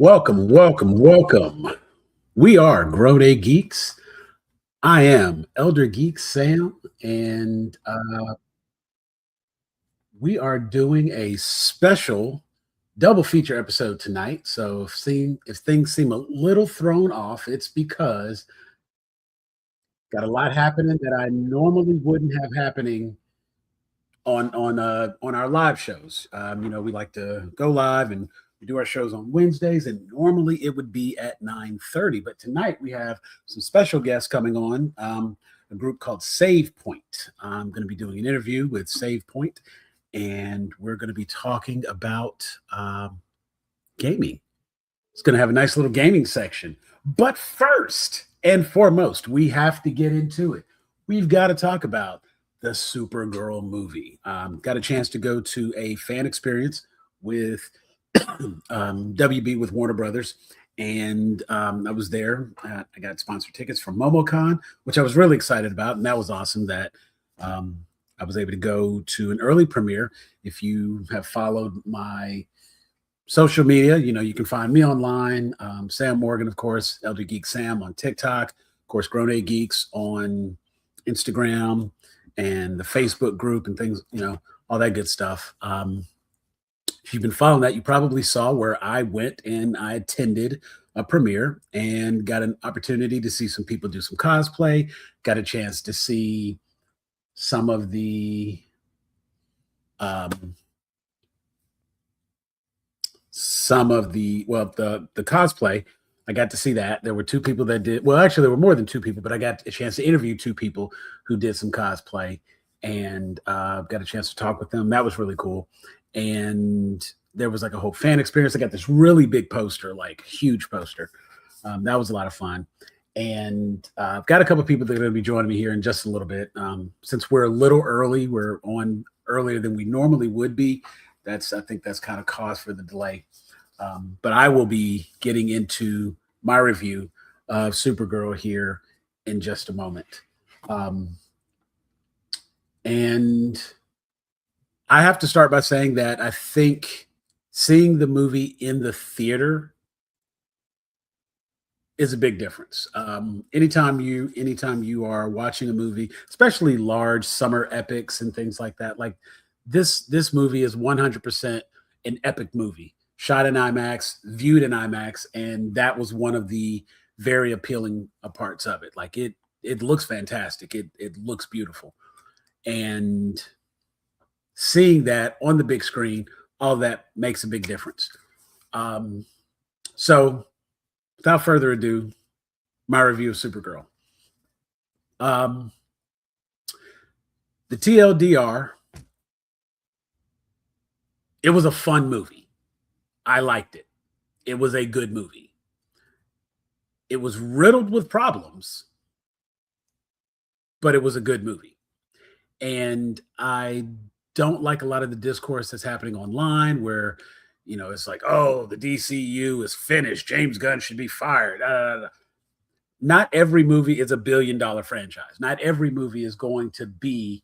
Welcome, welcome, welcome. We are Grown A Geeks. I am Elder Geek Sam, and we are doing a special double feature episode tonight. So if things seem a little thrown off, it's because got a lot happening that I normally wouldn't have happening on our live shows. We like to go live and we do our shows on Wednesdays, and normally it would be at 9:30. But tonight we have some special guests coming on. A group called Save Point. I'm going to be doing an interview with Save Point, and we're going to be talking about gaming. It's going to have a nice little gaming section. But first and foremost, we have to get into it. We've got to talk about the Supergirl movie. Got a chance to go to a fan experience with WB with Warner Brothers, and I was there. I got sponsored tickets from MomoCon, which I was really excited about, and that was awesome that I was able to go to an early premiere. If you have followed my social media, you can find me online. Sam Morgan, of course, Elder Geek Sam on TikTok, of course, Grown A Geeks on Instagram, and the Facebook group and things, all that good stuff. If you've been following that, you probably saw where I went and I attended a premiere and got an opportunity to see some people do some cosplay, got a chance to see some of the the cosplay. I got to see that. There were two people that did, well, actually, there were more than two people, but I got a chance to interview two people who did some cosplay, and got a chance to talk with them. That was really cool. And there was like a whole fan experience. I got this really big poster, like huge poster. That was a lot of fun. And I've got a couple of people that are going to be joining me here in just a little bit. Since we're a little early, we're on earlier than we normally would be. I think that's kind of cause for the delay. But I will be getting into my review of Supergirl here in just a moment. And I have to start by saying that I think seeing the movie in the theater is a big difference. Anytime you are watching a movie, especially large summer epics and things like that, like this movie is 100% an epic movie, shot in IMAX, viewed in IMAX, and that was one of the very appealing parts of it. Like it looks fantastic. It looks beautiful. And seeing that on the big screen, all that makes a big difference. So without further ado, my review of Supergirl. The TLDR, it was a fun movie. I liked it. It was a good movie. It was riddled with problems, but it was a good movie. And I don't like a lot of the discourse that's happening online where, it's like, oh, the DCU is finished. James Gunn should be fired. Not every movie is $1 billion franchise. Not every movie is going to be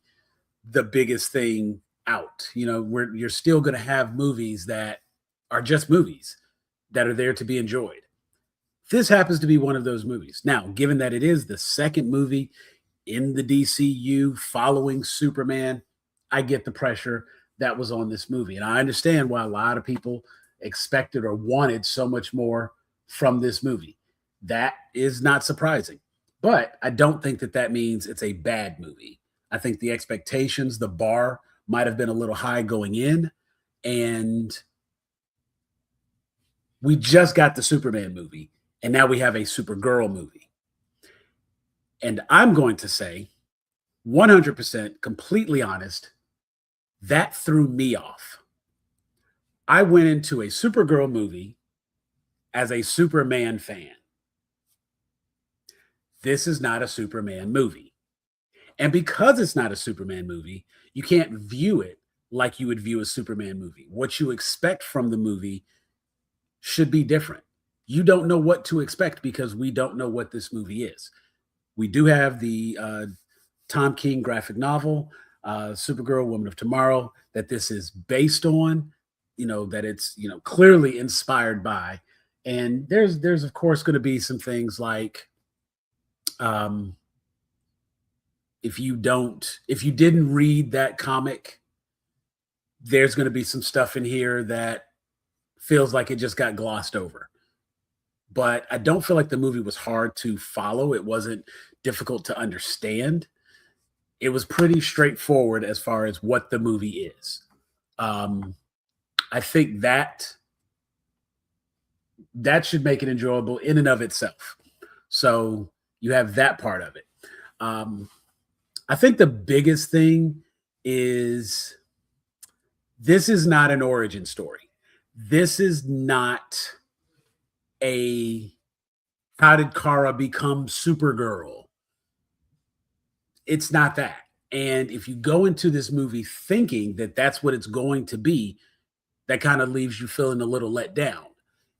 the biggest thing out. You're still going to have movies that are just movies that are there to be enjoyed. This happens to be one of those movies. Now, given that it is the second movie in the DCU following Superman, I get the pressure that was on this movie. And I understand why a lot of people expected or wanted so much more from this movie. That is not surprising. But I don't think that means it's a bad movie. I think the expectations, the bar might have been a little high going in. And we just got the Superman movie, and now we have a Supergirl movie. And I'm going to say, 100% completely honest, that threw me off. I went into a Supergirl movie as a Superman fan. This is not a Superman movie. And because it's not a Superman movie, you can't view it like you would view a Superman movie. What you expect from the movie should be different. You don't know what to expect because we don't know what this movie is. We do have the Tom King graphic novel, Supergirl, Woman of Tomorrow, that this is based on, that it's, clearly inspired by. And there's of course going to be some things like, if you didn't read that comic, there's going to be some stuff in here that feels like it just got glossed over. But I don't feel like the movie was hard to follow. It wasn't difficult to understand. It was pretty straightforward as far as what the movie is. I think that should make it enjoyable in and of itself. So you have that part of it. I think the biggest thing is this is not an origin story. This is not a how did Kara become Supergirl? It's not that. And if you go into this movie thinking that that's what it's going to be, that kind of leaves you feeling a little let down.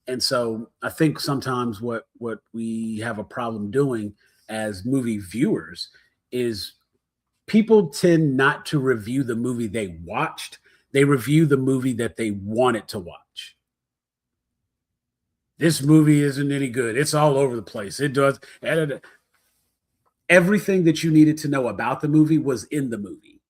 And so I think sometimes what we have a problem doing as movie viewers is people tend not to review the movie they watched. They review the movie that they wanted to watch. This movie isn't any good. It's all over the place. It does. Everything that you needed to know about the movie was in the movie.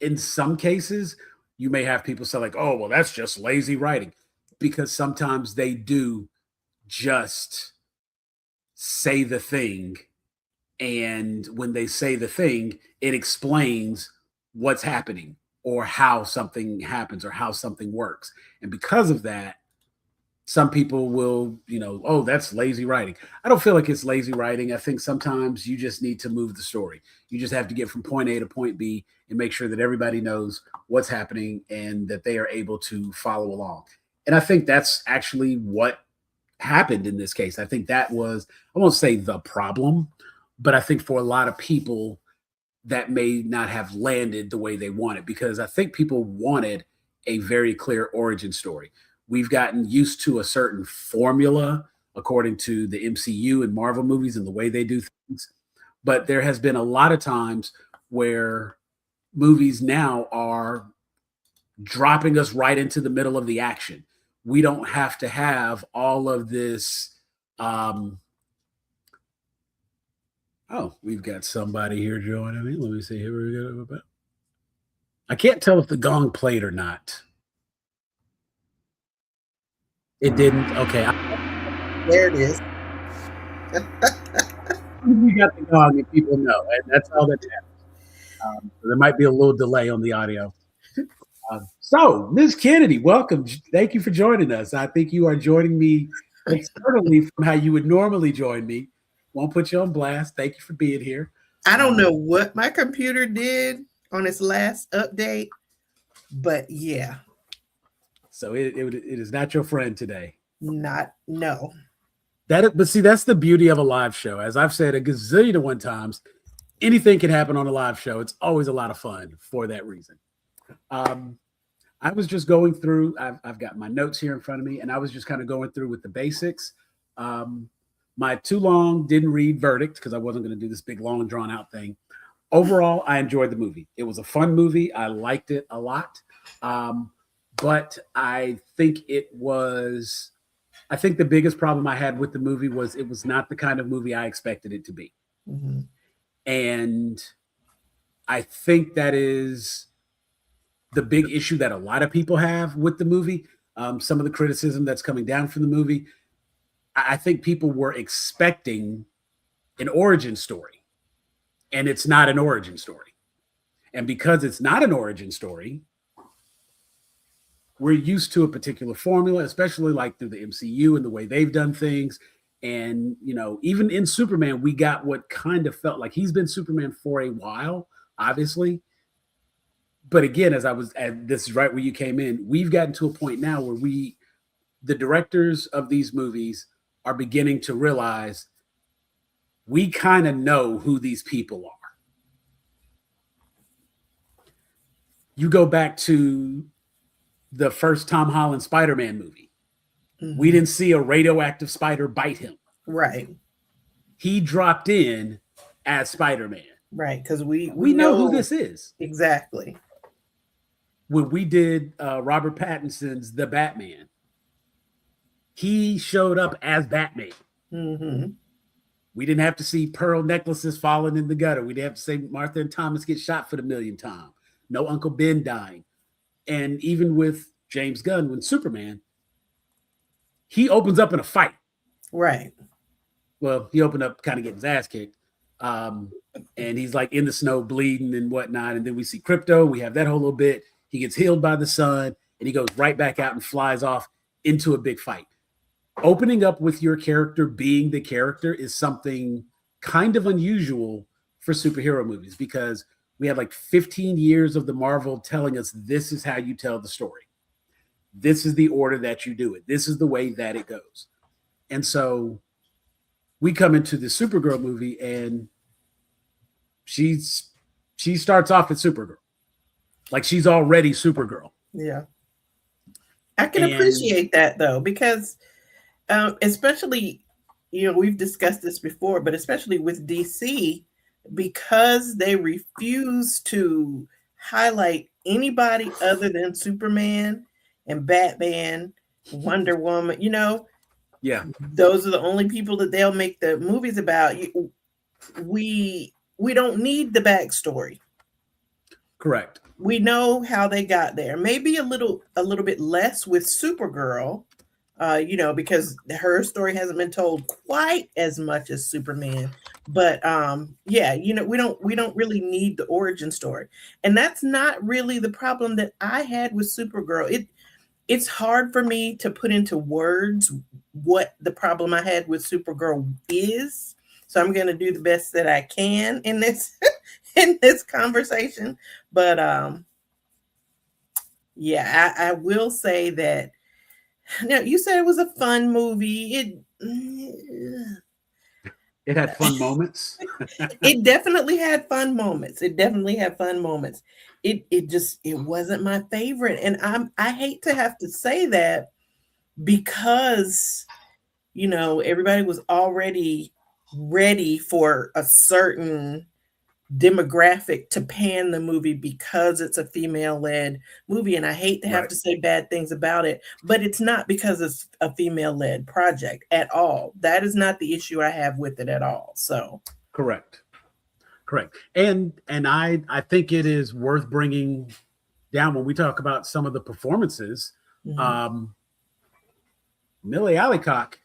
In some cases, you may have people say like, oh, well, that's just lazy writing, because sometimes they do just say the thing. And when they say the thing, it explains what's happening or how something happens or how something works. And because of that, some people will, oh, that's lazy writing. I don't feel like it's lazy writing. I think sometimes you just need to move the story. You just have to get from point A to point B and make sure that everybody knows what's happening and that they are able to follow along. And I think that's actually what happened in this case. I think that was, I won't say the problem, but I think for a lot of people that may not have landed the way they wanted, because I think people wanted a very clear origin story. We've gotten used to a certain formula according to the MCU and Marvel movies and the way they do things. But there has been a lot of times where movies now are dropping us right into the middle of the action. We don't have to have all of this. Oh, we've got somebody here joining me. Let me see here. We go. I can't tell if the gong played or not. It didn't. Okay. There it is. We got the gong and people know, and that's all that happens. So there might be a little delay on the audio. So, Ms. Kennedy, welcome. Thank you for joining us. I think you are joining me externally from how you would normally join me. Won't put you on blast. Thank you for being here. I don't know what my computer did on its last update, but yeah. So it is not your friend today. No. But see, that's the beauty of a live show. As I've said a gazillion of one times, anything can happen on a live show. It's always a lot of fun for that reason. I was just going through, I've got my notes here in front of me, and I was just kind of going through with the basics. My too long didn't read verdict because I wasn't going to do this big, long, drawn out thing. Overall, I enjoyed the movie. It was a fun movie. I liked it a lot. But I think the biggest problem I had with the movie was it was not the kind of movie I expected it to be. Mm-hmm. And I think that is the big issue that a lot of people have with the movie. Some of the criticism that's coming down from the movie, I think people were expecting an origin story, and it's not an origin story. And because it's not an origin story, we're used to a particular formula, especially like through the MCU and the way they've done things. And, even in Superman, we got what kind of felt like he's been Superman for a while, obviously. But again, this is right where you came in, we've gotten to a point now where the directors of these movies are beginning to realize we kind of know who these people are. You go back to the first Tom Holland Spider-Man movie. Mm-hmm. We didn't see a radioactive spider bite him. Right. He dropped in as Spider-Man. Right, because we know who this is. Exactly. When we did Robert Pattinson's The Batman, He showed up as Batman. Mm-hmm. We didn't have to see pearl necklaces falling in the gutter. We didn't have to say Martha and Thomas get shot for the millionth time. No Uncle Ben dying. And even with James Gunn, when Superman, he opens up in a fight. Right. Well, he opened up kind of getting his ass kicked. And he's like in the snow bleeding and whatnot. And then we see Crypto. We have that whole little bit. He gets healed by the sun and he goes right back out and flies off into a big fight. Opening up with your character being the character is something kind of unusual for superhero movies because we had like 15 years of the Marvel telling us this is how you tell the story. This is the order that you do it. This is the way that it goes. And so we come into the Supergirl movie and she starts off as Supergirl. Like she's already Supergirl. Yeah. I can appreciate that though, because especially, we've discussed this before, but especially with DC, because they refuse to highlight anybody other than Superman and Batman, Wonder Woman, yeah, those are the only people that they'll make the movies about. We don't need the backstory. Correct. We know how they got there. Maybe a little bit less with Supergirl, because her story hasn't been told quite as much as Superman. But we don't really need the origin story. And that's not really the problem that I had with Supergirl. It's hard for me to put into words what the problem I had with Supergirl is. So I'm going to do the best that I can in this in this conversation. But I will say that you said it was a fun movie. It had fun moments. It definitely had fun moments. It wasn't my favorite. And I hate to have to say that because, everybody was already ready for a certain demographic to pan the movie because it's a female-led movie. And I hate to have to say bad things about it, but it's not because it's a female-led project at all. That is not the issue I have with it at all. So correct. And I think it is worth bringing down when we talk about some of the performances. Mm-hmm. Milly Alcock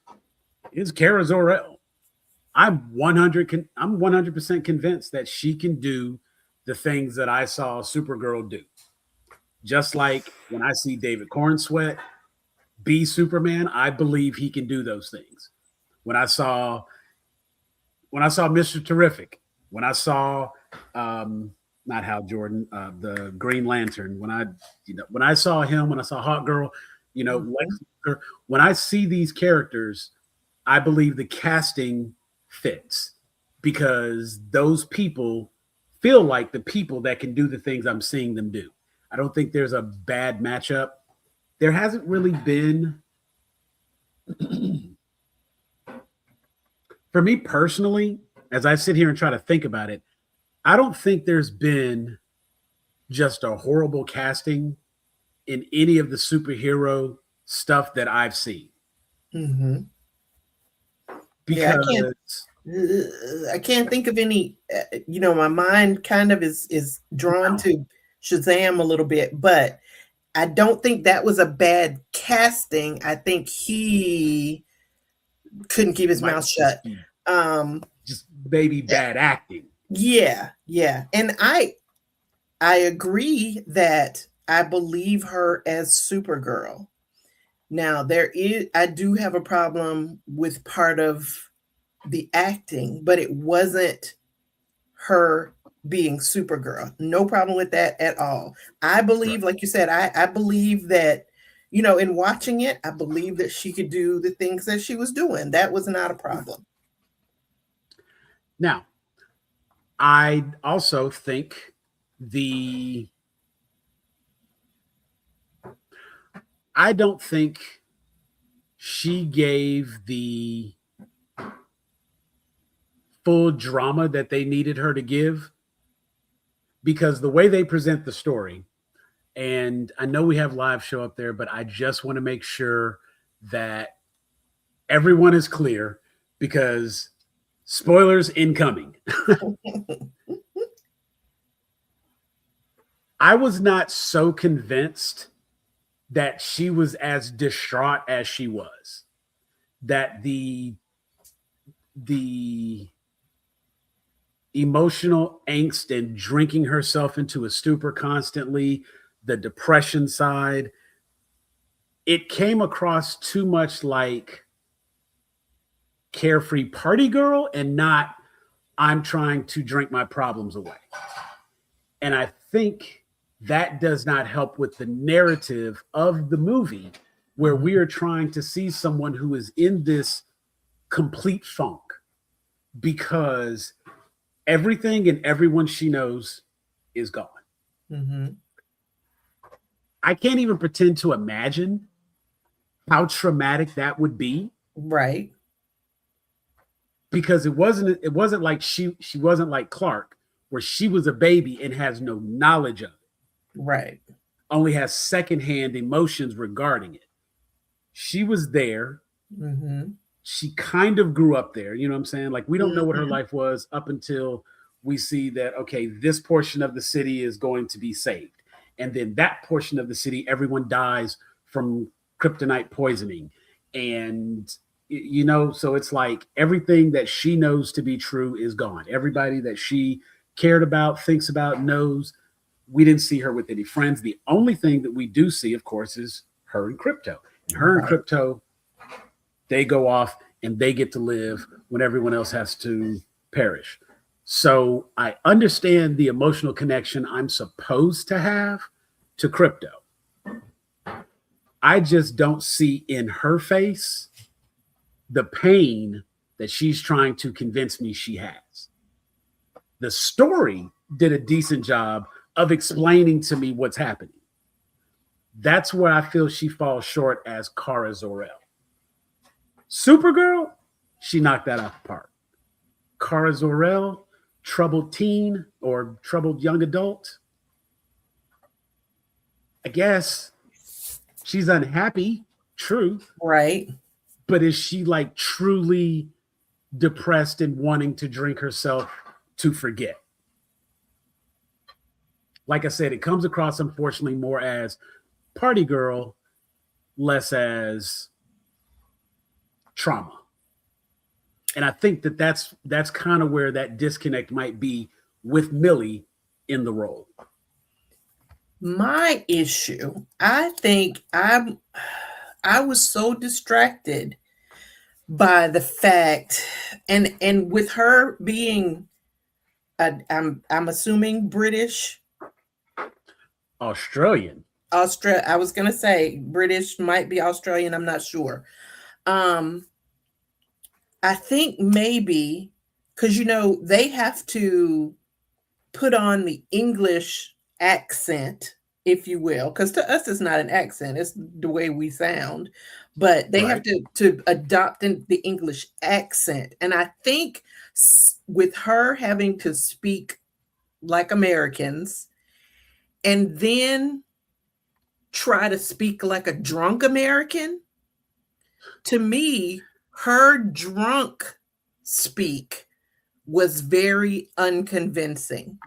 is Kara Zor-El. I'm 100% convinced that she can do the things that I saw Supergirl do. Just like when I see David Cornsweet be Superman, I believe he can do those things. When I saw Mr. Terrific, when I saw not Hal Jordan, the Green Lantern, when I saw him, when I saw Hawk Girl, Mm-hmm. Lex Luthor, when I see these characters, I believe the casting fits because those people feel like the people that can do the things I'm seeing them do. I don't think there's a bad matchup. There hasn't really been, for me personally, as I sit here and try to think about it, I don't think there's been just a horrible casting in any of the superhero stuff that I've seen. Mm-hmm. Because I can't think of any, my mind kind of is drawn to Shazam a little bit, but I don't think that was a bad casting. I think he couldn't keep his mouth shut. Just maybe bad acting. Yeah. And I agree that I believe her as Supergirl. Now I do have a problem with part of the acting, but it wasn't her being Supergirl. No problem with that at all. I believe, like you said, I believe that, in watching it, I believe that she could do the things that she was doing. That was not a problem. Now, I also think I don't think she gave the full drama that they needed her to give because the way they present the story, and I know we have live show up there, but I just want to make sure that everyone is clear because spoilers incoming. I was not so convinced that she was as distraught as she was. That the emotional angst and drinking herself into a stupor constantly, the depression side, it came across too much like carefree party girl and not I'm trying to drink my problems away. And I think that does not help with the narrative of the movie, where we are trying to see someone who is in this complete funk because everything and everyone she knows is gone. Mm-hmm. I can't even pretend to imagine how traumatic that would be. Right. Because it wasn't like she wasn't like Clark, where she was a baby and has no knowledge of it. Right. Only has secondhand emotions regarding it. She was there. Mm-hmm. She kind of grew up there. You know what I'm saying? Like, we don't know what her life was up until we see that, okay, this portion of the city is going to be saved. And then that portion of the city, everyone dies from kryptonite poisoning. And, you know, so it's like everything that she knows to be true is gone. Everybody that she cared about, thinks about, knows. We didn't see her with any friends. The only thing that we do see, of course, is her and Crypto. And her and Crypto, they go off and they get to live when everyone else has to perish. So I understand the emotional connection I'm supposed to have to Crypto. I just don't see in her face the pain that she's trying to convince me she has. The story did a decent job of explaining to me what's happening. That's where I feel she falls short as Kara Zor-El. Supergirl, she knocked that out the park. Kara Zor-El, troubled teen or troubled young adult. I guess she's unhappy, true. Right. But is she like truly depressed and wanting to drink herself to forget? Like I said, it comes across, unfortunately, more as party girl, less as trauma. And I think that that's kind of where that disconnect might be with Milly in the role. My issue, I think I was so distracted by the fact, and with her being, I'm assuming British, Australian. I was gonna say British, might be Australian. I'm not sure. I think maybe because they have to put on the English accent, if you will, because to us it's not an accent, it's the way we sound, but they have to adopt the English accent. And I think with her having to speak like Americans and then try to speak like a drunk American, to me, her drunk speak was very unconvincing.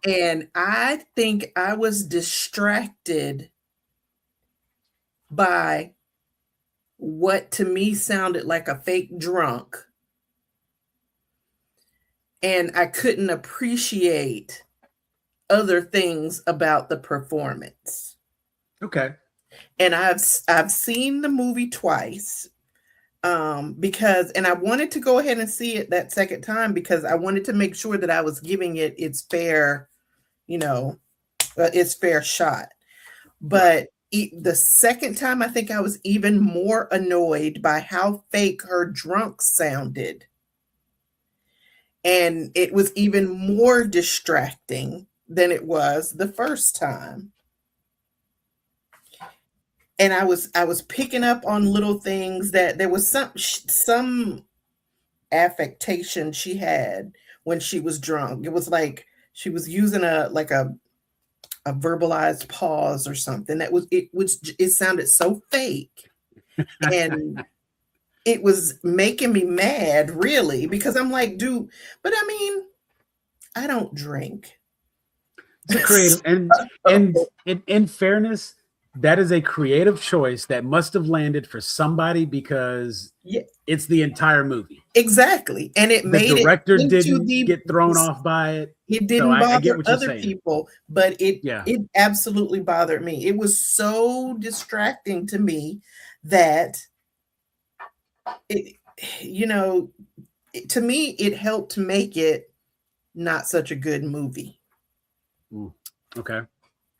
And I think I was distracted by what to me sounded like a fake drunk. And I couldn't appreciate other things about the performance. Okay. And I've seen the movie twice. Because I wanted to go ahead and see it that second time because I wanted to make sure that I was giving it its fair, its fair shot. But the second time, I think I was even more annoyed by how fake her drunk sounded. And it was even more distracting than it was the first time. And I was picking up on little things that there was some affectation she had when she was drunk. It was like she was using a verbalized pause or something. It sounded so fake. And it was making me mad, really, because I'm like, dude, but I mean, I don't drink. It's a creative, and in fairness, that is a creative choice that must have landed for somebody because Yeah, it's the entire movie. exactly. And it The made it director into didn't get thrown off by it. it So didn't I get bother what you're other saying. people, but Yeah. it absolutely bothered me. It was so distracting to me that it, you know, to me, it helped make it not such a good movie. Okay.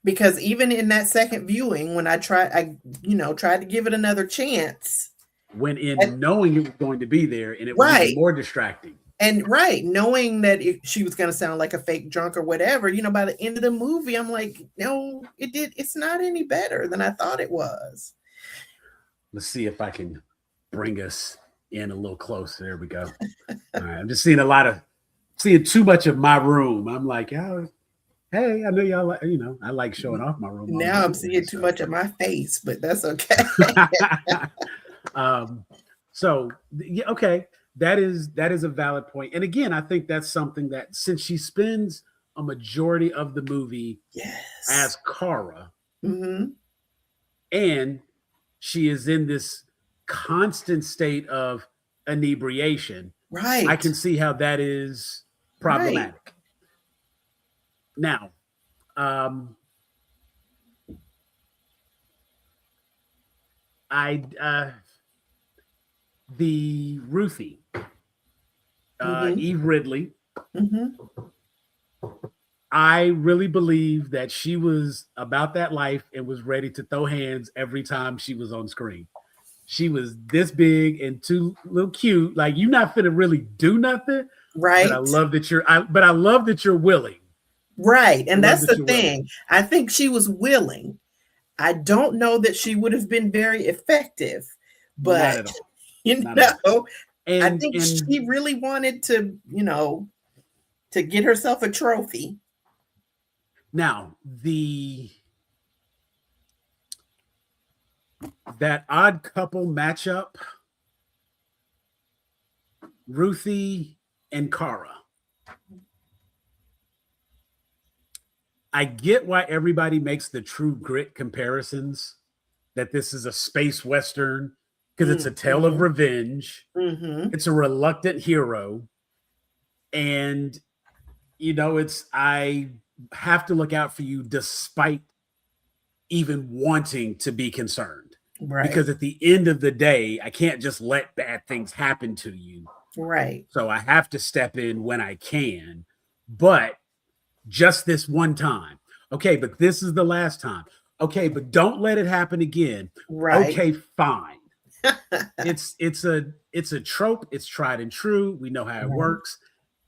Because even in that second viewing, when I tried to give it another chance. Went in knowing it was going to be there, and it was Right. even more distracting. And knowing that she was going to sound like a fake drunk or whatever, by the end of the movie, I'm like, no, it's not any better than I thought it was. Let's see if I can bring us in a little closer. There we go. All right. I'm just seeing too much of my room. I'm like, oh, hey, I know y'all like, I like showing off my room. Now I'm seeing too much of my face, but that's okay. So yeah, okay. That is a valid point. And again, I think that's something that since she spends a majority of the movie as Kara, and she is in this constant state of inebriation, right? I can see how that is problematic. Right. Now, the Ruthie, Eve Ridley. I really believe that she was about that life and was ready to throw hands every time she was on screen. She was this big and too little cute. Like, you're not finna really do nothing, right? But I love that you're willing, right? And that's the thing. I think she was willing. I don't know that she would have been very effective, but I think she really wanted to, to get herself a trophy. Now, that odd couple matchup, Ruthie and Kara. I get why everybody makes the True Grit comparisons, that this is a space western because it's a tale of revenge. It's a reluctant hero. And, I have to look out for you despite even wanting to be concerned. Right. Because at the end of the day, I can't just let bad things happen to you. Right. So I have to step in when I can. But just this one time. Okay, but this is the last time. Okay, but don't let it happen again. Right. Okay, fine. It's a trope. It's tried and true. We know how it works.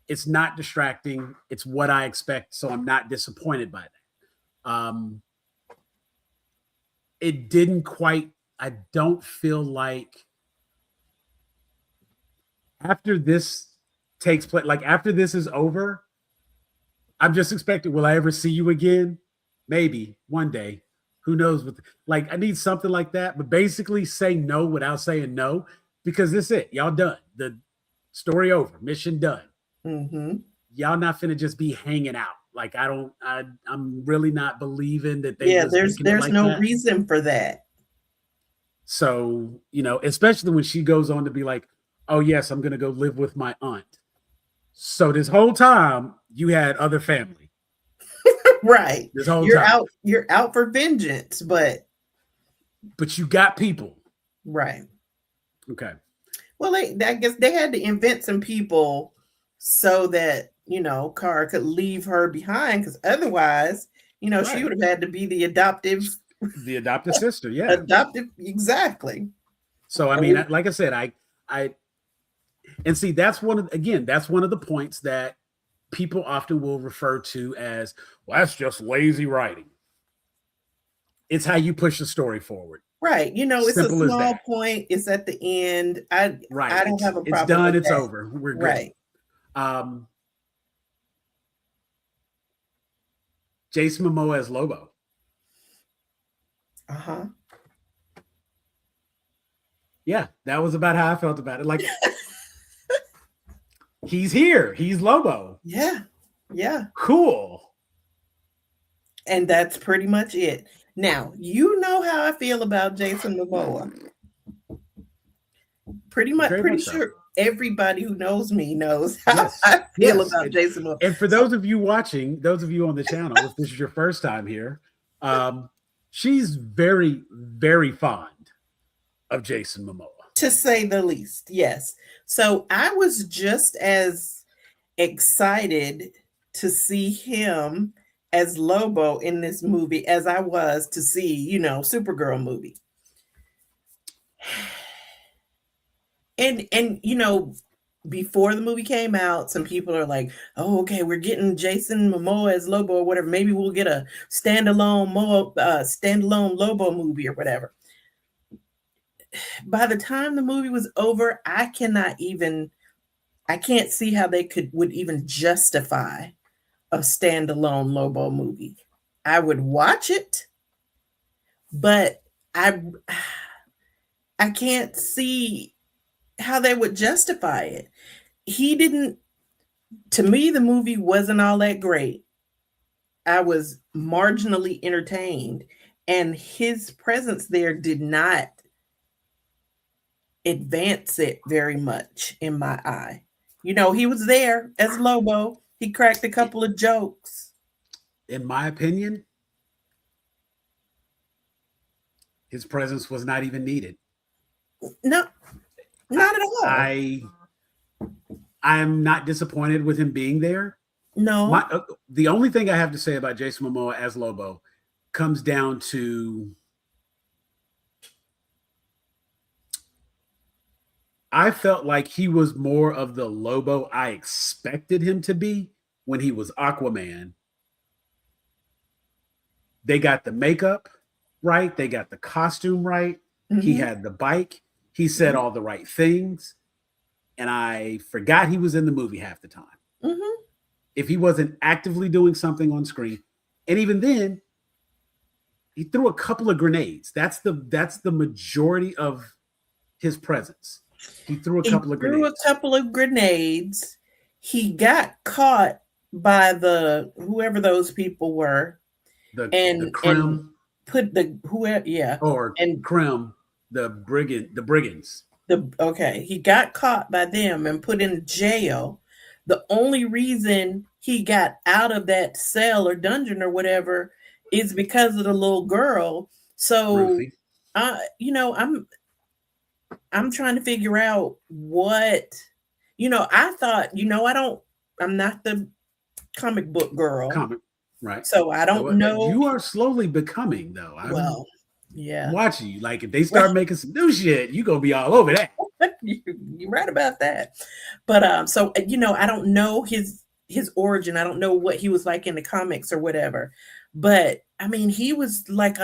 It's not distracting. It's what I expect, so I'm not disappointed by that. It didn't quite. I don't feel like after this takes place, like after this is over, I'm just expecting, will I ever see you again? Maybe one day. Who knows? I need something like that. But basically, say no without saying no, because this is it. Y'all done. The story over. Mission done. Y'all not finna just be hanging out. Like, I'm really not believing that they. Yeah, there's no reason for that. So, especially when she goes on to be like, oh, yes, I'm going to go live with my aunt. So this whole time you had other family. Right. This whole time. You're out for vengeance, but you got people. Right. Okay. Well, I guess they had to invent some people so that, Kara could leave her behind, because otherwise, she would have had to be the adoptive sister. Yeah. Adoptive. Exactly. So, I mean, like I said, and see, that's one of the points that people often will refer to as, well, that's just lazy writing. It's how you push the story forward. Right. It's a small point. It's at the end. I don't have a problem. It's done. It's over. We're good. Right. Jason Momoa as Lobo. Yeah, that was about how I felt about it. Like, he's here. He's Lobo. Yeah. Yeah. Cool. And that's pretty much it. Now, you know how I feel about Jason Momoa. Pretty Very much so. sure everybody who knows me knows how Yes. I feel Yes. about Jason Momoa. And for those of you watching, those of you on the channel, if this is your first time here, she's very, very fond of Jason Momoa. To say the least, yes. So I was just as excited to see him as Lobo in this movie as I was to see, you know, Supergirl movie. And you know, before the movie came out, some people are like, "Oh, okay, we're getting Jason Momoa as Lobo or whatever. Maybe we'll get a standalone Lobo movie or whatever." By the time the movie was over, I can't see how they would even justify a standalone Lobo movie. I would watch it, but I can't see how they would justify it. To me, the movie wasn't all that great. I was marginally entertained, and his presence there did not advance it very much in my eye. You know, he was there as Lobo. He cracked a couple of jokes. In my opinion, his presence was not even needed. No, not at all. I'm not disappointed with him being there. No. The only thing I have to say about Jason Momoa as Lobo comes down to I felt like he was more of the Lobo I expected him to be when he was Aquaman. They got the makeup right. They got the costume right. Mm-hmm. He had the bike. He said all the right things. And I forgot he was in the movie half the time. Mm-hmm. If he wasn't actively doing something on screen. And even then, he threw a couple of grenades. That's the majority of his presence. He threw a couple of grenades. He got caught by whoever those people were. The Krim. Krim, the brigands. He got caught by them and put in jail. The only reason he got out of that cell or dungeon or whatever is because of the little girl. So, I'm trying to figure out what, I thought, I'm not the comic book girl. Right. So I don't know. You are slowly becoming, though. Yeah. Watching you. Like, if they start making some new shit, you're going to be all over that. You're right about that. But, so, I don't know his origin. I don't know what he was like in the comics or whatever. But, I mean, he was like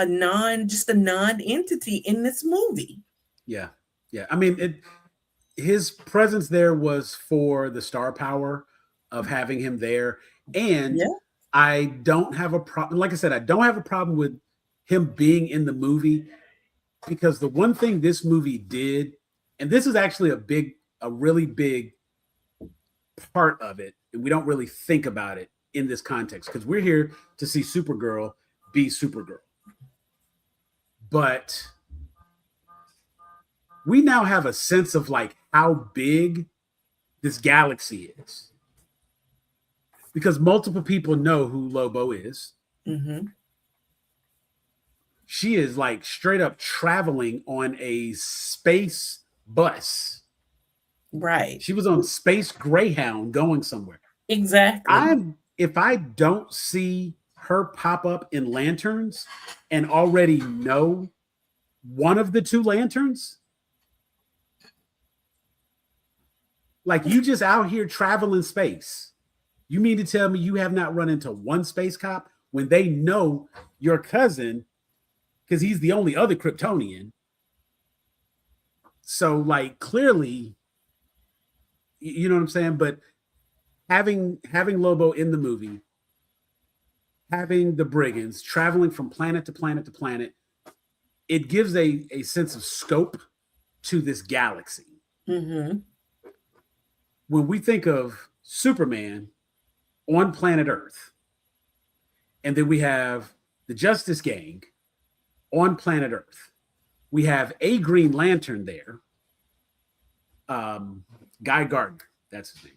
just a non-entity in this movie. Yeah. Yeah. I mean, his presence there was for the star power of having him there. And I don't have a problem. Like I said, I don't have a problem with him being in the movie because the one thing this movie did, and this is actually a really big part of it, and we don't really think about it in this context because we're here to see Supergirl be Supergirl. But we now have a sense of like how big this galaxy is. Because multiple people know who Lobo is. Mm-hmm. She is like straight up traveling on a space bus. Right. She was on Space Greyhound going somewhere. Exactly. If I don't see her pop up in lanterns and already know one of the two lanterns, like you just out here traveling space. You mean to tell me you have not run into one space cop when they know your cousin, because he's the only other Kryptonian. So, like, clearly, you know what I'm saying? But having Lobo in the movie, having the brigands traveling from planet to planet to planet, it gives a sense of scope to this galaxy. Mm-hmm. When we think of Superman on planet Earth, and then we have the Justice Gang on planet Earth, we have a Green Lantern there, Guy Gardner, that's his name.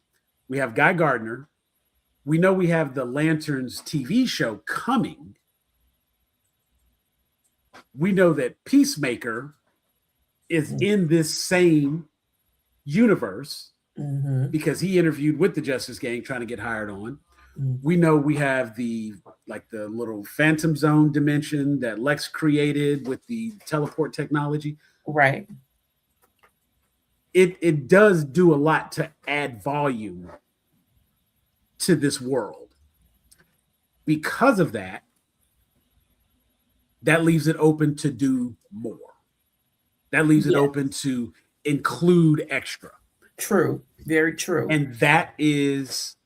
We have Guy Gardner. We know we have the Lanterns TV show coming. We know that Peacemaker is in this same universe because he interviewed with the Justice Gang trying to get hired on. We know we have the little Phantom Zone dimension that Lex created with the teleport technology. Right. It does do a lot to add volume to this world. Because of that, that leaves it open to do more. That leaves it open to include extra. True. Very true. And that is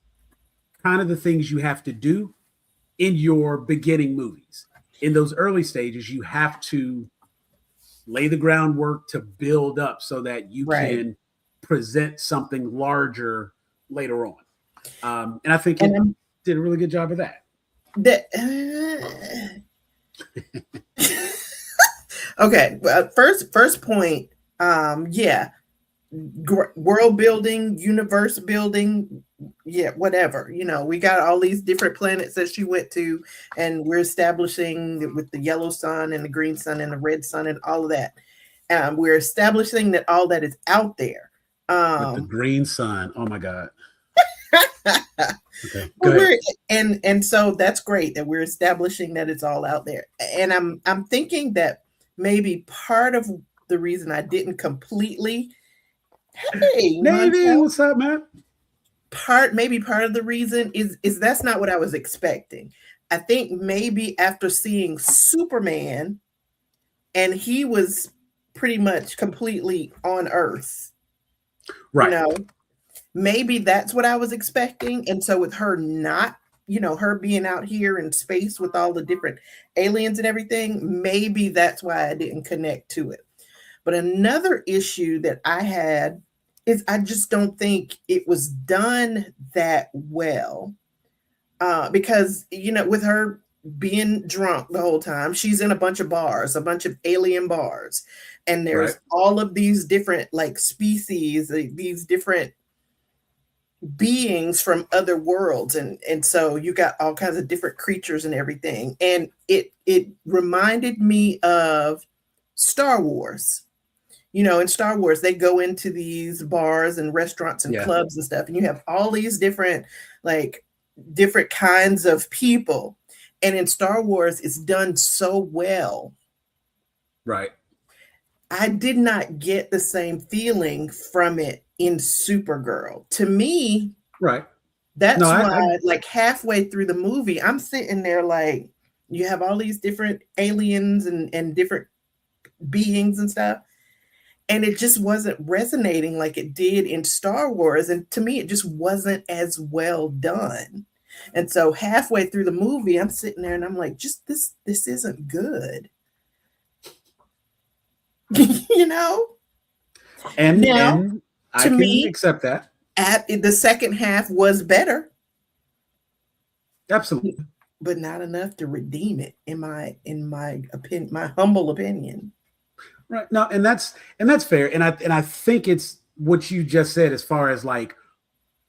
kind of the things you have to do in your beginning movies. In those early stages, you have to lay the groundwork to build up so that you can present something larger later on. And I think it did a really good job of that. Okay. First point. World building, universe building. Yeah, whatever. We got all these different planets that she went to, and we're establishing with the yellow sun and the green sun and the red sun and all of that. We're establishing that all that is out there. With the green sun. Oh my God. Okay, and so that's great that we're establishing that it's all out there. And I'm thinking that maybe part of the reason I didn't completely what's up, man? Part of the reason is that's not what I was expecting. I think maybe after seeing Superman, and he was pretty much completely on Earth, right? Maybe that's what I was expecting. And so with her not, her being out here in space with all the different aliens and everything, maybe that's why I didn't connect to it. But another issue that I had is I just don't think it was done that well. Because, with her being drunk the whole time, she's in a bunch of bars, a bunch of alien bars. And there's all of these different species, these different beings from other worlds. And so you got all kinds of different creatures and everything. And it reminded me of Star Wars. In Star Wars, they go into these bars and restaurants and clubs and stuff, and you have all these different kinds of people. And in Star Wars, it's done so well. Right. I did not get the same feeling from it in Supergirl. To me, that's why halfway through the movie, I'm sitting there you have all these different aliens and different beings and stuff. And it just wasn't resonating like it did in Star Wars. And to me, it just wasn't as well done. And so halfway through the movie, I'm sitting there and I'm like, just this isn't good. And now, and I can accept that. The second half was better. Absolutely. But not enough to redeem it, in my opinion, my humble opinion. Right. No, and that's fair. And I think it's what you just said as far as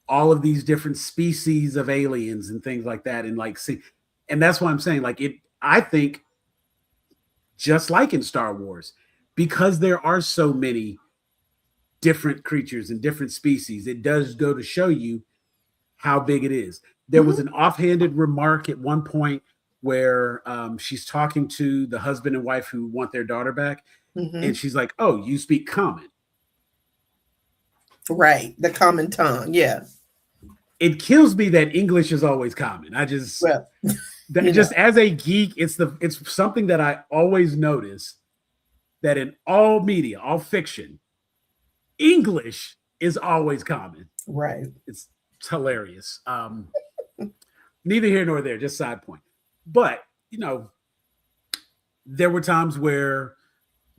all of these different species of aliens and things like that. And and that's why I'm saying I think just like in Star Wars, because there are so many different creatures and different species, it does go to show you how big it is. There was an offhanded remark at one point where she's talking to the husband and wife who want their daughter back. And she's like, "Oh, you speak common." Right. The common tongue. Yeah. It kills me that English is always common. I just, as a geek, it's something that I always notice that in all media, all fiction, English is always common. Right. It's hilarious. Neither here nor there, just side point. But, there were times where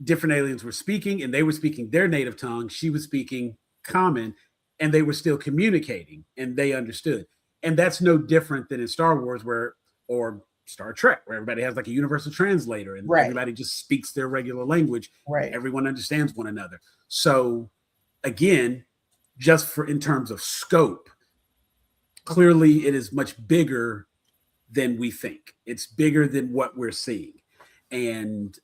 different aliens were speaking, and they were speaking their native tongue. She was speaking common, and they were still communicating, and they understood. And that's no different than in Star Wars, or Star Trek, where everybody has like a universal translator, and everybody just speaks their regular language. Right. Everyone understands one another. So again, just for in terms of scope, clearly it is much bigger than we think. It's bigger than what we're seeing. And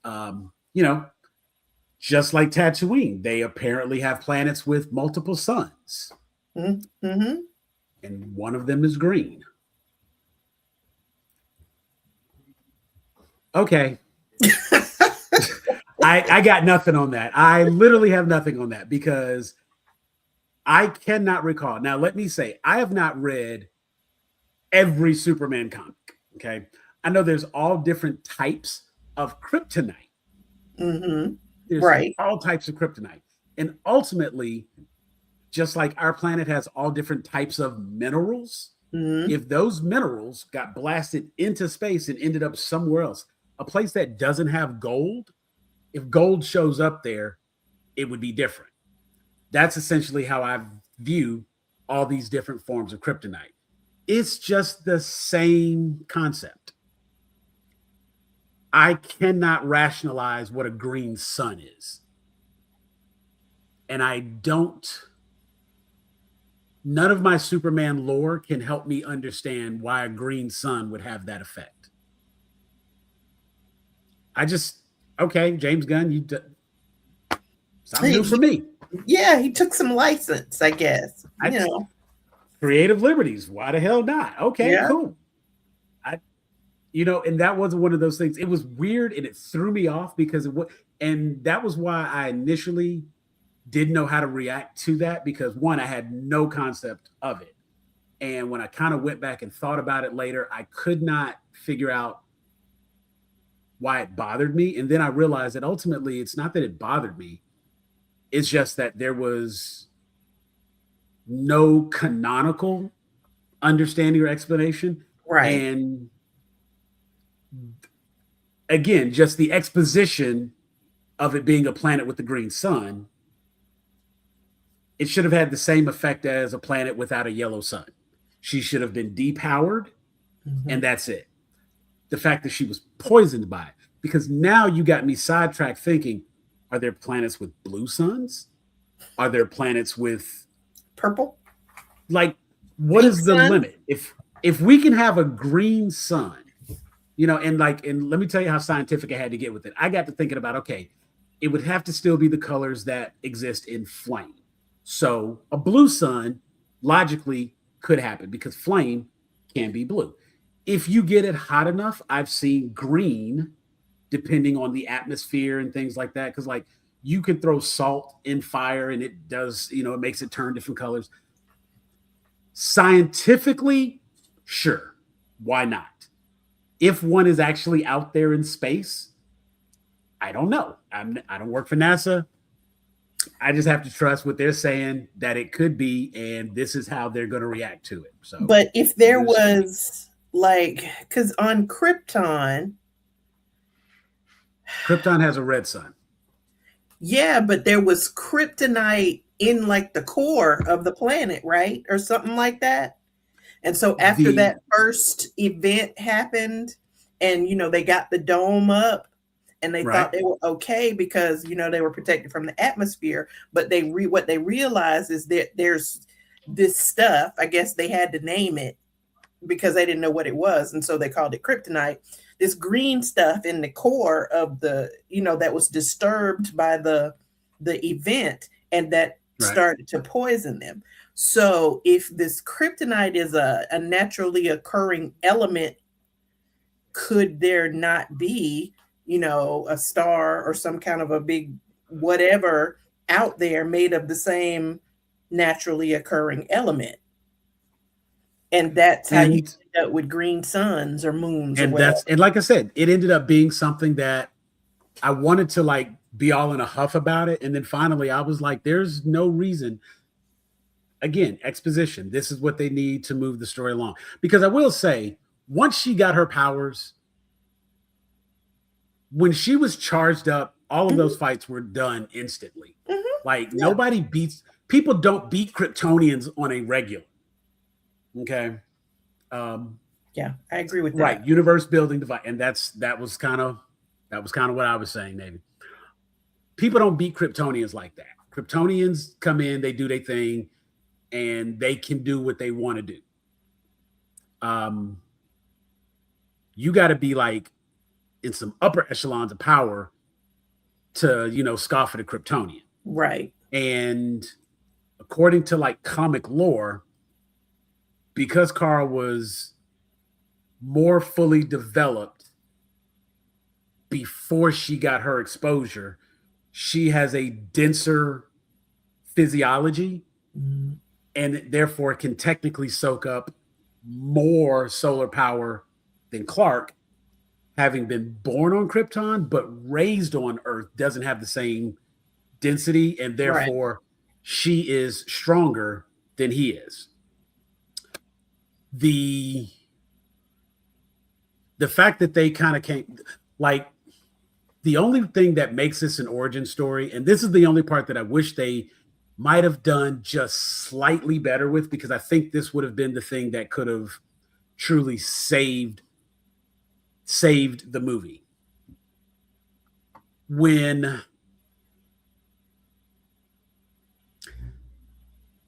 just like Tatooine, they apparently have planets with multiple suns. Mm-hmm. And one of them is green. Okay. I got nothing on that. I literally have nothing on that because I cannot recall. Now, let me say, I have not read every Superman comic. Okay. I know there's all different types of kryptonite. Mm-hmm. There's all types of kryptonite. And ultimately, just like our planet has all different types of minerals, if those minerals got blasted into space and ended up somewhere else, a place that doesn't have gold, if gold shows up there, it would be different. That's essentially how I view all these different forms of kryptonite. It's just the same concept. I cannot rationalize what a green sun is. And none of my Superman lore can help me understand why a green sun would have that effect. Okay, James Gunn, something new for me. Yeah, he took some license, I guess. Creative liberties. Why the hell not? Okay, cool. And that wasn't one of those things. It was weird and it threw me off because and that was why I initially didn't know how to react to that, because one, I had no concept of it. And when I kind of went back and thought about it later, I could not figure out why it bothered me. And then I realized that ultimately it's not that it bothered me. It's just that there was no canonical understanding or explanation. Right. And again, just the exposition of it being a planet with the green sun, it should have had the same effect as a planet without a yellow sun. She should have been depowered, and that's it. The fact that she was poisoned by it, because now you got me sidetracked thinking, are there planets with blue suns? Are there planets with purple? Like, what is the limit? If we can have a green sun, and let me tell you how scientific I had to get with it. I got to thinking about, okay, it would have to still be the colors that exist in flame. So a blue sun logically could happen because flame can be blue. If you get it hot enough, I've seen green, depending on the atmosphere and things like that. Because you could throw salt in fire and it does, it makes it turn different colors. Scientifically, sure. Why not? If one is actually out there in space, I don't know. I don't work for NASA. I just have to trust what they're saying that it could be, and this is how they're going to react to it. So, but if there was because on Krypton has a red sun. Yeah, but there was kryptonite in the core of the planet, right? Or something like that. And so after that first event happened and, they got the dome up and they thought they were okay because, they were protected from the atmosphere. But what they realized is that there's this stuff, I guess they had to name it because they didn't know what it was. And so they called it kryptonite. This green stuff in the core of the, that was disturbed by the event and that started to poison them. So if this kryptonite is a naturally occurring element, could there not be, a star or some kind of a big whatever out there made of the same naturally occurring element? And that's how you end up with green suns or moons. And like I said, it ended up being something that I wanted to be all in a huff about it. And then finally I was like, there's no reason. Again, exposition. This is what they need to move the story along. Because I will say, once she got her powers, when she was charged up all of those fights were done instantly. Like Yeah. people don't beat Kryptonians on a regular. Okay. Yeah, I agree with Right. that. Universe building device. And that was kind of what I was saying, maybe. People don't beat Kryptonians like that. Kryptonians come in, they do their thing, and they can do what they want to do. You got to be like in some upper echelons of power to, scoff at a Kryptonian. Right. And according to like comic lore, because Kara was more fully developed before she got her exposure, she has a denser physiology and therefore can technically soak up more solar power than Clark, having been born on Krypton but raised on Earth, doesn't have the same density, and therefore she is stronger than he is. The fact that they kind of came, like, the only thing that makes this an origin story, and this is the only part that I wish they might have done just slightly better with, because I think this would have been the thing that could have truly saved the movie.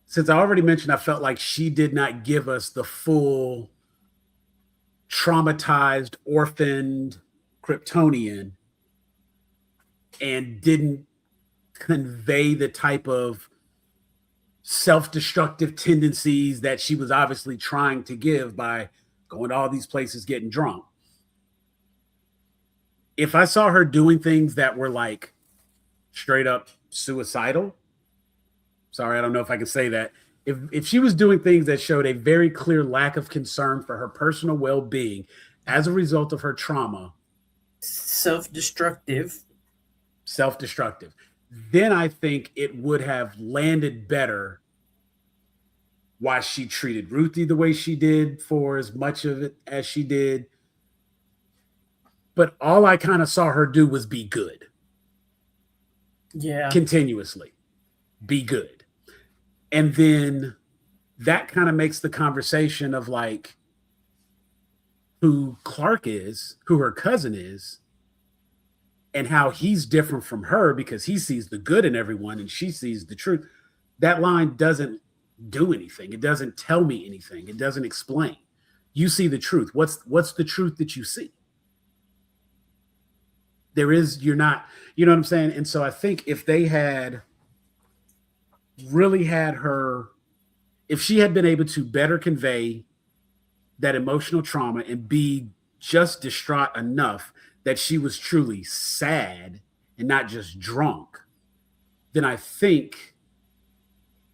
Since I already mentioned, I felt like she did not give us the full traumatized, orphaned Kryptonian, and didn't convey the type of self-destructive tendencies that she was obviously trying to give by going to all these places getting drunk. If I saw her doing things that were like straight up suicidal, sorry, I don't know if I can say that. If she was doing things that showed a very clear lack of concern for her personal well-being as a result of her trauma, self-destructive, then I think it would have landed better why she treated Ruthie the way she did for as much of it as she did. But all I kind of saw her do was be good. Yeah. Continuously. Be good. And then that kind of makes the conversation of like who Clark is, who her cousin is, and how he's different from her because he sees the good in everyone and she sees the truth. That line doesn't do anything. It doesn't tell me anything. It doesn't explain. You see the truth. What's the truth that you see? You're not, you know what I'm saying? And so I think if they had really had her, if she had been able to better convey that emotional trauma and be just distraught enough that she was truly sad and not just drunk, then I think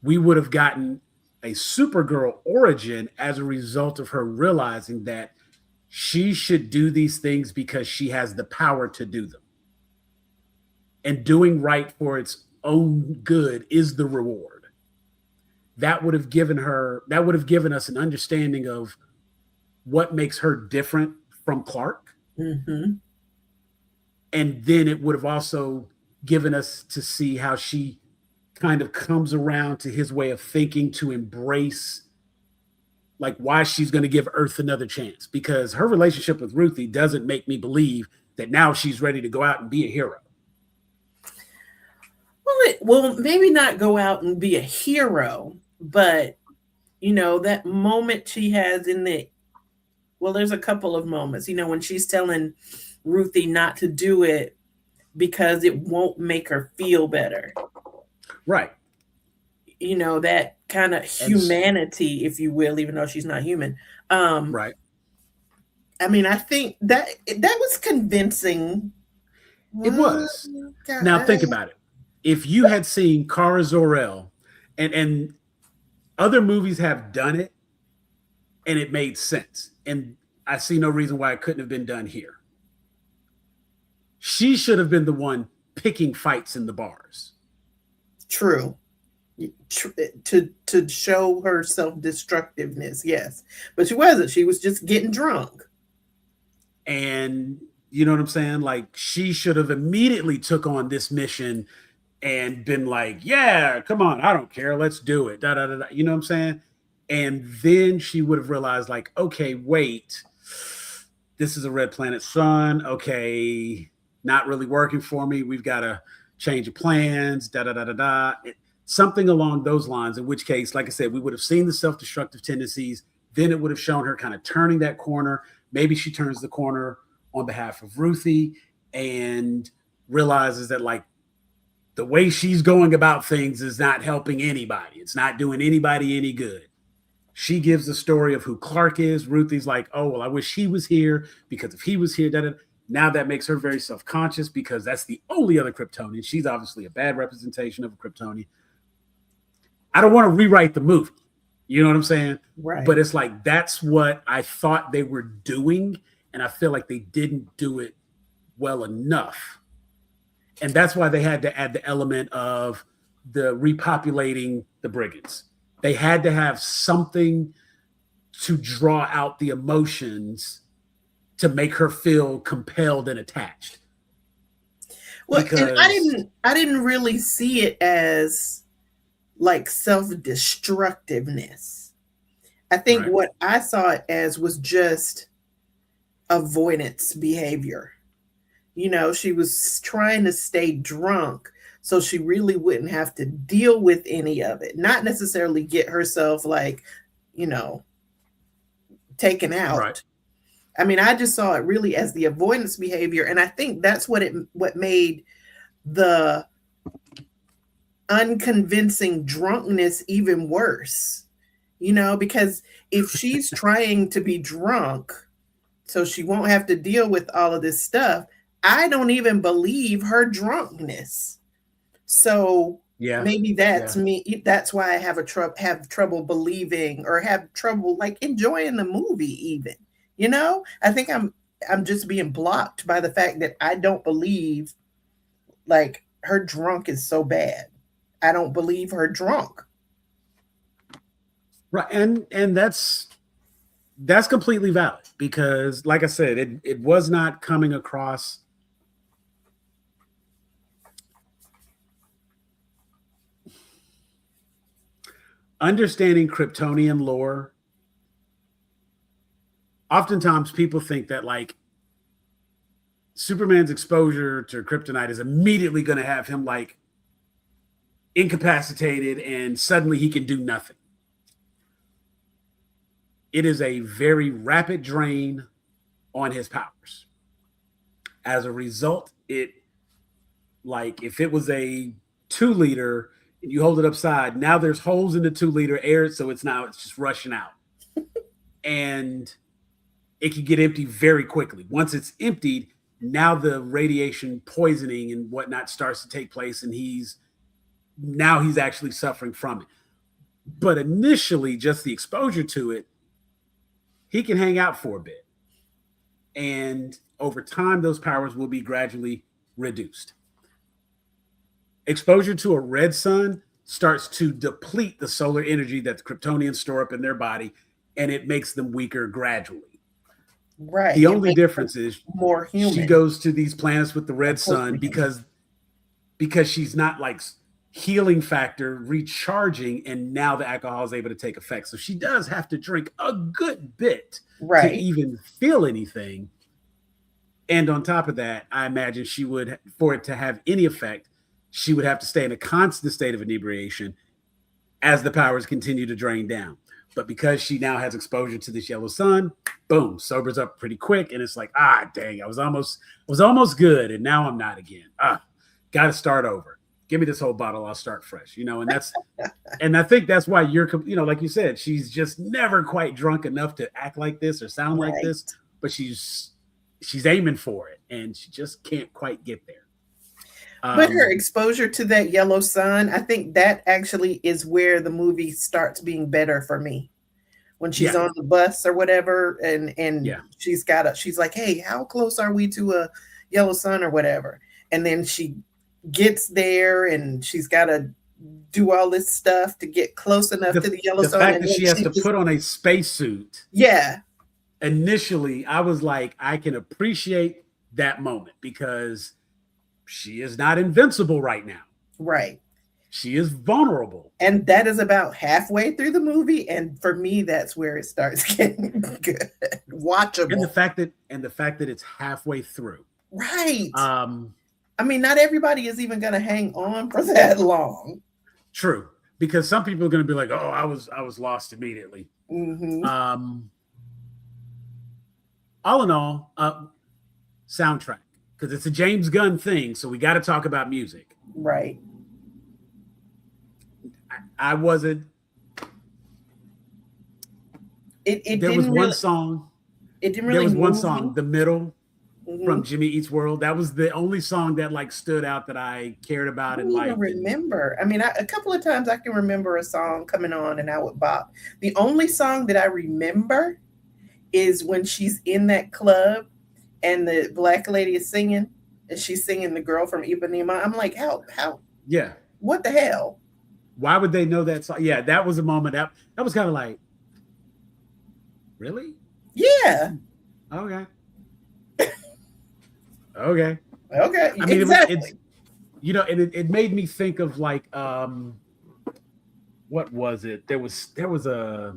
we would have gotten a Supergirl origin as a result of her realizing that she should do these things because she has the power to do them. And doing right for its own good is the reward. That would have given us an understanding of what makes her different from Clark. Mm-hmm. And then it would have also given us to see how she kind of comes around to his way of thinking to embrace like why she's going to give Earth another chance, because her relationship with Ruthie doesn't make me believe that now she's ready to go out and be a hero. Well, maybe not go out and be a hero, but that moment she has there's a couple of moments, when she's telling Ruthie not to do it because it won't make her feel better. Right. That kind of humanity, if you will, even though she's not human. Right. I mean, I think that was convincing. It was. Now think about it. If you had seen Kara Zor-El, and other movies have done it, and it made sense, and I see no reason why it couldn't have been done here. She should have been the one picking fights in the bars. True. To show her self-destructiveness, yes. But she wasn't. She was just getting drunk. And You know what I'm saying? Like she should have immediately took on this mission and been like, yeah, come on, I don't care, let's do it. Da, da, da, da. You know what I'm saying? And then she would have realized, like, okay, wait, this is a red planet sun. Okay, not really working for me. We've got to change of plans, da da da da da. Something along those lines, in which case, like I said, we would have seen the self-destructive tendencies. Then it would have shown her kind of turning that corner. Maybe she turns the corner on behalf of Ruthie and realizes that, like, the way she's going about things is not helping anybody. It's not doing anybody any good. She gives the story of who Clark is. Ruthie's like, oh, well, I wish he was here, because if he was here, da, da. Now that makes her very self-conscious because that's the only other Kryptonian. She's obviously a bad representation of a Kryptonian. I don't want to rewrite the movie. You know what I'm saying? Right. But it's like, that's what I thought they were doing. And I feel like they didn't do it well enough. And that's why they had to add the element of the repopulating the brigands. They had to have something to draw out the emotions to make her feel compelled and attached. Well, and I didn't really see it as like self-destructiveness. I think what I saw it as was just avoidance behavior. You know, she was trying to stay drunk so she really wouldn't have to deal with any of it. Not necessarily get herself, like, you know, taken out. Right. I mean, I just saw it really as the avoidance behavior. And I think that's what made the unconvincing drunkenness even worse. You know, because if she's trying to be drunk so she won't have to deal with all of this stuff, I don't even believe her drunkenness. So maybe that's me. That's why I have trouble believing, or have trouble like enjoying the movie even. You know, I think I'm just being blocked by the fact that I don't believe like her drunk is so bad. I don't believe her drunk. Right. And that's completely valid, because like I said, it was not coming across understanding Kryptonian lore. Oftentimes people think that like Superman's exposure to kryptonite is immediately going to have him like incapacitated and suddenly he can do nothing. It is a very rapid drain on his powers. As a result, it, like, if it was a 2-liter and you hold it upside, now there's holes in the 2-liter air, so it's just rushing out. And it can get empty very quickly. Once it's emptied, now the radiation poisoning and whatnot starts to take place, and he's actually suffering from it. But initially, just the exposure to it, he can hang out for a bit. And over time, those powers will be gradually reduced. Exposure to a red sun starts to deplete the solar energy that the Kryptonians store up in their body, and it makes them weaker gradually. Right. The only difference is more human. She goes to these planets with the red sun because she's not like healing factor recharging, and now the alcohol is able to take effect. So she does have to drink a good bit to even feel anything. And on top of that, I imagine she would, for it to have any effect, she would have to stay in a constant state of inebriation as the powers continue to drain down. But because she now has exposure to this yellow sun, boom, sobers up pretty quick. And it's like, dang, I was almost good, and now I'm not again. Got to start over. Give me this whole bottle, I'll start fresh, you know. And that's, and I think that's why like you said, she's just never quite drunk enough to act like this or sound like this, but she's aiming for it, and she just can't quite get there. But her exposure to that yellow sun, I think that actually is where the movie starts being better for me. When she's on the bus or whatever, and she's like, hey, how close are we to a yellow sun or whatever? And then she gets there, and she's got to do all this stuff to get close enough to the yellow sun. The fact that she has to put on a spacesuit. Yeah. Initially, I was like, I can appreciate that moment because she is not invincible right now. Right. She is vulnerable. And that is about halfway through the movie. And for me, that's where it starts getting good. Watchable. And the fact that it's halfway through. Right. I mean, not everybody is even going to hang on for that long. True. Because some people are going to be like, oh, I was lost immediately. Mm-hmm. All in all, soundtrack. Because it's a James Gunn thing, so we got to talk about music. Right. I wasn't. There was one song. It didn't really. There was one song, "The Middle," from Jimmy Eats World. That was the only song that like stood out that I cared about and liked. I remember. I mean, a couple of times I can remember a song coming on and I would bop. The only song that I remember is when she's in that club and the black lady is singing and she's singing "The Girl from Ipanema." I'm like, how? Yeah. What the hell? Why would they know that song? Yeah, that was a moment that was kind of like, really? Yeah. Okay. Okay. Okay. I mean, exactly. it's it made me think of like, what was it? There was a,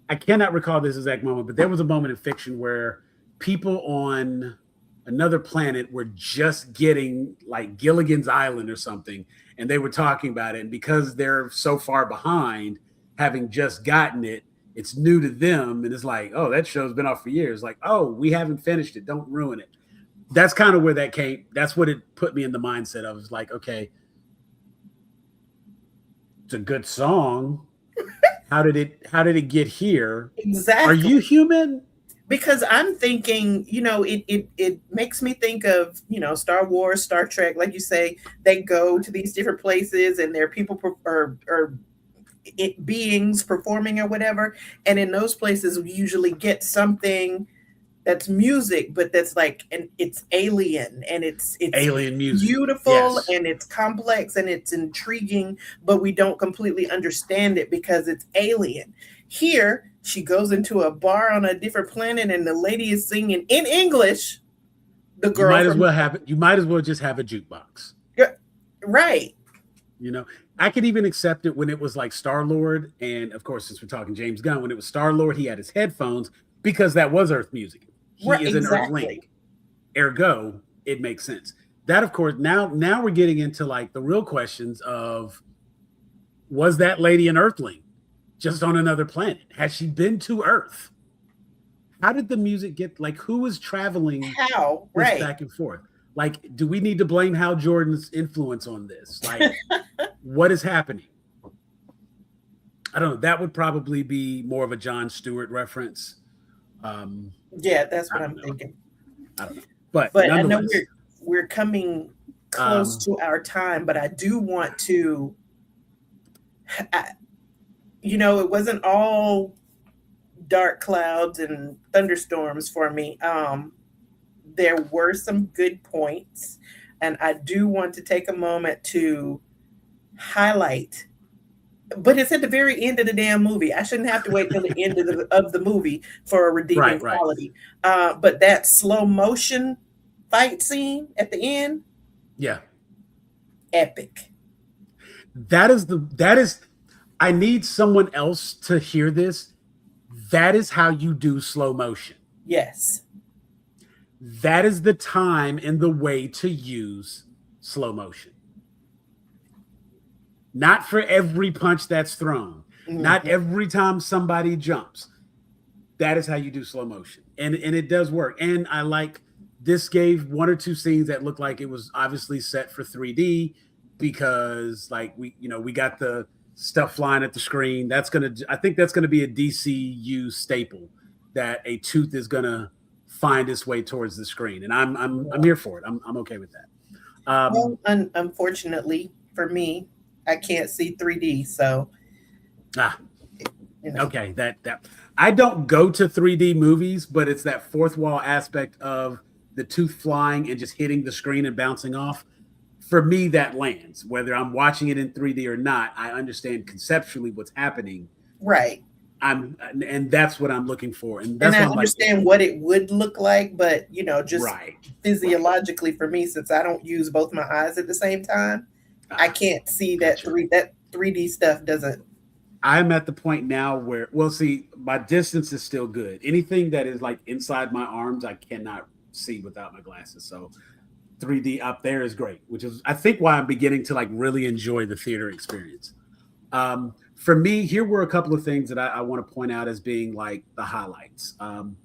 I cannot recall this exact moment, but there was a moment in fiction where people on another planet were just getting like Gilligan's Island or something, and they were talking about it. And because they're so far behind, having just gotten it, it's new to them. And it's like, oh, that show's been off for years. Like, oh, we haven't finished it. Don't ruin it. That's kind of where that came. That's what it put me in the mindset of. It's like, okay, it's a good song. How did it get here? Exactly. Are you human? Because I'm thinking, it makes me think of, Star Wars, Star Trek. Like you say, they go to these different places and there are people or beings performing or whatever. And in those places, we usually get something that's music, but that's like, and it's alien and it's alien music, beautiful, yes. And it's complex and it's intriguing, but we don't completely understand it because it's alien. Here, she goes into a bar on a different planet and the lady is singing in English. The girl. You might as well just have a jukebox. Right. I could even accept it when it was like Star-Lord. And of course, since we're talking James Gunn, when it was Star-Lord, he had his headphones because that was Earth music. He is an Earthlink. Ergo, it makes sense. That, of course, now we're getting into like the real questions of, was that lady an Earthling just on another planet? Has she been to Earth? How did the music get, like, who was traveling back and forth? Like, do we need to blame Hal Jordan's influence on this? Like, what is happening? I don't know. That would probably be more of a Jon Stewart reference. Yeah, that's what I'm thinking. I don't know. But I know we're coming close to our time, but I do want to, it wasn't all dark clouds and thunderstorms for me. There were some good points, and I do want to take a moment to highlight, but it's at the very end of the damn movie. I shouldn't have to wait till the end of the movie for a redeeming quality. But that slow motion fight scene at the end, yeah, epic. That is. I need someone else to hear this. That is how you do slow motion. Yes. That is the time and the way to use slow motion. Not for every punch that's thrown. Mm-hmm. Not every time somebody jumps. That is how you do slow motion. And it does work. And I like, this gave one or two scenes that looked like it was obviously set for 3D because like we got the stuff flying at the screen. I think that's gonna be a DCU staple, that a tooth is gonna find its way towards the screen, and I'm here for it. I'm okay with that. Well, unfortunately for me, I can't see 3D, so okay. That I don't go to 3D movies, but it's that fourth wall aspect of the tooth flying and just hitting the screen and bouncing off. For me, that lands. Whether I'm watching it in 3D or not, I understand conceptually what's happening. Right. and that's what I'm looking for. And And that's I what I'm understand what it would look like, but just right. physiologically for me, since I don't use both my eyes at the same time, I can't see that Gotcha. that 3D stuff doesn't. I'm at the point now where, well, see, my distance is still good. Anything that is like inside my arms, I cannot see without my glasses. So 3D up there is great, which is, I think, why I'm beginning to like really enjoy the theater experience. For me, here were a couple of things that I want to point out as being like the highlights. And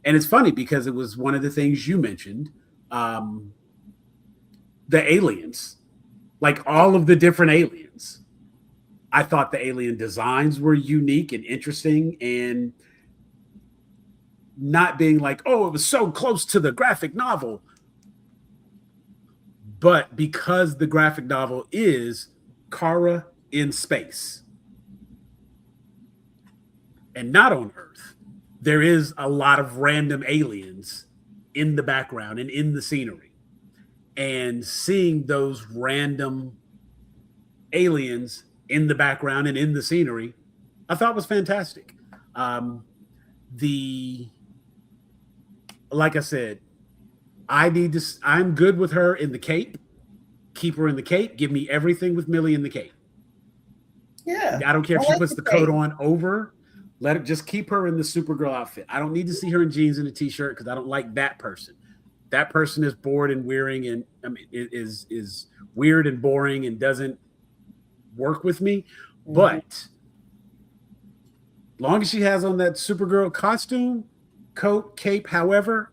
it's funny because it was one of the things you mentioned, the aliens, like all of the different aliens. I thought the alien designs were unique and interesting, and not being like, oh, it was so close to the graphic novel. But because the graphic novel is Kara in space and not on Earth, there is a lot of random aliens in the background and in the scenery. And seeing those random aliens in the background and in the scenery, I thought was fantastic. Like I said, I'm good with her in the cape. Keep her in the cape. Give me everything with Milly in the cape. Yeah. I don't care if she puts the coat on over. Let it just keep her in the Supergirl outfit. I don't need to see her in jeans and a t-shirt because I don't like that person. That person is bored and wearing, and I mean, it is weird and boring and doesn't work with me. Mm-hmm. But long as she has on that Supergirl costume, coat, cape, however,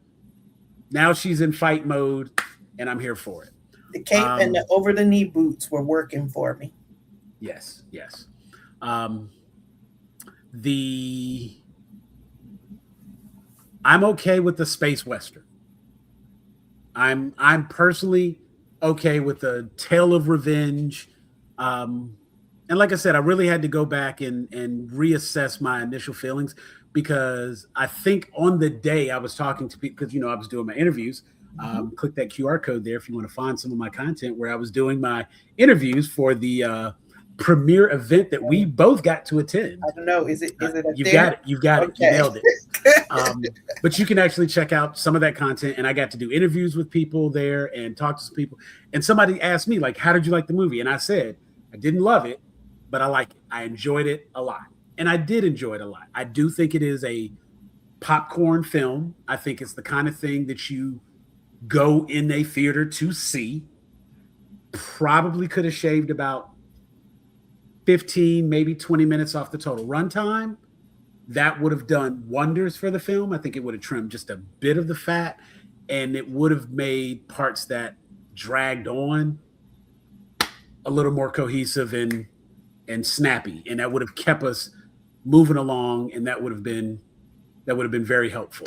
now she's in fight mode, and I'm here for it. The cape and the over-the-knee boots were working for me. Yes. I'm okay with the space western. I'm personally okay with the Tale of Revenge. And like I said, I really had to go back and reassess my initial feelings, because I think on the day I was talking to people, because I was doing my interviews. Click that QR code there if you want to find some of my content where I was doing my interviews for the premiere event that we both got to attend. I don't know. Is it You've got it. You've got it. You nailed it. But you can actually check out some of that content. And I got to do interviews with people there and talk to some people. And somebody asked me, like, how did you like the movie? And I said, I didn't love it, but I like it. I enjoyed it a lot. And I did enjoy it a lot. I do think it is a popcorn film. I think it's the kind of thing that you go in a theater to see. Probably could have shaved about 15, maybe 20 minutes off the total runtime. That would have done wonders for the film. I think it would have trimmed just a bit of the fat, and it would have made parts that dragged on a little more cohesive and snappy, and that would have kept us moving along, and that would have been very helpful.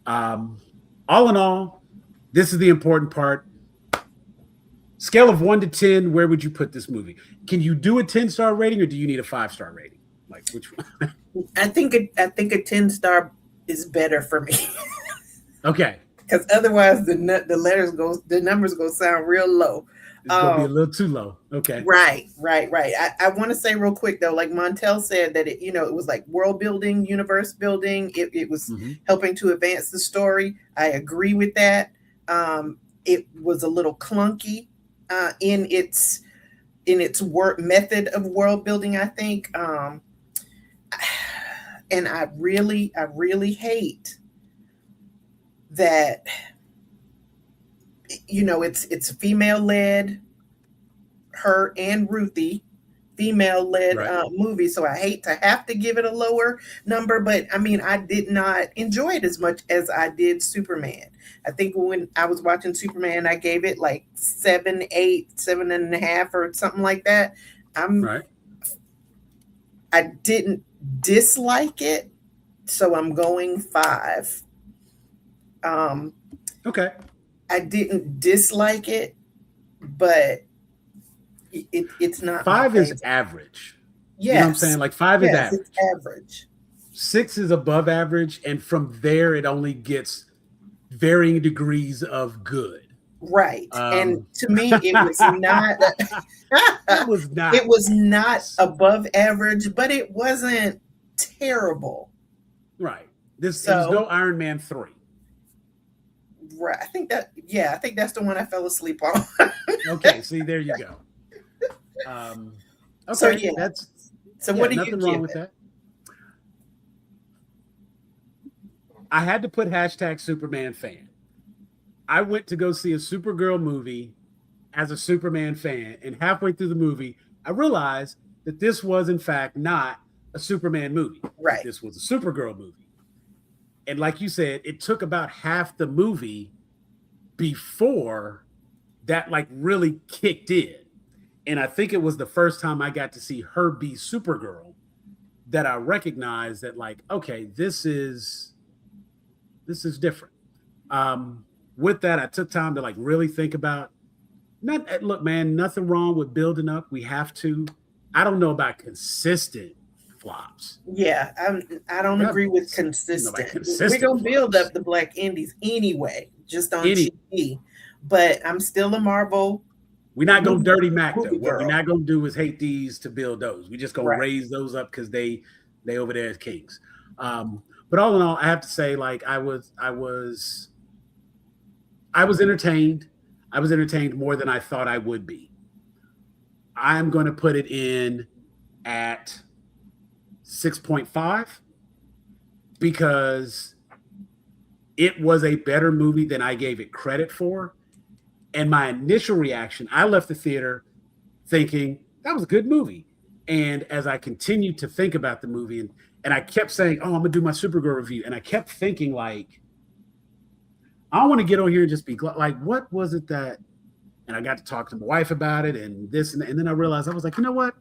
All in all, this is the important part. Scale of 1 to 10, where would you put this movie? Can you do a 10-star rating, or do you need a 5-star rating? Like, which one? I think a 10-star is better for me. Okay. Because otherwise the numbers go sound real low. It's gonna be a little too low. Okay. Right. I want to say real quick though, like Montel said, that it was like world building, universe building. It was helping to advance the story. I agree with that. It was a little clunky in its work method of world building, I think. And I really hate that, it's female led, her and Ruthie, female led movie. So I hate to have to give it a lower number, but I mean, I did not enjoy it as much as I did Superman. I think when I was watching Superman, I gave it like 7, 8, 7.5 or something like that. I didn't dislike it, so I'm going 5. Okay. I didn't dislike it, but it's not 5 is average. Yes. You know what I'm saying? Like 5 is average. It's average. 6 is above average, and from there it only gets varying degrees of good. Right. And to me, it was not It was not. It was not above average, but it wasn't terrible. Right. It was no Iron Man 3. Right. I think that's the one I fell asleep on. Okay, see, there you go. Okay, So yeah. What do nothing you wrong give with it? that. I had to put hashtag Superman fan. I went to go see a Supergirl movie as a Superman fan, and halfway through the movie, I realized that this was in fact not a Superman movie. Right. This was a Supergirl movie. And like you said, it took about half the movie before that like really kicked in. And I think it was the first time I got to see her be Supergirl that I recognized that like, okay, this is different. With that, I took time to like really think about look, man, nothing wrong with building up. We have to. I don't know about consistent flops. Yeah, I don't agree with consistent. We're gonna build up the Black Indies anyway, just on TV. But I'm still a Marvel. We're not gonna dirty Mac though. What we're not gonna do is hate these to build those. We just gonna raise those up because they over there as kings. But all in all, I have to say, like I was entertained. I was entertained more than I thought I would be. I'm going to put it in at 6.5 because it was a better movie than I gave it credit for. And my initial reaction, I left the theater thinking that was a good movie. And as I continued to think about the movie and I kept saying, oh, I'm going to do my Supergirl review. And I kept thinking like, I don't want to get on here and just be like, what was it that, and I got to talk to my wife about it and this and then I realized I was like, you know what?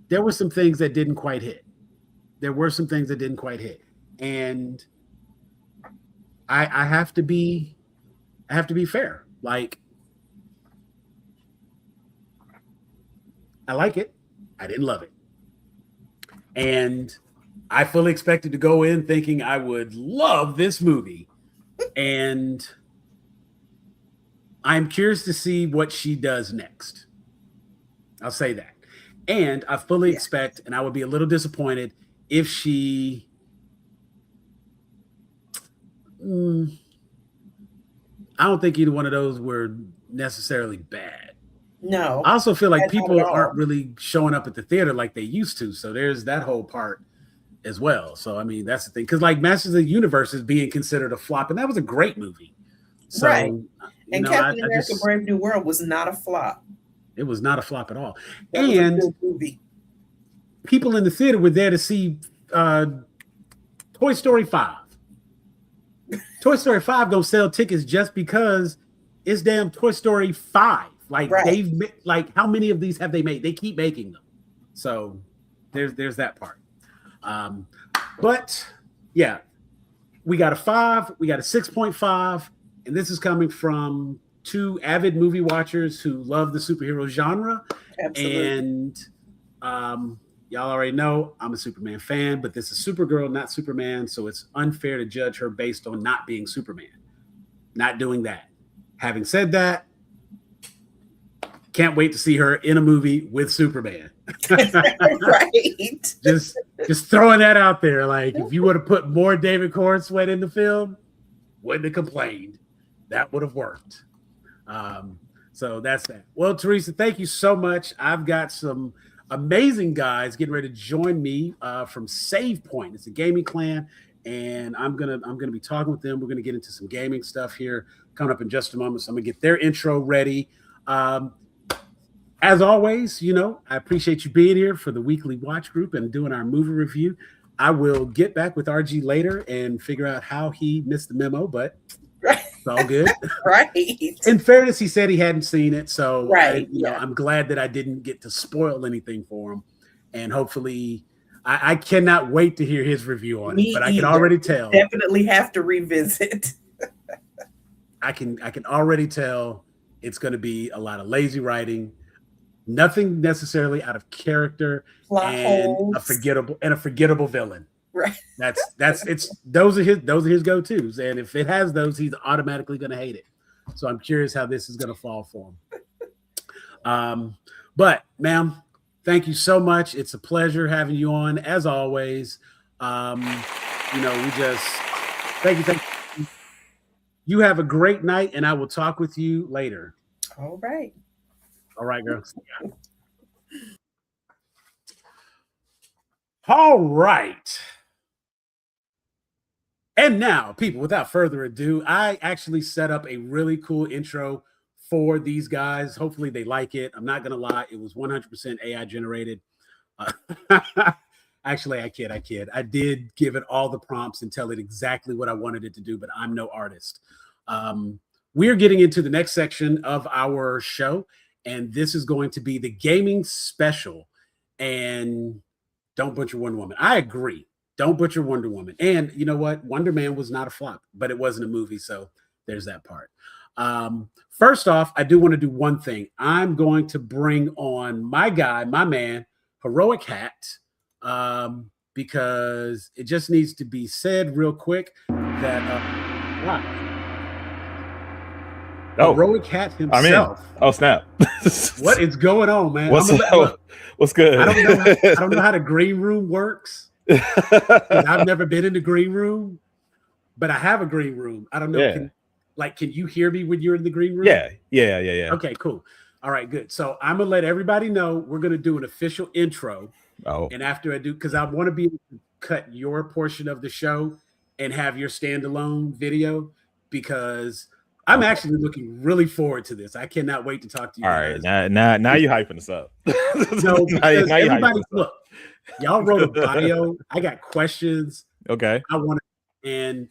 There were some things that didn't quite hit. And I have to be fair. Like, I like it. I didn't love it. And I fully expected to go in thinking I would love this movie. And I'm curious to see what she does next. I'll say that. And I fully expect, and I would be a little disappointed if she I don't think either one of those were necessarily bad. No. I also feel like people aren't really showing up at the theater like they used to. So there's that whole part as well. So, I mean, that's the thing. Because like Masters of the Universe is being considered a flop. And that was a great movie. So, right. And Captain America Brave New World was not a flop. It was not a flop at all. That was a good movie. People in the theater were there to see Toy Story 5. Toy Story 5 don't sell tickets just because it's damn Toy Story 5. Like they've like how many of these have they made? They keep making them. So there's that part. But yeah, we got a 5, we got a 6.5, and this is coming from two avid movie watchers who love the superhero genre. Absolutely. And y'all already know I'm a Superman fan, but this is Supergirl, not Superman. So it's unfair to judge her based on not being Superman. Not doing that. Having said that, can't wait to see her in a movie with Superman. Right. Just throwing that out there. Like, if you would have put more David Cornsweet in the film, wouldn't have complained. That would have worked. So that's that. Well, Teresa, thank you so much. I've got some amazing guys getting ready to join me from Save Point. It's a gaming clan, and I'm gonna be talking with them. We're gonna get into some gaming stuff here coming up in just a moment. So I'm gonna get their intro ready. As always, you know, I appreciate you being here for the weekly watch group and doing our movie review. I will get back with RG later and figure out how he missed the memo, but it's all good. Right. In fairness, he said he hadn't seen it, so know, I'm glad that I didn't get to spoil anything for him. And hopefully, I cannot wait to hear his review on it. But I can already tell. Definitely have to revisit. I can already tell it's going to be a lot of lazy writing. Nothing necessarily out of character, and a forgettable villain. Right. Those are his go-tos, and if it has those, he's automatically going to hate it. So I'm curious how this is going to fall for him. But, ma'am, thank you so much. It's a pleasure having you on, as always. We just thank you. You have a great night, and I will talk with you later. All right. All right, girls. All right. And now, people, without further ado, I actually set up a really cool intro for these guys. Hopefully they like it. I'm not going to lie. It was 100% AI generated. Actually, I kid. I did give it all the prompts and tell it exactly what I wanted it to do, but I'm no artist. We're getting into the next section of our show, and this is going to be the gaming special. And don't butcher Wonder Woman. I agree. Don't butcher Wonder Woman. And you know what? Wonder Man was not a flop, but it wasn't a movie, so there's that part. First off, I do want to do one thing. I'm going to bring on my guy, my man, Heroichat, because it just needs to be said real quick that Heroichat himself. Oh snap! What is going on, man? What's good? I don't know how the green room works. I've never been in the green room, but I have a green room. I don't know. Yeah. Can you hear me when you're in the green room? Yeah. Okay, cool. All right, good. So I'm gonna let everybody know we're gonna do an official intro. Oh. And after I do, because I want to be able to cut your portion of the show and have your standalone video, because I'm actually looking really forward to this. I cannot wait to talk to you. All guys. right, now you're hyping us up. No, because everybody, look, y'all wrote a bio. I got questions. Okay. I want to, and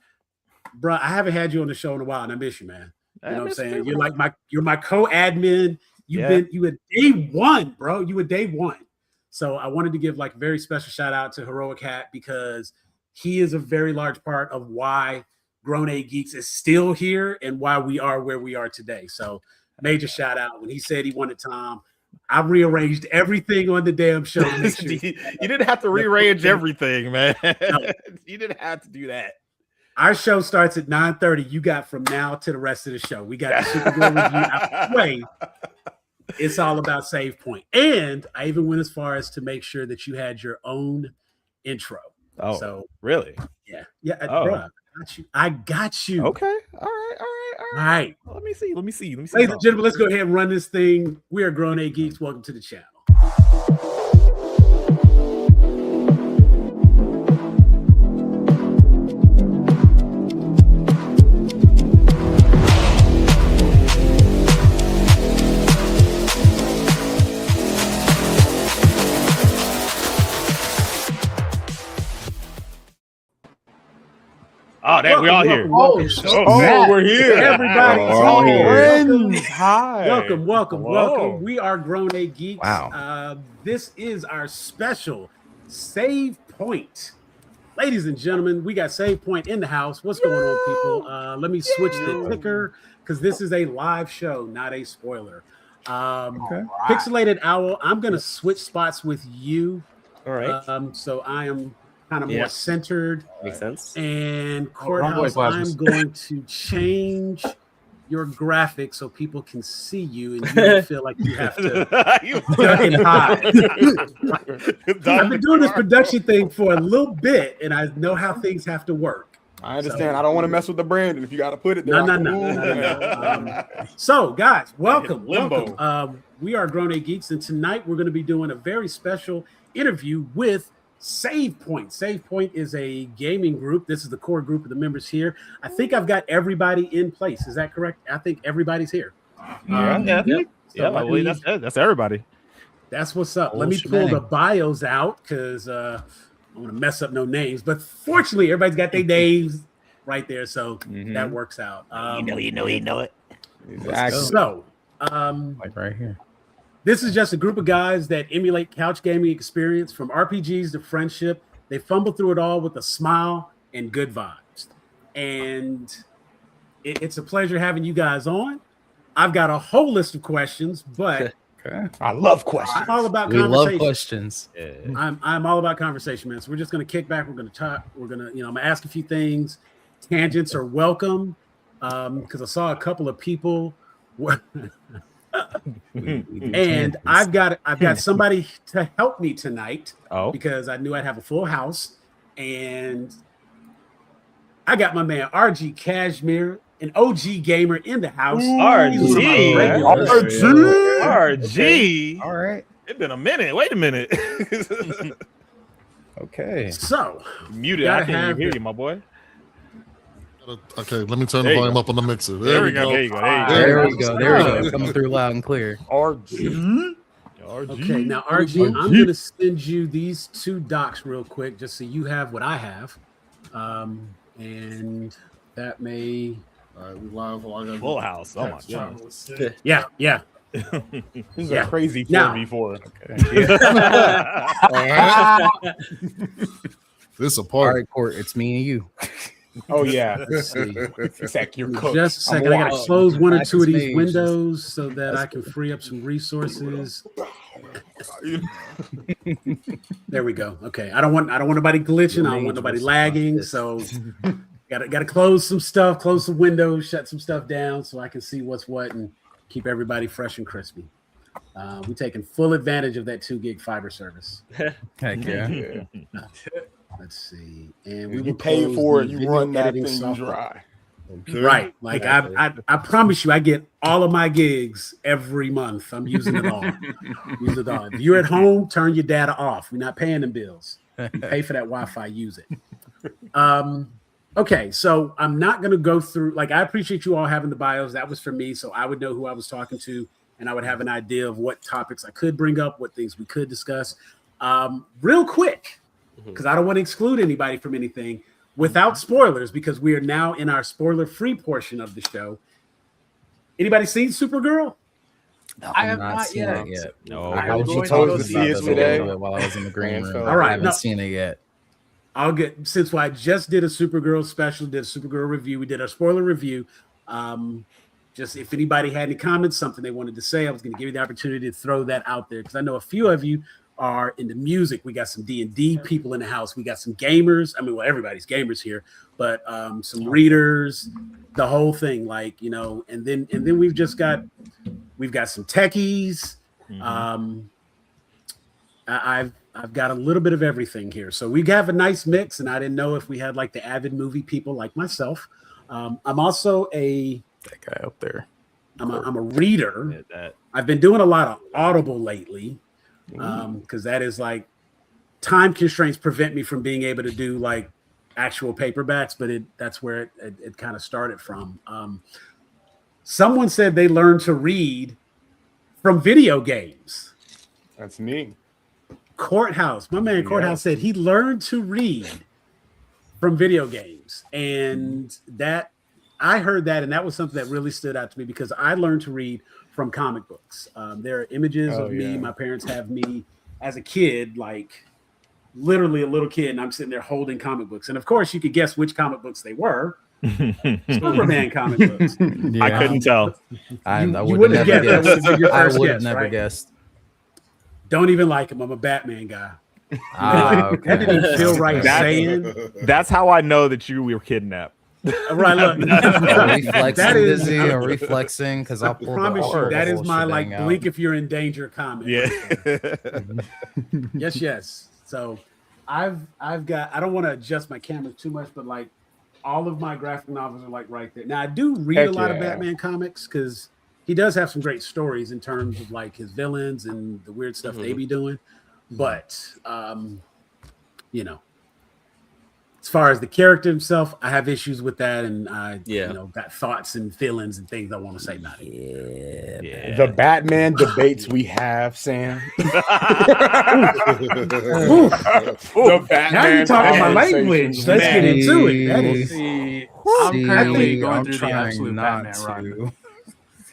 bro, I haven't had you on the show in a while, and I miss you, man. You know what I'm saying? You're my co-admin. You were day one, bro. You were day one. So I wanted to give like a very special shout out to Heroichat, because he is a very large part of why Grown A Geeks is still here and why we are where we are today. So major shout out. When he said he wanted Tom, I rearranged everything on the damn show. To sure you didn't have to rearrange everything, man. No. You didn't have to do that. Our show starts at 9:30. You got from now to the rest of the show. We got the Supergirl review out the way. It's all about Save Point. And I even went as far as to make sure that you had your own intro. Oh, so really? Yeah. Bro, I got you. Okay. All right. Let me see. Ladies and gentlemen, let's go ahead and run this thing. We are Grown A Geeks. Welcome to the channel. Oh, that we all here. We're here. Everybody's here. Hi. Welcome. We are Grown A Geeks. Wow. This is our special Save Point. Ladies and gentlemen, we got Save Point in the house. What's going on, people? Let me switch the ticker, because this is a live show, not a spoiler. Pixelated Owl, I'm going to switch spots with you. All right. So I am kind of more centered. Makes sense. And Courthouse, I'm going to change your graphics so people can see you and you don't feel like you have to duck and hide. I've been doing this production thing for a little bit, and I know how things have to work. I understand. I don't want to mess with the brand, and if you got to put it there, no. So, guys, welcome. We are Grown A Geeks, and tonight we're going to be doing a very special interview with Save Point. Save Point is a gaming group. This is the core group of the members here. I think I've got everybody in place. Is that correct? I think everybody's here. I believe that's it. That's everybody. That's what's up. Let me pull the bios out, because I don't want to mess up no names. But fortunately, everybody's got their names right there, so that works out. You know it. Exactly. So, like right here. This is just a group of guys that emulate couch gaming experience, from RPGs to friendship. They fumble through it all with a smile and good vibes. And it's a pleasure having you guys on. I've got a whole list of questions, but I love questions. I'm all about conversation. Love questions. Yeah. I'm all about conversation, man. So we're just going to kick back. We're going to talk. We're going to, I'm going to ask a few things. Tangents are welcome, because I saw a couple of people. And I've got somebody to help me tonight because I knew I'd have a full house, and I got my man RG Cashmere, an OG gamer in the house. RG. All right. It's been a minute. Wait a minute. Okay. So muted. I can't even hear you, my boy. Okay, let me turn the volume up on the mixer. There we go. There you go. There we go. Coming through loud and clear. RG. Okay, now RG, I'm going to send you these 2 docs real quick, just so you have what I have, and that may. All right, we live. Full house. Oh my god. Yeah. This is a crazy 4v4. Okay. This a party. All right, Court. It's me and you. Oh yeah. Let's see. You're cooked. Just a second. I gotta close 1 or 2 of these windows so that I can free up some resources. There we go. Okay. I don't want nobody glitching. I don't want nobody lagging. So gotta close some stuff, close some windows, shut some stuff down so I can see what's what and keep everybody fresh and crispy. We're taking full advantage of that 2 gig fiber service. Heck yeah. Let's see. And you pay for it, you run that thing dry. Okay. Right. Like I promise you, I get all of my gigs every month. I'm using it all. If you're at home, turn your data off. We're not paying them bills. You pay for that Wi-Fi, use it. Okay, so I'm not going to go through, like, I appreciate you all having the bios. That was for me, so I would know who I was talking to, and I would have an idea of what topics I could bring up, what things we could discuss. Real quick, because I don't want to exclude anybody from anything, without spoilers, because we are now in our spoiler-free portion of the show. Anybody seen Supergirl? No, I have not seen it yet. No, I was supposed to see it today while I was in the green room. All right, I haven't seen it yet. I'll get, since I just did a Supergirl special, did a Supergirl review. We did our spoiler review. Just if anybody had any comments, something they wanted to say, I was going to give you the opportunity to throw that out there because I know a few of you are into music. We got some D&D people in the house. We got some gamers. I mean, well, everybody's gamers here, but some readers, the whole thing, like, you know, and then we've got some techies. I've got a little bit of everything here. So we have a nice mix, and I didn't know if we had like the avid movie people like myself. I'm also that guy up there. I'm a reader. I've been doing a lot of Audible lately because that is like time constraints prevent me from being able to do like actual paperbacks, but that's where it kind of started from. Someone said they learned to read from video games. That's me. Courthouse, my man Courthouse said he learned to read from video games, and that I heard that, and that was something that really stood out to me because I learned to read from comic books. There are images of me. My parents have me as a kid, like literally a little kid, and I'm sitting there holding comic books, and of course you could guess which comic books they were. Superman comic books. Yeah. I couldn't tell. I would have never guessed. I would have never right? guessed. Don't even like him. I'm a Batman guy. Okay. That didn't even feel right saying. That's how I know that you were kidnapped. Right, look. Reflexing, busy or reflexing because I promise you that is my like blink if you're in danger comment. Yeah. Yes. So I've got, I don't want to adjust my camera too much, but like all of my graphic novels are like right there. Now I do read a lot of Batman comics because he does have some great stories in terms of like his villains and the weird stuff they be doing. But you know, as far as the character himself, I have issues with that, and I you know, got thoughts and feelings and things I want to say about it. Yeah. The Batman debates we have, Sam. The Batman. Now you're talking my language. Let's get into it. That is, I'm currently going through the absolute Batman run.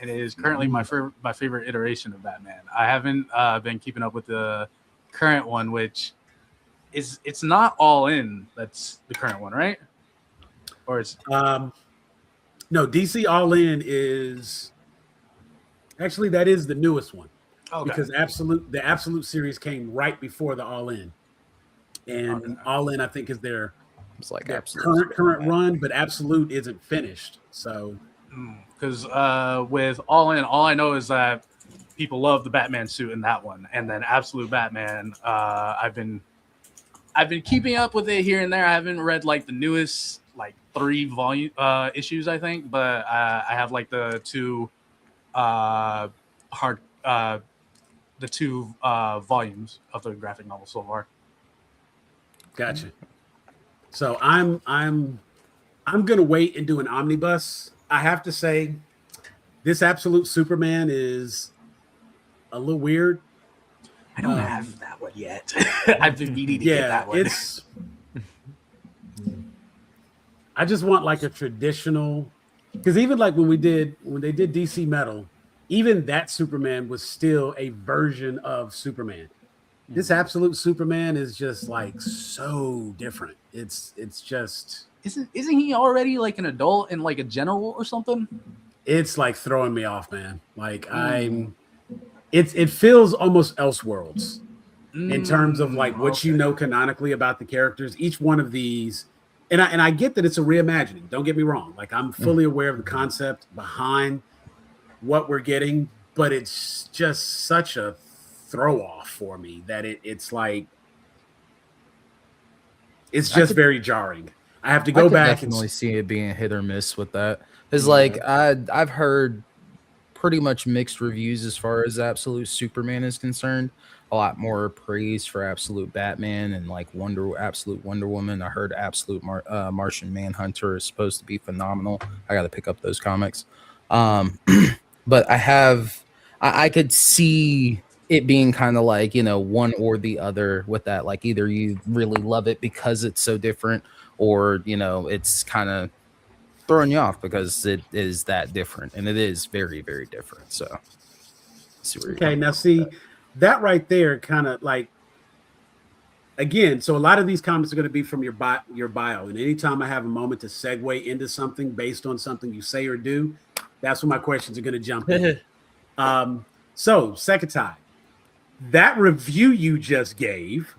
It is currently my favorite iteration of Batman. I haven't been keeping up with the current one, which it's not All In. That's the current one, right? Or it's no, DC All In is actually that is the newest one. Okay. Because the Absolute series came right before the All In, and All In I think is their current run, but Absolute isn't finished. So because with All In, all I know is that people love the Batman suit in that one, and then Absolute Batman. I've been keeping up with it here and there. I haven't read like the newest like 3 volume issues, I think, but I have like the 2 volumes of the graphic novel so far. Gotcha. So I'm gonna wait and do an omnibus. I have to say, this Absolute Superman is a little weird. I don't have that one yet. I've been meaning to get that one. I just want like a traditional, because even like when they did DC Metal, even that Superman was still a version of Superman. This Absolute Superman is just like so different. It's just isn't he already like an adult and like a general or something? It's like throwing me off, man. Like it feels almost Elseworlds in terms of like what you know canonically about the characters. Each one of these, and I get that it's a reimagining. Don't get me wrong. Like I'm fully aware of the concept behind what we're getting, but it's just such a throw off for me that it's like it's just very jarring. I have to go back and definitely see it being hit or miss with that. It's like I've heard pretty much mixed reviews as far as Absolute Superman is concerned. A lot more praise for Absolute Batman and like Absolute Wonder Woman. I heard Absolute Martian Manhunter is supposed to be phenomenal. I got to pick up those comics. But I could see it being kind of like, one or the other with that. Like either you really love it because it's so different, or, it's kind of throwing you off because it is that different, and it is very, very different. So that right there kind of like, again, so a lot of these comments are going to be from your bio, and anytime I have a moment to segue into something based on something you say or do, that's when my questions are going to jump in. So Sekitai, that review you just gave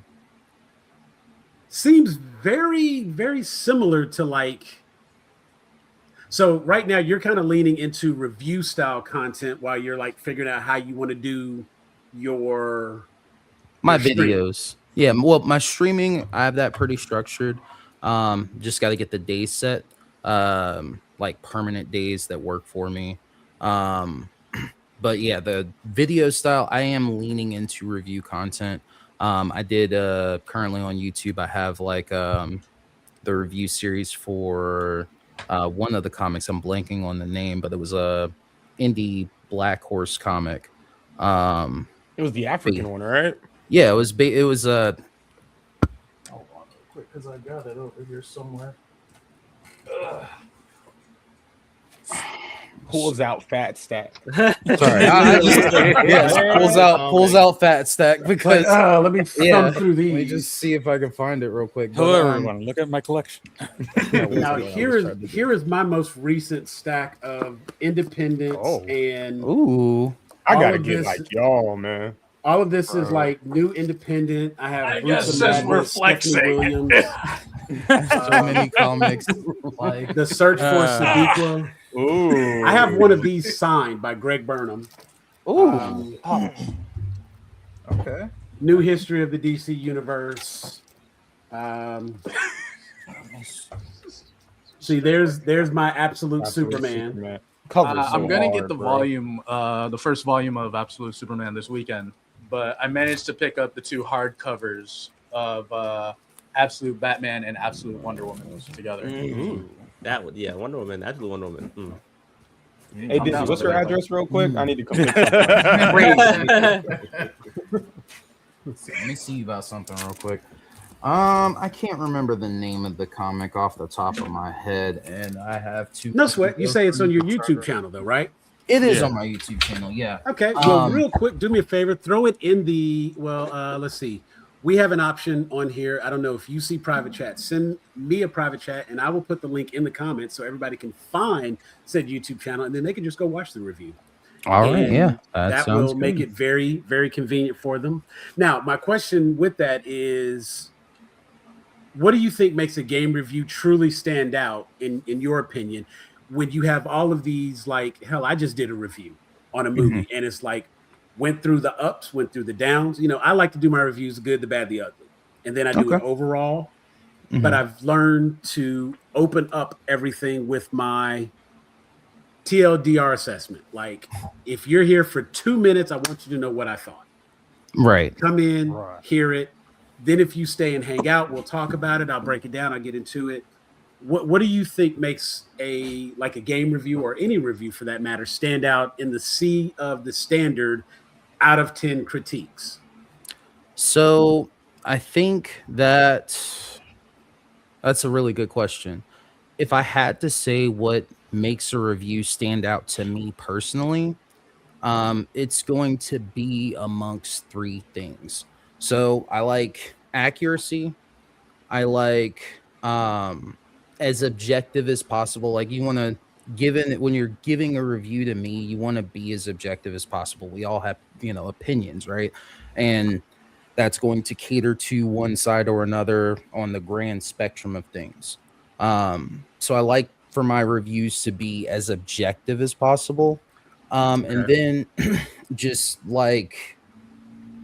seems very, very similar to like, so right now you're kind of leaning into review style content while you're like figuring out how you want to do my videos. Yeah, well, my streaming, I have that pretty structured. Just got to get the days set, like permanent days that work for me. But yeah, the video style, I am leaning into review content. I did currently on YouTube, I have like the review series for one of the comics. I'm blanking on the name, but it was a indie Black Horse comic. It was the African one, right? Yeah, it was Hold on real quick, because I got it over here somewhere. Pulls out Fat Stack. Sorry, pulls out Fat Stack because let me thumb through these. Let me just see if I can find it real quick. Hello, everyone. Look at my collection. Now here is my most recent stack of independents and I gotta get like y'all, man. All of this is like new independent. I have I guess since we're flexing. Williams, so many comics. Like The Search for Sadiqa. Ooh. I have one of these signed by Greg Burnham. Okay. New History of the DC Universe. See, there's my Absolute Superman. I'm gonna get the first volume of Absolute Superman this weekend, but I managed to pick up the 2 hardcovers of Absolute Batman and Absolute Wonder Woman together. Mm-hmm. That would, Wonder Woman, Absolute Wonder Woman. Hey, Dizzy, what's your address, real quick? I need to come. Let me see about something real quick. I can't remember the name of the comic off the top of my head, and I have to. No sweat. You say it's on your YouTube channel, though, right? It is on my YouTube channel. Yeah. Okay. Well, real quick, do me a favor. Throw it in the. Let's see. We have an option on here. I don't know if you see private chat. Send me a private chat, and I will put the link in the comments so everybody can find said YouTube channel, and then they can just go watch the review. All right. Yeah. That will make it very, very convenient for them. Now, my question with that is, what do you think makes a game review truly stand out, in your opinion, when you have all of these, like, hell, I just did a review on a movie, and it's like went through the ups, went through the downs. You know, I like to do my reviews, the good, the bad, the ugly, and then I do it overall. But I've learned to open up everything with my TLDR assessment. Like, if you're here for 2 minutes, I want you to know what I thought. Right. Come in, hear it. Then if you stay and hang out, we'll talk about it. I'll break it down. I'll get into it. What do you think makes a game review, or any review for that matter, stand out in the sea of the standard out of 10 critiques? So I think that's a really good question. If I had to say what makes a review stand out to me personally, it's going to be amongst three things. So I like accuracy. I like as objective as possible. Like, you want to, when you're giving a review to me, you want to be as objective as possible. We all have, opinions, right? And that's going to cater to one side or another on the grand spectrum of things. So I like for my reviews to be as objective as possible. And then just like,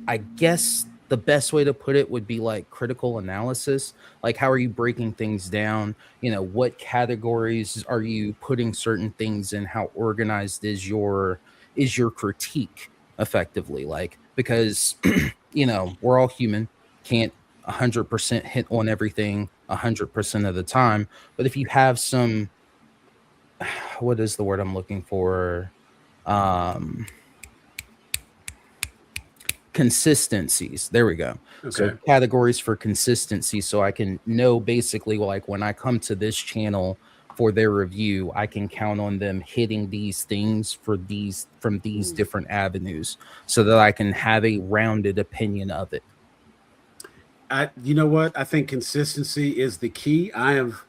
I guess the best way to put it would be like critical analysis. Like, how are you breaking things down? What categories are you putting certain things in? How organized is your critique effectively? Like, because, we're all human, can't 100% hit on everything 100% of the time. But if you have some, what is the word I'm looking for? Consistencies. There we go. Okay. So categories for consistency, so I can know basically, like, when I come to this channel for their review, I can count on them hitting these things from these different avenues, so that I can have a rounded opinion of it. You know what? I think consistency is the key. I have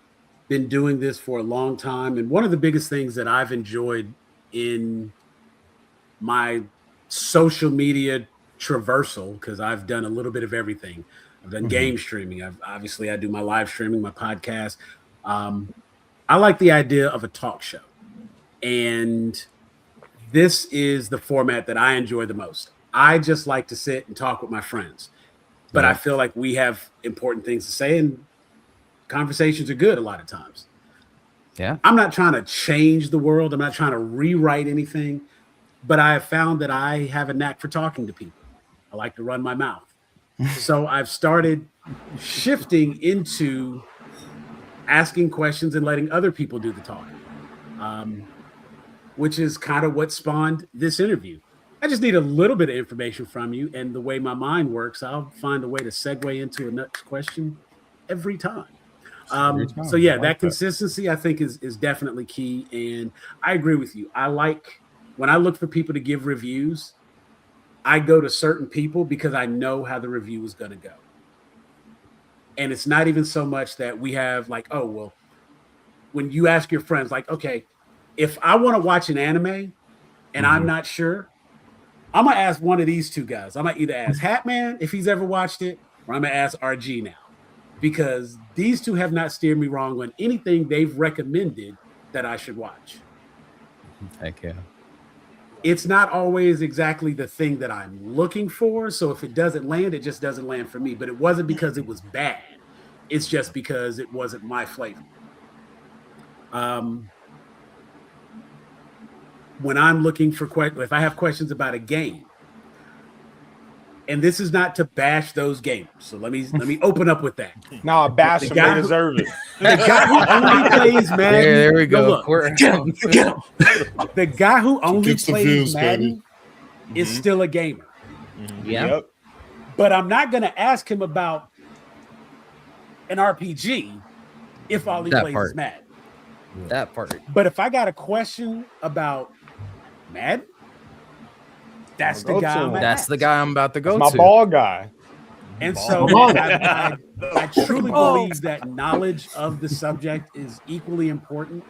been doing this for a long time, and one of the biggest things that I've enjoyed in my social media traversal, because I've done a little bit of everything. I've done game streaming. I do my live streaming, my podcast. I like the idea of a talk show, and this is the format that I enjoy the most. I just like to sit and talk with my friends, but I feel like we have important things to say, and conversations are good a lot of times. Yeah. I'm not trying to change the world. I'm not trying to rewrite anything, but I have found that I have a knack for talking to people. I like to run my mouth. So I've started shifting into asking questions and letting other people do the talking, which is kind of what spawned this interview. I just need a little bit of information from you, and the way my mind works, I'll find a way to segue into a next question every time. So yeah, that consistency, I think, is definitely key. And I agree with you. I like, when I look for people to give reviews, I go to certain people because I know how the review is going to go. And it's not even so much that we have like, oh, well, when you ask your friends, like, okay, if I want to watch an anime and I'm not sure, I'm going to ask one of these two guys. I might either ask Hatman if he's ever watched it, or I'm going to ask RG now, because these two have not steered me wrong on anything they've recommended that I should watch. Heck yeah. It's not always exactly the thing that I'm looking for. So if it doesn't land, it just doesn't land for me. But it wasn't because it was bad. It's just because it wasn't my flavor. When I'm looking for questions, if I have questions about a game, and this is not to bash those gamers, so let me open up with that. No, bash them, they deserve it. The guy who only plays Madden. There we go. The guy who only plays Madden is still a gamer. Yeah. Yep. But I'm not going to ask him about an RPG if all he plays is Madden. That part. But if I got a question about Madden, that's the guy. That's the guy I'm about to go my to. ball guy. And so I truly believe that knowledge of the subject is equally important,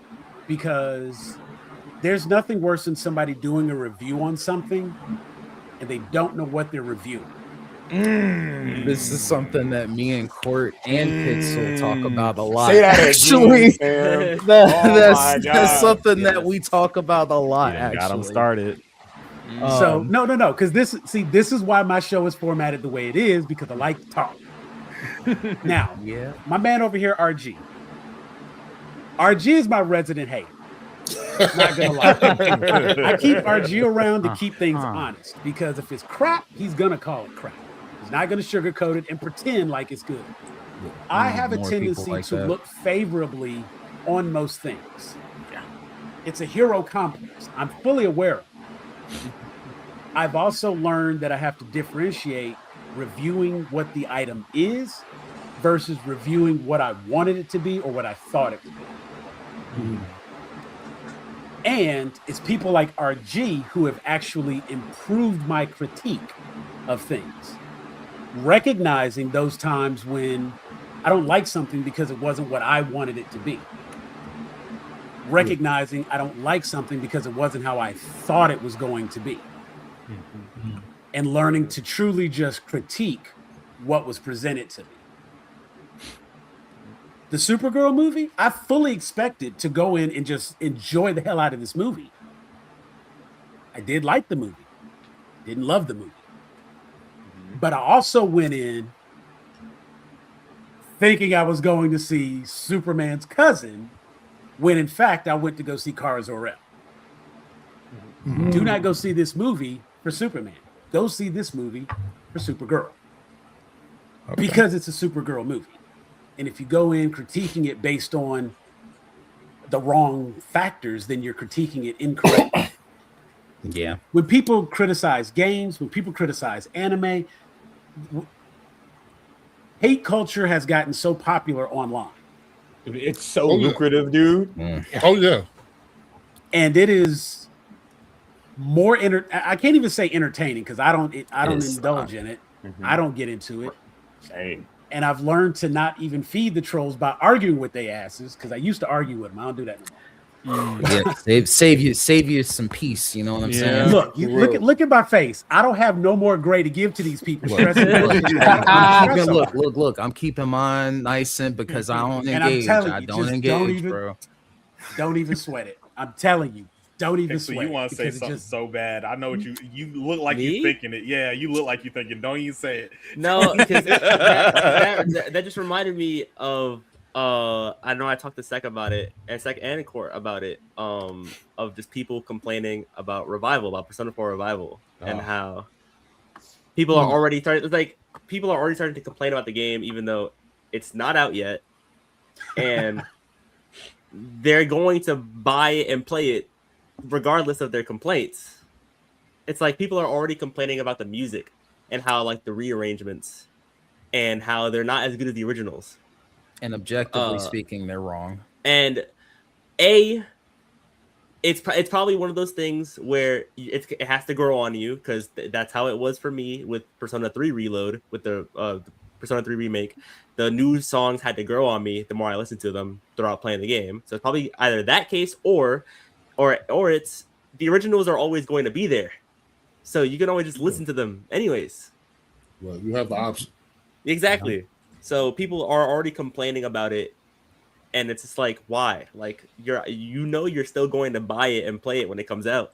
because there's nothing worse than somebody doing a review on something and they don't know what they're reviewing. This is something that me and Court and Pixel talk about a lot. Say that actually. Again, that's something that we talk about a lot. Got him started. So no, because this is why my show is formatted the way it is, because I like to talk. Now, my man over here, RG is my resident hater. Not gonna lie. I keep RG around to keep things honest, because if it's crap, he's gonna call it crap. He's not gonna sugarcoat it and pretend like it's good. I have a tendency to look favorably on most things. It's a hero complex. I'm fully aware of it. I've also learned that I have to differentiate reviewing what the item is versus reviewing what I wanted it to be or what I thought it would be. And it's people like RG who have actually improved my critique of things, recognizing those times when I don't like something because it wasn't what I wanted it to be. Recognizing I don't like something because it wasn't how I thought it was going to be. And learning to truly just critique what was presented to me. The Supergirl movie, I fully expected to go in and just enjoy the hell out of this movie. I did like the movie. Didn't love the movie. But I also went in thinking I was going to see Superman's cousin, when in fact I went to go see Kara Zor-El. Do not go see this movie for Superman. Go see this movie for Supergirl. Because it's a Supergirl movie. And if you go in critiquing it based on the wrong factors, then you're critiquing it incorrectly. Yeah. When people criticize games, when people criticize anime, hate culture has gotten so popular online. Dude, it's so lucrative, dude. Oh, yeah. And it is more I can't even say entertaining, because I don't indulge in it. I don't get into it. Same. And I've learned to not even feed the trolls by arguing with their asses, because I used to argue with them. I don't do that anymore. Yeah, save you some peace. You know what I'm saying? Look, look at my face. I don't have no more gray to give to these people. Look, I'm keeping mine nice and because I don't engage. I don't engage, bro. Don't even sweat it. I'm telling you. Don't even So sweat you want to say something so bad. I know what you look like. Me? You thinking it. Yeah, you look like you thinking. Don't even say it. No, because that just reminded me of I know I talked to Sek about it, and Sek and Court about it, of just people complaining about Revival, about Persona 4 Revival, and how people are already starting to complain about the game, even though it's not out yet, and they're going to buy it and play it regardless of their complaints. It's like people are already complaining about the music and how like the rearrangements and how they're not as good as the originals. And objectively speaking, they're wrong. And it's probably one of those things where it has to grow on you, because that's how it was for me with Persona 3 Reload, with the Persona 3 remake. The new songs had to grow on me the more I listened to them throughout playing the game. So it's probably either that case or it's the originals are always going to be there, so you can always just listen to them anyways. Well, you have the option. Exactly. So people are already complaining about it, and it's just like, why? Like you're still going to buy it and play it when it comes out.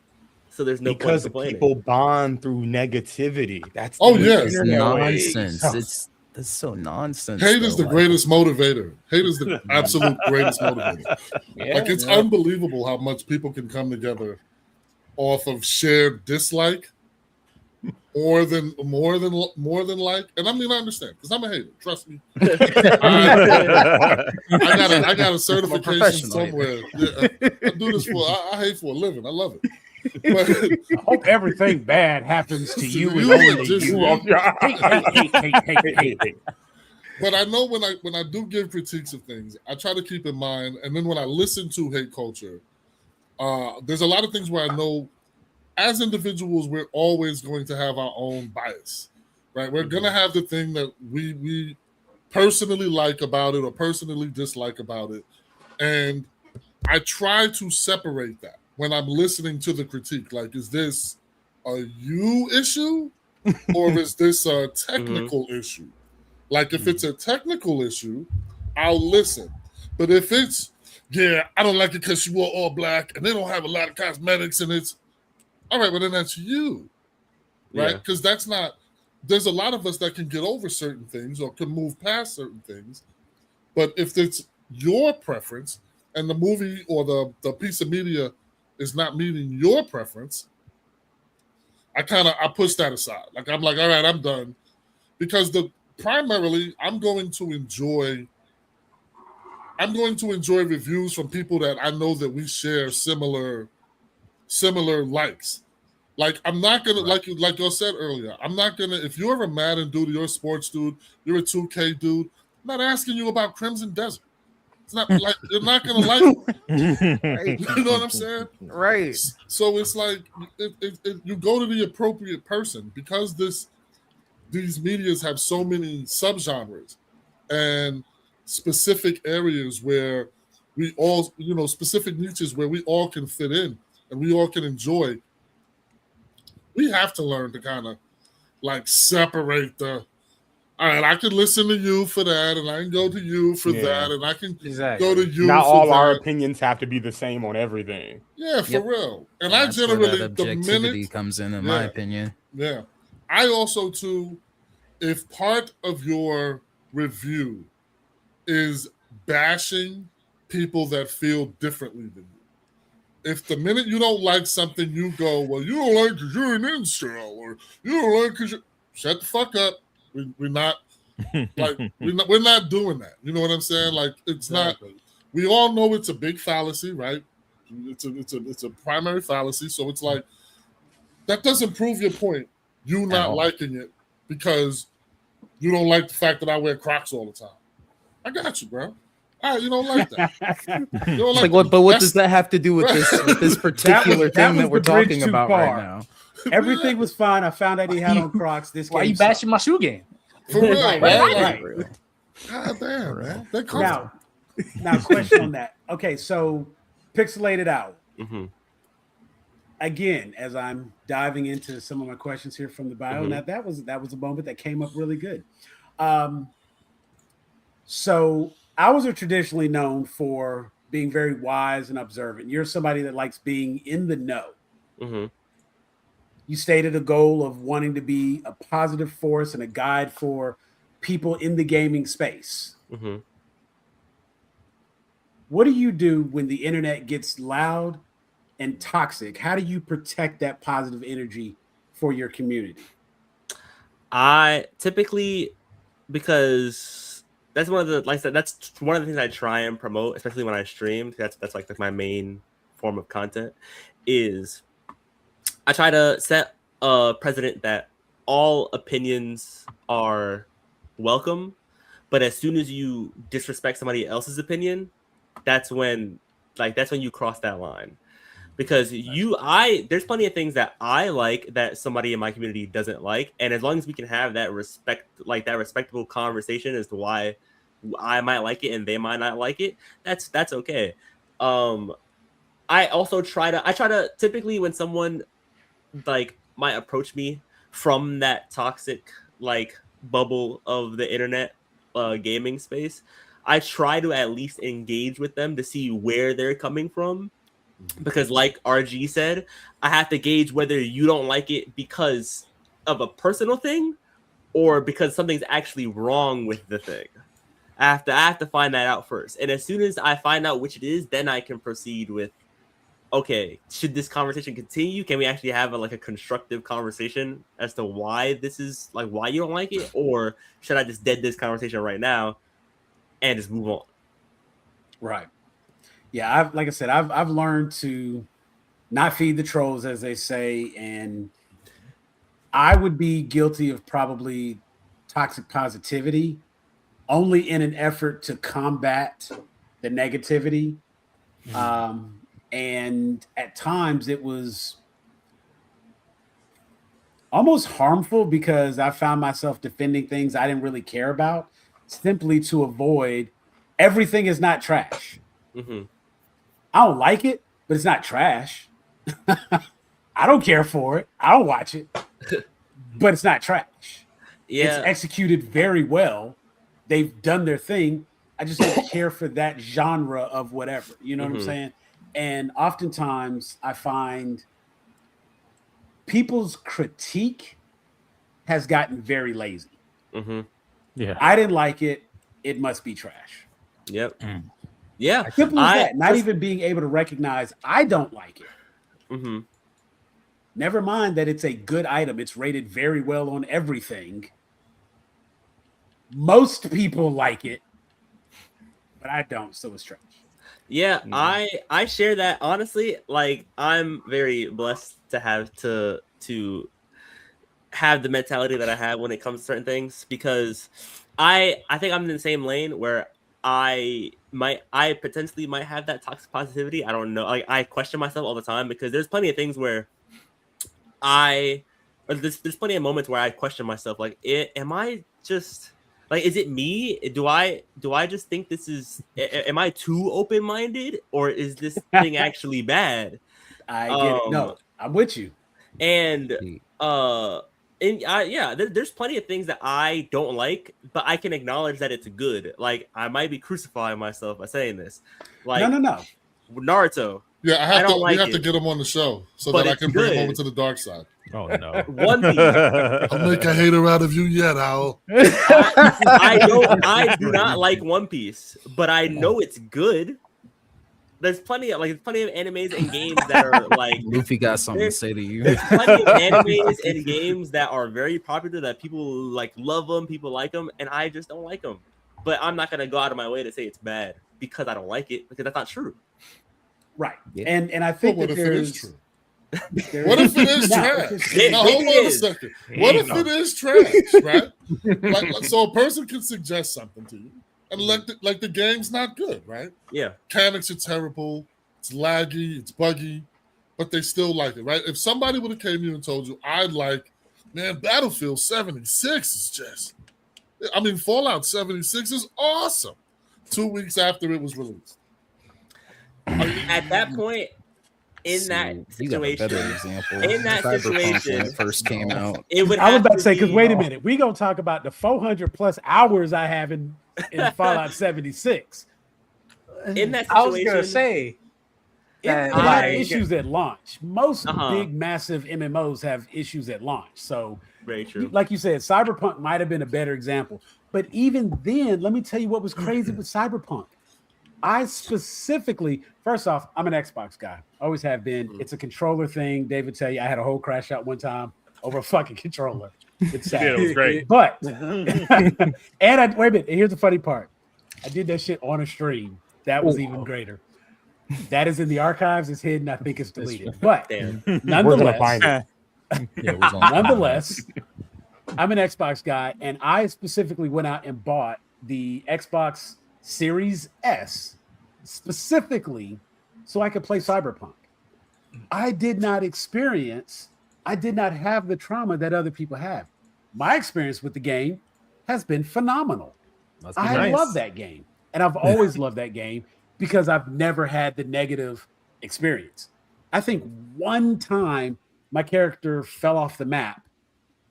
So there's no because point complaining. people bond through negativity. That's it's nonsense. That's so nonsense. Hate is the greatest motivator. Hate is the absolute greatest motivator. Like it's unbelievable how much people can come together off of shared dislike more than like. And I mean, I understand, because I'm a hater. Trust me. I got a certification somewhere. Yeah, I do this for. I hate for a living. I love it. But I hope everything bad happens to you and only you. Hate. But I know when I do give critiques of things, I try to keep in mind, and then when I listen to hate culture, there's a lot of things where I know as individuals we're always going to have our own bias, right? We're gonna have the thing that we personally like about it or personally dislike about it, and I try to separate that when I'm listening to the critique. Like, is this a you issue or is this a technical issue? Like, if it's a technical issue, I'll listen. But if it's, I don't like it because she wore all black and they don't have a lot of cosmetics and it's, All right, well then that's you, right? Yeah. Because that's not. There's a lot of us that can get over certain things or can move past certain things, but if it's your preference and the movie or the piece of media is not meeting your preference, I push that aside. Like I'm like, all right, I'm done, because primarily I'm going to enjoy reviews from people that I know that we share similar likes. Like I'm not gonna like you said earlier. I'm not gonna, if you're a Madden dude, you're a sports dude, you're a 2K dude. I'm not asking you about Crimson Desert. It's not like you're not gonna like it. Right. You know what I'm saying? Right. So it's like you go to the appropriate person, because these medias have so many subgenres and specific areas where we all, specific niches where we all can fit in and we all can enjoy. We have to learn to kind of like separate all right, I can listen to you for that, and I can go to you for that, and I can go to you Not for all that. our opinions have to be the same on everything. Yeah, for real. And That's I generally, where that objectivity comes in my opinion. Yeah. I also, too, if part of your review is bashing people that feel differently than you, if the minute you don't like something, you go, well, you don't like because you're an incel, or you don't like because shut the fuck up. We're not like we're not doing that. You know what I'm saying? Like it's not. We all know it's a big fallacy, right? It's a primary fallacy. So it's like that doesn't prove your point. You not liking it because you don't like the fact that I wear Crocs all the time. I got you, bro. All right, you don't like that. You don't like what? But what does that have to do with this particular thing that we're talking about right now? Everything was fine. I found out he had on Crocs. Why are you bashing my shoe game? For real, right. God damn, man. Now, question on that. Okay, so Pixelated Owl. Mm-hmm. Again, as I'm diving into some of my questions here from the bio, now that was a moment that came up really good. So owls are traditionally known for being very wise and observant. You're somebody that likes being in the know. Mm-hmm. You stated a goal of wanting to be a positive force and a guide for people in the gaming space. Mm-hmm. What do you do when the internet gets loud and toxic? How do you protect that positive energy for your community? I typically, because that's one of the that's one of the things I try and promote, especially when I stream. That's like my main form of content. Is I try to set a precedent that all opinions are welcome, but as soon as you disrespect somebody else's opinion, that's when you cross that line. Because there's plenty of things that I like that somebody in my community doesn't like, and as long as we can have that respectable conversation as to why I might like it and they might not like it, that's okay. I also try to typically, when someone like might approach me from that toxic like bubble of the internet gaming space, I try to at least engage with them to see where they're coming from, because like RG said, I have to gauge whether you don't like it because of a personal thing or because something's actually wrong with the thing. I have to find that out first, and as soon as I find out which it is, then I can proceed with, okay, should this conversation continue? Can we actually have a constructive conversation as to why this is why you don't like it, or should I just dead this conversation right now and just move on? Right. Yeah, I've learned to not feed the trolls, as they say, and I would be guilty of probably toxic positivity only in an effort to combat the negativity. And at times it was almost harmful because I found myself defending things I didn't really care about simply to avoid everything is not trash. Mm-hmm. I don't like it, but it's not trash. I don't care for it. I don't watch it, but it's not trash. Yeah. It's executed very well. They've done their thing. I just don't care for that genre of whatever. You know what I'm saying? And oftentimes I find people's critique has gotten very lazy. Mm-hmm. Yeah. I didn't like it. It must be trash. Yep. Yeah. Simple as that. Not even being able to recognize I don't like it. Mm-hmm. Never mind that it's a good item. It's rated very well on everything. Most people like it, but I don't, so it's trash. Yeah, I share that. Honestly, like I'm very blessed to have to have the mentality that I have when it comes to certain things, because I think I'm in the same lane where I potentially might have that toxic positivity. I don't know. Like I question myself all the time, because there's plenty of things where there's plenty of moments where I question myself, like, am I just like, is it me? Do I just think this is? Am I too open-minded, or is this thing actually bad? I get it. No, I'm with you. And there's plenty of things that I don't like, but I can acknowledge that it's good. Like I might be crucifying myself by saying this. Like no. Naruto. Yeah, we have it, to get him on the show so but that I can bring good. him over to the dark side. Oh no. One Piece. I'll make a hater out of you yet, Owl. I do not like One Piece, but I know it's good. There's plenty of animes and games that are like Luffy got something to say to you. There's plenty of animes and games that are very popular that people like love them, people like them, and I just don't like them. But I'm not gonna go out of my way to say it's bad because I don't like it, because that's not true. Right. Yeah. And I think what that if it is true? What if it is trash? Now hold on a second. What if it is trash, right? like, so a person can suggest something to you, and like the game's not good, right? Yeah. Mechanics are terrible, it's laggy, it's buggy, but they still like it, right? If somebody would have came to you and told you, I'd like, man, Battlefield 76 is just, I mean, Fallout 76 is awesome. 2 weeks after it was released. At that point, in that situation, when it first came out, I was about to say, because wait a minute, we're gonna talk about the 400 plus hours I have in Fallout 76. In that situation, I was gonna say it had issues at launch. Most big, massive MMOs have issues at launch. So, very true. Like you said, Cyberpunk might have been a better example. But even then, let me tell you what was crazy with Cyberpunk. I specifically, first off, I'm an Xbox guy. Always have been. It's a controller thing. David tell you, I had a whole crash out one time over a fucking controller. It's sad. Yeah, it was great. But and wait a minute. Here's the funny part. I did that shit on a stream. That was even greater. That is in the archives. It's hidden. I think it's deleted. But nonetheless, I'm an Xbox guy, and I specifically went out and bought the Xbox Series S specifically so I could play Cyberpunk. I did not have the trauma that other people have. My experience with the game has been phenomenal. I love that game, and I've always loved that game because I've never had the negative experience. I think one time my character fell off the map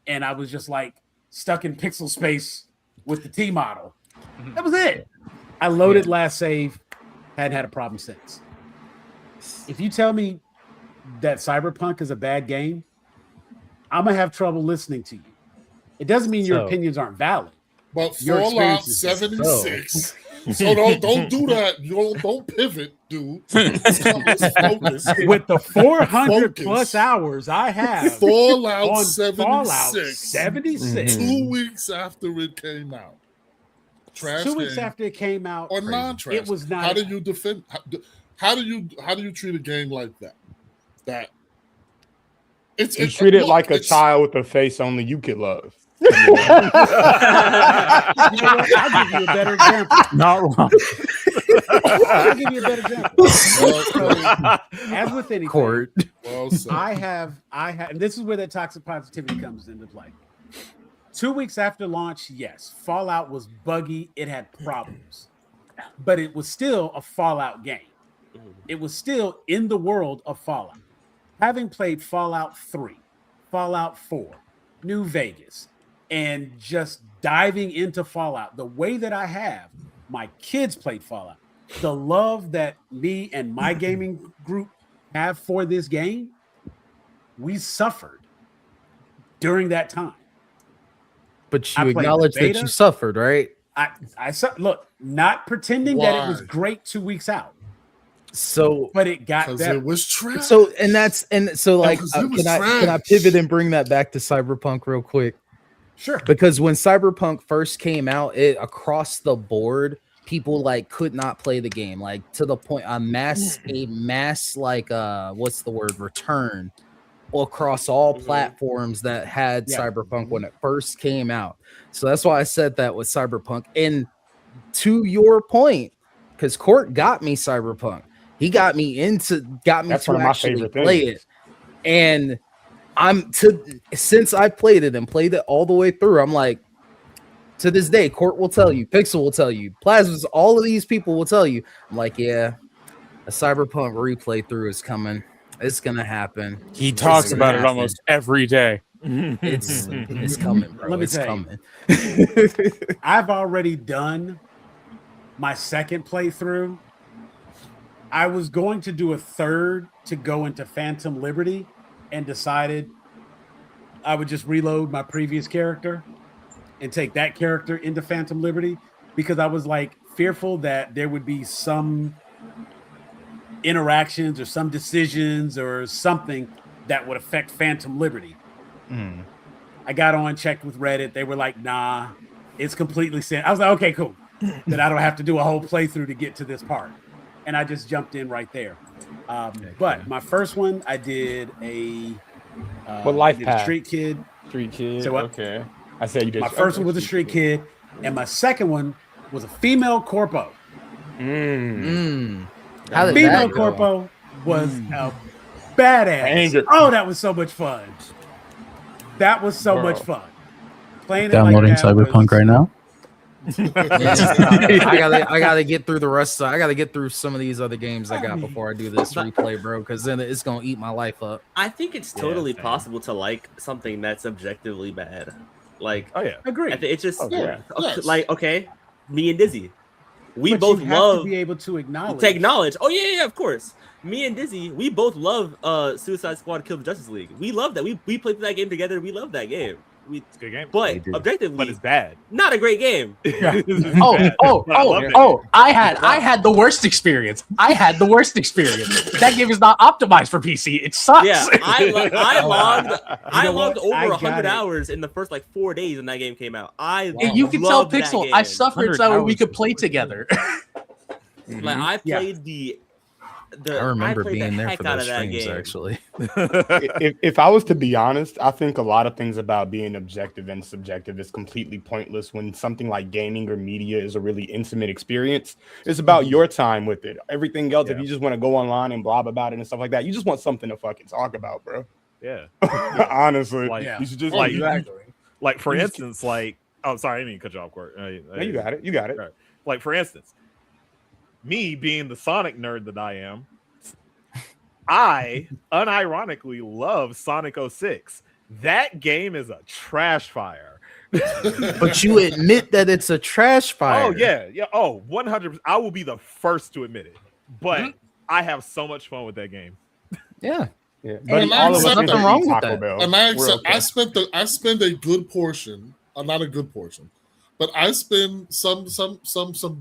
and I was just like stuck in pixel space with the T model. That was it. I loaded last save, hadn't had a problem since. If you tell me that Cyberpunk is a bad game, I'm gonna have trouble listening to you. It doesn't mean your opinions aren't valid. But Fallout 76. So don't do that. Don't pivot, dude. Focus. With the 400 plus hours I have, Fallout 76. 2 weeks after it came out. Trash 2 weeks after it came out, or non-trash. It was not. How do you defend? How do you treat a game like that? You treat it like a child with a face only you could love. I'll give you a better example. Not wrong. I'll give you a better example. As with any court, I have, and this is where that toxic positivity comes into play. 2 weeks after launch, yes, Fallout was buggy. It had problems, but it was still a Fallout game. It was still in the world of Fallout. Having played Fallout 3, Fallout 4, New Vegas, and just diving into Fallout the way that I have, my kids played Fallout. The love that me and my gaming group have for this game, we suffered during that time. But I you played acknowledge the that beta. you suffered, right? Look, not pretending that it was Why? great 2 weeks out, So, but it got Because better. it was trash. so like, Because it was can I trash. pivot and bring that back to Cyberpunk real quick? Sure. Because when Cyberpunk first came out, it across the board, people like could not play the game, like to the point a mass like what's the word, return across all platforms that had Cyberpunk when it first came out. So that's why I said that with Cyberpunk. And to your point, because Court got me Cyberpunk, he got me to actually play it. And since I played it and played it all the way through, I'm like, to this day, Court will tell you, Pixel will tell you, Plasmas, all of these people will tell you. I'm like, yeah, a Cyberpunk replay through is coming. It's gonna happen. He talks about it almost every day. It's coming, bro. Let me It's tell coming. I've already done my second playthrough. I was going to do a third to go into Phantom Liberty and decided I would just reload my previous character and take that character into Phantom Liberty because I was like fearful that there would be some interactions or some decisions or something that would affect Phantom Liberty. I got on, checked with Reddit. They were like, nah, it's completely sin. I was like, okay, cool. Then I don't have to do a whole playthrough to get to this part. And I just jumped in right there. But my first one, I did a Street Kid. Street Kid. So okay. I said you did. My first one was a Street Kid, and my second one was a female corpo. How did Female that go? corpo was a badass. Oh, that was so much fun. That was so much fun. Playing Downloading it like Cyberpunk right now. I gotta get through the rest. I gotta get through some of these other games I got before I do this replay, bro. Because then it's gonna eat my life up. I think it's totally possible to like something that's objectively bad. Like, agree. It's just Yes. like, okay, me and Dizzy, we But both you have love to be able to acknowledge. Oh yeah, of course. Me and Dizzy, we both love Suicide Squad Kill the Justice League. We love that. We played through that game together. We love that game. It's a good game. But objectively, but it's bad. Not a great game. I had the worst experience. That game is not optimized for PC. It sucks. Yeah, I logged over 100 hours in the first like 4 days when that game came out. You can tell Pixel I suffered so we could play together. Like I played I remember being there for those that streams, game. actually. if I was to be honest, I think a lot of things about being objective and subjective is completely pointless when something like gaming or media is a really intimate experience. It's about your time with it. Everything else, if you just want to go online and blab about it and stuff like that, you just want something to fucking talk about, bro. Yeah. Honestly. Like, you should just like for instance, like, oh, sorry, I didn't mean to cut you off, Court. No, you got it. You got it. Right. Like, for instance, me being the Sonic nerd that I am, I unironically love Sonic 06. That game is a trash fire. But you admit that it's a trash fire. Oh, yeah. Oh, 100%. I will be the first to admit it. But I have so much fun with that game. Yeah. And all of us nothing wrong with that. And I spent a good portion, not a good portion, but I spend some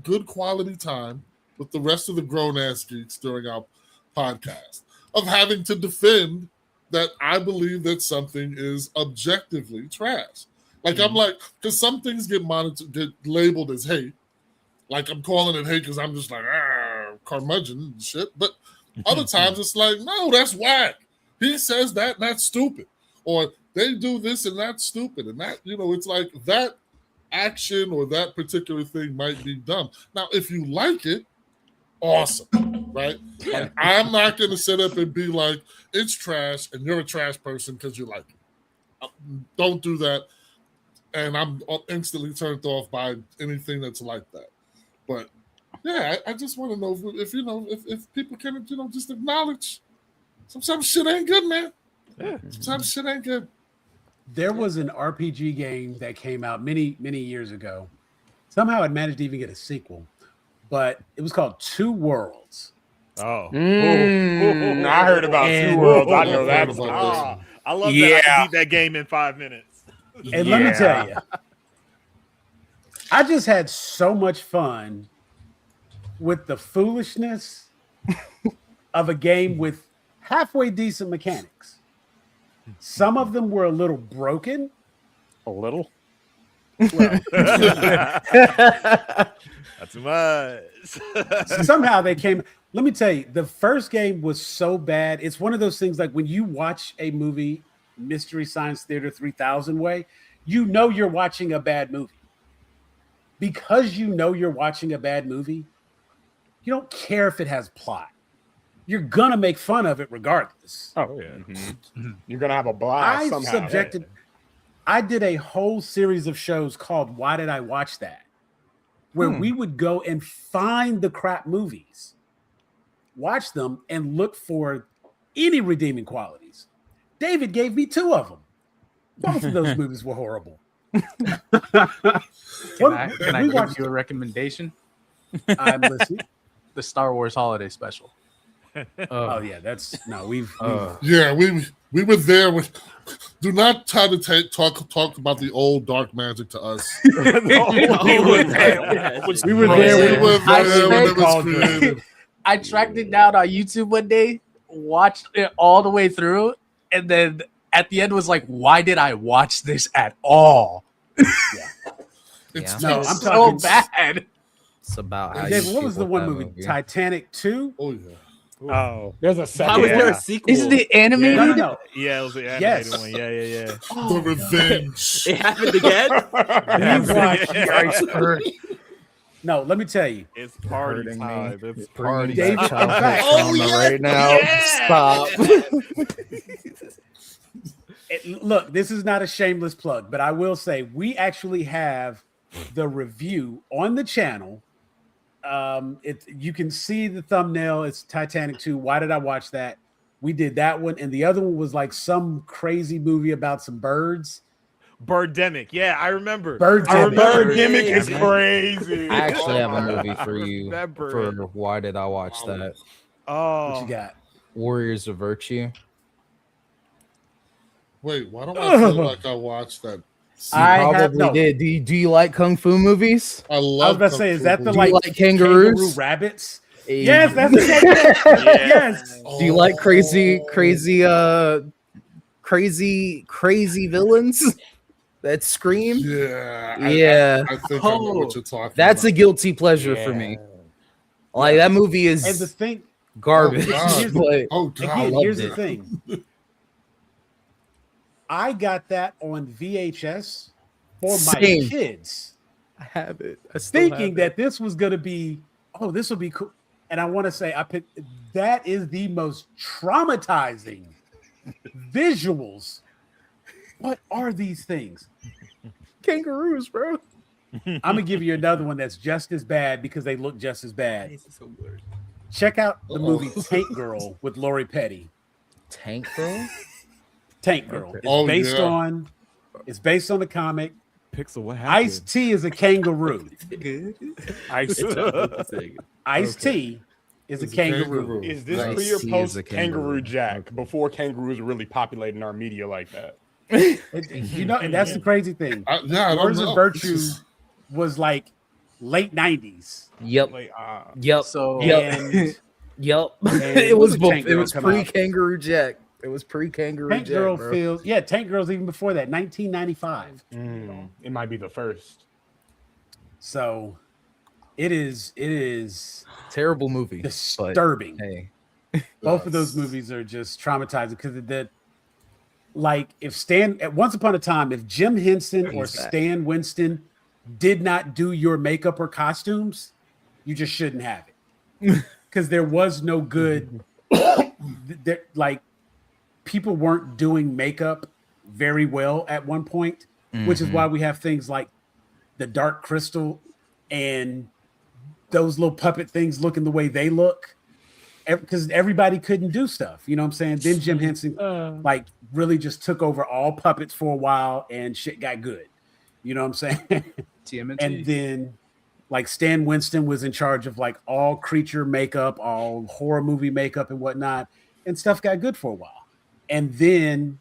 good quality time with the rest of the grown ass geeks during our podcast of having to defend that I believe that something is objectively trash. Like I'm like, because some things get labeled as hate. Like I'm calling it hate because I'm just like curmudgeon and shit. But other times it's like, no, that's whack. He says that and that's stupid. Or they do this and that's stupid. And that, it's like that action or that particular thing might be dumb. Now, if you like it, awesome, right? Yeah. Like, I'm not going to sit up and be like, it's trash and you're a trash person because you like it. Don't do that. And I'm instantly turned off by anything that's like that. But yeah, I just want to know if people can, just acknowledge sometimes shit ain't good, man. Yeah. Sometimes shit ain't good. There was an RPG game that came out many, many years ago. Somehow it managed to even get a sequel. But it was called Two Worlds. Oh. I heard about Two Worlds. I know that. I love that I can beat that game in 5 minutes. And let me tell you, I just had so much fun with the foolishness of a game with halfway decent mechanics. Some of them were a little broken. A little? Well, Not too much. somehow they came. Let me tell you, the first game was so bad. It's one of those things like when you watch a movie, Mystery Science Theater 3000 way, you know you're watching a bad movie. Because you know you're watching a bad movie, you don't care if it has plot. You're gonna make fun of it regardless. Oh yeah. You're gonna have a blast somehow. I did a whole series of shows called Why Did I Watch That? Where we would go and find the crap movies, watch them, and look for any redeeming qualities. David gave me 2 of them. Both of those movies were horrible. Can I give you a recommendation? I'm listening. The Star Wars Holiday Special. Oh yeah, that's no. We've Yeah, we were there with. Do not try to talk about the old dark magic to us. we were there. We were there when it was created. I tracked it down on YouTube one day, watched it all the way through, and then at the end was like, "Why did I watch this at all?" It's no, I'm so talking bad. It's about how David, you what feel was the with one that movie? Titanic 2? Oh yeah. Oh, there's a second. How was there a sequel? Isn't it animated? No. Yeah, it was the animated one. Yeah. The revenge. It happened again? No, let me tell you. It's party hurting time. me. It's Party David, in fact, right now. Stop. Look, this is not a shameless plug, but I will say we actually have the review on the channel. You can see the thumbnail. It's Titanic 2. Why did I watch that? We did that one, and the other one was like some crazy movie about some birds. Birdemic. Yeah, I remember. Birdemic is crazy. I actually have a movie for you. remember For it. why did I watch that? Oh, What you got? Warriors of Virtue. Wait, why don't I feel like I watched that? You I probably have no. did. Do you like kung fu movies? I I was love. about to say, is that the Do you like like kangaroos? kangaroo rabbits? Hey. Yes, that's exactly. Yes. Do you like crazy villains that scream? Yeah. Yeah. I think I know what you're talking That's a about. guilty pleasure for me. Like that movie And the is thing, garbage. God. but Oh God. again, loved here's it. the thing. I got that on VHS for my Same. kids, I have it. I still thinking that this was going to be, oh, this will be cool. And I want to say, I picked that is the most traumatizing visuals. What are these things? kangaroos, bro. I'm gonna give you another one that's just as bad because they look just as bad. Check out the movie Tank Girl with Lori Petty. Tank Girl. Tank Girl. It's Oh, based yeah. on. It's based on the comic. Pixel. What happened? Ice-T is a kangaroo. Ice-T is a It's a kangaroo. kangaroo. Is this Nice. pre or He is post a Kangaroo kangaroo. Jack? Before kangaroos were really populating our media like that. You know, and that's the crazy thing. I don't Words know. of Virtue was like late 90s. Yep. Like, Yep. So And Yep. And it was when did Tank Girl come out? pre-Kangaroo Jack. It was pre-Kangaroo Tank Jack, Girl bro. feels, Tank Girl's even before that, 1995. it might be the first. So it is Terrible movie. but disturbing. hey, Both of those movies are just traumatizing because of that. Like if Once Upon a Time, if Jim Henson or He's back. Stan Winston did not do your makeup or costumes, you just shouldn't have it because there was no good. Like people weren't doing makeup very well at one point, which is why we have things like the Dark Crystal and those little puppet things looking the way they look. Because everybody couldn't do stuff, you know what I'm saying? Then Jim Henson like really just took over all puppets for a while and shit got good. You know what I'm saying? TMNT. And then like Stan Winston was in charge of like all creature makeup, all horror movie makeup and whatnot, and stuff got good for a while. And then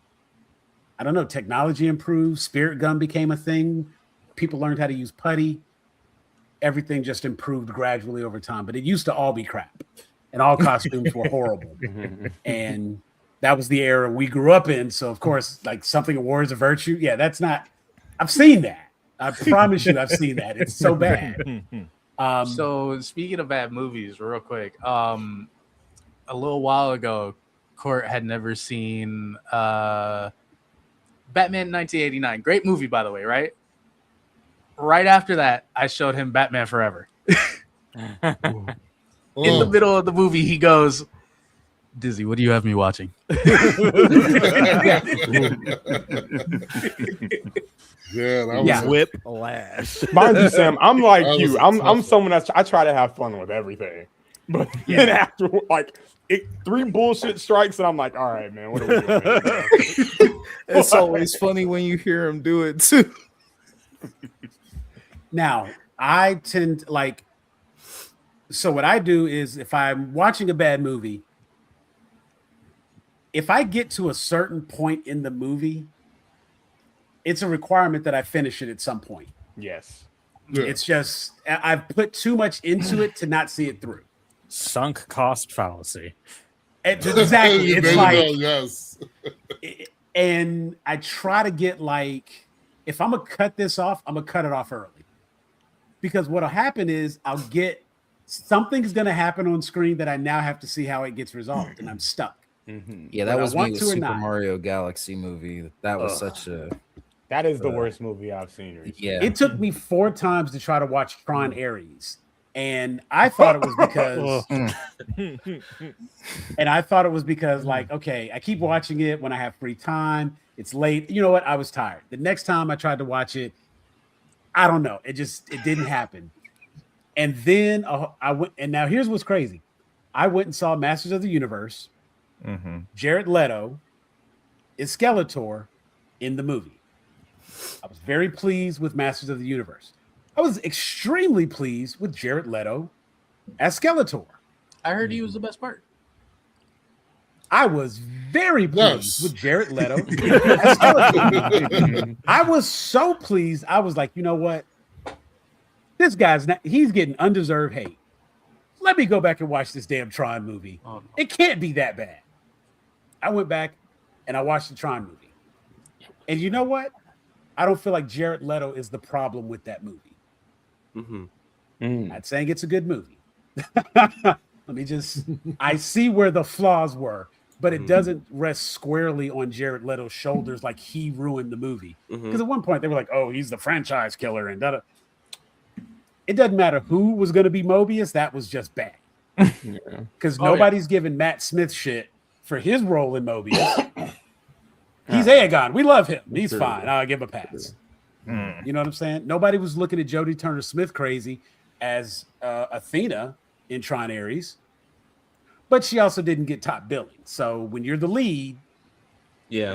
I don't know, technology improved, spirit gun became a thing, people learned how to use putty. Everything just improved gradually over time, but it used to all be crap, and all costumes were horrible. And that was the era we grew up in. So of course, like something awards of virtue. Yeah, that's not. I've seen that. I promise you, I've seen that. It's so bad. So speaking of bad movies, real quick, a little while ago, Court had never seen Batman 1989. Great movie, by the way, right? Right after that, I showed him Batman Forever. In the middle of the movie, he goes, Dizzy, what do you have me watching? Whiplash. Mind you, Sam, I'm like That you. was I'm someone that's I try to have fun with everything. But then after like 3 bullshit strikes, and I'm like, all right, man, what are we doing? It's always funny when you hear him do it too. Now, I tend like, so what I do is if I'm watching a bad movie, if I get to a certain point in the movie, it's a requirement that I finish it at some point. Yes. Yeah. It's just, I've put too much into it to not see it through. Sunk cost fallacy. Exactly. There It's you like, go, yes. and I try to get like, if I'm going to cut this off, I'm going to cut it off early. Because what'll happen is I'll get, something's going to happen on screen that I now have to see how it gets resolved, and I'm stuck. Yeah, that Whether was I want me with to or Super not. Mario Galaxy movie. That was such a That is the worst movie I've seen recently. yeah. It took me 4 times to try to watch Tron Ares. And I thought it was because, like, okay, I keep watching it when I have free time. It's late. You know what? I was tired. The next time I tried to watch it, I don't know. It didn't happen. And then I went, and now here's what's crazy. I went and saw Masters of the Universe. Jared Leto is Skeletor in the movie. I was very pleased with Masters of the Universe. I was extremely pleased with Jared Leto as Skeletor. I heard he was the best part. I was very pleased with Jared Leto as Skeletor. I was so pleased. I was like, you know what? This guy's not, he's getting undeserved hate. Let me go back and watch this damn Tron movie. Oh, no. It can't be that bad. I went back and I watched the Tron movie. And you know what? I don't feel like Jared Leto is the problem with that movie. Not saying it's a good movie. Let me just, I see where the flaws were, but it doesn't rest squarely on Jared Leto's shoulders like he ruined the movie. Because at one point they were like, oh, he's the franchise killer. And it doesn't matter who was going to be Mobius. That was just bad. Because nobody's giving Matt Smith shit for his role in Mobius. He's Aegon. We love him. He's fine. I'll give him a pass. You know what I'm saying? Nobody was looking at Jodie Turner-Smith crazy as Athena in Tron Ares, but she also didn't get top billing. So when you're the lead, you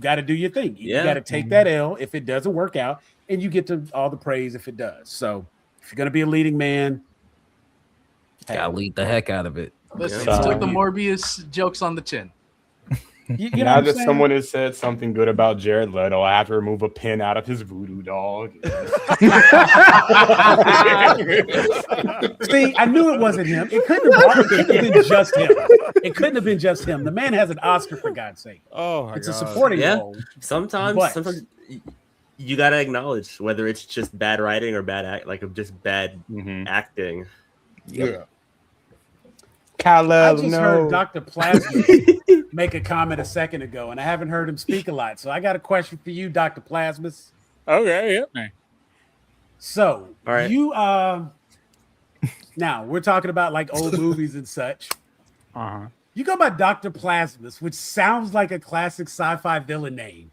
got to do your thing. You got to take that L if it doesn't work out, and you get to all the praise if it does. So if you're gonna be a leading man, Gotta lead the heck out of it. Listen, he took the Morbius jokes on the chin. you know Now what I'm that saying? someone has said something good about Jared Leto, I have to remove a pin out of his voodoo dog. See, I knew it wasn't him. It couldn't have been just him. It couldn't have been just him. The man has an Oscar, for God's sake. Oh, my It's God. a supporting role. Sometimes you gotta acknowledge whether it's just bad writing or bad just bad acting. Yeah. I just heard Dr. Plasma make a comment a second ago, and I haven't heard him speak a lot. So I got a question for you, Dr. Plasmas. Okay, hit me. So All right. you now we're talking about like old movies and such. You go by Dr. Plasmus, which sounds like a classic sci-fi villain name,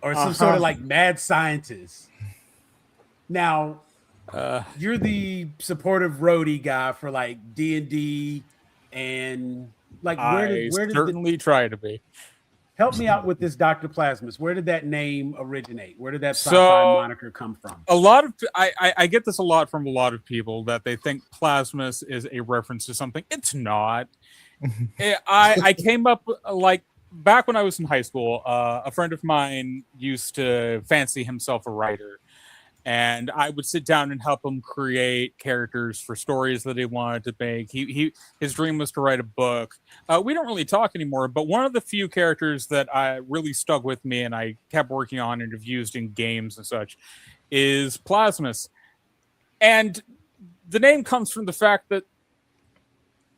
or some sort of like mad scientist. Now, you're the supportive roadie guy for like D&D, and like where did certainly try to be. help me out with this Dr. Plasmus? Where did that name originate? Where did that sci-fi moniker come from? A lot of I get this a lot from a lot of people that they think Plasmus is a reference to something. It's not. I came up like back when I was in high school, a friend of mine used to fancy himself a writer. And I would sit down and help him create characters for stories that he wanted to make. His dream was to write a book. We don't really talk anymore, but one of the few characters that I really stuck with me and I kept working on and have used in games and such is Plasmus. And the name comes from the fact that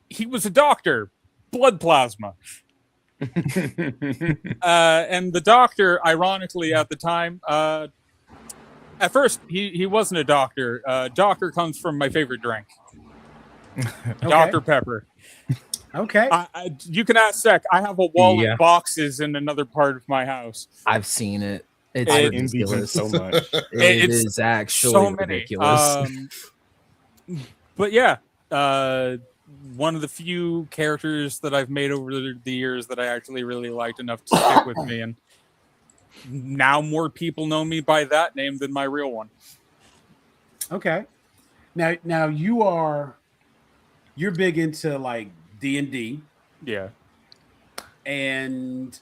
he was a doctor, blood plasma. And the doctor, ironically, at the time, at first, he wasn't a doctor. Doctor comes from my favorite drink, Dr. Pepper. Okay. You can ask Sec. I have a wall of boxes in another part of my house. I've seen it. It's ridiculous. So much. It is actually so many. ridiculous. But yeah, one of the few characters that I've made over the years that I actually really liked enough to stick with me, and now more people know me by that name than my real one. Okay. Now you're big into like D&D. Yeah. And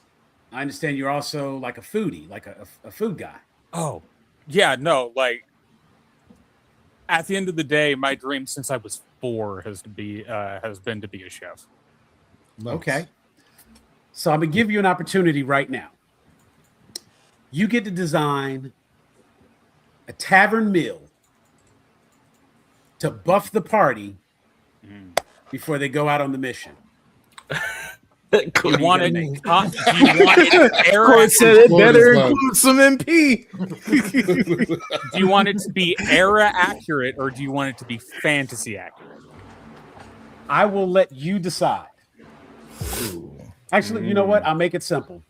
I understand you're also like a foodie, like a food guy. Oh, yeah, no, like at the end of the day, my dream since I was 4 has been to be a chef. Nice. Okay. So I'm gonna give you an opportunity right now. You get to design a tavern meal to buff the party before they go out on the mission. Do you want it? Do you want it Court said it better include some MP. Do you want it to be era accurate or do you want it to be fantasy accurate? I will let you decide. Actually, you know what? I'll make it simple.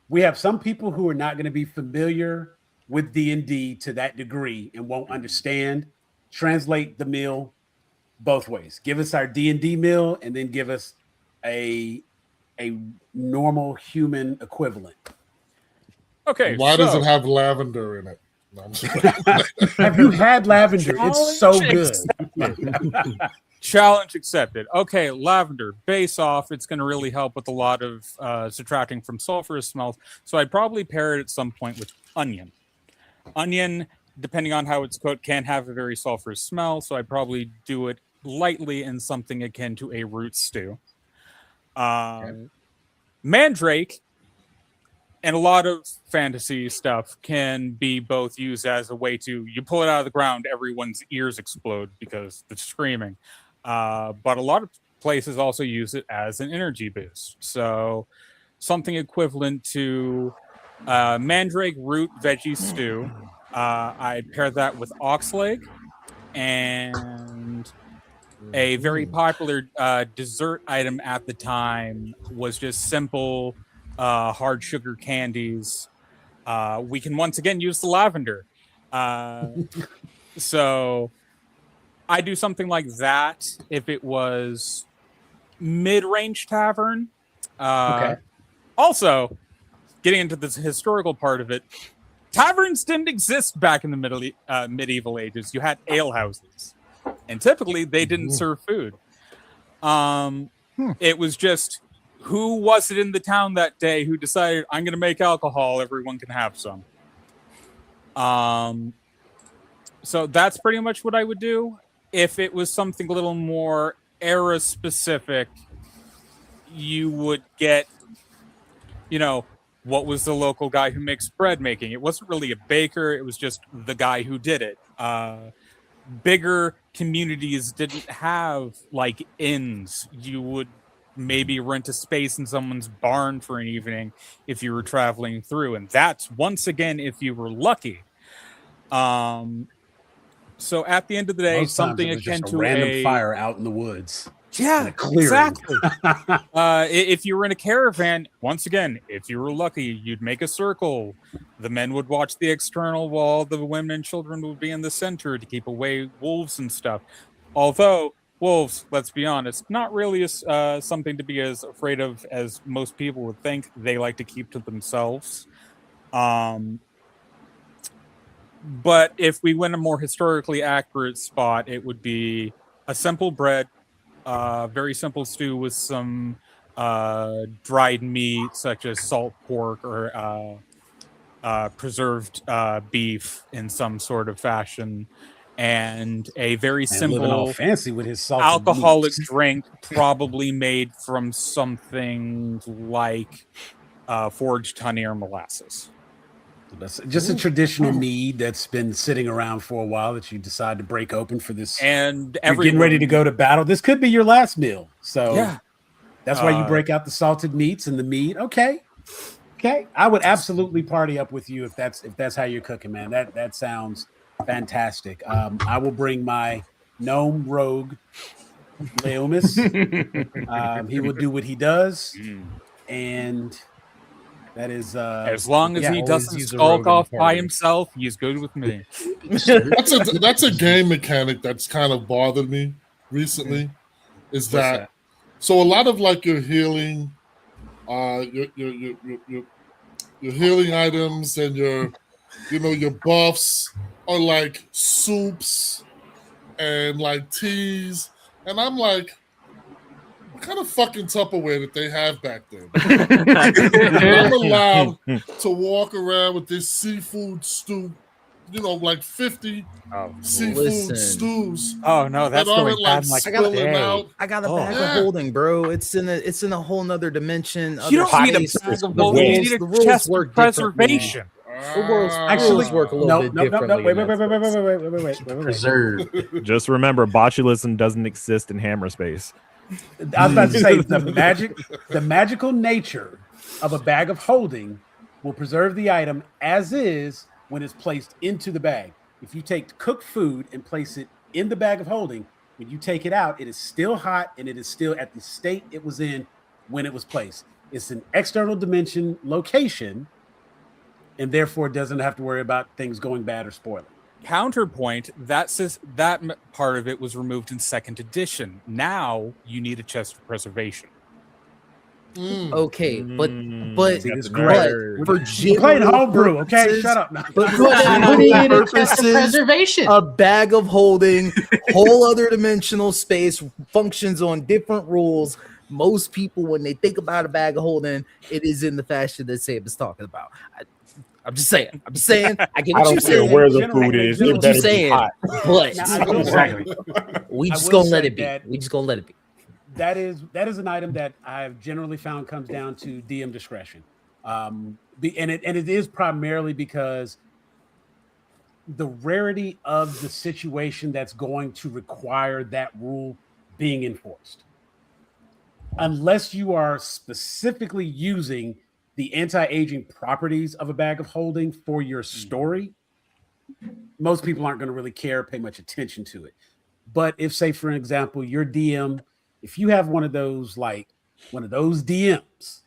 We have some people who are not going to be familiar with D&D to that degree and won't understand. Translate the meal both ways. Give us our D&D meal and then give us a normal human equivalent. Okay. Why does it have lavender in it? No, I'm just have you had lavender? It's so good. Challenge accepted. Okay, lavender, base off. It's going to really help with a lot of subtracting from sulfurous smells. So I'd probably pair it at some point with onion. Onion, depending on how it's cooked, can have a very sulfurous smell. So I'd probably do it lightly in something akin to a root stew. Mandrake and a lot of fantasy stuff can be both used as a way to, you pull it out of the ground, everyone's ears explode because it's screaming. But a lot of places also use it as an energy boost. So something equivalent to mandrake root veggie stew. I'd pair that with ox leg and a very popular dessert item at the time was just simple hard sugar candies. We can once again use the lavender. So I do something like that if it was mid-range tavern. Okay. Also, getting into this historical part of it, taverns didn't exist back in the medieval ages. You had ale houses, and typically they didn't serve food. It was just who was it in the town that day who decided, I'm going to make alcohol, everyone can have some. So that's pretty much what I would do. If it was something a little more era specific, you would get, what was the local guy who makes bread making? It wasn't really a baker. It was just the guy who did it. Bigger communities didn't have like inns. You would maybe rent a space in someone's barn for an evening if you were traveling through. And that's once again, if you were lucky. So at the end of the day, something akin to a random fire out in the woods. Yeah, exactly. If you were in a caravan, once again, if you were lucky, you'd make a circle. The men would watch the external wall. The women and children would be in the center to keep away wolves and stuff. Although wolves, let's be honest, not really something to be as afraid of as most people would think. They like to keep to themselves. But if we went a more historically accurate spot, it would be a simple bread, very simple stew with some dried meat such as salt pork or preserved beef in some sort of fashion, and a very And living all simple fancy with his salted alcoholic meats. drink, probably made from something like foraged honey or molasses. That's just a traditional mead that's been sitting around for a while that you decide to break open for this. And you're getting ready to go to battle. This could be your last meal. So yeah, that's why you break out the salted meats and the meat. Okay. I would absolutely party up with you if that's how you're cooking, man. That sounds fantastic. I will bring my gnome rogue, Leomis. He will do what he does. And that is as long as he doesn't skulk off by himself, he's good with me. That's a game mechanic that's kind of bothered me recently. Is that so? A lot of like your healing, your healing items and your buffs are like soups and like teas, and I'm like, what kind of fucking Tupperware that they have back then? I'm allowed to walk around with this seafood stew, like 50 seafood stews. Oh no, that's going bad. I got a bag of holding, bro. It's in a whole nother dimension. You don't need a bag of holding. You need a chest of preservation. The rules work a little bit differently. Wait. Preserve. Just remember, botulism doesn't exist in hammer space. I was about to say the magical nature of a bag of holding will preserve the item as is when it's placed into the bag. If you take cooked food and place it in the bag of holding, when you take it out, it is still hot and it is still at the state it was in when it was placed. It's an external dimension location, and therefore doesn't have to worry about things going bad or spoiling. Counterpoint, that part of it was removed in 2nd edition. Now you need a chest of preservation. Okay, but it's great. For playing homebrew, okay? Shut up. But preservation. A bag of holding, whole other dimensional space, functions on different rules. Most people, when they think about a bag of holding, it is in the fashion that Sam is talking about. I'm just saying. I get what you're saying. Where the food is, what you're saying, but Exactly. we just gonna let it be. That is an item that I've generally found comes down to DM discretion, and it is primarily because the rarity of the situation that's going to require that rule being enforced, unless you are specifically using the anti-aging properties of a bag of holding for your story. Most people aren't going to really care, pay much attention to it. But if, say, for example, your DM, if you have one of those DMs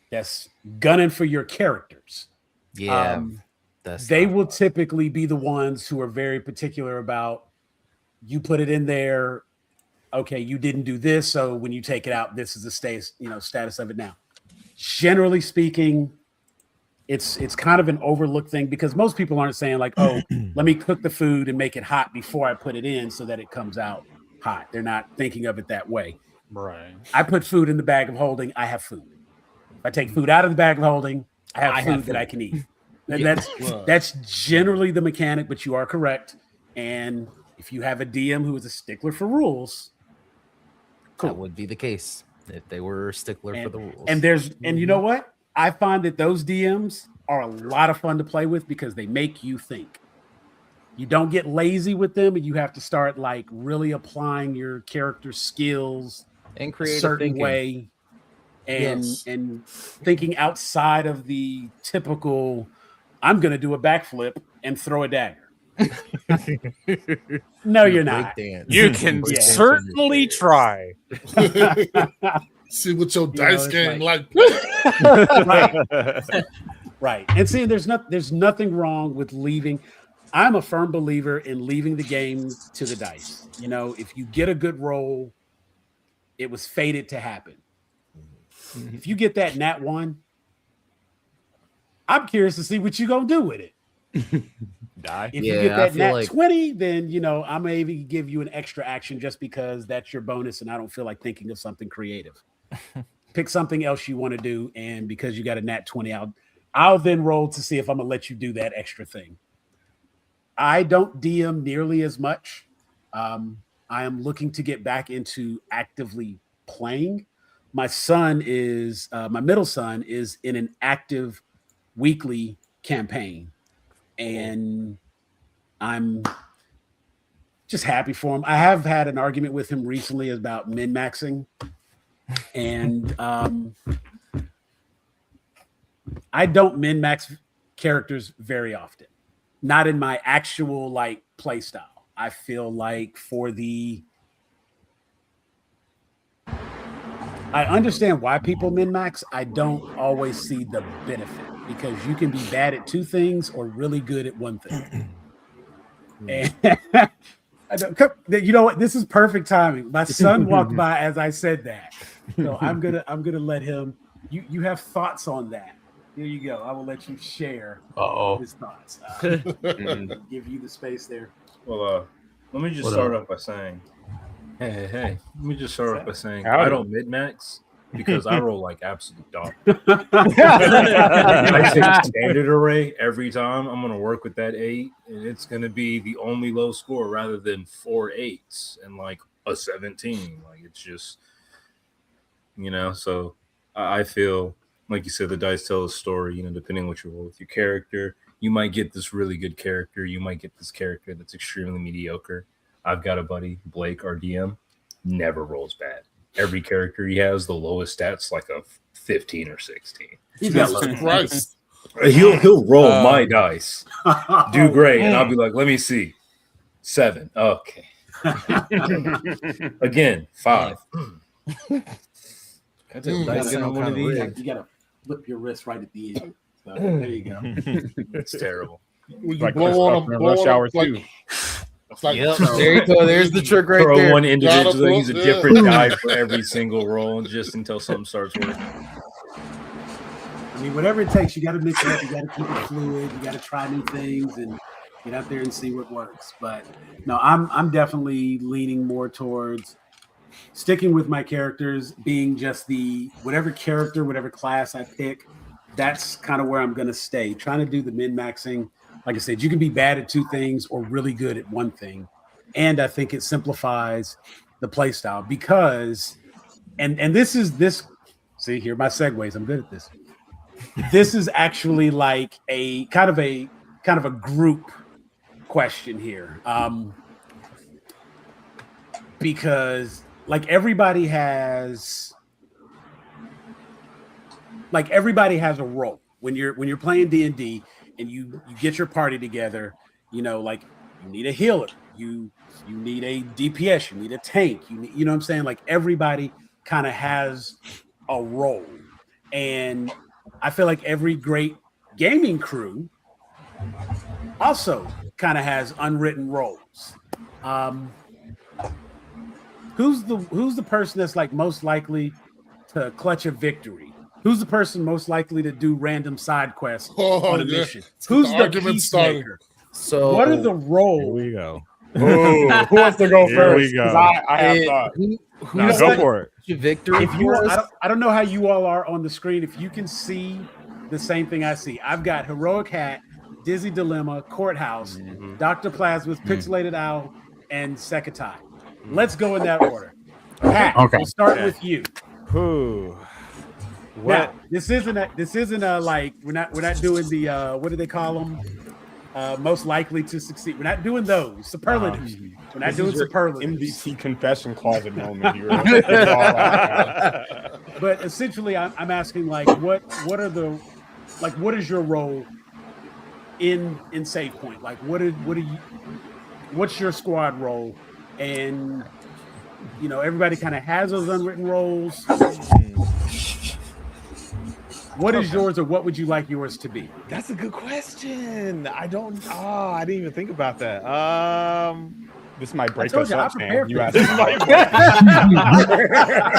that's gunning for your characters, they will typically be the ones who are very particular about, you put it in there, okay, you didn't do this, so when you take it out, this is the status of it now. Generally speaking, it's kind of an overlooked thing because most people aren't saying like, oh, let me cook the food and make it hot before I put it in so that it comes out hot. They're not thinking of it that way. Right. I put food in the bag of holding, I have food. If I take food out of the bag of holding, I have food that I can eat. And that's generally the mechanic, but you are correct. And if you have a DM who is a stickler for rules, cool. That would be the case if they were a stickler for the rules. And you know what? I find that those DMs are a lot of fun to play with because they make you think. You don't get lazy with them, and you have to start like really applying your character skills and creative a certain way, and thinking outside of the typical. I'm going to do a backflip and throw a dagger. No, you're not. You can certainly try. See what your dice game like. Right. And see, there's nothing wrong with leaving. I'm a firm believer in leaving the game to the dice. If you get a good roll, it was fated to happen. Mm-hmm. If you get that nat 1, I'm curious to see what you're gonna do with it. Die. If you get that nat 20, then I may even give you an extra action just because that's your bonus, and I don't feel like thinking of something creative. pick something else you want to do, and because you got a nat 20, I'll then roll to see if I'm gonna let you do that extra thing. I don't DM nearly as much. I am looking to get back into actively playing. My middle son is in an active weekly campaign, and I'm just happy for him. I have had an argument with him recently about min-maxing, and I don't min-max characters very often. Not in my actual like play style. I feel like I understand why people min-max. I don't always see the benefit because you can be bad at two things or really good at one thing. And you know what? This is perfect timing. My son walked by as I said that, so I'm gonna let him. You have thoughts on that? Here you go. I will let you share his thoughts. Give you the space there. Well, let me just start off by saying, hey. Let me just start off by saying I don't mid-max because I roll like absolute dog. I take standard array every time. I'm gonna work with that 8, and it's gonna be the only low score rather than 4 8s and like a 17. Like it's just, So I feel like you said, the dice tell a story. Depending on what you roll with your character, you might get this really good character. You might get this character that's extremely mediocre. I've got a buddy, Blake, our DM, never rolls bad. Every character he has, the lowest stats like a 15 or 16. Jesus Christ. He'll roll my dice, do great, and I'll be like, let me see. 7. Okay. Again, 5. You gotta flip your wrist right at the end. So, there you go. It's terrible. When you blow on them, rush hour too. There you go. There's the trick right throw there. One individually, use a different die for every single roll, just until something starts working. I mean, whatever it takes, you got to mix it up. You got to keep it fluid. You got to try new things and get out there and see what works. But no, I'm definitely leaning more towards sticking with my characters, being just whatever character, whatever class I pick. That's kind of where I'm going to stay. Trying to do the min-maxing. Like I said, you can be bad at two things or really good at one thing. And I think it simplifies the play style because, and this, see here, my segues, I'm good at this. This is actually like a kind of a group question here. Because like everybody has a role when you're playing D&D and you get your party together, like you need a healer, you need a DPS, you need a tank, you know what I'm saying? Like everybody kind of has a role. And I feel like every great gaming crew also kind of has unwritten roles. Who's the person that's like most likely to clutch a victory? Who's the person most likely to do random side quests on a mission? Who's the peacemaker? So what are the roles? Here we go. Oh, who wants to go Here first? we go. I have thought. No, go for it. Victory. If you, I don't know how you all are on the screen. If you can see the same thing I see, I've got Heroichat, Dizzy Dilemma, Courthouse, Dr. Plasma's Pixelated Owl, and Sekatai. Let's go in that order. Pat, we'll start with you. Now, this isn't a like we're not doing the what do they call them? Most likely to succeed. We're not doing those superlatives. We're not doing superlatives. MVP confession closet moment here. But essentially, I'm asking like, what is your role in Save Point? Like, what's your squad role? And everybody kind of has those unwritten roles. What is yours, or what would you like yours to be? That's a good question. I didn't even think about that. This might break us up, man. You asked.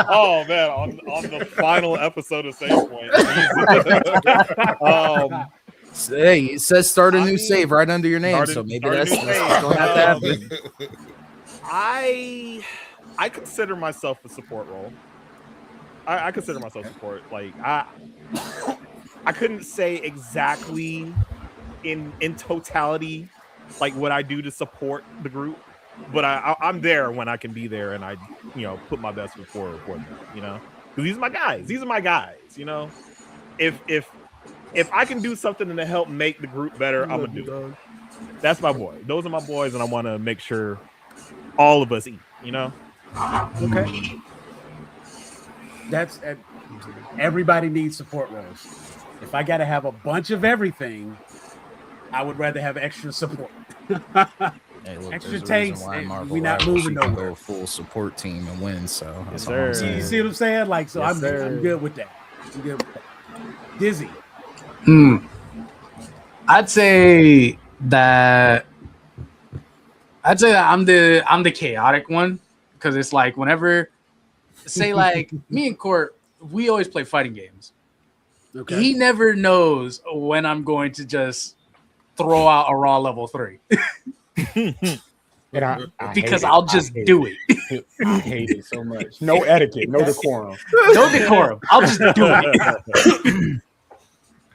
Oh man, on the final episode of Save Point. Hey, it says start a new save right under your name, so maybe that's going to have to happen. I consider myself a support role. I consider myself support. Like I couldn't say exactly in totality like what I do to support the group, but I'm there when I can be there, and I put my best foot forward for them. Because these are my guys. These are my guys. If I can do something to help make the group better, I'm gonna do it. That's my boy. Those are my boys, and I want to make sure all of us eat. Okay. That's everybody needs support roles. If I got to have a bunch of everything, I would rather have extra support. Hey, look, Extra there's a reason taste. why Marvel We're not Rivals, moving you can nowhere. go full support team and win. So that's Yes, all I'm sir. saying. You see what I'm saying? Like, so Yes, I'm sir. good with that. I'm good with that. Dizzy. I'd say that I'm the chaotic one, because it's like whenever, say like me and Court, we always play fighting games. Okay. He never knows when I'm going to just throw out a raw level 3. And I Because hate it. I'll just do it. I hate it so much. No etiquette, no decorum. No decorum. I'll just do it.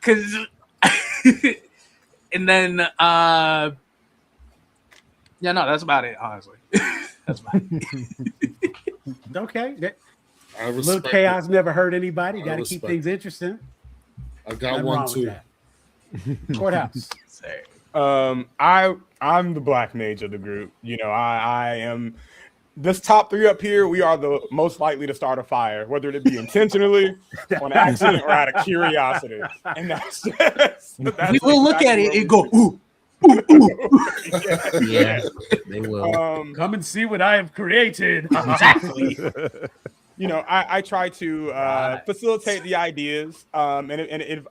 Cause and then yeah, no, that's about it, honestly. That's about it. Okay. I Little respect chaos it. never hurt anybody. I Got to keep respect things interesting. I got Nothing one wrong with too. that. Courthouse. I'm the black mage of the group. I am this top 3 up here. We are the most likely to start a fire, whether it be intentionally, on accident, or out of curiosity. And that's We will look at it and go, ooh, ooh, ooh. Yeah, they will. Come and see what I have created. Exactly. I try to facilitate the ideas, and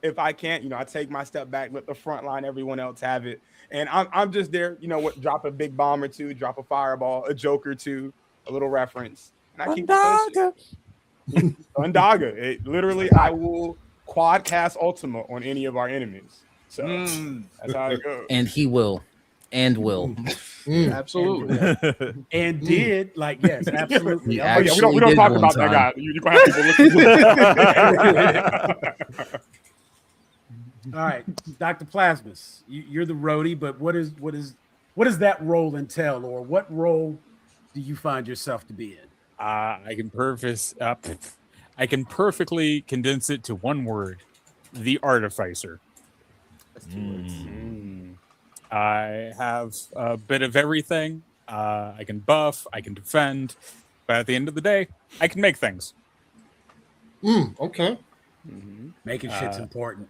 if I can't, I take my step back, let the front line, everyone else have it, and I'm just there. Drop a big bomb or two, drop a fireball, a joke or two, a little reference, and I keep Undaga. It literally, I will quad cast Ultima on any of our enemies. So that's how it goes. And he will. And will. Absolutely. And did, like, yes, absolutely. He Oh, yeah, we actually don't did talk one about that time. guy. You're gonna have people listen. All right, Dr. Plasmus, you're the roadie, but what does that role entail, or what role do you find yourself to be in? I can perfectly condense it to one word: the artificer. That's 2 words. I have a bit of everything. I can buff, I can defend, but at the end of the day, I can make things. Okay. Making shit's important.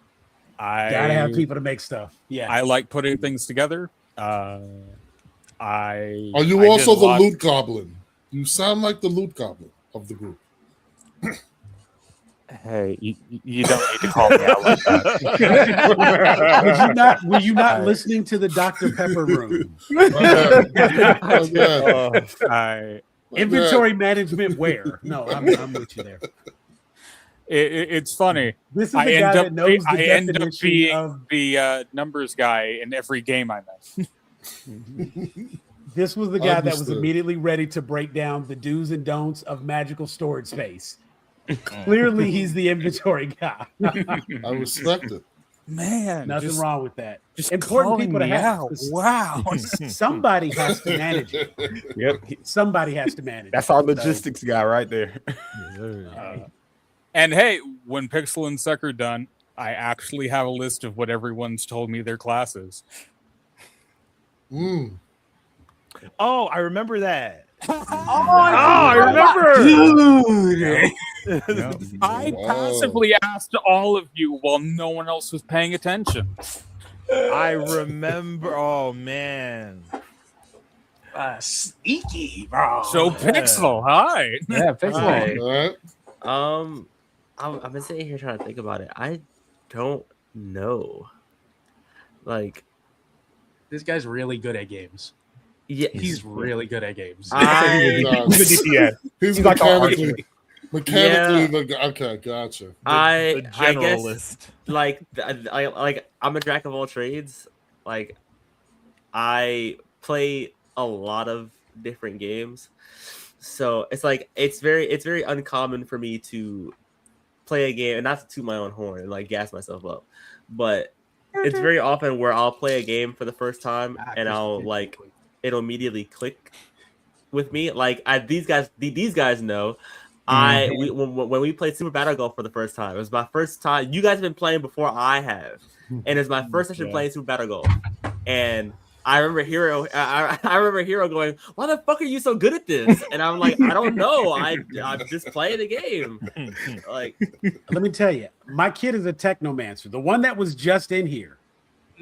I Gotta have people to make stuff. Yeah. I like putting things together. Are you also the loot goblin? You sound like the loot goblin of the group. Hey, you don't need to call me out like that. Were you not listening to the Dr. Pepper room? Inventory management where? No, I'm with you there. It's funny. This is the guy that knows the I end up definition being of the numbers guy in every game I'm in. This was the guy that was Understood. immediately ready to break down the do's and don'ts of magical storage space. Clearly, he's the inventory guy. I respect it. Man, Nothing wrong with that. Just Important calling people to me have. out. Wow. Somebody has to manage it. Yep, Somebody has to manage that's it. our logistics guy right there. And hey, when Pixel and Suck are done, I actually have a list of what everyone's told me their class is. Oh, I remember that. I remember. Dude. I passively asked all of you while no one else was paying attention. I remember. Oh man. Sneaky, bro. So Pixel, hi. Yeah, Pixel. All right. I've been sitting here trying to think about it. I don't know. Like, This guy's really good at games. yeah, He's really good at games. He's He's like mechanically okay, gotcha. I guess generalist. like I'm a jack of all trades. Like, I play a lot of different games, So it's like it's very uncommon for me to play a game, and not to toot my own horn and like gas myself up, but it's very often where I'll play a game for the first time and I'll like it'll immediately click with me. Like these guys know. When we played Super Battle Golf for the first time, it was my first time. You guys have been playing before I have, and it's my first session playing Super Battle Golf. And I remember Hero. I remember Hero going, "Why the fuck are you so good at this?" And I'm like, "I don't know. I'm just playing the game." Like, let me tell you, my kid is a technomancer. The one that was just in here.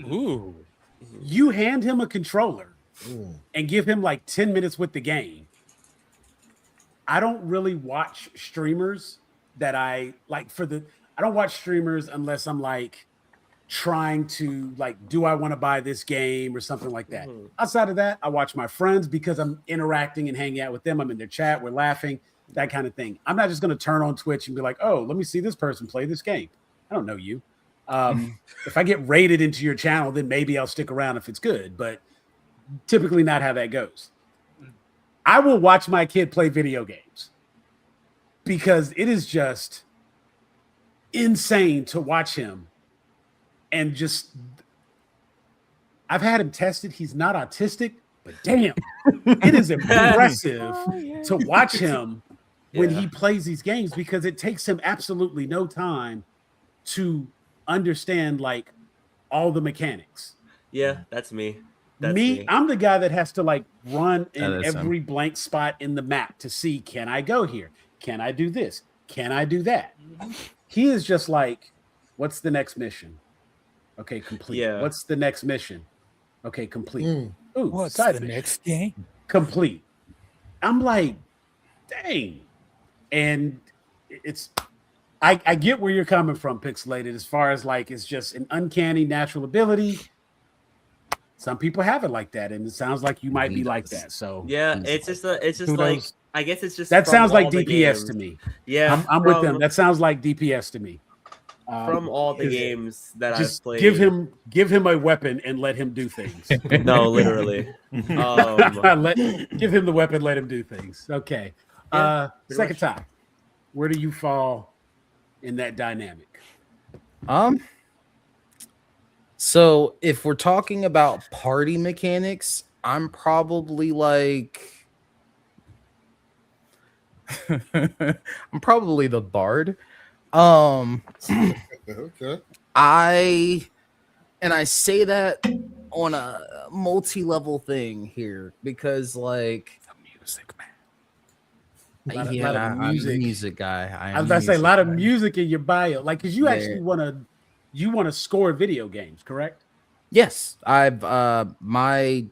Ooh, you hand him a controller and give him like 10 minutes with the game. I don't really watch streamers that I like I don't watch streamers unless I'm like trying to like, do I want to buy this game or something like that? Outside of that, I watch my friends because I'm interacting and hanging out with them. I'm in their chat, we're laughing, that kind of thing. I'm not just going to turn on Twitch and be like, oh, let me see this person play this game. I don't know you. If I get rated into your channel, then maybe I'll stick around if it's good, but typically not how that goes. I will watch my kid play video games because it is just insane to watch him. And just, I've had him tested. He's not autistic, but damn, it is impressive to watch him when he plays these games because it takes him absolutely no time to understand like all the mechanics. Yeah, that's me. That's me. I'm the guy that has to like run in every blank spot in the map to see, can I go here? Can I do this? Can I do that? He is just like, what's the next mission? Okay, complete. Yeah. What's the next mission? Okay, complete. Ooh, what's side the mission. next game? Complete. I'm like, dang. And it's, I get where you're coming from, Pixelated, as far as like, it's just an uncanny natural ability. Some people have it like that, and it sounds like you might be like that. So yeah, it's just like I guess it's just that sounds like DPS to me. Yeah, I'm with them. That sounds like DPS to me. From all the games that I've played, give him a weapon and let him do things. No, literally. Give him the weapon, let him do things. Okay. Yeah, second time. Where do you fall in that dynamic? So if we're talking about party mechanics, I'm probably like I'm probably the bard. Okay. I say that on a multi-level thing here because like the music man. I'm a music guy. I was about to say a lot of music in your bio, like because you actually want to score video games, correct? Yes, I've my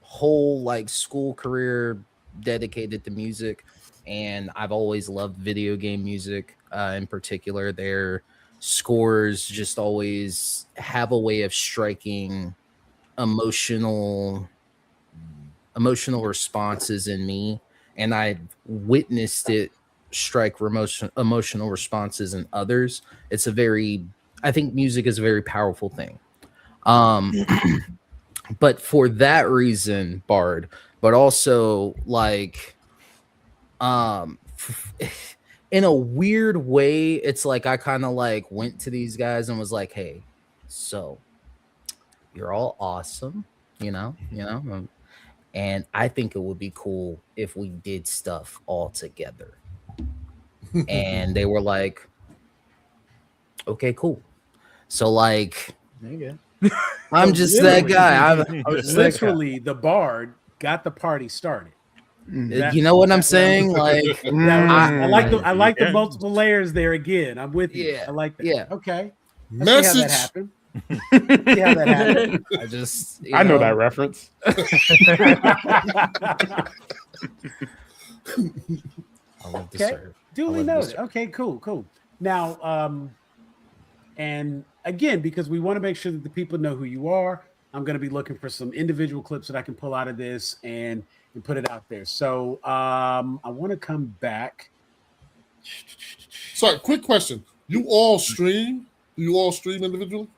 whole like school career dedicated to music, and I've always loved video game music. In particular, their scores just always have a way of striking emotional responses in me, and I've witnessed it strike emotional responses in others. I think music is a very powerful thing. But for that reason, Bard, but also like, in a weird way, it's like I kind of like went to these guys and was like, hey, so you're all awesome, you know, and I think it would be cool if we did stuff all together. And they were like, okay, cool. So like, I'm just that guy. I was literally the bard got the party started. You know what I'm saying? Like, I like the multiple layers there again. I'm with you. Yeah, I like that. Yeah. Okay. Message. See how that happened. I know that reference. I love to Okay. serve. Duly noted. Okay, cool. Now, and again, because we want to make sure that the people know who you are, I'm going to be looking for some individual clips that I can pull out of this and put it out there. So I want to come back. Sorry, quick question. You all stream? Do you all stream individually?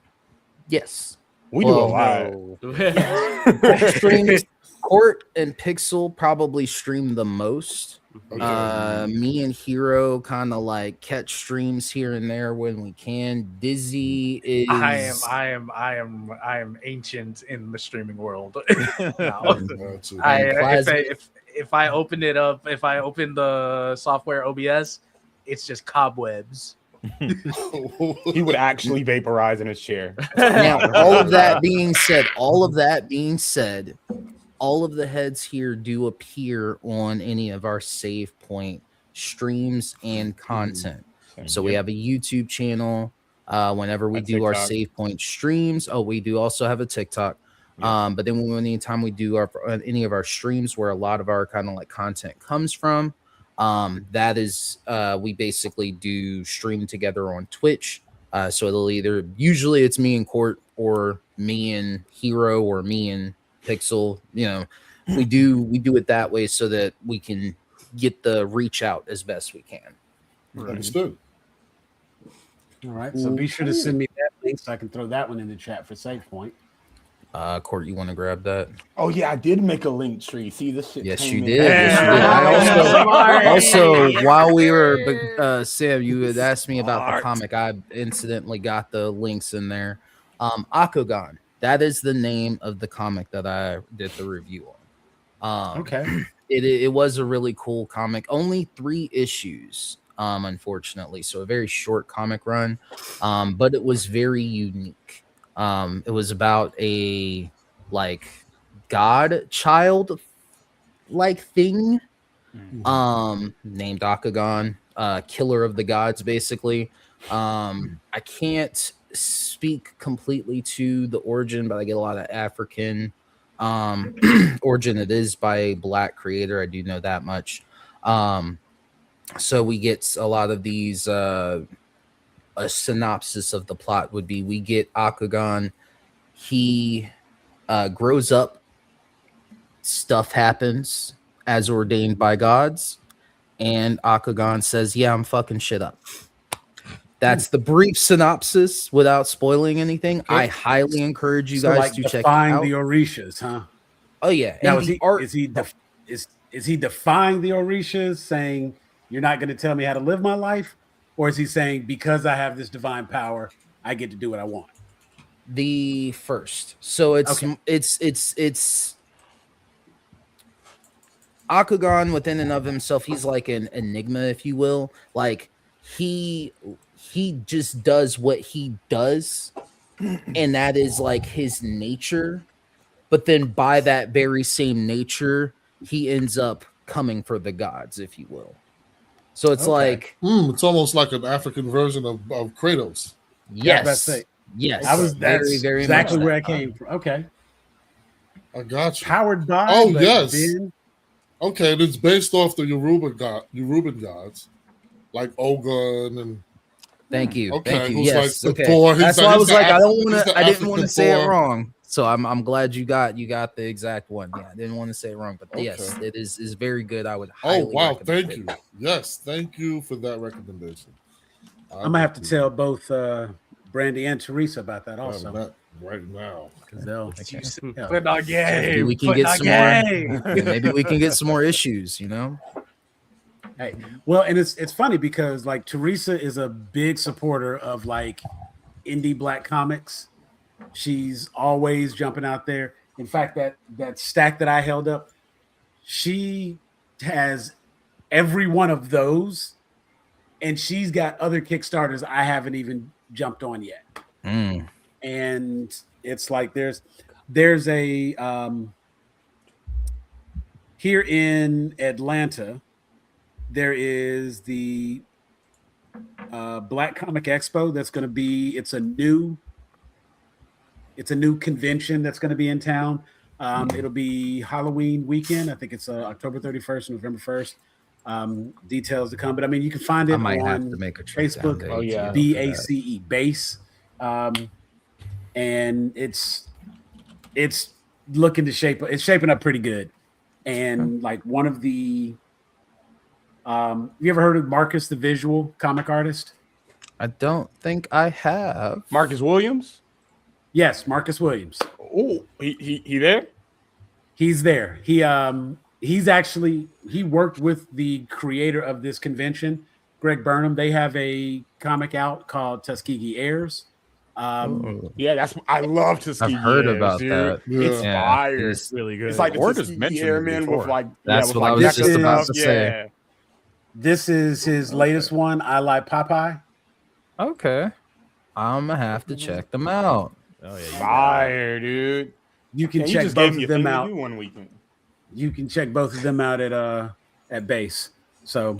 Yes. We do a lot. Court and Pixel probably stream the most. Me and Hero kind of like catch streams here and there when we can. Dizzy is I am ancient in the streaming world. If I open it up, if I open the software OBS, it's just cobwebs. He would actually vaporize in his chair. Now, all of that being said, all of the heads here do appear on any of our save point streams and content. So we have a YouTube channel. Whenever we do our save point streams, we do also have a TikTok. But then anytime we do any of our streams where a lot of our kind of like content comes from, that is we basically do stream together on Twitch. So it'll usually it's me and Court or me and Hero or me and Pixel. We do it that way so that we can get the reach out as best we can. Understood. All right, so be sure to send me that link so I can throw that one in the chat for save point. Court, you want to grab that? Oh yeah, I did make a link tree. See this shit. Yes, you did. I also while we were Sam, you had asked me about the comic. I incidentally got the links in there. Akugan, that is the name of the comic that I did the review on. Okay. It was a really cool comic. Only 3 issues, unfortunately. So a very short comic run. But it was very unique. It was about a like god child like thing named Akugan, killer of the gods, basically. I can't speak completely to the origin, but I get a lot of African origin. It is by a Black creator, I do know that much. So we get a lot of these a synopsis of the plot would be we get Akugan, he grows up, stuff happens as ordained by gods, and Akugan says, yeah, I'm fucking shit up. That's the brief synopsis without spoiling anything. I highly encourage you guys to check it out. The Orishas, huh? Oh yeah. Now is he defying the Orishas, saying you're not going to tell me how to live my life? Or is he saying, because I have this divine power, I get to do what I want? The first. So it's Akugan within and of himself. He's like an enigma, if you will. Like he just does what he does, and that is like his nature. But then by that very same nature, he ends up coming for the gods, if you will. So it's like it's almost like an African version of Kratos. Yes, yes. That's very exactly where I came from. Okay, I got you. Powered by. Oh yes. Okay, and it's based off the Yoruban gods, like Ogun and. Thank you. Okay, Thank you. Yes. Like okay. That's why I was like, I didn't want to say it wrong. So I'm glad you got the exact one. Yeah, I didn't want to say it wrong, but yes, it is very good. I would highly thank you. Yes, thank you for that recommendation. I'm gonna have to tell both Brandy and Teresa about that also. That right now. Put on game. Maybe we can get some more. Maybe we can get some more issues, you know. Hey, well, and it's funny because like Teresa is a big supporter of like indie Black comics. She's always jumping out there. In fact, that stack that I held up, she has every one of those, and she's got other Kickstarters I haven't even jumped on yet. And it's like there's a here in Atlanta, there is the Black Comic Expo that's going to be. It's a new convention that's going to be in town. It'll be Halloween weekend. I think it's October 31st, November 1st. Details to come, but I mean, you can find it on Facebook. Oh yeah, BACE Base, and it's looking to it's shaping up pretty good. And like one of the, you ever heard of Marcus the Visual comic artist? I don't think I have. Marcus Williams. Yes, Marcus Williams. Oh, he there? He's there. He worked with the creator of this convention, Greg Burnham. They have a comic out called Tuskegee Heirs. Yeah, I love Tuskegee. I've heard Heirs, about dude. that. It's fire. It's really good. It's like the Ward has Tuskegee mentioned it Airmen with before. like That's with what I like was just necklaces. about to say. Yeah. This is his latest one, I Like Popeye. Okay. I'm gonna have to check them out. Oh yeah, Fire, dude. You can And he check just both gave me of a them thing to out. do one weekend. You can check both of them out at base. So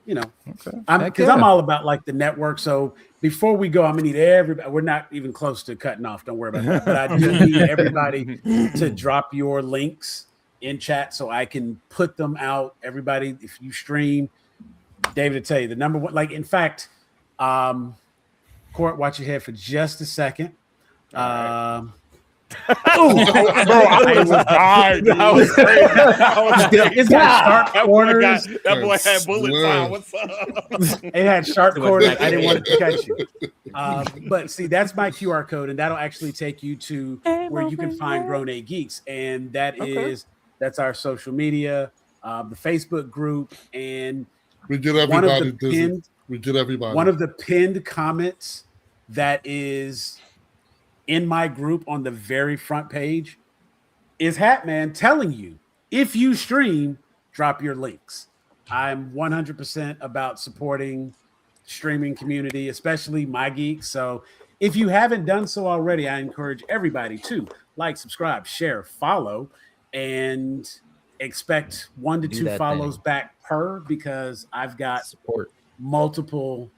you know, Okay. because I'm all about like the network. So before we go, I'm gonna need everybody. We're not even close to cutting off. Don't worry about that. But I do need everybody to drop your links in chat so I can put them out. Everybody, if you stream, David will tell you the number one. Like in fact, Court, watch your head for just a second. Bro, I would have died. That was crazy. It's got sharp corners. That boy had bullet time. What's up? It had sharp corners. I didn't want to catch you. But see, that's my QR code, and that'll actually take you to where you can find Grown A Geeks, and that's our social media, the Facebook group, and we get everybody. One of the pinned comments that is in my group on the very front page is Hatman telling you, if you stream, drop your links. I'm 100% about supporting streaming community, especially my geeks. So if you haven't done so already, I encourage everybody to like, subscribe, share, follow, and expect 1 to 2 follows back per, because I've got multiple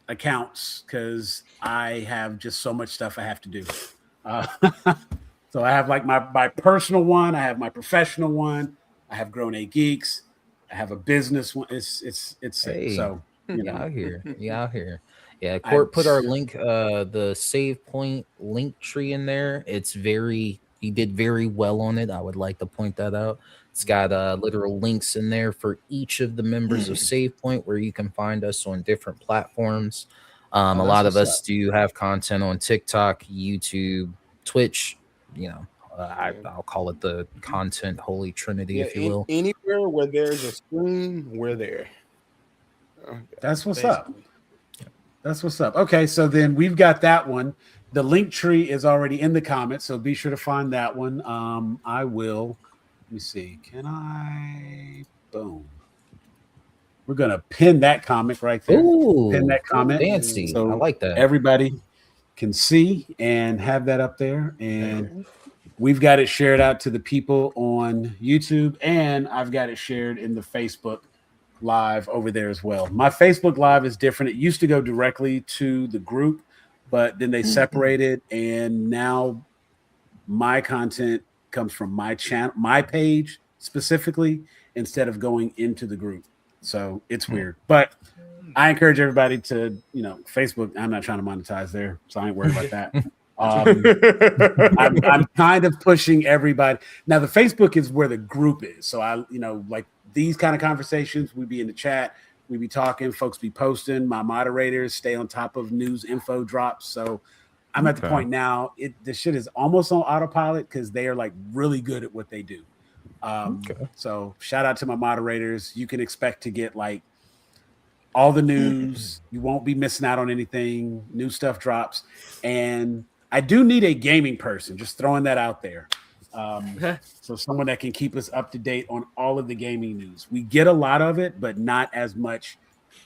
accounts because I have just so much stuff I have to do. So I have like my personal one, I have my professional one, I have Grown A Geeks, I have a business one. It's Hey, so you out here. Yeah, Court put our link, the save point link tree in there. He did very well on it. I would like to point that out. It's got literal links in there for each of the members of Save Point, where you can find us on different platforms. A lot of us do have content on TikTok, YouTube, Twitch. You know, I'll call it the content holy trinity, if you will. Anywhere where there's a stream, we're there. That's what's up. That's what's up. Okay, so then we've got that one. The link tree is already in the comments, so be sure to find that one. I will. Let me see. Can I? Boom. We're gonna pin that comic right there. Ooh, pin that comment. Fancy. So I like that. Everybody can see and have that up there. And we've got it shared out to the people on YouTube, and I've got it shared in the Facebook Live over there as well. My Facebook Live is different. It used to go directly to the group, but then they separated, and now my content comes from my channel, my page specifically, instead of going into the group. So it's weird, but I encourage everybody to, Facebook. I'm not trying to monetize there, so I ain't worried about that. I'm kind of pushing everybody. Now the Facebook is where the group is. So like these kind of conversations, we be in the chat, we be talking, folks be posting. My moderators stay on top of news info drops. So I'm at the point now, the shit is almost on autopilot because they are like really good at what they do. So shout out to my moderators. You can expect to get like all the news. You won't be missing out on anything. New stuff drops. And I do need a gaming person, just throwing that out there. So someone that can keep us up to date on all of the gaming news. We get a lot of it, but not as much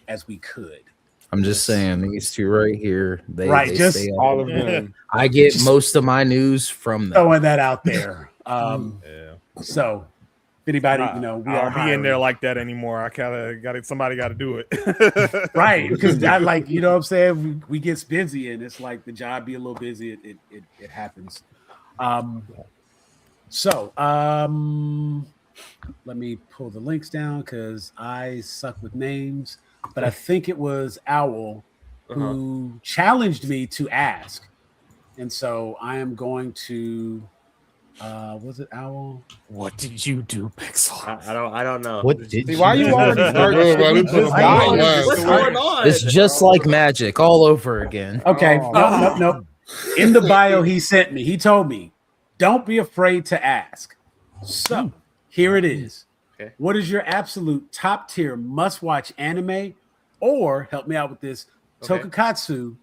as we could. I'm just saying, these two right here, they just stay all of them. I get most of my news from them. Throwing that out there. So if anybody, we I'll are be in there like that anymore. I somebody got to do it. Right, because I like, what I'm saying, we get busy, and it's like the job be a little busy. It happens. Let me pull the links down because I suck with names, but I think it was Owl who challenged me to ask, and so I am going to. Was it Owl? What did you do, Pixel? I don't know. What did you Why you already starting? What's going on? It's just like magic all over again. Okay, nope. In the bio he sent me, he told me, don't be afraid to ask. So here it is. Okay. What is your absolute top tier must watch anime, or help me out with this, Tokukatsu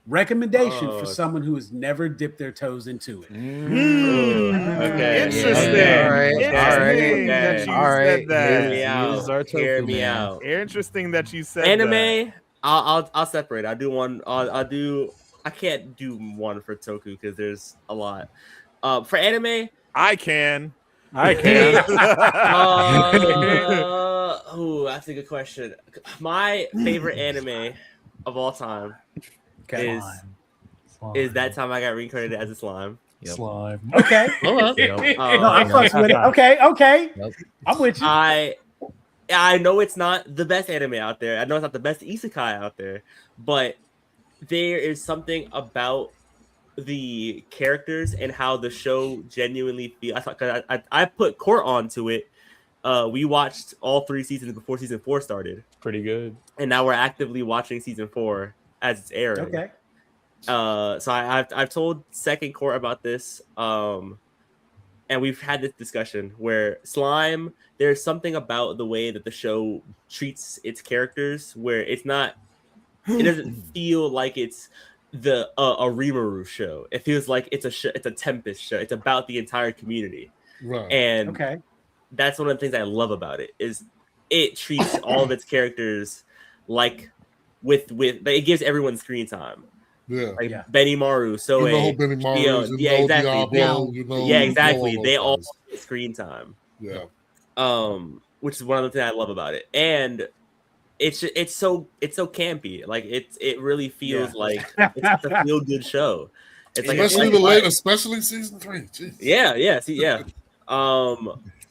recommendation for someone who has never dipped their toes into it? Okay. Interesting. Hear me out. Interesting that you said anime. that. I'll separate. I'll do one. I can't do one for Toku because there's a lot. For anime, I can. Oh, that's a good question. My favorite anime of all time is That Time I Got Reincarnated as a Slime. Slime. Okay. All right. No, I'm fucking with it. Okay. I'm with you. I know it's not the best anime out there. I know it's not the best isekai out there, but there is something about the characters and how the show genuinely feels. I put Court onto it. We watched all 3 seasons before season 4 started. Pretty good. And now we're actively watching season 4 as it's airing. Okay. So I've told Second Court about this. And we've had this discussion where Slime, there's something about the way that the show treats its characters where it doesn't feel like it's a Rimuru show. It feels like it's a Tempest show. It's about the entire community. Right. And that's one of the things I love about it is it treats all of its characters like it gives everyone screen time. Yeah. Like Benimaru, Soe, exactly. They all get screen time. Yeah. Which is one of the things I love about it. And it's so campy. Like it really feels like it's a feel good show. It's especially season 3. Jeez. Yeah.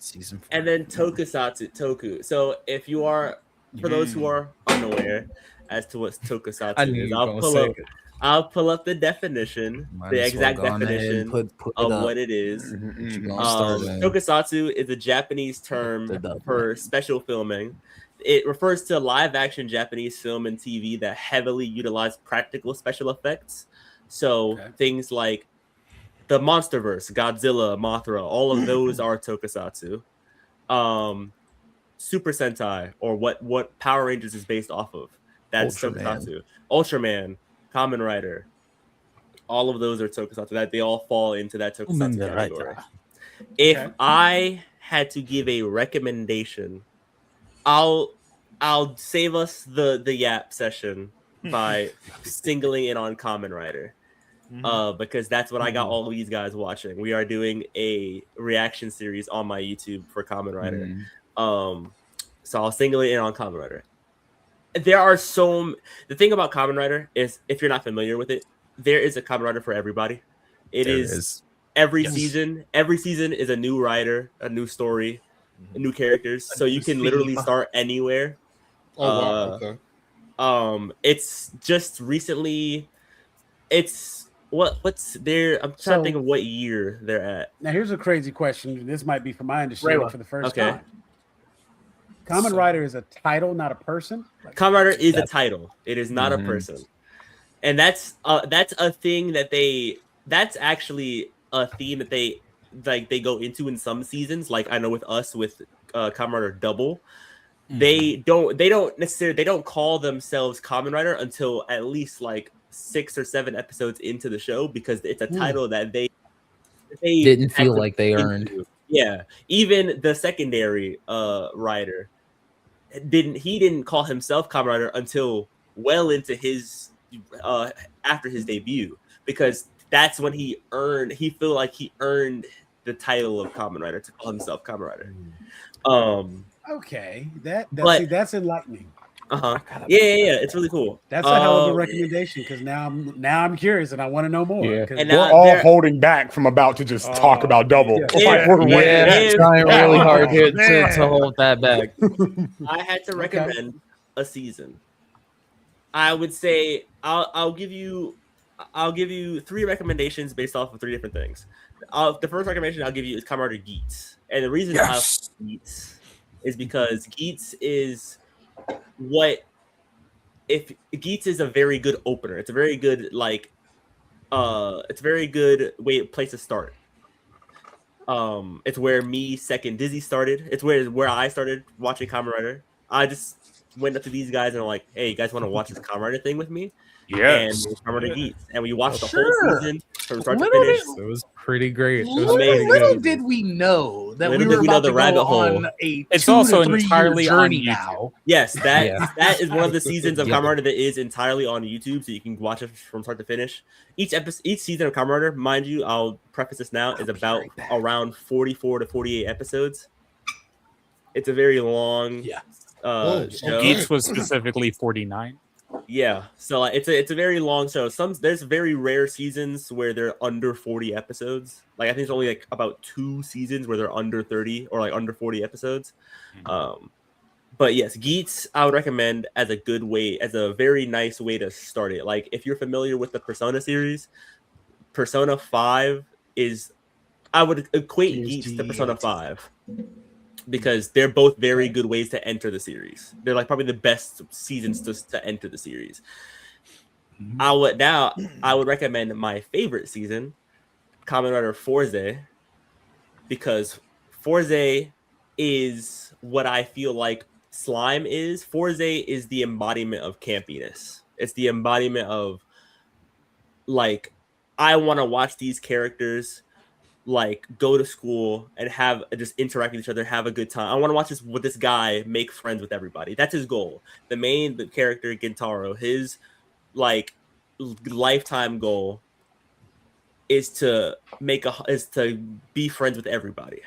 Season 4. And then Toku. So if you are, for those who are unaware as to what Tokusatsu is, I'll pull up the definition, the exact definition of what it is. Tokusatsu is a Japanese term for special filming. It refers to live action Japanese film and TV that heavily utilize practical special effects. So things like the Monsterverse, Godzilla, Mothra, all of those are Tokusatsu. Super Sentai, or what Power Rangers is based off of, that's Tokusatsu. Ultraman, Kamen Rider, all of those are Tokusatsu. That they all fall into that Tokusatsu category. If I had to give a recommendation, I'll save us the yap session by singling in on Kamen Rider. Because that's what I got all of these guys watching. We are doing a reaction series on my YouTube for Kamen Rider. So I'll single it in on Kamen Rider. There are the thing about Kamen Rider is, if you're not familiar with it, there is a Kamen Rider for everybody. Every season is a new rider, a new story, new characters. So you can literally start anywhere. It's just recently. It's what's there. I'm trying to think of what year they're at. Now here's a crazy question. This might be from my understanding for the first time. Kamen Rider is a title, not a person. Kamen Rider is a title. It is not a person, and that's a thing that's actually a theme that they go into in some seasons. Like I know with Kamen Rider Double, they don't call themselves Kamen Rider until at least like 6 or 7 episodes into the show, because it's a title that they didn't feel like they earned. Yeah, even the secondary rider didn't call himself Kamen Rider until well into his after his debut, because that's when he felt like he earned the title of Kamen Rider to call himself Kamen Rider. Okay, that's enlightening. Yeah, it's really cool. That's a hell of a recommendation, because now I'm curious and I want to know more. Yeah. And we're all holding back from about to just talk about Double. We're trying really hard here to hold that back. I had to recommend a season. I would say I'll give you 3 recommendations based off of 3 different things. The first recommendation I'll give you is Kamen Rider Geats, and the reason I have Geats is because Geats is Geats is a very good opener. It's a very good place to start. It's where me, second Dizzy started. It's where I started watching Kamen Rider. I just went up to these guys and I'm like, hey, you guys want to watch this Kamen Rider thing with me? Yes. And Kamen Rider Geeks. And we watched the Sure. whole season from start to Little finish. It was pretty great. It was Amazing. Little did we know that Little we did were we know about the to rabbit go hole. on a It's 2 also to 3 year entirely on journey YouTube. now. Yes, that Yeah. that is one of the seasons of Yeah. Kamen Rider that is entirely on YouTube, so you can watch it from start to finish. Each season of Kamen Rider, mind you, I'll preface this now, is about around 44 to 48 episodes. It's a very long Yeah. show. Geeks was specifically 49. Yeah, so like, it's a very long show. There's very rare seasons where they're under 40 episodes. Like I think there's only like about 2 seasons where they're under 30 or like under 40 episodes. But yes, Geeks I would recommend as a very nice way to start it. Like if you're familiar with the Persona series, Persona 5 I would equate Geeks to Persona 5. Because they're both very good ways to enter the series. They're like probably the best seasons to enter the series. I would recommend my favorite season, Kamen Rider Forze, because Forze is what I feel like Slime is. Forze is the embodiment of campiness. It's the embodiment of like I want to watch these characters like go to school and just interact with each other, have a good time. I want to watch this guy make friends with everybody. That's his goal. The character Gintaro, his like lifetime goal is to be friends with everybody.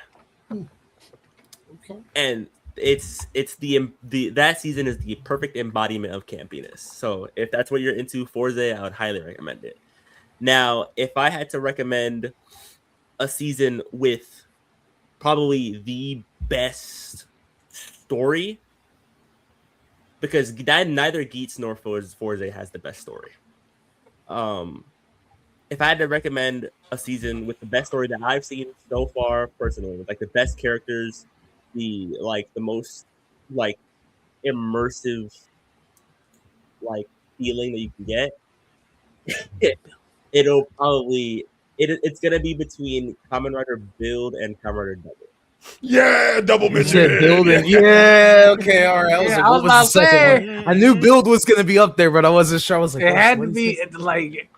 Okay. And that season is the perfect embodiment of campiness. So if that's what you're into, Forze, I would highly recommend it. Now, if I had to recommend a season with probably the best story, because neither Geats nor Forze has the best story. If I had to recommend a season with the best story that I've seen so far, personally, with like the best characters, the most like immersive like feeling that you can get, it'll probably it's gonna be between Kamen Rider Build and Kamen Rider Double. Yeah, double mission. Building. Yeah, okay, all right. I was Yeah, like, I what was was the about to second one? I knew Build was gonna be up there, but I wasn't sure. I was like, It had to what is be this? like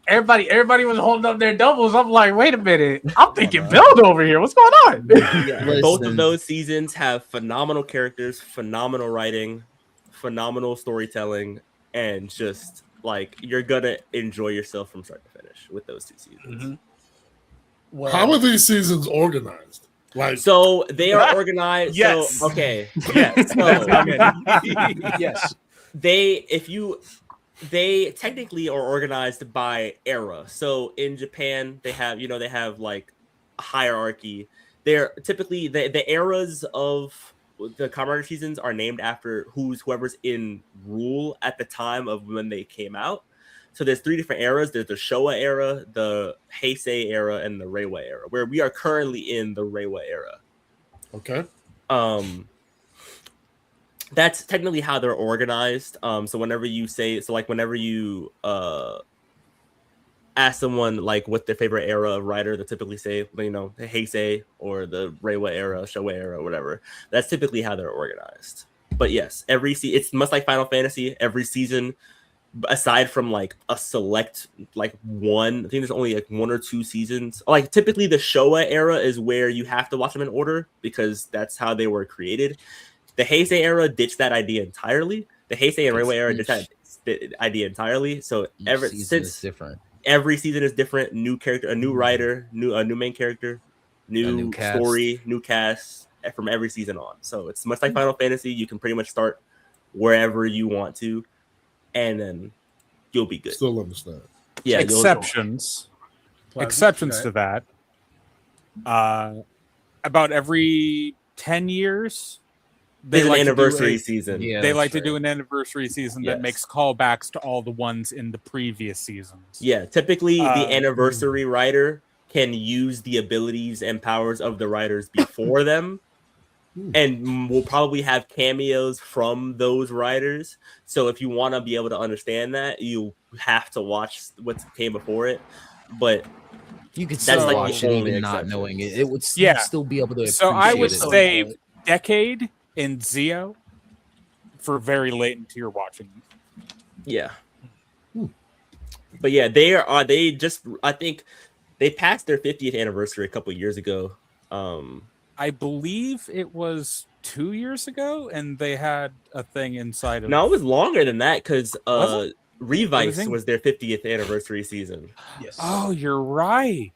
everybody was holding up their doubles. I'm like, wait a minute. I'm thinking build over here. What's going on? Yeah, both of those seasons have phenomenal characters, phenomenal writing, phenomenal storytelling, and just like you're gonna enjoy yourself from start to finish with those 2 seasons. Well, How are these seasons organized? Like, so they are organized. Yes. So, okay. Yes. Yes. They technically are organized by era. So in Japan, they have like a hierarchy. They're typically the eras of the Kamen Rider seasons are named after whoever's in rule at the time of when they came out. So there's 3 different eras. There's the Showa era, the Heisei era, and the Reiwa era, where we are currently in the Reiwa era. okay. That's technically how they're organized. So whenever you ask someone like what their favorite era of writer, they typically say, the Heisei or the Reiwa era, Showa era, whatever. That's typically how they're organized. But yes, it's much like Final Fantasy. Every season, aside from like a select like one, I think there's only like 1 or 2 seasons. Like typically the Showa era is where you have to watch them in order because that's how they were created. The Heisei era ditched that idea entirely. The Heisei and Reiwa era ditched that idea entirely. So every season is different. New character, a new writer, a new main character, new story, new cast from every season on. So it's much like Final Fantasy. You can pretty much start wherever you want to, and then you'll be good. Still understand. Yeah. Exceptions to that. About every 10 years. They like an anniversary season. Yeah, they like to do an anniversary season that makes callbacks to all the ones in the previous seasons. Yeah, typically the anniversary writer can use the abilities and powers of the writers before them, and we'll probably have cameos from those writers. So if you want to be able to understand that, you have to watch what came before it. But You could That's still like watch the it only even not exception. knowing it. It would Yeah. still be able to. So I would appreciate it. say Decade and Zio for very late into your watching. Yeah. But yeah, I think they passed their 50th anniversary a couple years ago. I believe it was 2 years ago, and they had a thing inside of. No, it was longer than that because Was Revice was their 50th anniversary season. Yes. Oh, you're right.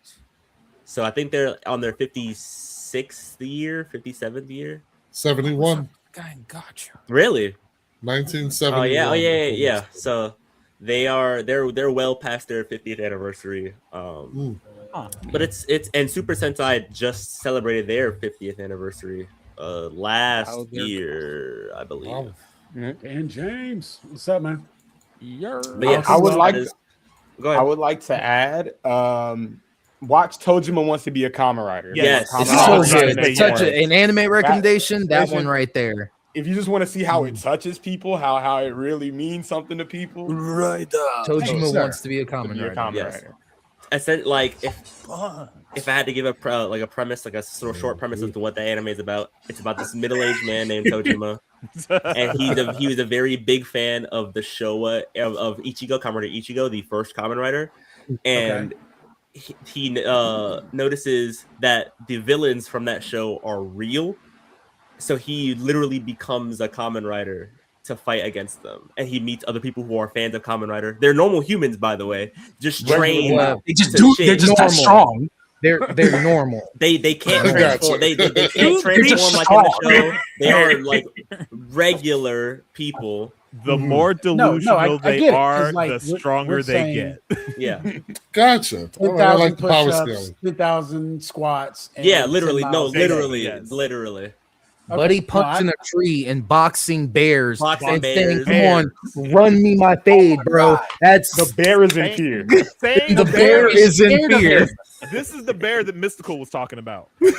So I think they're on their 56th year, 57th year. 71. Guy gotcha. Really? 1971. Oh yeah. So they're well past their 50th anniversary. But it's and Super Sentai just celebrated their 50th anniversary last year, I believe. Wow. And James, what's up, man? But yeah, I would like. Go ahead. I would like to add. Watch Tojima Wants to Be a Kamen Rider. Yes. This is so good. It's such an anime recommendation. That one right there. If you just want to see how it touches people, how it really means something to people, right? Tojima Wants to Be a Kamen Rider. Yes. I said, like, if I had to give a premise, like a sort of short premise as to what the anime is about, it's about this middle-aged man named Tojima, and he was a very big fan of the Showa of Ichigo, Kamen Rider Ichigo, the first Kamen Rider, and he notices that the villains from that show are real, so he literally becomes a Kamen Rider to fight against them, and he meets other people who are fans of Kamen Rider. They're normal humans, by the way, just trained. They just do. They're just that strong. They're normal. They can't transform. They can't transform like in the show. They are like regular people. The more delusional they are, the stronger they get. Yeah, gotcha. 10,000 I like the power push-ups, scale. 10,000 squats. And yeah, literally. 10 No, miles. literally. Buddy punching a tree and boxing bears. Boxing saying, bears. Come on, run me my fade, bro. That's the bear is in fear. the bear is in fear. This is the bear that Mystical was talking about. Wow.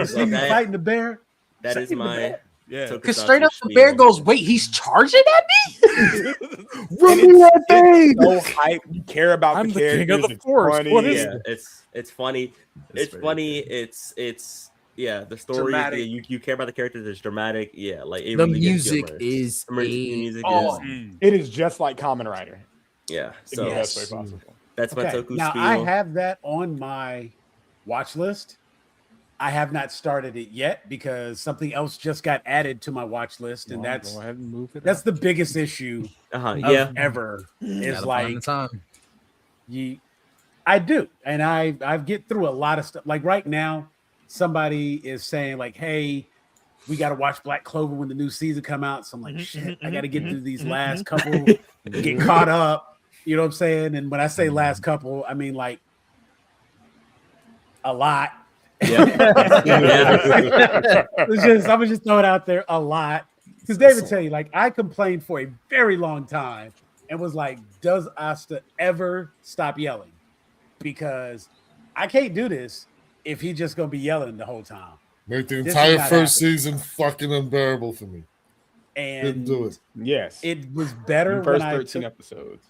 See you fighting the bear? That is my. Yeah. Because straight up the bear goes, wait, he's charging at me? Run me my fade. So hype. You care about I'm the the characters. king of the It's forest. funny. What is Yeah, it's funny. It's funny. It's yeah. The story. Dramatic. You care about the characters. It's dramatic. Yeah, like it The really gets music humorous. is music Oh, is it is just like Kamen Rider. yeah. In So the best way possible. that's my Okay. Toku Now spiel. I have that on my watch list. I have not started it yet because something else just got added to my watch list, and Go ahead and move it. that's the biggest issue of Yeah. ever. Is Gotta find like the time. I do, and I get through a lot of stuff. Like right now, somebody is saying like, "Hey, we got to watch Black Clover when the new season come out." So I'm like, "Shit, I got to get through these last couple, get caught up." You know what I'm saying? And when I say last couple, I mean like a lot. Yeah. I'm gonna just throw it out there a lot because David tell you, like, I complained for a very long time and was like, does Asta ever stop yelling? Because I can't do this if he's just gonna be yelling the whole time. Make the This is entire not first happening. season fucking unbearable for me. Didn't And do it. Yes. it was better The first when I 13 took, episodes.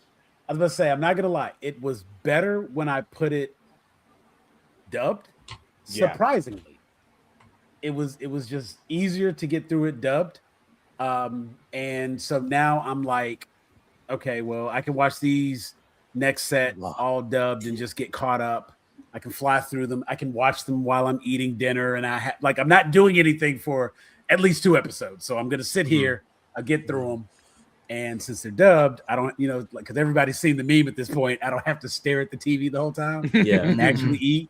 I was gonna say, I'm not gonna lie, it was better when I put it dubbed. Yeah. Surprisingly, it was just easier to get through it dubbed, and so now I'm like, okay, well, I can watch these next set all dubbed and just get caught up. I can fly through them. I can watch them while I'm eating dinner, and I'm not doing anything for at least 2 episodes. So I'm gonna sit here, I'll get through them, and since they're dubbed, I don't, because everybody's seen the meme at this point, I don't have to stare at the TV the whole time. Yeah. And actually eat.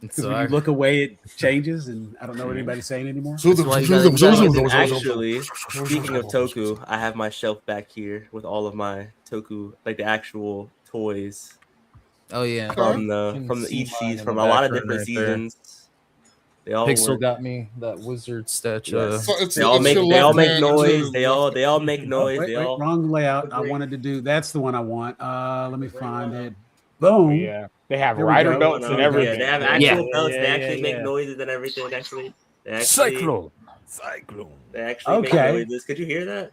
Because when you look away, it changes, and I don't know what anybody's saying anymore. Actually, speaking of Toku, I have my shelf back here with all of my Toku, like the actual toys. Oh yeah, from each season, from a lot of different seasons. They all Pixel work. got me that wizard statue. Yes. They all make noise. They all make noise. Wait, They all wrong layout. I wanted to do. That's the one I want. Let me find it. Boom. Yeah, they have Here we rider go. belts and everything. Yeah, they have actual belts. They actually make noises and everything. Cyclone. They actually make noises. Could you hear that?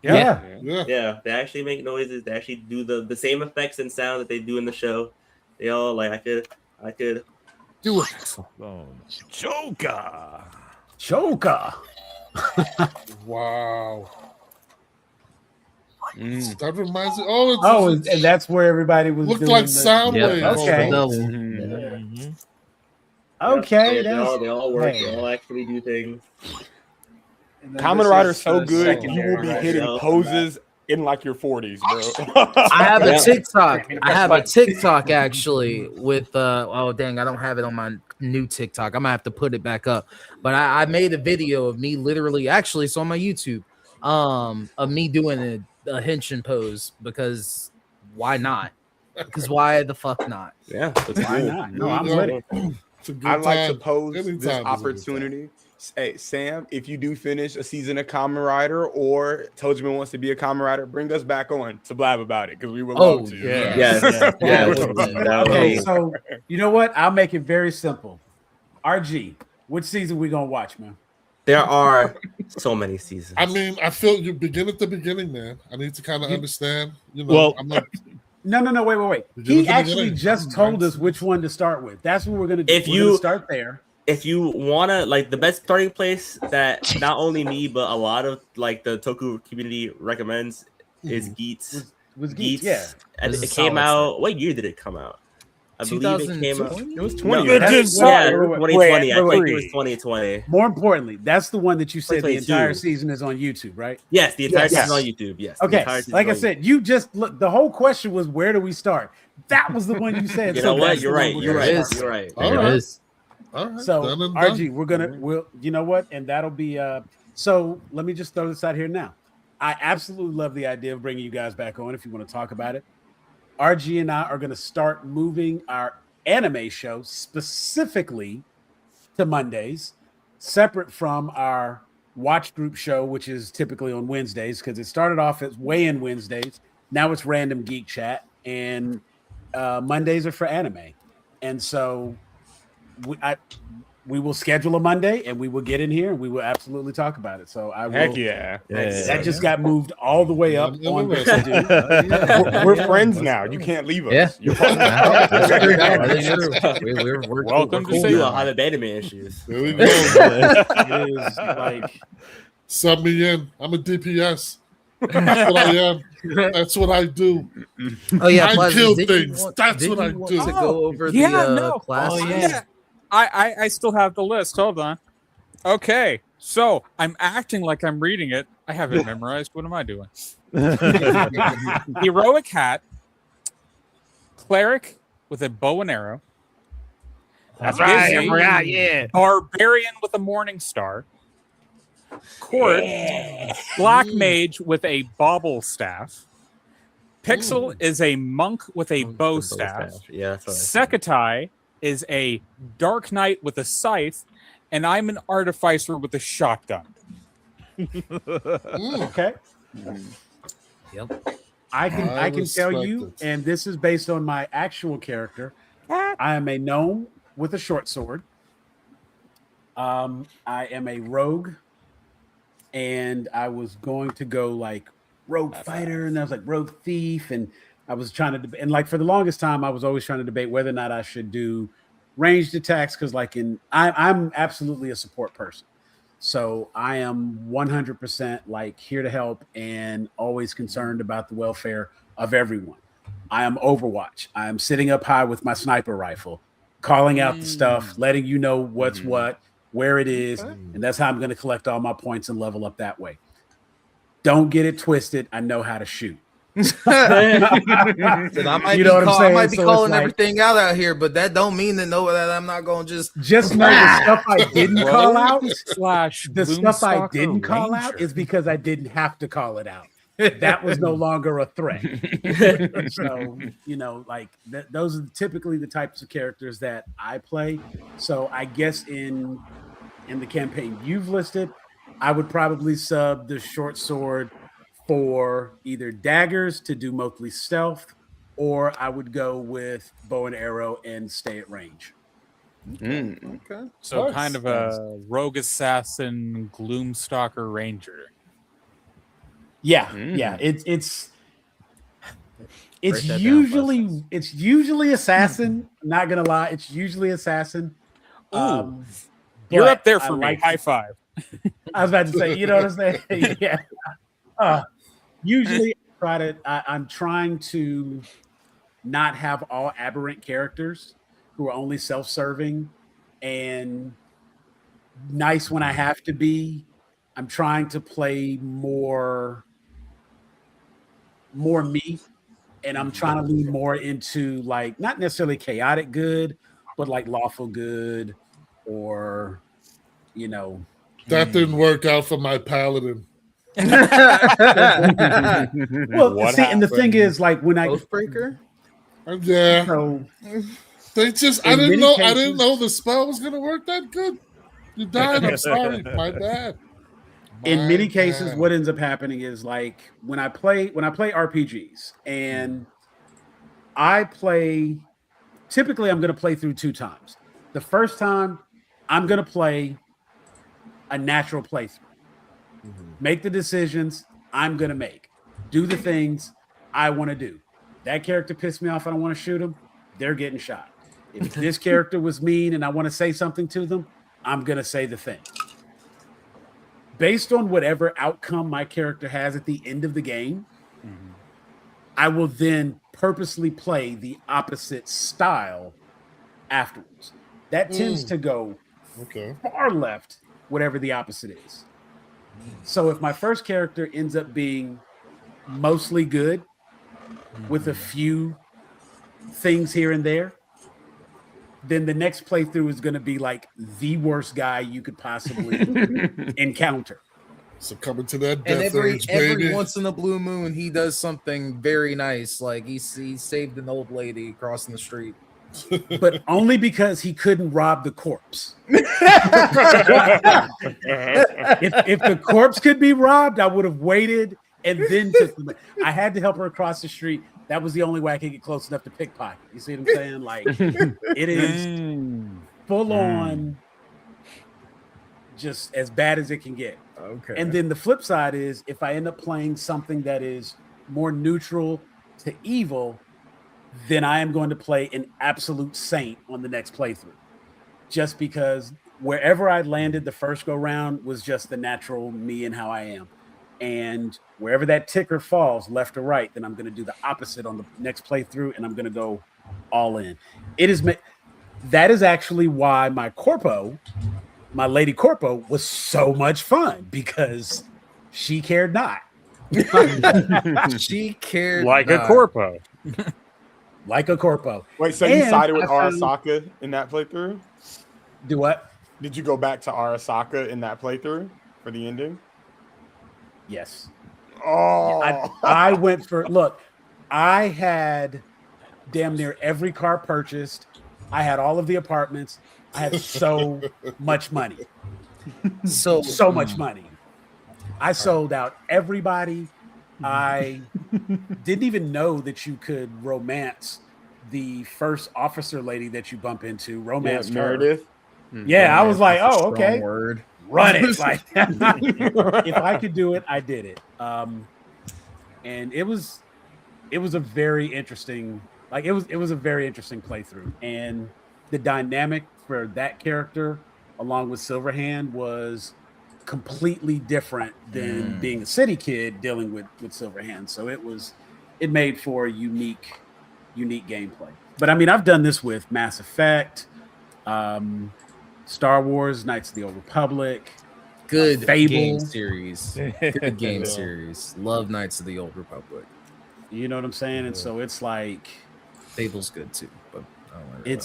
Yeah. Yeah. They actually make noises. They actually do the same effects and sound that they do in the show. You know, like I could do it. Joker. Wow. Mm. That reminds me. And that's where everybody was. Looked doing like the, Soundwave. Okay. Mm-hmm. Okay. They all work. They all actually do things. Kamen Rider's so good, you secondary, will be right? hitting Yeah. poses in like your 40s, bro. I have Yeah. a TikTok. I have a TikTok actually with oh dang, I don't have it on my new TikTok. I'm gonna have to put it back up. But I made a video of me literally, actually it's on my YouTube, of me doing a henshin pose because why not? Because why the fuck not? Yeah, that's Why cool. not? No, I'm with it. It's a good I'd like to time. pose Anytime this is a good time. opportunity. Hey, Sam, if you do finish a season of Kamen Rider or Tojima wants to be a Kamen Rider, bring us back on to blab about it because we would love to. Yes. Yeah. That would Okay, be- so you know what? I'll make it very simple. RG, which season we gonna watch, man? There are so many seasons. I mean, I feel you begin at the beginning, man. I need to kind of understand. You know, Well- I'm like, No, wait. Begin at He the actually beginning. just told us which one to start with. That's what we're gonna do. If We're you- gonna start there. If you wanna, like, the best starting place that not only me but a lot of like the Toku community recommends is Geats. Was Geats, yeah. And This it is came solid out. What year did it come out? I believe it came out. 2020? It was No, 20. Good that's- just yeah, wait, 2020. I think it wait. was 2020. More importantly, that's the one that you said the 2022. entire season is on YouTube, right? Yes, the entire Yes. season on YouTube. Yes. the Okay, entire season like I on said, you just look. The whole question was where do we start? That was the one you said. You so know what? that's You're the one right. we're You're gonna right. start You're with. right. all There it right, is. all right. So done and RG, done. we'll you know what, and that'll be so let me just throw this out here now. I absolutely love the idea of bringing you guys back on if you want to talk about it. RG and I are going to start moving our anime show specifically to Mondays, separate from our watch group show, which is typically on Wednesdays, because it started off as weigh-in Wednesdays. Now it's random geek chat, and Mondays are for anime. And so we will schedule a Monday and we will get in here and we will absolutely talk about it. So I will. Heck yeah. That just got moved all the way up on the to-do. We're friends now. You can't leave us. Yeah. You're part of the That is true. We're Welcome cool. to You say will have anime issues. There we go. It is like Sub me in. I'm a DPS. That's what I am. That's what I do. Oh yeah, I Plaza, kill did you things. want- That's did what you I want do. To go over Yeah, the no. class. Oh, yeah. I still have the list. Hold on. Okay, so I'm acting like I'm reading it. I have it memorized. What am I doing? Heroichat, cleric with a bow and arrow. That's right. I Busy, forgot. Yeah. Barbarian with a morning star. Court, black mage with a bauble staff. Pixel is a monk with a bow staff. Yeah, that's what I Sekatai is a dark knight with a scythe, and I'm an artificer with a shotgun. okay. Yep. I can tell respect you, it. and this is based on my actual character. I am a gnome with a short sword. I am a rogue, and I was going to go like rogue fighter, and I was like rogue thief, and I was trying to and like for the longest time, I was always trying to debate whether or not I should do ranged attacks because like I'm absolutely a support person. So I am 100% like here to help and always concerned about the welfare of everyone. I am Overwatch. I am sitting up high with my sniper rifle, calling out the stuff, letting you know what's what, where it is, and that's how I'm going to collect all my points and level up that way. Don't get it twisted. I know how to shoot. I might You know what I'm saying? I might be So it's calling like- everything out here, but that don't mean that I'm not going to Just know the stuff I didn't call out. Slash The stuff I Gloomstalker didn't call out Ranger. is because I didn't have to call it out. That was no longer a threat. So, you know, like those are typically the types of characters that I play. So I guess in the campaign you've listed, I would probably sub the short sword for either daggers to do mostly stealth, or I would go with bow and arrow and stay at range. Okay. So Nice. kind of a rogue assassin, Gloomstalker Ranger. Yeah, yeah. It's It's Break that down for us. usually assassin. I'm not gonna lie, it's usually assassin. Ooh, you're but up there I for me. like- High five. I was about to say, you know what I'm saying? Yeah. Usually, I'm trying to not have all aberrant characters who are only self-serving and nice when I have to be. I'm trying to play more me, and I'm trying to lean more into like not necessarily chaotic good, but like lawful good, or you know. That didn't work out for my paladin. Well, see, and the thing is, like when I Oathbreaker, Yeah. so They just I in didn't many know cases- the spell was gonna work that good. You died. I'm sorry. My bad. in My many cases, bad. what ends up happening is like when I play RPGs, and I play. Typically, I'm going to play through 2 times. The first time, I'm going to play a natural playthrough. Make the decisions I'm going to make. Do the things I want to do. That character pissed me off. I don't want to shoot him. They're getting shot. If this character was mean and I want to say something to them, I'm going to say the thing. Based on whatever outcome my character has at the end of the game, I will then purposely play the opposite style afterwards. That tends to go far left, whatever the opposite is. So if my first character ends up being mostly good with a few things here and there, then the next playthrough is going to be like the worst guy you could possibly encounter. So coming to that and death urge, every baby. once in a blue moon, he does something very nice, like he saved an old lady crossing the street. But only because he couldn't rob the corpse. If the corpse could be robbed, I would have waited and then took them. I had to help her across the street. That was the only way I could get close enough to pickpocket. You see what I'm saying? Like it is full on, just as bad as it can get. Okay. And then the flip side is if I end up playing something that is more neutral to evil, then I am going to play an absolute saint on the next playthrough. Just because wherever I landed the first go round was just the natural me and how I am. And wherever that ticker falls, left or right, then I'm going to do the opposite on the next playthrough, and I'm going to go all in. That is actually why my Lady Corpo was so much fun, because she cared not. She cared like not. a corpo. Like a corpo. Wait, so you And sided with I found- Arasaka in that playthrough? Do what? Did you go back to Arasaka in that playthrough for the ending? Yes. Oh, I went for, look, I had damn near every car purchased. I had all of the apartments. I had so much money. So much money. I sold out everybody. I didn't even know that you could romance the first officer lady that you bump into. Romance Meredith. Yeah, I was like, oh, okay. Word. Run it. Like, if I could do it, I did it. And it was a very interesting, like it was a very interesting playthrough. And the dynamic for that character, along with Silverhand, was completely different than being a city kid dealing with Silverhand. So it made for a unique gameplay. But I mean, I've done this with Mass Effect, Star Wars, Knights of the Old Republic, Good Fable. game series. Good game series. Love Knights of the Old Republic. You know what I'm saying? And so it's like Fable's good too, but I don't really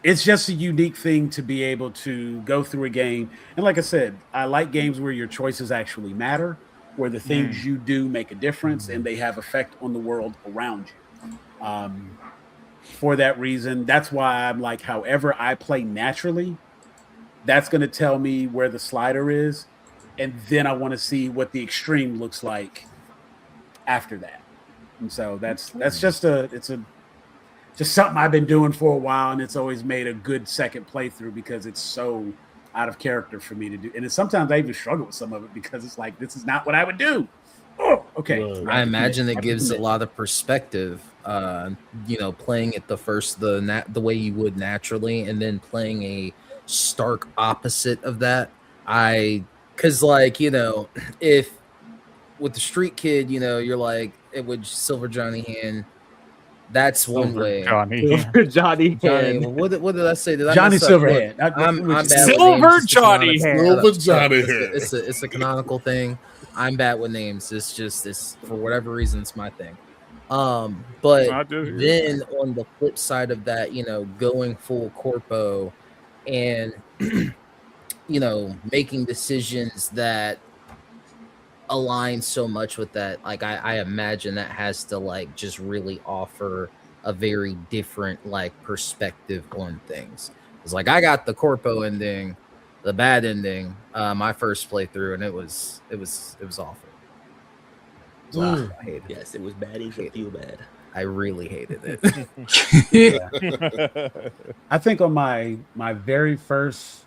it's just a unique thing to be able to go through a game. And like I said, I like games where your choices actually matter, where the things you do make a difference and they have effect on the world around you. For that reason, that's why I'm like, however I play naturally, that's going to tell me where the slider is. And then I want to see what the extreme looks like after that. And so that's just just something I've been doing for a while, and it's always made a good second playthrough because it's so out of character for me to do. And sometimes I even struggle with some of it because it's like, this is not what I would do. Okay. I imagine it gives a lot of perspective. Playing it the way you would naturally, and then playing a stark opposite of that. Because if with the street kid, you're like it would Silver Johnny Hand. That's one way. Johnny Johnny. What did I say? Did I Johnny mess up? Look, Silverhand. I'm bad with Silver names. It's a Johnny canonical- Hand. shut up, Silver shut up. Johnny It's a canonical thing. I'm bad with names. It's for whatever reason it's my thing. But then on the flip side of that, going full corpo and making decisions that align so much with that, like I imagine that has to like just really offer a very different like perspective on things. It's like I got the corpo ending, the bad ending, my first playthrough, and it was awful. I hated it. Yes, it was bad. You should feel bad. I really hated it. I think on my very first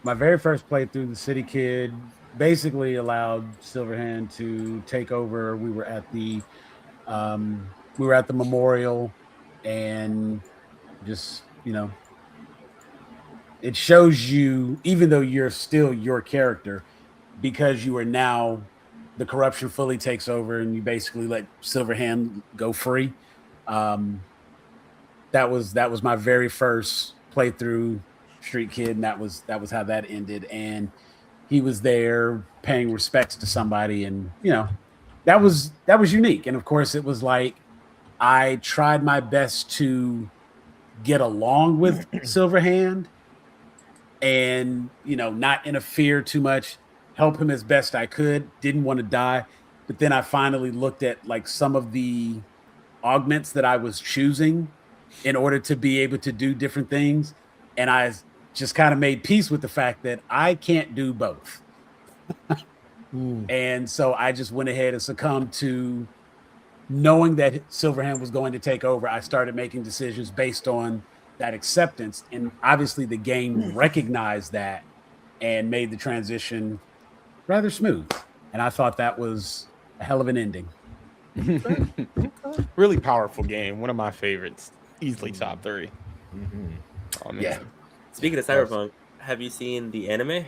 playthrough, the City Kid basically allowed Silverhand to take over. We were at the memorial, and just it shows you, even though you're still your character, because you are now, the corruption fully takes over and you basically let Silverhand go free. That was my very first playthrough Street Kid, and that was how that ended. And he was there paying respects to somebody, and that was unique. And of course it was like I tried my best to get along with Silverhand and not interfere too much, help him as best I could, didn't want to die. But then I finally looked at like some of the augments that I was choosing in order to be able to do different things, and I just kind of made peace with the fact that I can't do both. And so I just went ahead and succumbed to knowing that Silverhand was going to take over. I started making decisions based on that acceptance, and obviously the game recognized that and made the transition rather smooth. And I thought that was a hell of an ending. Really powerful game. One of my favorites. Easily top 3. Oh, man. Yeah. Speaking of Cyberpunk, have you seen the anime?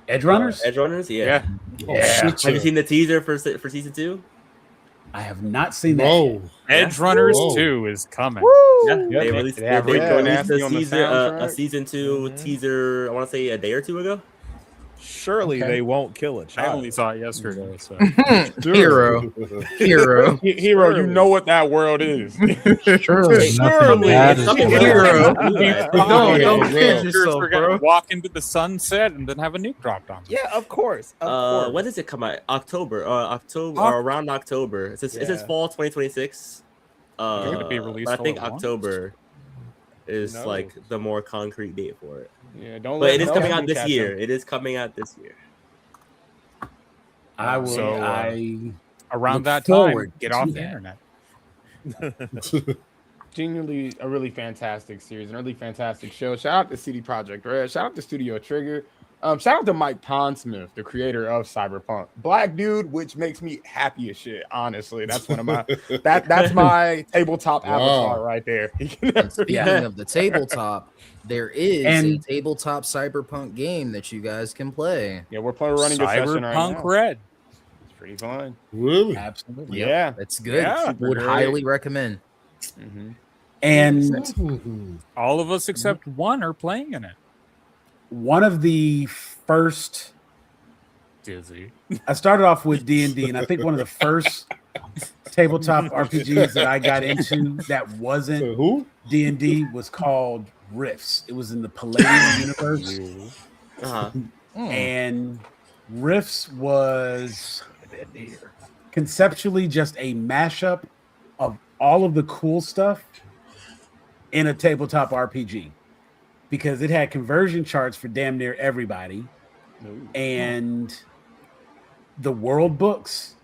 Edge Runners? Edge Runners, yeah. Have you seen the teaser for season 2? I have not seen that. Edge Runners 2 is coming. Yeah, they released a season 2 teaser, I want to say a day or two ago. Surely they won't kill a I child. only saw it yesterday. So. Hero. Hero, you know what that world is. Surely. Hero. Don't kid yourself, We're gonna bro. walk into the sunset and then have a nuke dropped on them. Yeah, of course. When does it come out? October or around October. It says fall 2026. Could be released but I think all at once. October is like the more concrete date for it. Yeah, don't. But it is coming out this year. It is coming out this year. I will. So, I Around look that forward time, get to off the that. internet. Genuinely a really fantastic series, and a really fantastic show. Shout out to CD Projekt Red. Shout out to Studio Trigger. Shout out to Mike Pondsmith, the creator of Cyberpunk. Black dude, which makes me happy as shit. Honestly, that's one of my that's my tabletop avatar right there. And speaking of the tabletop, there is a tabletop Cyberpunk game that you guys can play. Yeah, we're running a session right now. Cyberpunk Red. It's pretty fun. Really? absolutely. Yeah, It's good. Yeah, Would highly recommend. And All of us except one are playing in it. one of the first, Dizzy. I started off with D&D, and I think one of the first tabletop RPGs that I got into that wasn't Who? D&D was called Rifts. It was in the Palladium universe, and Rifts was conceptually just a mashup of all of the cool stuff in a tabletop RPG, because it had conversion charts for damn near everybody, and the world books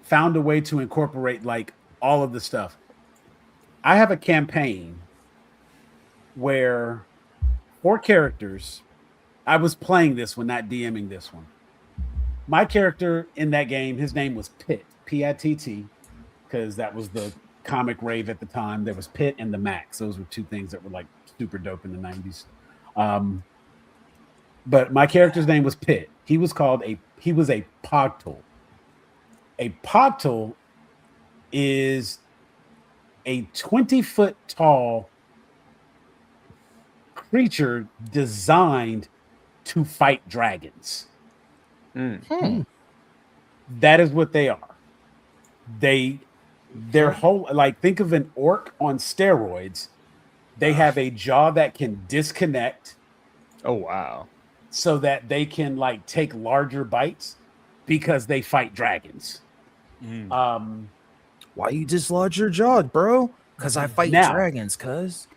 found a way to incorporate like all of the stuff. I have a campaign where 4 characters, I was playing this one, not DMing this one. my character in that game, his name was Pitt, P-I-T-T, because that was the comic rave at the time. There was Pitt and the Max. Those were two things that were like super dope in the 90s. But my character's name was Pitt. He was a Pogtle. A Pogtle is a 20-foot tall creature designed to fight dragons. That is what they are. Their whole, like, think of an orc on steroids. They have a jaw that can disconnect. Oh wow. So that they can like take larger bites because they fight dragons. Why you dislodge your jaw, bro? Because I fight dragons, cuz.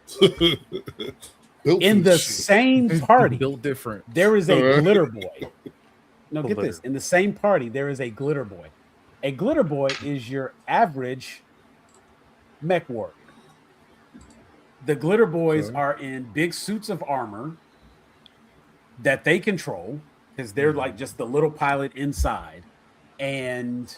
In the same party, built different. There is a glitter boy. No, get this. In the same party, there is a glitter boy. A glitter boy is your average mech warrior. The glitter boys are in big suits of armor that they control because they're like just the little pilot inside, and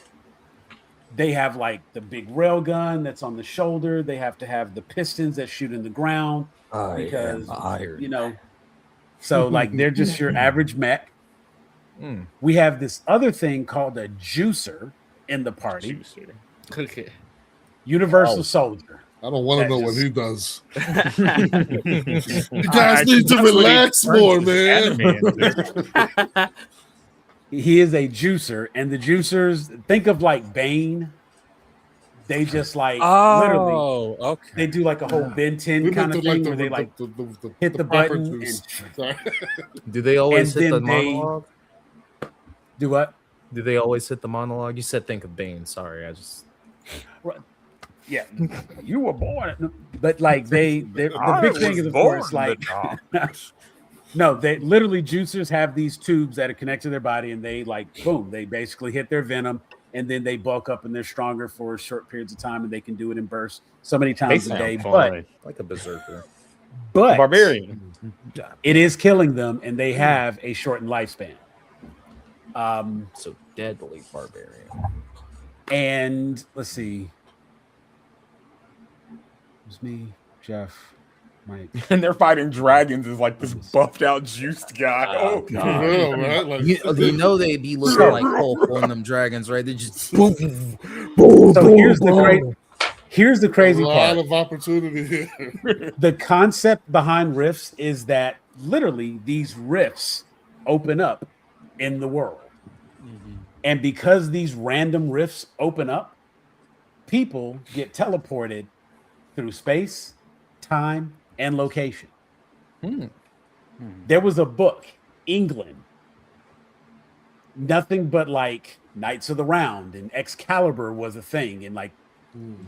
they have like the big rail gun that's on the shoulder. They have to have the pistons that shoot in the ground because you know. So like they're just your average mech. We have this other thing called a juicer in the party. Okay. Universal Soldier. I don't want to know what he does. You guys need to relax more, man. He is a juicer, and the juicers, think of like Bane. They just like literally, they do like a whole Ben 10 kind of thing where they like hit the button. Do they always and hit the then they- monologue? Do what? Do they always hit the monologue? You said think of Bane. Sorry, I just. Yeah, you were born, but like the big thing is of course like no, they literally juicers have these tubes that are connected to their body, and they like boom, they basically hit their venom, and then they bulk up and they're stronger for short periods of time, and they can do it in bursts so many times a day. But like a berserker, but barbarian, it is killing them, and they have a shortened lifespan. So deadly barbarian. And let's see. It's me, Jeff, Mike. And they're fighting dragons is like this buffed out juiced guy. Oh god. Yeah, right? Like, You know they be looking like Hulk on them dragons, right? They just boom, So here's the crazy a lot part. of opportunity here. The concept behind rifts is that literally these rifts open up in the world. And because these random rifts open up, people get teleported through space, time, and location. There was a book, England, nothing but like Knights of the Round, and Excalibur was a thing. And like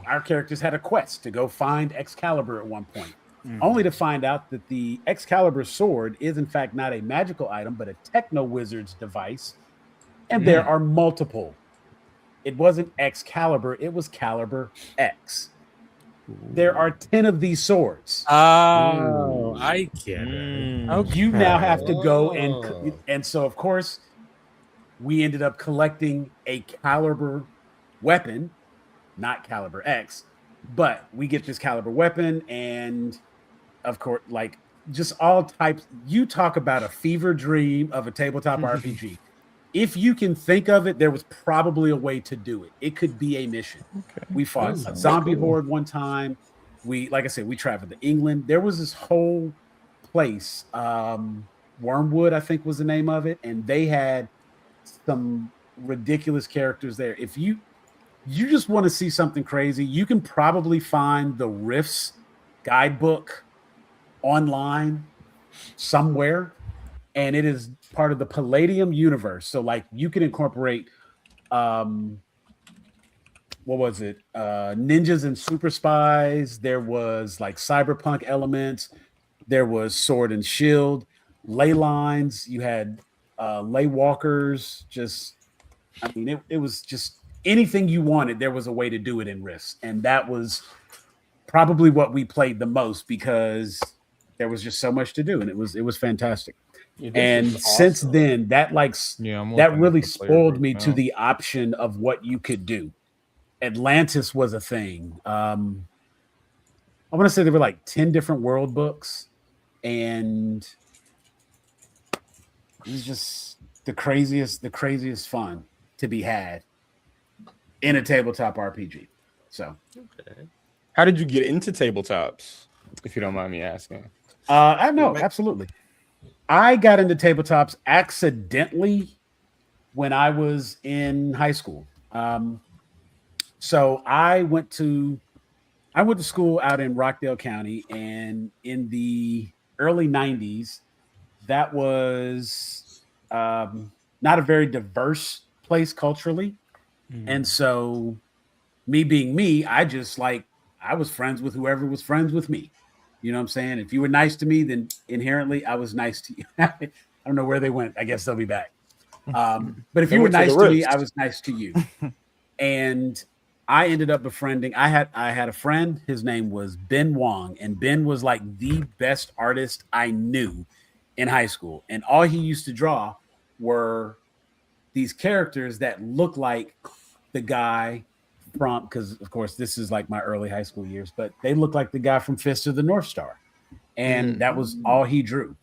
our characters had a quest to go find Excalibur at one point, only to find out that the Excalibur sword is in fact not a magical item, but a techno wizard's device. And there are multiple. It wasn't Excalibur, it was Caliber X. There are 10 of these swords. Oh, I get it. Okay. You now have to go and so of course we ended up collecting a Caliber weapon, not Caliber X, but we get this Caliber weapon, and of course, like just all types. You talk about a fever dream of a tabletop RPG. If you can think of it, there was probably a way to do it. It could be a mission. We fought a zombie horde one time. Like I said, we traveled to England. There was this whole place, Wormwood, I think was the name of it, and they had some ridiculous characters there. If you just want to see something crazy, you can probably find the Rifts guidebook online somewhere. And it is part of the Palladium universe. So like you can incorporate ninjas and super spies. There was like cyberpunk elements. There was sword and shield, ley lines. You had ley walkers. It was just anything you wanted. There was a way to do it in Rifts. And that was probably what we played the most because there was just so much to do. And it was fantastic. Yeah, this And is since awesome. then, that I'm that looking really at the player spoiled group me now. to the option of what you could do. Atlantis was a thing. I want to say there were like 10 different world books, and it was just the craziest fun to be had in a tabletop RPG. So, How did you get into tabletops, if you don't mind me asking? I know, absolutely. I got into tabletops accidentally when I was in high school. So I went to school out in Rockdale County, and in the early 90s, that was not a very diverse place culturally. And so, me being me, I was friends with whoever was friends with me. You know what I'm saying? If you were nice to me, then inherently I was nice to you. I don't know where they went. I guess they'll be back. But if They you were went to the nice to me, Ritz. I was nice to you. And I ended up befriending. I had a friend. His name was Ben Wong, and Ben was like the best artist I knew in high school. And all he used to draw were these characters that look like the guy from, because of course this is like my early high school years, but they look like the guy from Fist of the North Star, and that was all he drew.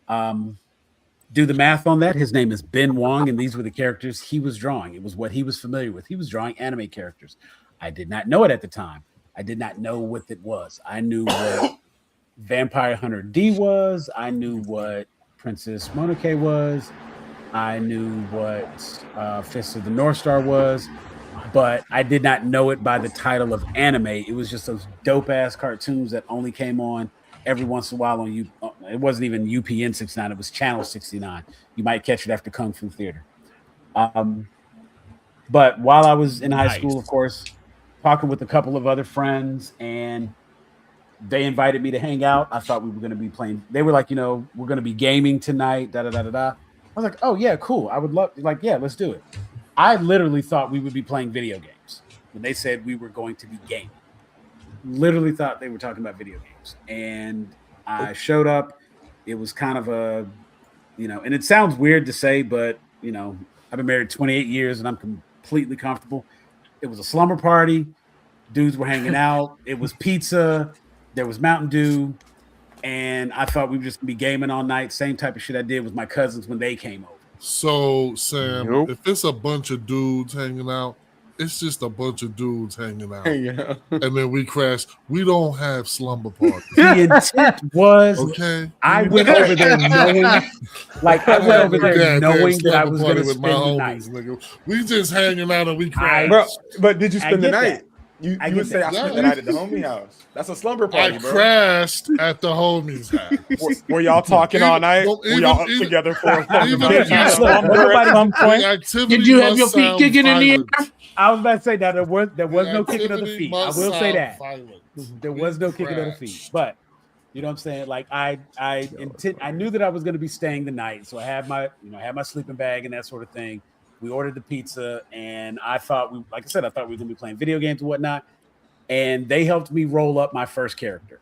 Do the math on that. His name is Ben Wong, and these were the characters he was drawing. It was what he was familiar with. He was drawing anime characters. I did not know it at the time. I did not know what it was. I knew what Vampire Hunter D was. I knew what Princess Mononoke was. I knew what Fist of the North Star was, but I did not know it by the title of anime. It was just those dope ass cartoons that only came on every once in a while on it wasn't even UPN 69, it was Channel 69. You might catch it after Kung Fu Theater. But while I was in high school, of course, talking with a couple of other friends, and they invited me to hang out. I thought we were going to be playing. They were like, we're going to be gaming tonight. Da da da da da. I was like, oh yeah, cool. I would love. Yeah, let's do it. I literally thought we would be playing video games when they said we were going to be gaming. Literally thought they were talking about video games, and I showed up. It was kind of a, and it sounds weird to say, but I've been married 28 years and I'm completely comfortable. It was a slumber party. Dudes were hanging out. It was pizza. There was Mountain Dew. And I thought we were just going to be gaming all night. Same type of shit I did with my cousins when they came over. So, Sam, if it's a bunch of dudes hanging out, it's just a bunch of dudes hanging out. Yeah. And then we crash. We don't have slumber parties. The intent was, okay. I went over there knowing, that I was going to spend the night. Nigga. We just hanging out and we crash. Bro, but did you spend the night? That. You would say I spent the night at the homie house. That's a slumber party, bro. I crashed at the homie's house. Were y'all talking all night? Were y'all up together for a long time? Did you have your feet kicking in the air? I was about to say that there was no kicking of the feet. I will say that there was no kicking of the feet, but you know what I'm saying. Like I knew that I was going to be staying the night, so I had my sleeping bag and that sort of thing. We ordered the pizza, and I thought we were going to be playing video games and whatnot. And they helped me roll up my first character,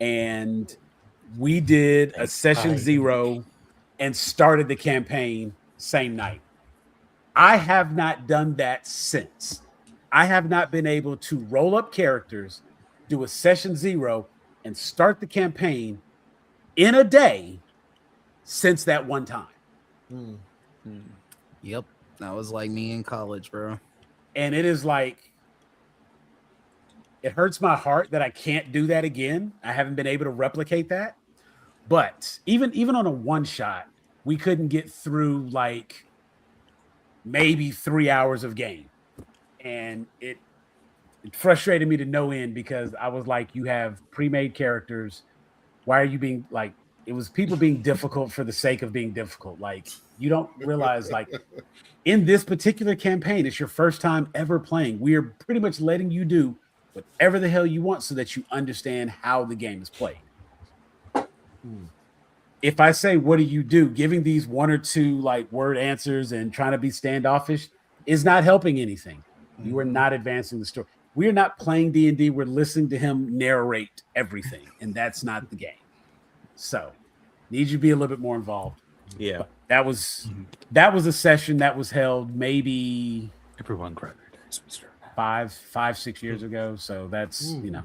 and we did a session 0 and started the campaign same night. I have not done that since. I have not been able to roll up characters, do a session 0, and start the campaign in a day since that one time. Yep. That was like me in college, bro. And it is like, it hurts my heart that I can't do that again. I haven't been able to replicate that. But even on a one shot, we couldn't get through like maybe 3 hours of game. And it frustrated me to no end, because I was like, you have pre-made characters. Why are you being like, it was people being difficult for the sake of being difficult. Like, you don't realize, like, in this particular campaign, it's your first time ever playing. We are pretty much letting you do whatever the hell you want so that you understand how the game is played. If I say, what do you do? Giving these one or two like word answers and trying to be standoffish is not helping anything. You are not advancing the story. We are not playing D&D. We're listening to him narrate everything, and that's not the game. So, need you to be a little bit more involved. Yeah. But that was a session that was held maybe everyone cried. 5-6 years ago. So that's Now,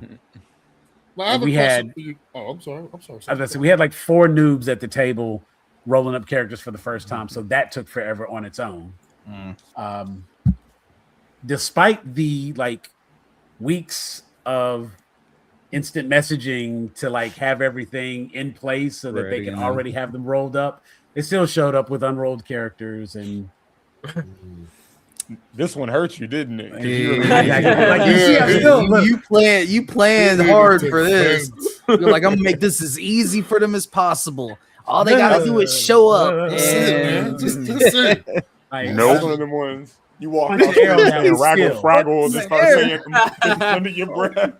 I have a question for you. Oh, I'm sorry. I was gonna say we had like 4 noobs at the table rolling up characters for the first time, so that took forever on its own. Despite the like weeks of instant messaging to like have everything in place so that they can already have them rolled up, they still showed up with unrolled characters and. This one hurt you, didn't it? You planned hard for this. You're like, I'm gonna make this as easy for them as possible. All they gotta do is show up. That's it, man. Just it. One of them ones. You walk off and Raggle Fraggle and just start saying under your breath.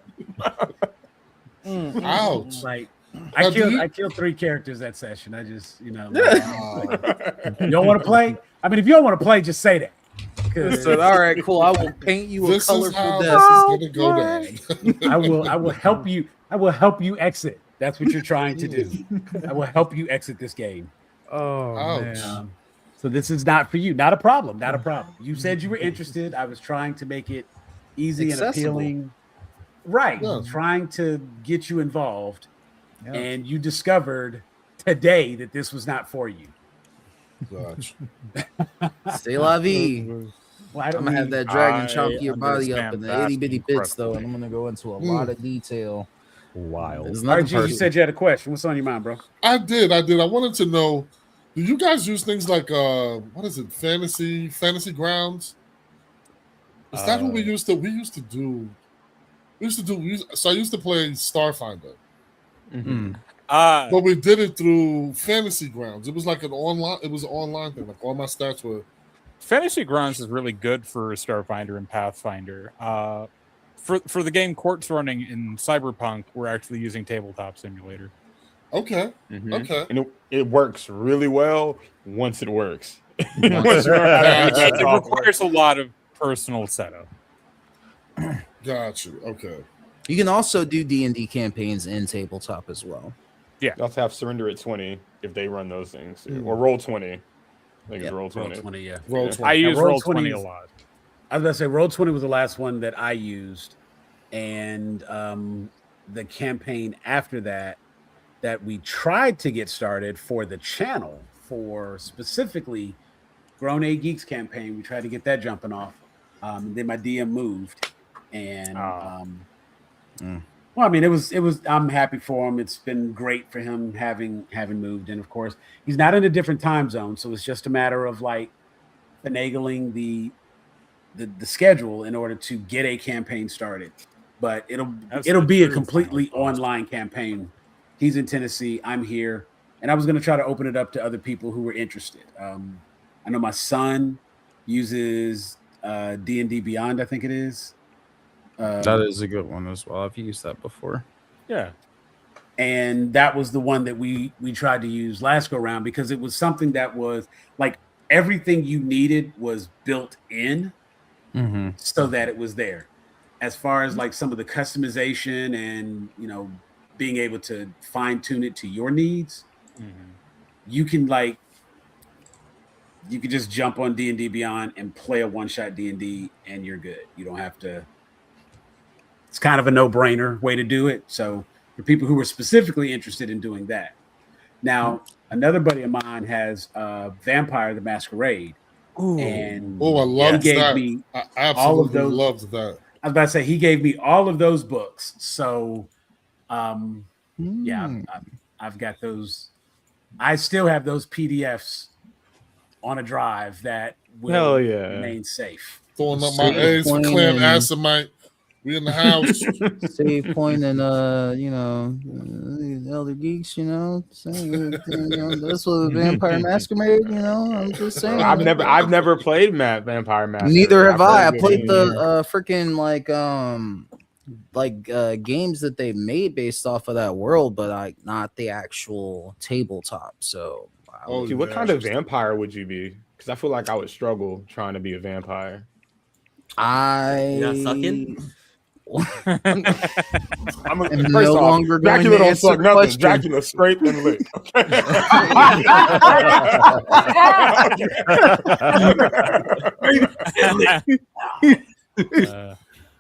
Ouch. Like I killed 3 characters that session. I just, you don't want to play? I mean, if you don't want to play, just say that. So, all right, cool. I will paint you a colorful death. This is gonna go down. I will help you. I will help you exit. That's what you're trying to do. I will help you exit this game. Oh, man. So this is not for you. Not a problem. Not a problem. You said you were interested. I was trying to make it easy and appealing. Right. Yeah. Trying to get you involved. Yeah. And you discovered today that this was not for you. Gotcha. C'est la vie. Well, I'm gonna have that dragon chomp your body up in the itty bitty bits, though, and I'm gonna go into a lot of detail. Wild. RG, you said you had a question. What's on your mind, bro? I did. I wanted to know, do you guys use things like what is it? Fantasy Grounds? Is that what we used to do? So I used to play Starfinder. But we did it through Fantasy Grounds. It was like an online thing. Like all my stats were. Fantasy Grounds is really good for Starfinder and Pathfinder. For the game Quartz running in Cyberpunk, we're actually using Tabletop Simulator. Okay. Okay. And it works really well once it works. It requires a lot of personal setup. Got you. Okay. You can also do D&D campaigns in Tabletop as well. Yeah. You also have Surrender at 20 if they run those things. Or Roll 20. I think it's Roll 20. Roll 20, yeah. Roll 20. I use Roll 20 a lot. I was going to say Roll 20 was the last one that I used. And the campaign after that we tried to get started for the channel, for specifically Grown A Geeks campaign, we tried to get that jumping off. Then my DM moved. And well, I mean, it was. I'm happy for him. It's been great for him having moved, and of course, he's not in a different time zone, so it's just a matter of like finagling the schedule in order to get a campaign started. But it'll be a completely online campaign. He's in Tennessee. I'm here, and I was going to try to open it up to other people who were interested. I know my son uses D&D Beyond. I think it is. That is a good one as well. I've used that before. Yeah. And that was the one that we tried to use last go round because it was something that was like everything you needed was built in so that it was there. As far as like some of the customization and, being able to fine tune it to your needs, you can just jump on D&D Beyond and play a one-shot D&D and you're good. You don't have to. It's kind of a no-brainer way to do it. So for people who are specifically interested in doing that. Now, another buddy of mine has Vampire the Masquerade. Ooh. And I loved that. I absolutely loved that. I was about to say, he gave me all of those books. So, yeah, I've got those. I still have those PDFs on a drive that will remain safe. Throwing up my A's for Clan Asimite. We in the house. Save point and Elder Geeks, saying, that's what Vampire Masquerade, I'm just saying. I've never played Vampire Masquerade. Neither have I. I played the freaking games that they made based off of that world, but not the actual tabletop. So what kind of vampire would you be? Because I feel like I would struggle trying to be a vampire. Not sucking? I'm And first no off, longer going Dracula to don't answer suck nothing. questions. Dracula straight and lit.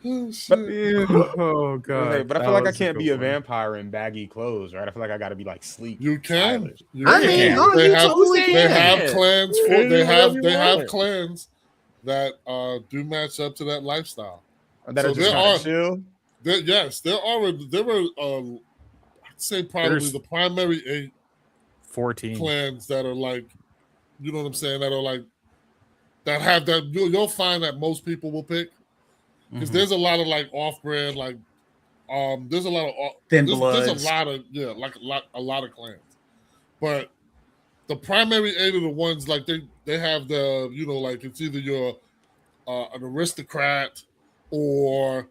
Oh god! But I feel like I can't be a vampire in baggy clothes, right? I feel like I got to be like sleek. You can. stylish. You I can. mean, oh, they you have, totally they can. have clans for Yeah, they have want. clans that do match up to that lifestyle. That So are just there kind are- of chill. There were I'd say probably There's- the primary 8 14. clans that are like, you know what I'm saying, that are like that have that you'll find that most people will pick, because there's a lot of like off-brand, like there's a lot of Thin there's Bloods. a lot of a lot of clans, but the primary 8 are the ones like they have the, you know, like it's either you're an aristocrat, or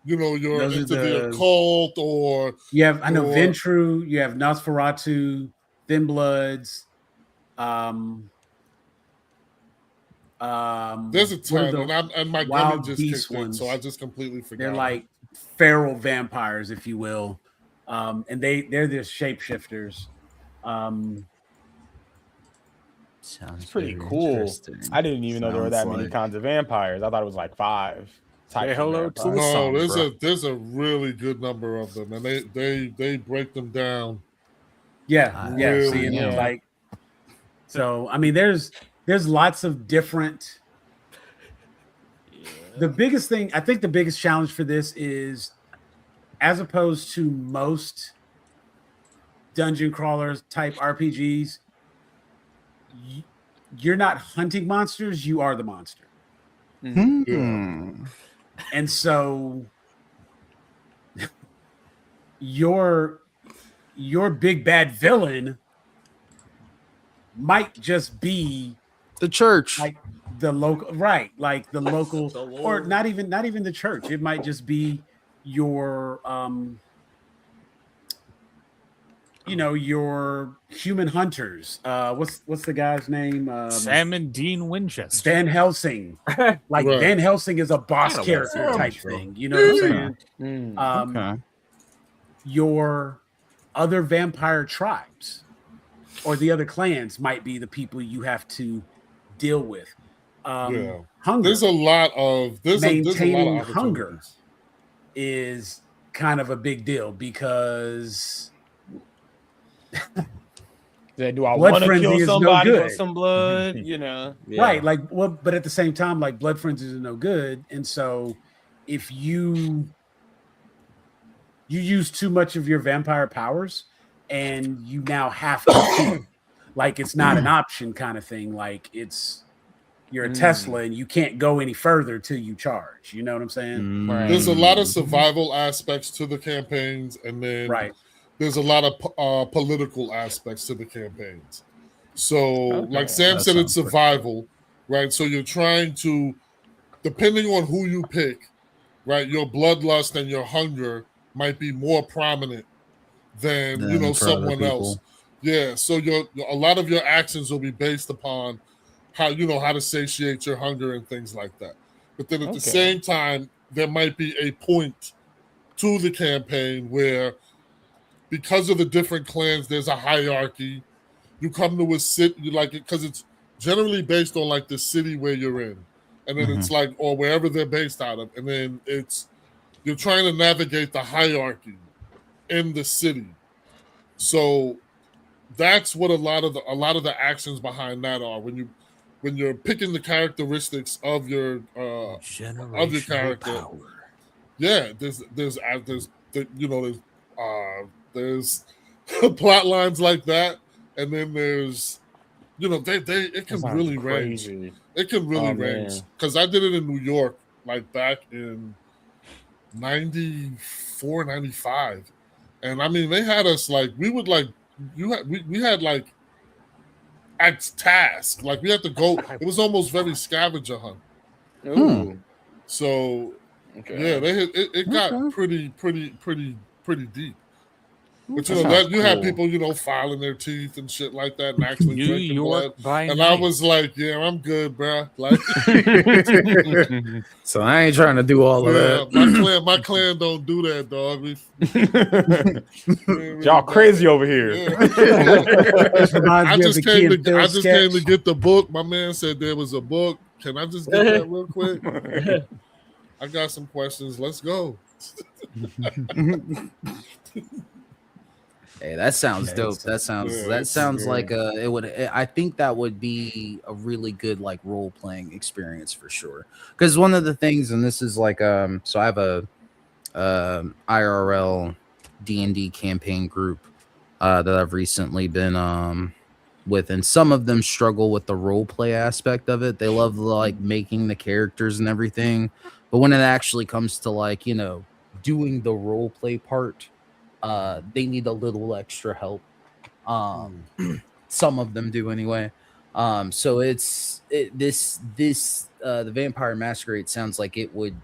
you know you're Those are into the the- occult, or You have, I know, or- Ventru, you have Nosferatu, Thin Bloods. there's a what are ton, the and my wild gummy just beast kicked in, so ones? I just completely forgot. They're like feral vampires, if you will, and they're the shapeshifters. Sounds It's pretty very cool. interesting. I didn't even know there were that Sounds many like- kinds of vampires. I thought it was like 5 types. Say hello of to vampires. No, Sombra. there's a really good number of them, and they break them down. Yeah, yeah. Really? See, and Yeah. like, so I mean, there's lots of different. The biggest thing, I think, the biggest challenge for this is, as opposed to most dungeon crawlers type RPGs, you're not hunting monsters; you are the monster. Hmm. And so your big bad villain might just be The church. like the local, right? Like the local, So or old. not even the church. It might just be your you know, your human hunters. What's the guy's name? Sam and Dean Winchester. Van Helsing. Like Right. Van Helsing is a boss Kinda character was type true. thing. You know what I'm saying? Mm. Okay. Your other vampire tribes or the other clans might be the people you have to deal with. Yeah. Hunger There's a lot of Maintaining hunger. opportunities. is kind of a big deal because Do I Blood want to frenzy kill is no somebody for good. some blood? You know. Yeah. right, like, well, but at the same time, like, blood frenzy is no good, and so if you use too much of your vampire powers and you now have to kill, like, it's not an option kind of thing. Like, you're a Tesla and you can't go any further till you charge. You know what I'm saying? There's a lot of survival aspects to the campaigns, and then Right. there's a lot of political aspects to the campaigns. So, like Sam That said, it's sounds pretty survival, right? So you're trying to, depending on who you pick, right? Your bloodlust and your hunger might be more prominent than Than you know for other someone else. people. Yeah. So a lot of your actions will be based upon how to satiate your hunger and things like that. But then at the same time, there might be a point to the campaign where, because of the different clans, there's a hierarchy. You come to a city, like, because it's generally based on like the city where you're in, and then it's like, or wherever they're based out of, and then you're trying to navigate the hierarchy in the city. So that's what a lot of the actions behind that are when you're picking the characteristics of your character. Yeah, there's plot lines like that, and then there's it can really range. crazy. It can really Oh, range, man. because I did it in New York, like back in 94, 95. And I mean, they had us like, we would like, we had like at task, like we had to go, it was almost very scavenger hunt. Ooh. So Okay. yeah, it got pretty deep. But you had people, filing their teeth and shit like that, and actually New drinking York blood. by And night. I was like, "Yeah, I'm good, bro." Like, So I ain't trying to do all of that. my clan don't do that, dog. Y'all crazy over here. This reminds I me of just the Key came and Peele to sketch. get the book. My man said there was a book. Can I just get that real quick? I got some questions. Let's go. Hey, that sounds dope. That sounds like it would. I think that would be a really good like role playing experience for sure. Because one of the things, and this is like so I have a IRL D&D campaign group that I've recently been with, and some of them struggle with the role play aspect of it. They love like making the characters and everything, but when it actually comes to like doing the role play part, they need a little extra help. Some of them do anyway. So the Vampire Masquerade sounds like it would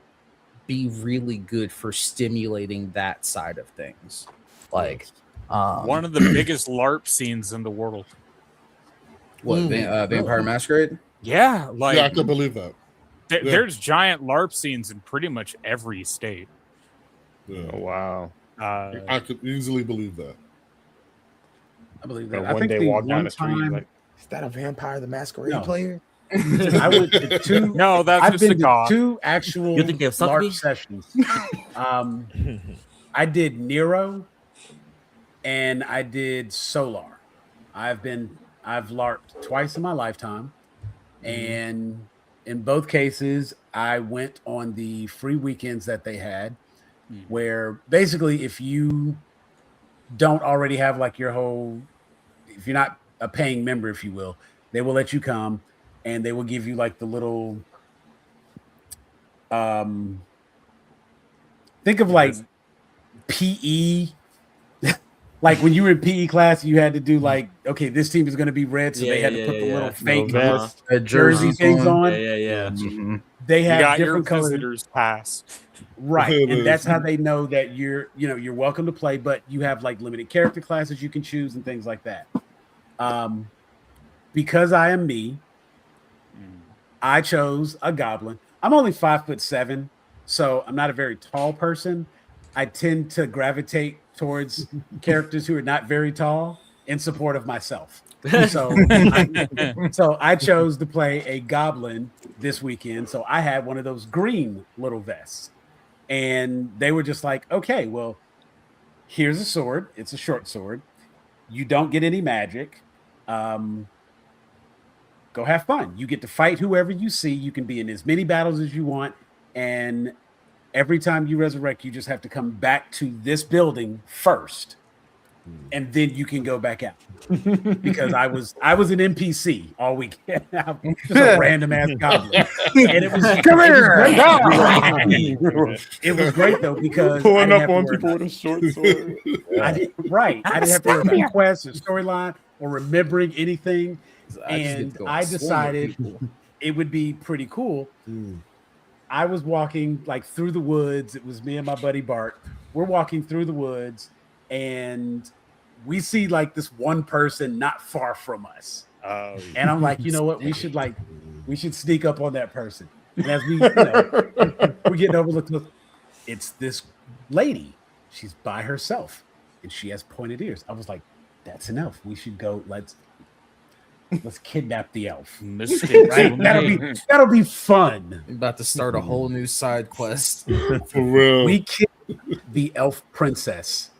be really good for stimulating that side of things. Like one of the biggest LARP scenes in the world. What Vampire Masquerade? Yeah, like I can believe that. There's giant LARP scenes in pretty much every state. Yeah. Oh, wow. I could easily believe that. I believe And that. I one think day the walk down one the street, time like, is that a Vampire the Masquerade No. player? I went to two. No, that's I've just a been to god. two actual You think they've sucked me? LARP sessions. I did Nero, and I did Solar. I've LARPed twice in my lifetime, and in both cases, I went on the free weekends that they had, where basically, if you don't already have like your whole, if you're not a paying member, if you will, they will let you come, and they will give you like the little, think of like PE. Like when you were in PE class, you had to do like, okay, this team is going to be red, so they had to put the little fake jersey things on. Yeah. Mm-hmm. They You have got your different colors, visitors pass. right? And that's how they know that you're welcome to play, but you have like limited character classes you can choose and things like that. Because I am me, I chose a goblin. I'm only 5'7", so I'm not a very tall person. I tend to gravitate towards characters who are not very tall in support of myself. So I chose to play a goblin this weekend. So I had one of those green little vests, and they were just like, okay, well, here's a sword. It's a short sword. You don't get any magic. Go have fun. You get to fight whoever you see. You can be in as many battles as you want. And every time you resurrect, you just have to come back to this building first. And then you can go back out. Because I was an NPC all weekend. Just a random ass goblin. And it was come here. It was great though, because Pulling up on people with a short sword. I didn't have to worry about quests or storyline or remembering anything. And I decided it would be pretty cool. I was walking like through the woods. It was me and my buddy Bart. We're walking through the woods, and we see like this one person not far from us. And I'm like, you know what? We should sneak up on that person. And as we, we're getting overlooked. It's this lady. She's by herself, and she has pointed ears. I was like, that's an elf. We should go. Let's kidnap the elf. Right? That'll be fun. I'm about to start a whole new side quest. For real. We kidnapped the elf princess.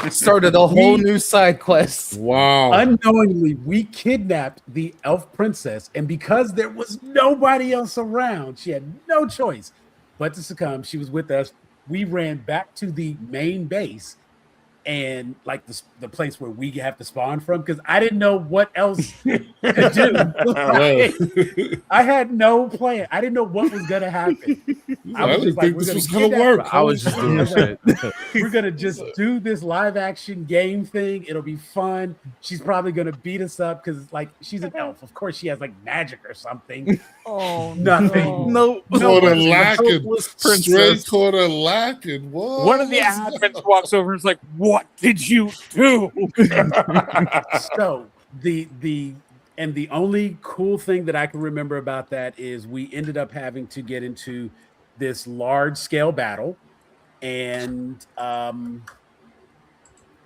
Started a whole new side quest. Wow. Unknowingly, we kidnapped the elf princess, and because there was nobody else around, she had no choice but to succumb. She was with us. We ran back to the main base, and like the place where we have to spawn from, because I didn't know what else to do. Like, I had no plan. I didn't know what was gonna happen. I was just like, this was gonna work. I was just doing shit. We're gonna just do this live action game thing. It'll be fun. She's probably gonna beat us up because like she's an elf. Of course, she has like magic or something. Oh, Nothing. no. Quarter lacking. Straight quarter lacking. What? One of the admins walks over and is like, "What did you do?" So the only cool thing that I can remember about that is we ended up having to get into this large scale battle, and I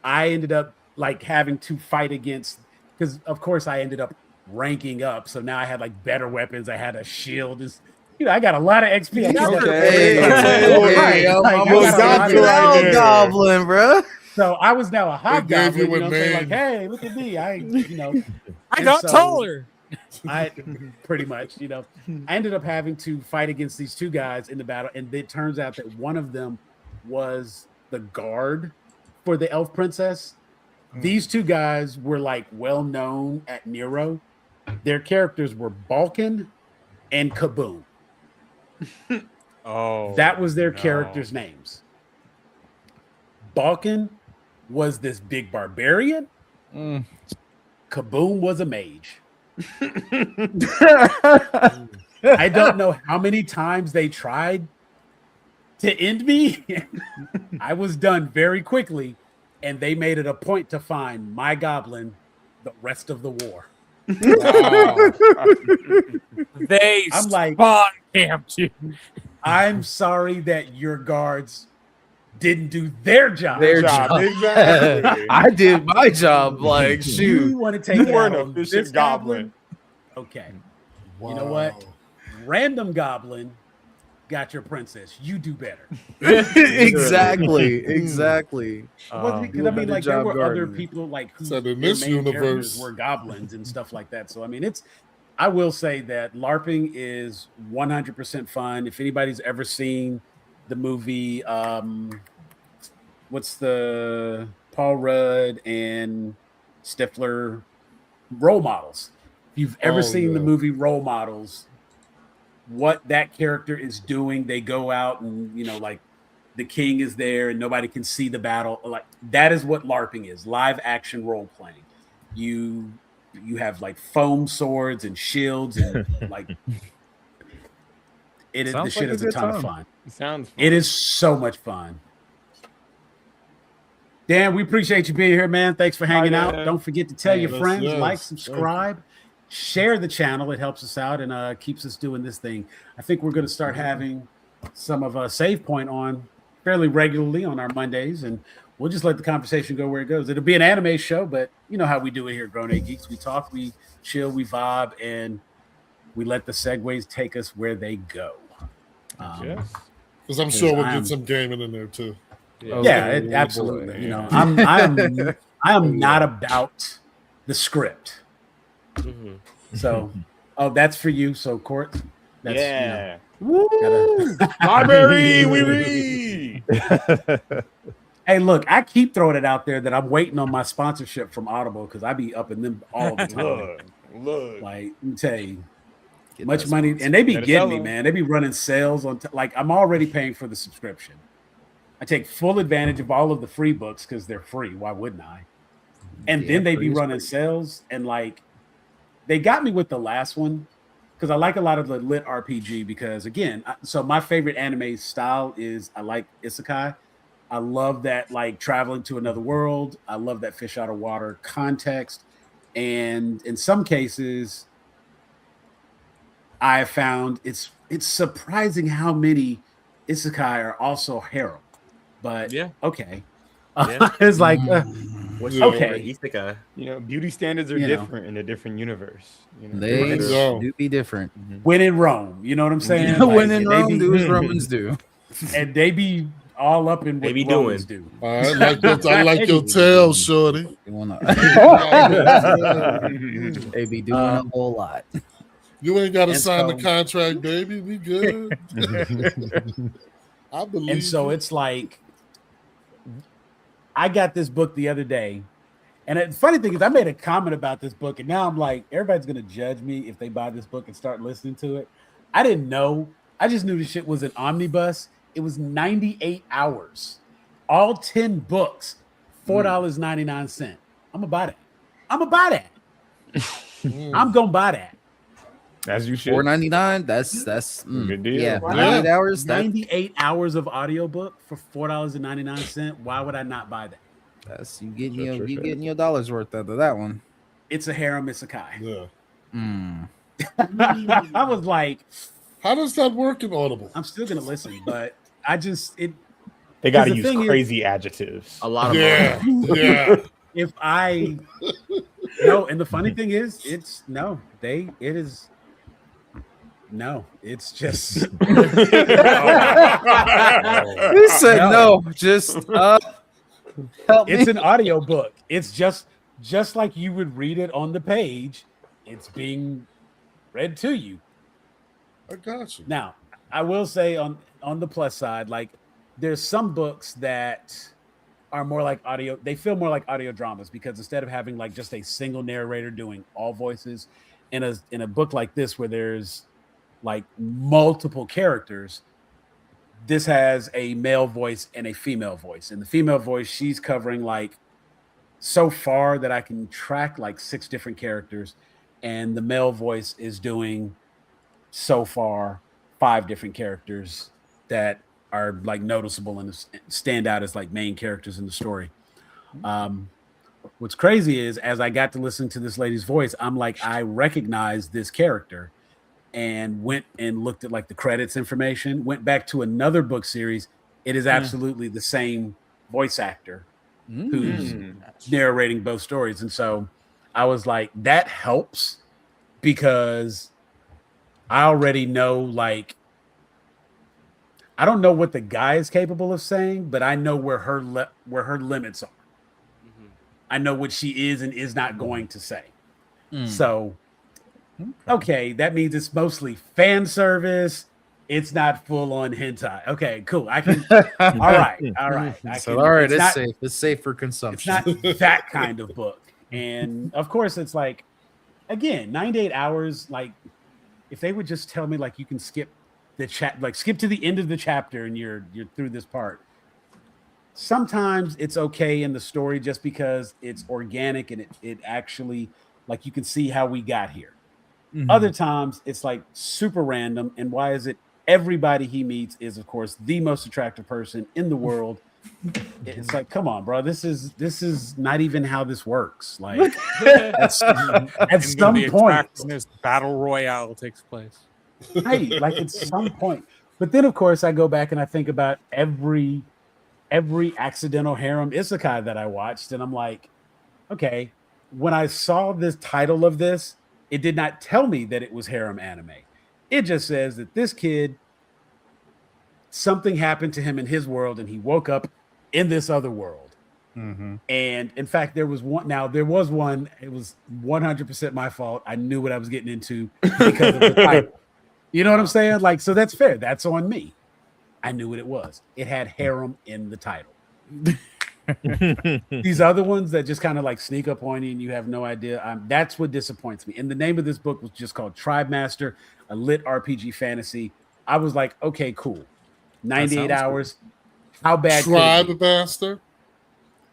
ended up like having to fight against, because of course I ended up ranking up, so now I had like better weapons. I had a shield. I got a lot of XP. Goblin, bro. So I was now a hobgoblin. You like, hey, look at me. I got taller. I pretty much, I ended up having to fight against these two guys in the battle, and it turns out that one of them was the guard for the elf princess. These two guys were like well known at Nero. Their characters were Balkan and Kaboom. That was their characters' names. Balkan was this big barbarian. Kaboom was a mage. I don't know how many times they tried to end me. I was done very quickly, and they made it a point to find my goblin the rest of the war. I'm like, spawn camped you. I'm sorry that your guards didn't do their job. Exactly. I did my job. Like, shoot. You want to take You weren't out a efficient this goblin. Okay. Wow. You know what? Random goblin got your princess. You do better. Exactly. Because I mean, like there were other people like who So in their this main characters universe were goblins and stuff like that. So I mean, I will say that LARPing is 100% fun. If anybody's ever seen the movie, what's the Paul Rudd and Stifler Role Models? If you've ever seen the movie Role Models, what that character is doing, they go out and like the king is there and nobody can see the battle. Like that is what LARPing is, live action role playing. You have like foam swords and shields and like the shit is a ton of fun. It is so much fun. Dan, we appreciate you being here, man. Thanks for hanging out. Don't forget to tell your friends, like, subscribe, share the channel. It helps us out and keeps us doing this thing. I think we're going to start having some of Save Point on fairly regularly on our Mondays, and we'll just let the conversation go where it goes. It'll be an anime show, but you know how we do it here at Grown A Geeks. We talk, we chill, we vibe, and we let the segues take us where they go. Because I'm sure we'll get some gaming in there too. Absolutely. I am not about the script. So, that's for you. So, Court. That's, Library, we read. Hey, look, I keep throwing it out there that I'm waiting on my sponsorship from Audible because I be up in them all the time. Look. Like, let me tell you, much money, and they be getting me, man. They be running sales on like I'm already paying for the subscription. I take full advantage of all of the free books because they're free. Why wouldn't I? And then they be running sales, and like they got me with the last one because I like a lot of the lit RPG because again, so my favorite anime style is I like isekai. I love that like traveling to another world. I love that fish out of water context. And in some cases, I found it's surprising how many isekai are also harem. But okay. It's like okay. Isekai. Beauty standards are different in a different universe. They do be different. When in Rome, you know what I'm saying? When in Rome, do as Romans do. And they be all up in what be Romans doing. do. I like your tail, shorty. They be doing a whole lot. You ain't got to sign the contract, baby. We good. I believe. And so it's like I got this book the other day, and the funny thing is, I made a comment about this book, and now I'm like, everybody's gonna judge me if they buy this book and start listening to it. I didn't know. I just knew the shit was an omnibus. It was 98 hours, all 10 books, $4.99. I'm gonna buy that. I'm gonna buy that. I'm gonna buy that. As you should. $4.99. That's good deal. Yeah, Wow. 98 hours. 98 hours of audiobook for $4.99. Why would I not buy that? That's you getting your dollars worth out of that one. It's a harem isekai. Yeah. I was like, how does that work in Audible? I'm still gonna listen, but they got to use crazy adjectives. A lot of yeah. If I no, and the funny thing is, it's just He said no, just help it's me. an audio book. It's just like you would read it on the page. It's being read to you. I got you. Now, I will say on the plus side, like there's some books that are more like audio. They feel more like audio dramas because instead of having like just a single narrator doing all voices, in a book like this where there's like multiple characters, this has a male voice and a female voice. And the female voice, she's covering like so far that I can track like 6 different characters, and the male voice is doing so far 5 different characters that are like noticeable and stand out as like main characters in the story. What's crazy is as I got to listen to this lady's voice, I'm like, I recognize this character, and went and looked at like the credits information, went back to another book series. It is absolutely the same voice actor who's narrating both stories. And so I was like, that helps because I already know, like, I don't know what the guy is capable of saying, but I know where her limits are. I know what she is and is not going to say. So, okay, that means it's mostly fan service. It's not full on hentai. Okay, cool. I can. all right. It's safe. It's safe for consumption. It's not that kind of book. And of course, it's like, again, 98 hours. Like, if they would just tell me, like, you can skip the chat, like skip to the end of the chapter, and you're through this part. Sometimes it's okay in the story just because it's organic and it actually, like, you can see how we got here. Other times it's like super random. And why is it everybody he meets is, of course, the most attractive person in the world? It's like, come on, bro. This is not even how this works. Like, at some point, battle royale takes place. Right, like at some point. But then, of course, I go back and I think about every accidental harem isekai that I watched, and I'm like, okay, when I saw this title of this, it did not tell me that it was harem anime. It just says that this kid, something happened to him in his world, and he woke up in this other world. And in fact, there was one. It was 100% my fault. I knew what I was getting into because of the title. You know what I'm saying? Like, so that's fair. That's on me. I knew what it was. It had harem in the title. These other ones that just kind of like sneak up on you and you have no idea. That's what disappoints me. And the name of this book was just called Tribe Master, a lit RPG fantasy. I was like, okay, cool. 98 hours. Cool. How bad? Tribe Master.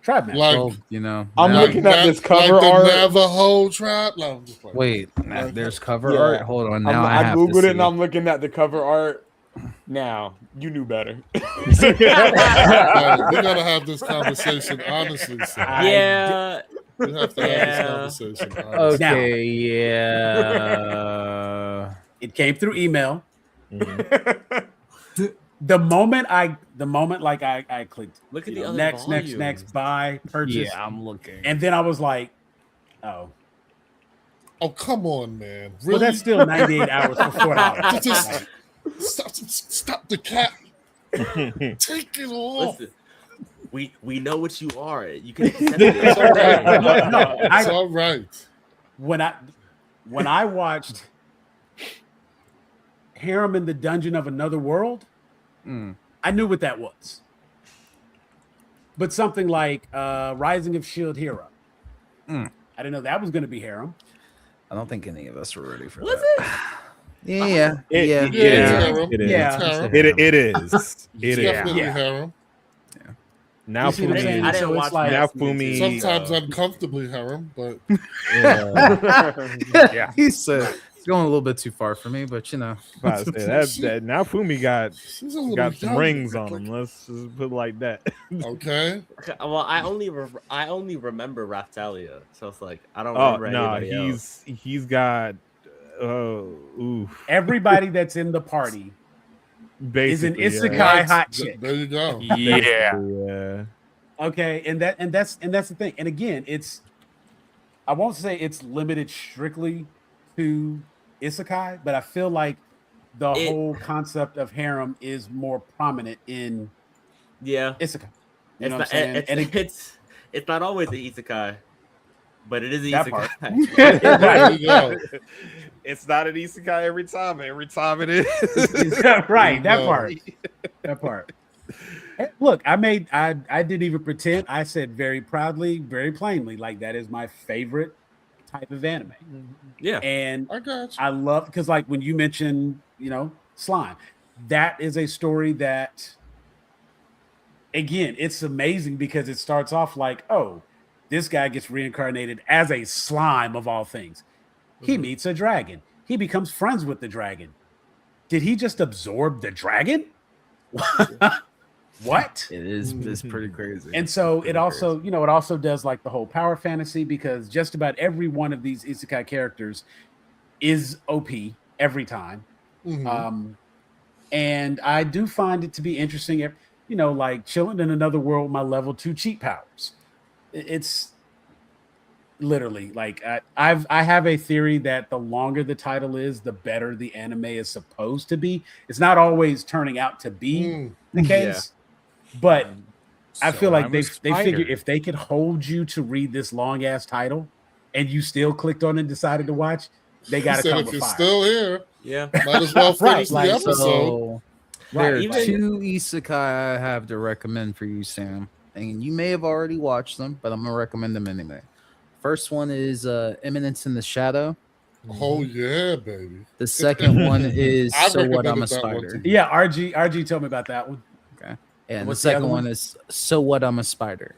Tribe Master. Like, well, you know, I'm looking at this cover like art. the Navajo tribe. No, I'm just wait, there's cover art. Hold on, now I have googled to it and I'm looking at the cover art. Now you knew better. we gotta have this conversation honestly. Yeah, we have to have this conversation. Honestly. Okay, now, yeah. It came through email. The moment I clicked, look at the other next, volume. next, buy, purchase. Yeah, I'm looking. And then I was like, oh, come on, man. Really? Well, that's still 98 hours for $4. Stop the cat. Take it off. Listen, we know what you are. You can accept it. It's It's all right. When I watched Harem in the Dungeon of Another World, I knew what that was. but something like Rising of Shield Hero. Mm. I didn't know that was going to be harem. I don't think any of us were ready for Was that. Yeah, It yeah. is. Harem. It is. Yeah. It is. It's It is. definitely Yeah. harem. Now You see what I'm saying? Fumi. I didn't So watch it's like, Now Fumi. Sometimes uncomfortably harem, but Yeah. He said it's going a little bit too far for me, but you know. About to say, that now Fumi she's a little got some young. rings on him. Let's just put it like that. Okay. Well, I only remember Raftalia, so it's like I don't Oh remember no, anybody else. he's got oof. everybody that's in the party is an Basically, isekai yeah. hot chick. There you go. Yeah. Basically, yeah. Okay, and that's the thing. And again, I won't say it's limited strictly to isekai, but I feel like the whole concept of harem is more prominent in isekai. You know what I'm saying? It's not always the isekai, but it is the That isekai. Right. Yeah. It's not an isekai every time. Every time it is. Right, that part. Hey, look, I didn't even pretend. I said very proudly, very plainly, like that is my favorite type of anime. Yeah. And I got you. I love, because like when you mentioned, slime, that is a story that, again, it's amazing because it starts off like, oh, this guy gets reincarnated as a slime of all things. He meets a dragon. He becomes friends with the dragon. Did he just absorb the dragon? What? It's pretty crazy. And so it also, it also does like the whole power fantasy, because just about every one of these isekai characters is OP every time. And I do find it to be interesting, like chilling in another world, my level 2 cheat powers. It's literally like I have a theory that the longer the title is, the better the anime is supposed to be. It's not always turning out to be the case, but I feel like they figure if they could hold you to read this long ass title and you still clicked on it and decided to watch, they got to come if with you're fire. still here, Yeah. might as well finish Right, the like, episode. So, there are even- 2 isekai I have to recommend for you, Sam. And you may have already watched them, but I'm gonna recommend them anyway. First one is Eminence in the Shadow. Oh yeah, baby. The second one is I So What, I'm a recommended that one Spider. too. Yeah, RG told me about that one. Okay. And What's the the second other one one? is So What, I'm a Spider.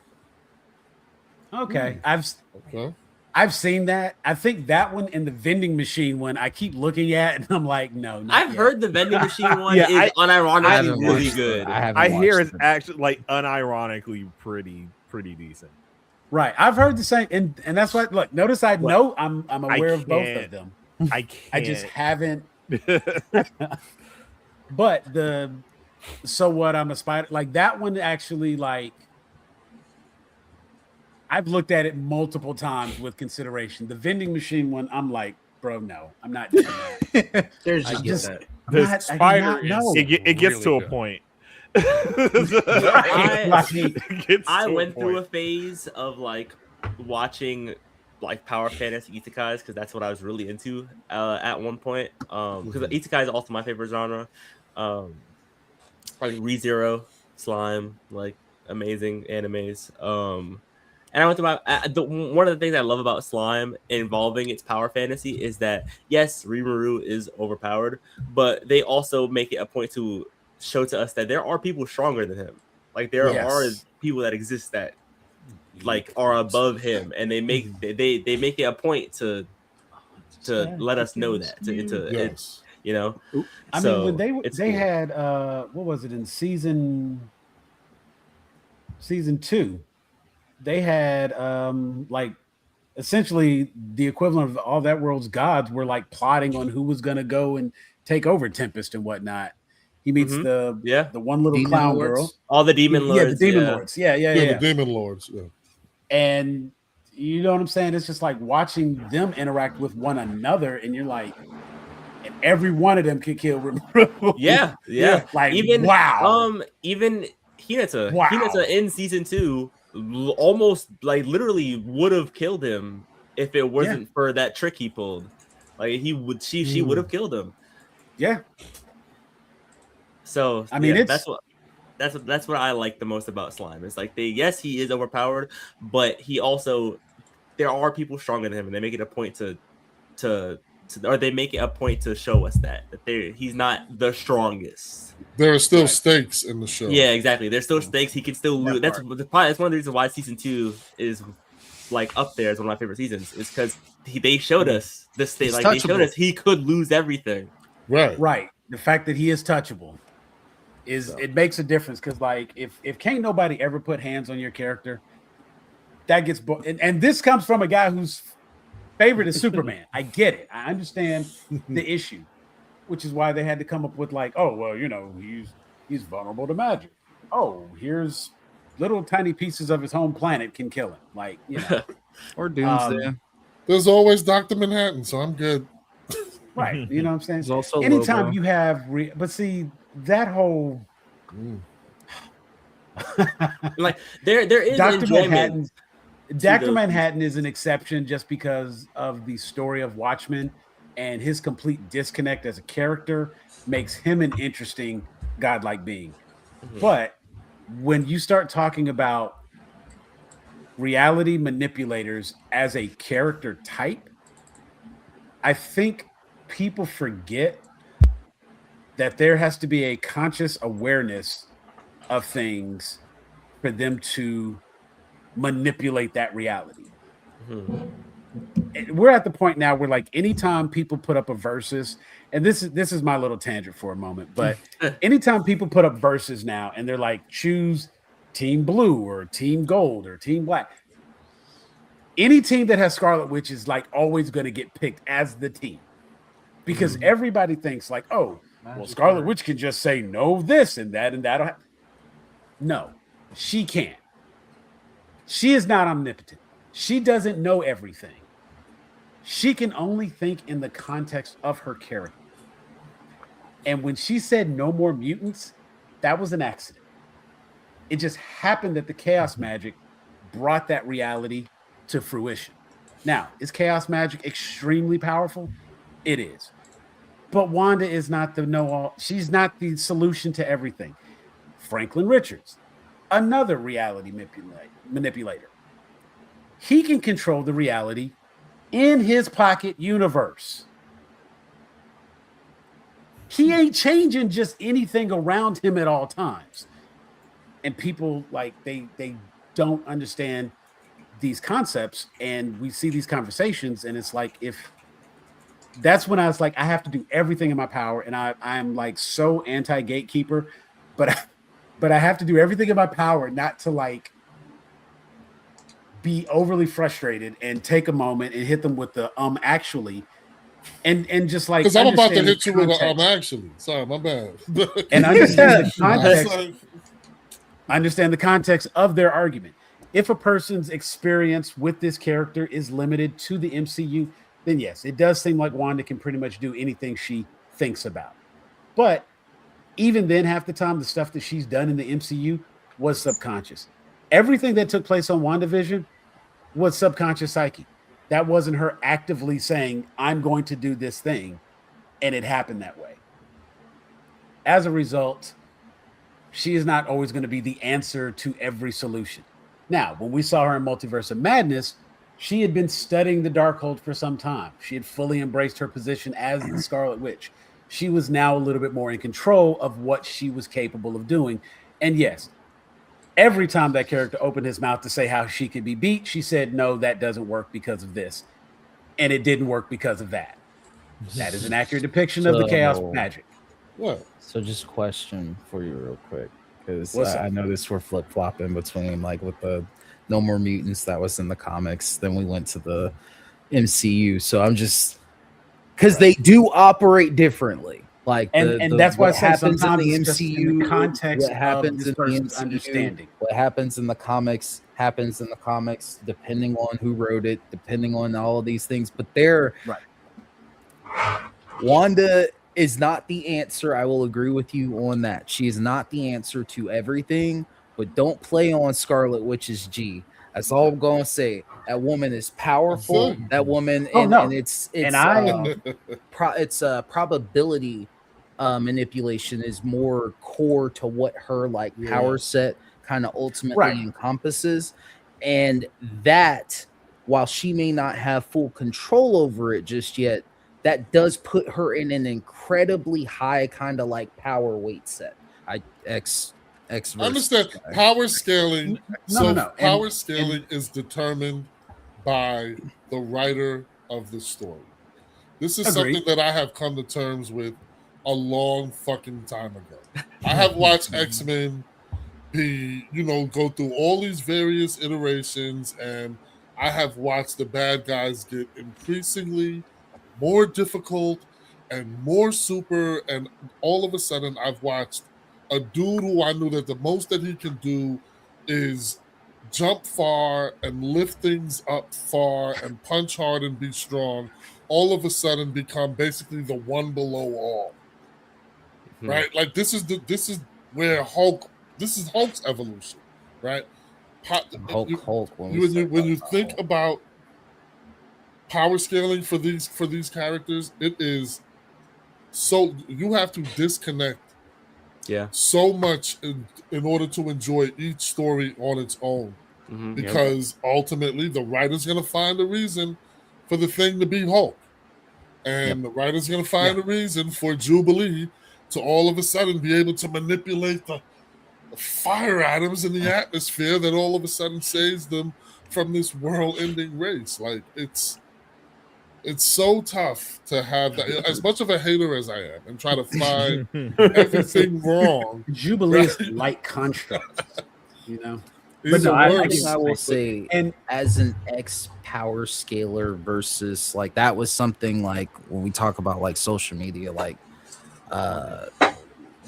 Okay, Okay. I've seen that. I think that one and the vending machine one I keep looking at, and I'm like, no, not I've yet. heard the vending machine one Yeah, is I unironically haven't really watched good. it. I haven't I hear watched it's it. actually like unironically pretty decent. Right. I've heard the same, and that's why. Look, notice I know I'm aware of both can't- of them. I can't. I just haven't. But So What, I'm a Spider, like that one actually, like I've looked at it multiple times with consideration. The vending machine one, I'm like, bro, no, I'm not doing that. There's I just just The I Spider do not know. it gets really to a good. point. Right, like, I went through a phase of like watching like power fantasy isekais because that's what I was really into at one point. Because isekai is also my favorite genre. Like ReZero, Slime, like amazing animes. And I went through one of the things I love about Slime involving its power fantasy is that yes, Rimuru is overpowered, but they also make it a point to show to us that there are people stronger than him. Like there are people that exist that like are above him, and they make they make it a point to let us know that. Yes. I mean, when they had what was it in season 2? They had like essentially the equivalent of all that world's gods were like plotting on who was gonna go and take over Tempest and whatnot. He meets the one little Demon clown Lords? girl. All the demon lords. Yeah, the demon lords. Yeah. The demon lords. Yeah. And you know what I'm saying? It's just like watching them interact with one another, and you're like, and every one of them can kill Rimuru. Yeah. Like even even Hinata. Wow. Hinata in season 2 almost like literally would have killed him if it wasn't for that trick he pulled. Like she would have killed him. Yeah. So I mean, that's what That's what I like the most about Slime. It's like yes, he is overpowered, but he also there are people stronger than him, and they make it a point to or they make it a point to show us that he's not the strongest. There are still stakes in the show. Yeah, exactly. There's still stakes. He can still lose. That's one of the reasons why season 2 is like up there as one of my favorite seasons. Is because they showed us this state. Like they showed us he could lose everything. Right. The fact that he is touchable it makes a difference, because like if can't nobody ever put hands on your character, that gets and this comes from a guy whose favorite is Superman. I get it. I understand the issue, which is why they had to come up with like, oh well, he's vulnerable to magic. Oh, here's little tiny pieces of his home planet can kill him. Like, or Doomsday. There's always Dr. Manhattan, so I'm good. Right. You know what I'm saying? There's also anytime Lobo. you have but see that whole like there is Dr. Manhattan is an exception just because of the story of Watchmen, and his complete disconnect as a character makes him an interesting godlike being. Mm-hmm. But when you start talking about reality manipulators as a character type, I think people forget that there has to be a conscious awareness of things for them to manipulate that reality. Mm-hmm. We're at the point now where like anytime people put up a versus, and this is my little tangent for a moment, but anytime people put up versus now and they're like, choose team blue or team gold or team black, any team that has Scarlet Witch is like always going to get picked as the team, because everybody thinks like, oh, well, Scarlet Witch can just say no, this and that, and that'll happen. No, she can't. She is not omnipotent. She doesn't know everything. She can only think in the context of her character. And when she said no more mutants, that was an accident. It just happened that the chaos magic brought that reality to fruition. Now, is chaos magic extremely powerful? It is. But Wanda is not the know-all. She's not the solution to everything. Franklin Richards, another reality manipulator. He can control the reality in his pocket universe. He ain't changing just anything around him at all times. And people like they don't understand these concepts, and we see these conversations, and it's like, if that's when I was like, I have to do everything in my power, and I'm like so anti-gatekeeper, but I have to do everything in my power not to like be overly frustrated and take a moment and hit them with the actually, and just like, because I'm about to hit you with the actually. Sorry, my bad. And understand the context. Understand the context of their argument. If a person's experience with this character is limited to the MCU, then yes, it does seem like Wanda can pretty much do anything she thinks about. But even then, half the time, the stuff that she's done in the MCU was subconscious. Everything that took place on WandaVision was subconscious psyche. That wasn't her actively saying, I'm going to do this thing, and it happened that way. As a result, she is not always going to be the answer to every solution. Now, when we saw her in Multiverse of Madness, she had been studying the Darkhold for some time. She had fully embraced her position as the Scarlet Witch. She was now a little bit more in control of what she was capable of doing. And yes, every time that character opened his mouth to say how she could be beat, she said, no, that doesn't work because of this. And it didn't work because of that. That is an accurate depiction of the chaos magic. What? So just question for you real quick, because I noticed we're flip-flopping between like with the No More Mutants that was in the comics, then we went to the MCU. So I'm just, because they do operate differently. Like and that's why it happens in the MCU, in the context what happens of this in the person's understanding. What happens in the comics happens in the comics, depending on who wrote it, depending on all of these things. But Wanda is not the answer. I will agree with you on that. She is not the answer to everything, but don't play on Scarlet Witch's G. That's all I'm going to say. That woman is powerful. That woman, it's probability manipulation is more core to what her like power set kind of ultimately encompasses, and that while she may not have full control over it just yet, that does put her in an incredibly high kind of like power weight set. I understand power scaling. Power scaling is determined by the writer of the story. This is something that I have come to terms with a long fucking time ago. I have watched X-Men go through all these various iterations, and I have watched the bad guys get increasingly more difficult and more super, and all of a sudden I've watched a dude who I knew that the most that he can do is jump far and lift things up far and punch hard and be strong, all of a sudden become basically the one below all. Right? Like this is where this is Hulk's evolution, right? When you think about power scaling for these characters, it is so you have to disconnect so much in order to enjoy each story on its own. Because ultimately the writer's going to find a reason for the thing to be Hulk. And the writer's going to find a reason for Jubilee to all of a sudden be able to manipulate the fire atoms in the atmosphere that all of a sudden saves them from this world-ending race. Like, it's so tough to have that. As much of a hater as I am and try to find everything wrong. Jubilee is light construct, But no, I think I will say, and as an X power scaler versus like that was something like when we talk about like social media, like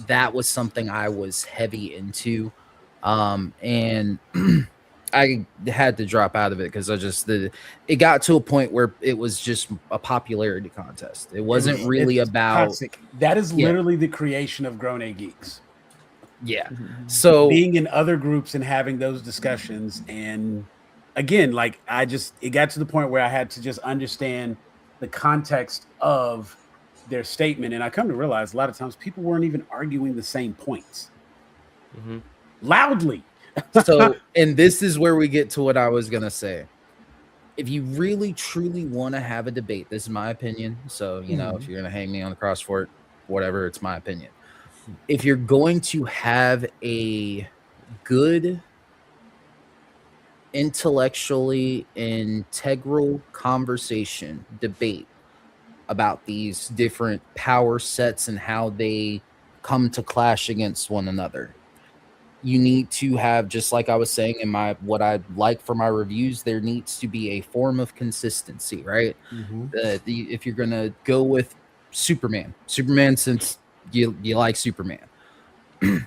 that was something I was heavy into, and I had to drop out of it because it got to a point where it was just a popularity contest. It wasn't really about toxic. That is literally the creation of Grown A Geeks. Yeah. So being in other groups and having those discussions, and again, like it got to the point where I had to just understand the context of their statement, and I come to realize a lot of times people weren't even arguing the same points loudly. So, and this is where we get to what I was gonna say. If you really truly want to have a debate, this is my opinion. So, if you're gonna hang me on the cross for it, whatever, it's my opinion. If you're going to have a good, intellectually integral conversation, debate about these different power sets and how they come to clash against one another, you need to have, just like I was saying in what I like for my reviews, there needs to be a form of consistency, right? If you're gonna go with Superman, since you like Superman,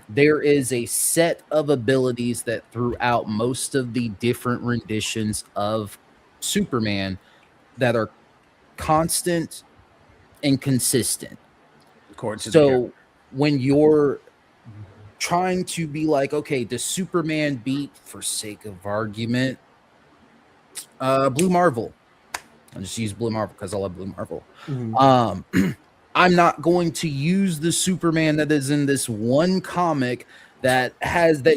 there is a set of abilities that throughout most of the different renditions of Superman that are constant and consistent. So when you're trying to be like, okay, does Superman beat, for sake of argument, Blue Marvel? I'll just use Blue Marvel because I love Blue Marvel. I'm not going to use the Superman that is in this one comic that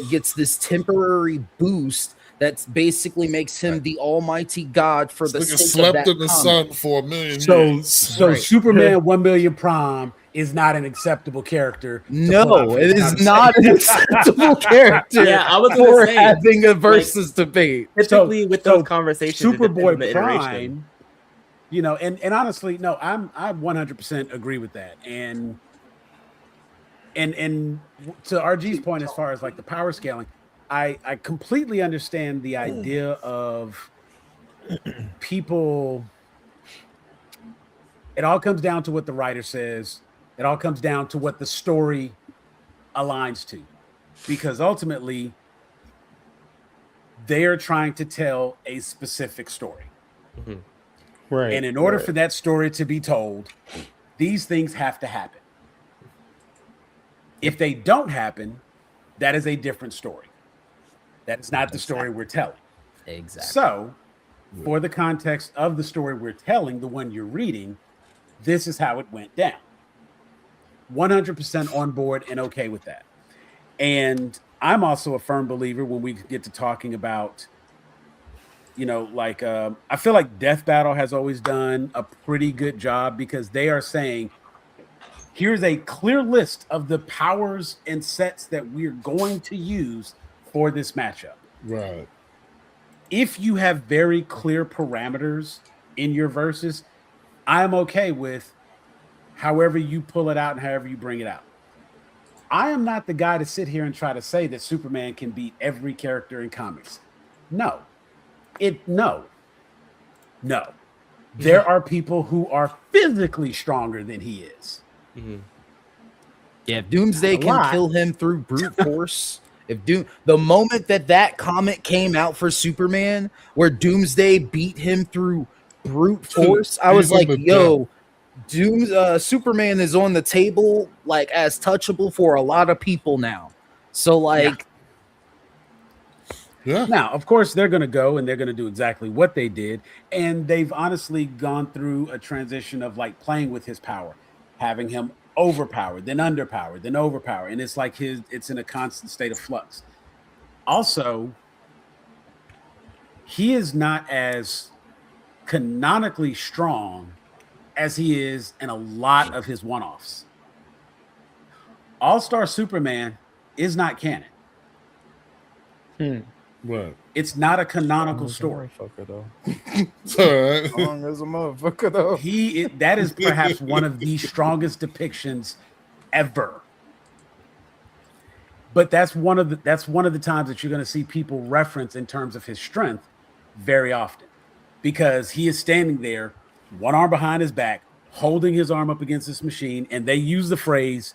gets this temporary boost that basically makes him the almighty god for the sake slept of that in the sun for a million years. So Superman 1 million prime is not an acceptable character. No, it is not an acceptable character. Yeah, I was for say, having a versus debate. Typically, with those conversations, Superboy Prime, and honestly, no, I 100% agree with that. And to RG's point, as far as like the power scaling, I completely understand the idea of people. It all comes down to what the writer says. It all comes down to what the story aligns to, because ultimately they are trying to tell a specific story. Right. And in order for that story to be told, these things have to happen. If they don't happen, that is a different story. That is not the story we're telling. Exactly. So, for the context of the story we're telling, the one you're reading, this is how it went down. 100% on board and okay with that. And I'm also a firm believer when we get to talking about, you know, like I feel like Death Battle has always done a pretty good job because they are saying, here's a clear list of the powers and sets that we're going to use for this matchup. Right. If you have very clear parameters in your verses, I'm okay with however you pull it out and however you bring it out. I am not the guy to sit here and try to say that Superman can beat every character in comics. No. No. There are people who are physically stronger than he is. Mm-hmm. Yeah, if Doomsday can kill him through brute force. The moment that comic came out for Superman, where Doomsday beat him through brute force, I was like, yo, Superman is on the table, like, as touchable for a lot of people now. So, like, yeah. Now, of course, they're going to go and they're going to do exactly what they did. And they've honestly gone through a transition of like playing with his power, having him overpowered, then underpowered, then overpowered. And it's like it's in a constant state of flux. Also, he is not as canonically strong as he is in a lot of his one-offs. All-Star Superman is not canon. Right. It's not a canonical story. It's all right. Strong as a motherfucker, though. That is perhaps one of the strongest depictions ever. But that's one of the times that you're going to see people reference in terms of his strength very often, because he is standing there, one arm behind his back, holding his arm up against this machine, and they use the phrase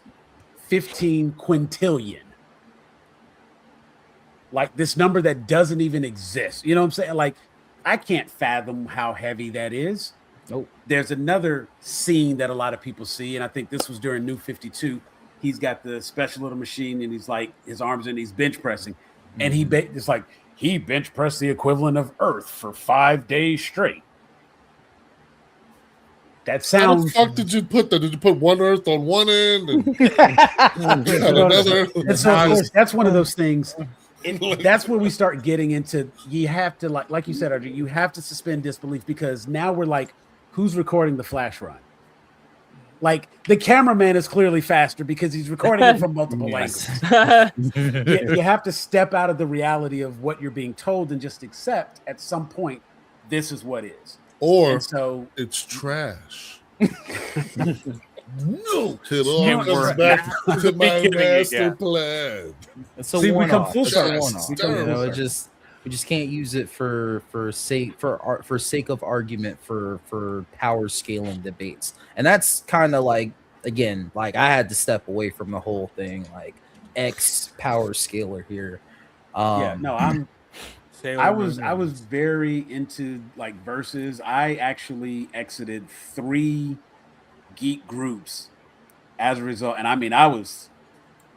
15 quintillion. Like this number that doesn't even exist. You know what I'm saying? Like, I can't fathom how heavy that is. Nope. There's another scene that a lot of people see, and I think this was during New 52. He's got the special little machine, and he's like, his arms and he's bench pressing. And it's like, he bench pressed the equivalent of Earth for 5 days straight. That sounds. How the fuck did you put that? Did you put one Earth on one end and another? That's one of those things. That's where we start getting into. You have to like you said, RJ, you have to suspend disbelief, because now we're like, who's recording the flash run? Like, the cameraman is clearly faster because he's recording it from multiple angles. You have to step out of the reality of what you're being told and just accept at some point this is what is. Or so it's trash. No, it all comes back to my master plan. See, we come full circle. We just can't use it for sake of argument for power scaling debates, and that's kind of like, again, like, I had to step away from the whole thing, like X power scaler here. I was very into like verses. I actually exited 3 geek groups as a result, and I mean, I was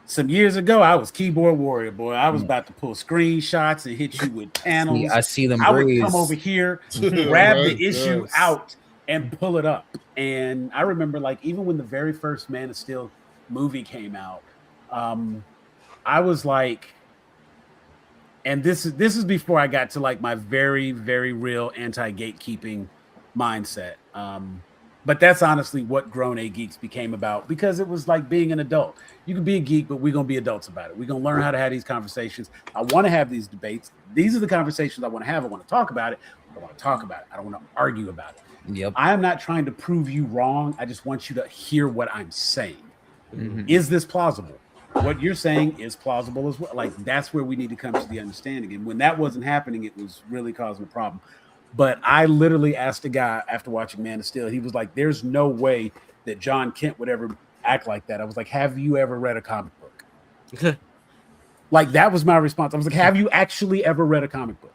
some years ago, I was keyboard warrior, boy. I was about to pull screenshots and hit you with panels. I see them. I would come over here, grab the issue out, and pull it up. And I remember, like, even when the very first Man of Steel movie came out, I was like, and this is before I got to like my very, very real anti-gatekeeping mindset. But that's honestly what Grown A Geeks became about, because it was like being an adult. You can be a geek, but we're going to be adults about it. We're going to learn how to have these conversations. I want to have these debates. These are the conversations I want to have. I want to talk about it. I want to talk about it. I don't want to argue about it. Yep. I am not trying to prove you wrong. I just want you to hear what I'm saying. Mm-hmm. Is this plausible? What you're saying is plausible as well. Like, that's where we need to come to the understanding. And when that wasn't happening, it was really causing a problem. But I literally asked a guy after watching Man of Steel. He was like, there's no way that John Kent would ever act like that. I was like, have you ever read a comic book? Like, that was my response. I was like, have you actually ever read a comic book?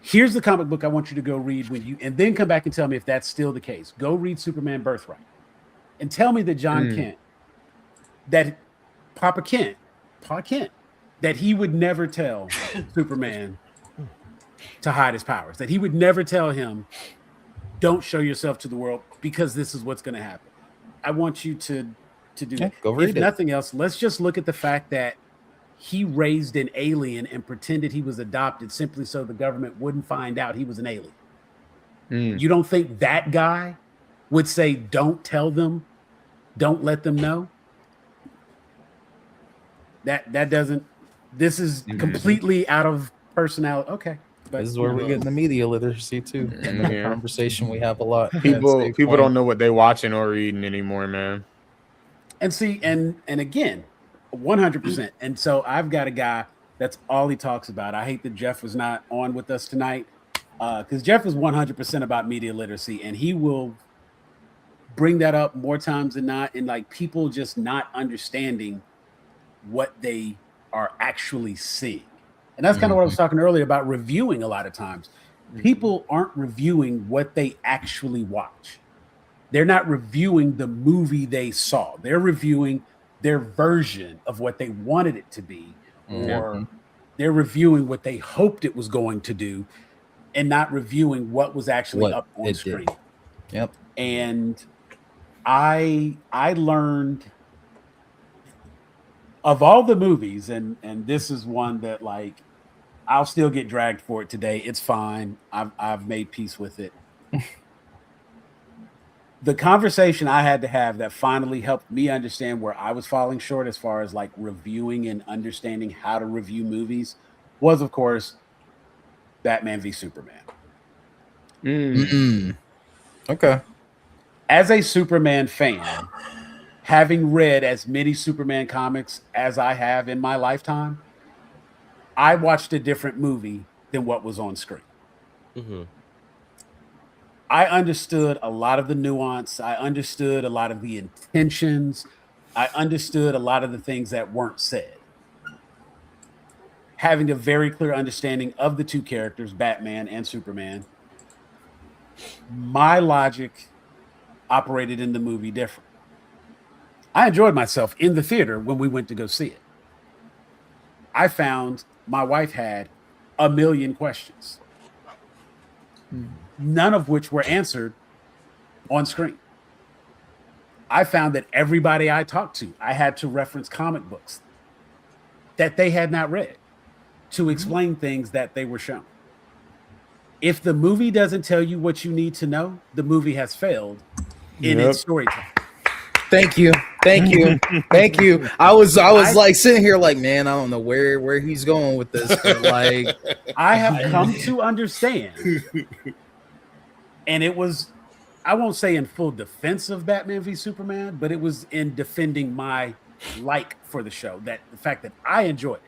Here's the comic book I want you to go read and then come back and tell me if that's still the case. Go read Superman Birthright and tell me that John Kent, that Pa Kent, that he would never tell Superman to hide his powers, that he would never tell him, don't show yourself to the world because this is what's going to happen. I want you to do Yeah, that. go If read it. nothing else, let's just look at the fact that he raised an alien and pretended he was adopted simply so the government wouldn't find out he was an alien. You don't think that guy would say, don't tell them, don't let them know? That doesn't, this is completely out of personality. Okay. But This is where we're getting the media literacy too. Another Yeah. conversation we have a lot. People That's a people point. don't know what they're watching or reading anymore, man. And see, and again, 100%. And so I've got a guy that's all he talks about. I hate that Jeff was not on with us tonight, because Jeff is 100% about media literacy, and he will bring that up more times than not. And like people just not understanding what they are actually seeing. And that's kind of what I was talking earlier about reviewing. A lot of times people aren't reviewing what they actually watch. They're not reviewing the movie they saw. They're reviewing their version of what they wanted it to be, or they're reviewing what they hoped it was going to do, and not reviewing what was actually What up on it screen. did. Yep. And I learned of all the movies, and this is one that like I'll still get dragged for it today. It's fine. I've made peace with it. The conversation I had to have that finally helped me understand where I was falling short as far as like reviewing and understanding how to review movies was, of course, Batman v Superman. Okay. As a Superman fan, having read as many Superman comics as I have in my lifetime, I watched a different movie than what was on screen. I understood a lot of the nuance. I understood a lot of the intentions. I understood a lot of the things that weren't said. Having a very clear understanding of the two characters, Batman and Superman, my logic operated in the movie different. I enjoyed myself in the theater when we went to go see it. I found my wife had a million questions, none of which were answered on screen. I found that everybody I talked to, I had to reference comic books that they had not read to explain things that they were shown. If the movie doesn't tell you what you need to know, the movie has failed in its storytelling. Thank you. Thank you. I was like sitting here like, man, I don't know where he's going with this, but like I have come to understand, and it was, I won't say in full defense of Batman v Superman, but it was in defending my like for the show, that the fact that I enjoyed it.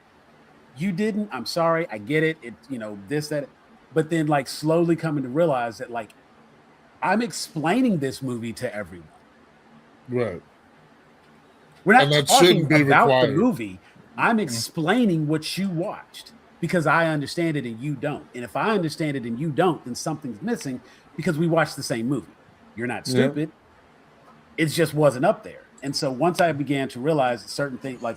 You didn't, I'm sorry, I get it. It, you know, this, that, but then like slowly coming to realize that like I'm explaining this movie to everyone. Right. We're not And that talking shouldn't be about required. the movie. I'm explaining what you watched because I understand it and you don't. And if I understand it and you don't, then something's missing because we watched the same movie. You're not stupid. It just wasn't up there. And so once I began to realize certain things, like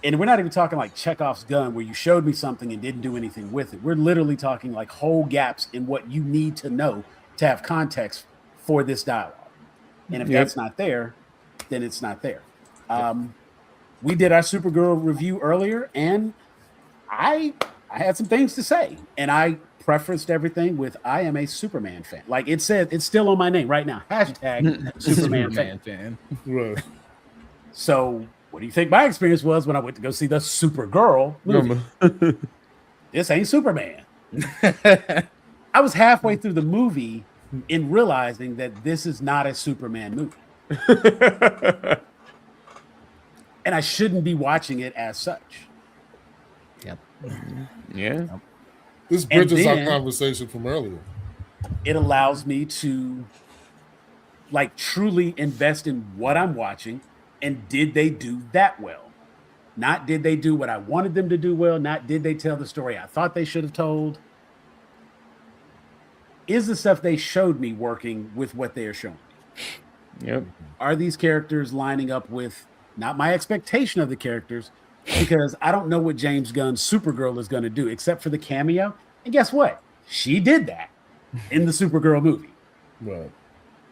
and we're not even talking like Chekhov's gun where you showed me something and didn't do anything with it. We're literally talking like whole gaps in what you need to know to have context for this dialogue. And if that's not there, then it's not there. We did our Supergirl review earlier, and I had some things to say, and I prefaced everything with I am a Superman fan. Like it said, it's still on my name right now. # Superman fan. Right. So what do you think my experience was when I went to go see the Supergirl movie? This ain't Superman. I was halfway through the movie in realizing that this is not a Superman movie. And I shouldn't be watching it as such. This bridges our conversation from earlier. It allows me to like truly invest in what I'm watching, and did they do that well? Not did they do what I wanted them to do well, not did they tell the story I thought they should have told. Is the stuff they showed me working with what they are showing me? Are these characters lining up with not my expectation of the characters? Because I don't know what James Gunn's Supergirl is going to do except for the cameo. And guess what? She did that in the Supergirl movie. Right.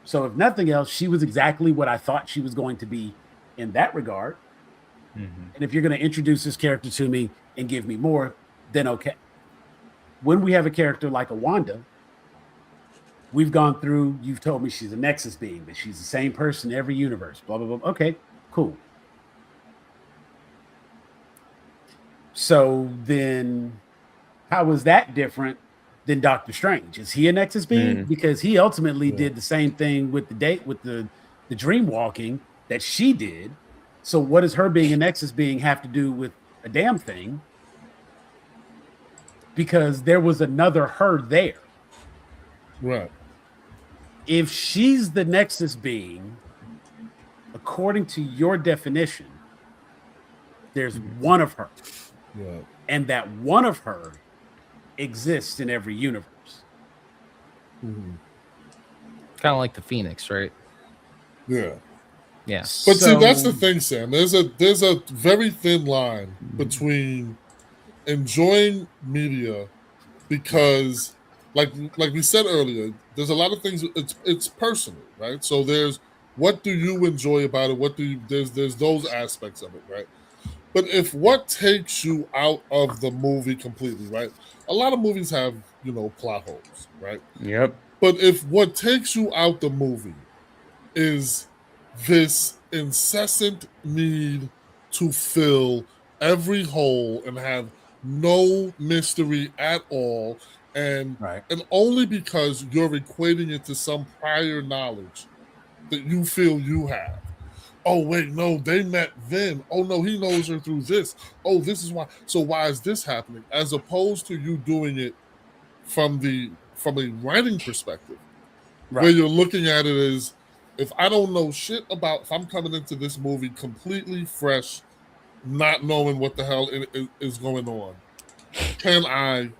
So if nothing else, she was exactly what I thought she was going to be in that regard. And if you're going to introduce this character to me and give me more, then okay. When we have a character like a Wanda, we've gone through, you've told me she's a Nexus being, but she's the same person in every universe, blah, blah, blah. Okay, cool. So then how is that different than Doctor Strange? Is he a Nexus being? Because he ultimately did the same thing with the dream walking that she did. So what does her being a Nexus being have to do with a damn thing? Because there was another her there. Right. If she's the Nexus being, according to your definition, there's one of her. Yeah. And that one of her exists in every universe. Kind of like the Phoenix, right? Yeah. Yeah. But see, that's the thing, Sam. There's a very thin line between enjoying media because, like we said earlier, there's a lot of things. It's personal, right? So there's what do you enjoy about it? There's those aspects of it, right? But if what takes you out of the movie completely, right? A lot of movies have, plot holes, right? Yep. But if what takes you out the movie is this incessant need to fill every hole and have no mystery at all, and only because you're equating it to some prior knowledge that you feel you have. Oh, wait, no, they met then. Oh, no, he knows her through this. Oh, this is why. So why is this happening? As opposed to you doing it from a writing perspective, where you're looking at it as, if I don't know shit about, if I'm coming into this movie completely fresh, not knowing what the hell is going on, can I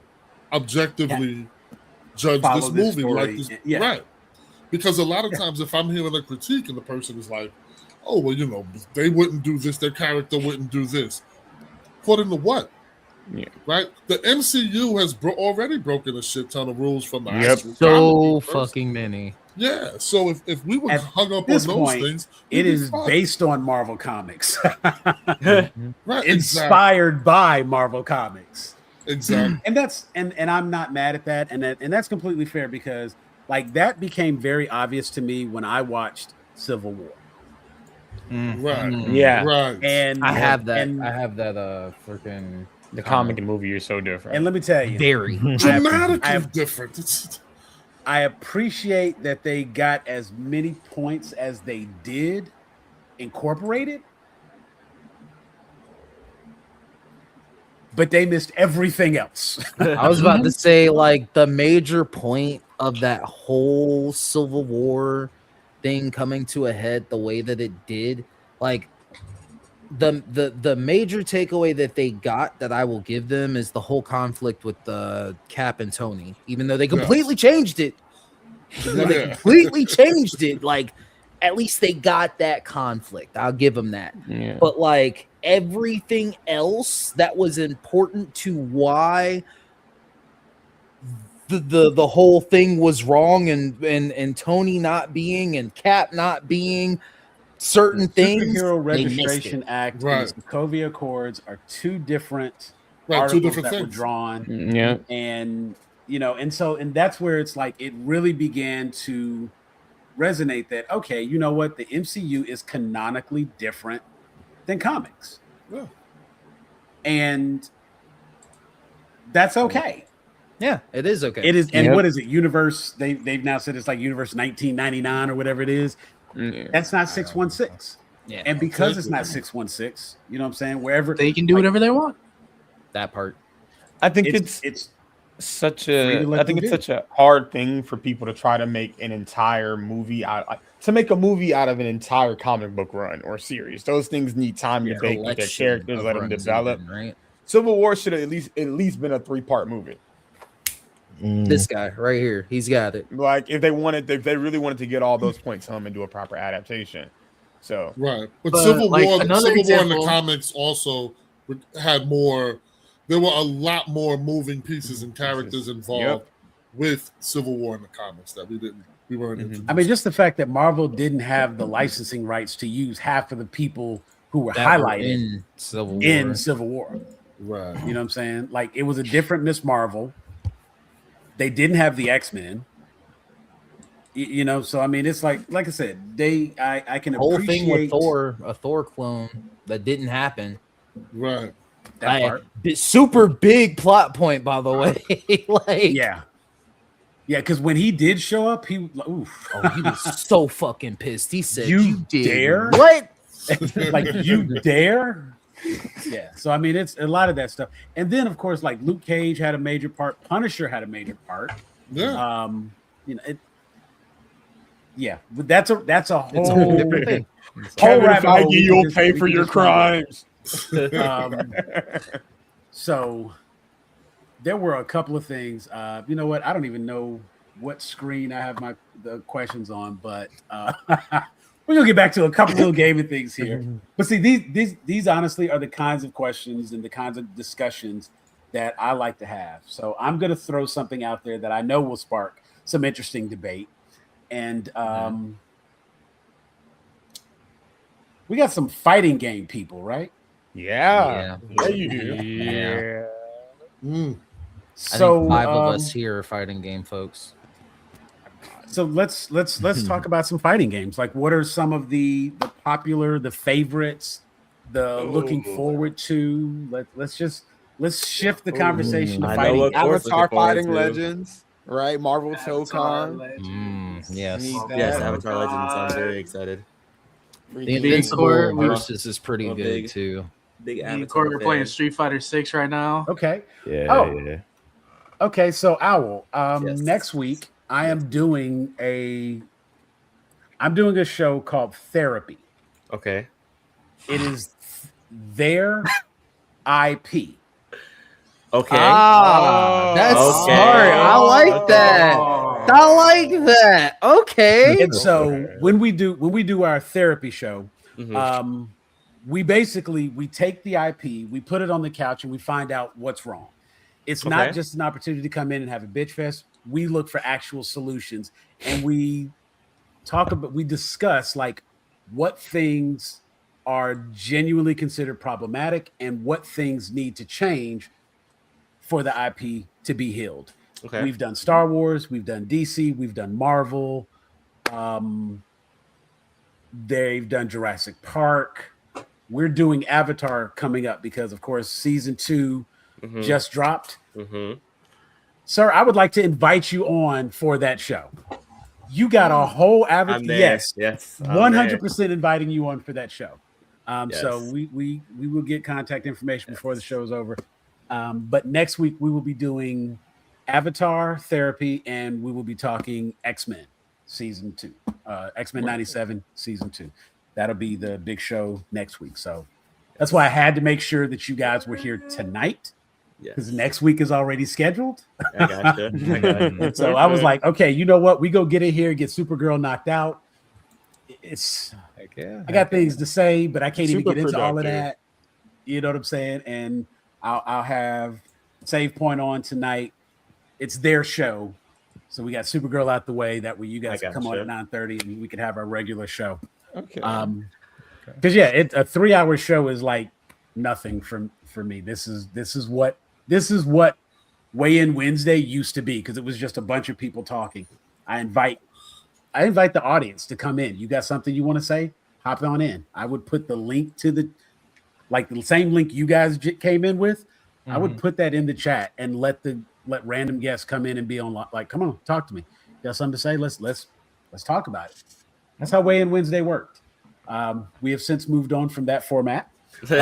objectively judge Follow this this movie like story. this? Yeah. Right. Because a lot of times if I'm hearing a critique and the person is like, oh, well, they wouldn't do this, their character wouldn't do this. According to what? Yeah. Right? The MCU has already broken a shit ton of rules from the actual so fucking many. Yeah, so if we were hung up on This those point, things, it is fine. based on Marvel Comics. Right, Inspired by Marvel Comics. Exactly. And that's and I'm not mad at that. And that's completely fair because like that became very obvious to me when I watched Civil War. Right. Yeah. Right. And I have that. and- I have that. Freaking The comic and movie are so different. And let me tell you, very dramatically different. I appreciate that they got as many points as they did incorporated, but they missed everything else. I was about to say, like, the major point of that whole Civil War thing coming to a head the way that it did, like, the major takeaway that they got that I will give them is the whole conflict with the Cap and Tony, even though they completely changed it. Like, at least they got that conflict. I'll give them that. Yeah. But like everything else that was important to why the whole thing was wrong, and Tony not being and Cap not being certain things. Superhero Registration Act and the Sokovia Accords are two different articles that were drawn. Yeah. And and that's where it's like it really began to resonate that okay, you know what, the MCU is canonically different than comics. Yeah. And that's okay. Yeah, it is okay. It is. And what is it? Universe, they've now said it's like Universe 1999 or whatever it is. That's not 616. Yeah. And because it's not 616, you know what I'm saying? Wherever they can do whatever they want. That part. I think it's such a hard thing for people to try to make an entire movie out of an entire comic book run or series. Those things need time to bake with their characters, let them develop. Right. Civil War should have at least been a 3-part movie. This guy right here, he's got it. Like if they really wanted to get all those points home and do a proper adaptation. So right, but Civil War in the comics also had more. There were a lot more moving pieces and characters involved with Civil War in the comics that we didn't We weren't. I mean, just the fact that Marvel didn't have the licensing rights to use half of the people who were That were highlighted in Civil War. in Civil War. Right. You know what I'm saying? Like, it was a different Miss Marvel. They didn't have the X-Men. You know, so I mean, it's like I said, I can Whole appreciate thing with Thor, a Thor clone that didn't happen. Right. that part. Super big plot point, by the way. Like, Yeah, because when he did show up, he he was so fucking pissed. He said, You did dare? what? like, you dare? Yeah. So I mean, it's a lot of that stuff, and then of course, like Luke Cage had a major part, Punisher had a major part. Yeah. You know, but that's a whole It's a whole different thing. Whole Kevin rabbit hole Feige, we you'll can pay we for can your just run down. crimes. So there were a couple of things. You know what? I don't even know what screen I have the questions on, but we're gonna get back to a couple little gaming things here. But see, these honestly are the kinds of questions and the kinds of discussions that I like to have. So I'm gonna throw something out there that I know will spark some interesting debate. And we got some fighting game people, right? Yeah, you do. Yeah. So I think 5 of us here are fighting game folks. So let's talk about some fighting games. Like, what are some of the popular, the favorites, the looking forward to? Let's shift the conversation to I know fighting. what Court's Avatar looking forward Fighting to. Legends, right? Marvel SOCON. Yes. Need that. Yes, Avatar Legends. I'm very excited. The Invincible Court, versus is pretty I'm a good big- too. Big Me and Avatar Court are playing fan. Street Fighter 6 right now. Okay. Yeah. Okay. So Owl, Yes. next week I am doing a show called Therapy. Okay. It is their IP. Okay. That's Okay. smart. I like that. I like that. Okay. And so when we do our therapy show, Mhm. we take the IP, we put it on the couch, and we find out what's wrong. It's not Okay. just an opportunity to come in and have a bitch fest. We look for actual solutions, and we discuss like what things are genuinely considered problematic and what things need to change for the IP to be healed. Okay. We've done Star Wars, we've done DC, we've done Marvel. They've done Jurassic Park. We're doing Avatar coming up because, of course, season 2 just dropped. Sir, I would like to invite you on for that show. You got a whole Avatar. I'm there. Yes, Yes. I'm 100% inviting you on for that show. So Yes. we will get contact information before the show's over. But next week we will be doing Avatar Therapy, and we will be talking X-Men season 2, X-Men 97 season 2. That'll be the big show next week. So that's why I had to make sure that you guys were here tonight, because next week is already scheduled. I gotcha. And so I was like, okay, you know what? We go get in here, get Supergirl knocked out. I got things to say, but I can't even Super get into all of productive. that. You know what I'm saying? And I'll have Save Point on tonight. It's their show, so we got Supergirl out the way. That way, you guys can come on at 9:30, and we can have our regular show. Okay. Because a 3-hour show is like nothing for me. This is what Weigh In Wednesday used to be, because it was just a bunch of people talking. I invite the audience to come in. You got something you want to say? Hop on in. I would put the link to the same link you guys came in with. I would put that in the chat and let random guests come in and be on. Like, come on, talk to me. You got something to say? Let's talk about it. That's how Weigh In Wednesday worked. We have since moved on from that format. You're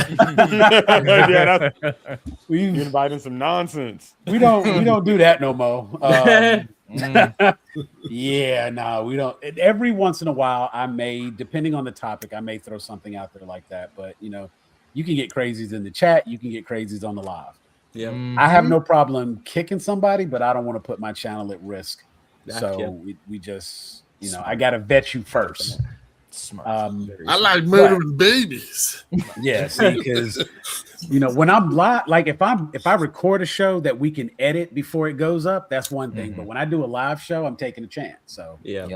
inviting some nonsense. We don't do that no more. Yeah, no, we don't. Every once in a while, depending on the topic, I may throw something out there like that. But you can get crazies in the chat. You can get crazies on the live. Yeah. I have no problem kicking somebody, but I don't want to put my channel at risk. Gotcha. So we just, I got to vet you first. Smart. I like murdering babies. Yeah, see, because when I'm live, like if I record a show that we can edit before it goes up, that's one thing. But when I do a live show, I'm taking a chance. So yeah.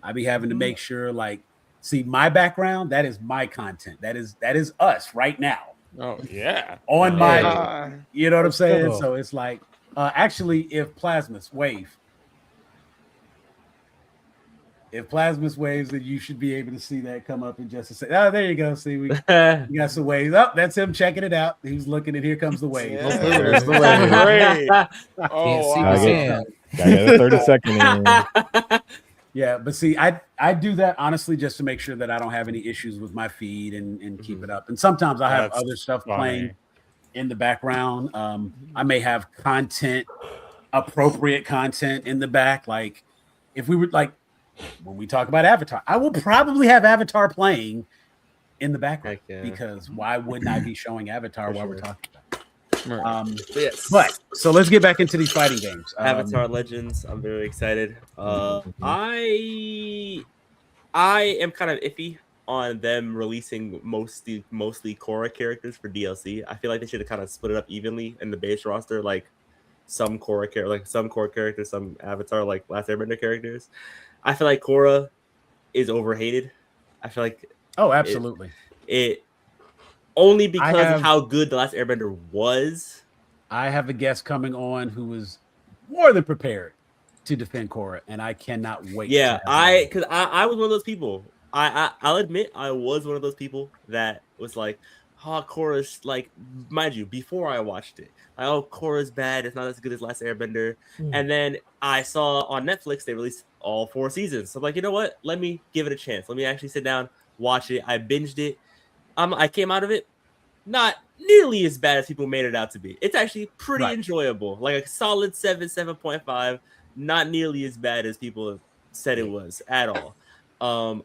I be having to make sure, like, see my background, that is my content. That is us right now. Oh yeah. On my, you know what I'm saying? So it's like, actually, if Plasmus waves, then you should be able to see that come up in just a second. Oh, there you go. See, we got some waves. Oh, that's him checking it out. He's looking, and here comes the wave. Yeah. There's the wave. Oh, Gotta get a 30-second in. Yeah, but see, I do that honestly just to make sure that I don't have any issues with my feed and keep it up. And sometimes I have other stuff playing in the background. I may have appropriate content in the back. Like if we were like when we talk about Avatar, I will probably have Avatar playing in the background because why wouldn't I be showing Avatar while we're talking about it? But so let's get back into these fighting games. Avatar Legends. I'm very excited. I am kind of iffy on them releasing mostly Korra characters for DLC. I feel like they should have kind of split it up evenly in the base roster, like some Korra characters, some Avatar like Last Airbender characters. I feel like Korra is overhated. I feel like absolutely. It only because of how good The Last Airbender was. I have a guest coming on who is more than prepared to defend Korra, and I cannot wait. Yeah, I was one of those people. I'll admit I was one of those people that was like, Korra's like, mind you, before I watched it, like, Korra's bad. It's not as good as Last Airbender. And then I saw on Netflix they released all 4 seasons. So I'm like, you know what? Let me give it a chance. Let me actually sit down, watch it. I binged it. I came out of it not nearly as bad as people made it out to be. It's actually pretty enjoyable, like a solid 7.5. Not nearly as bad as people said it was at all.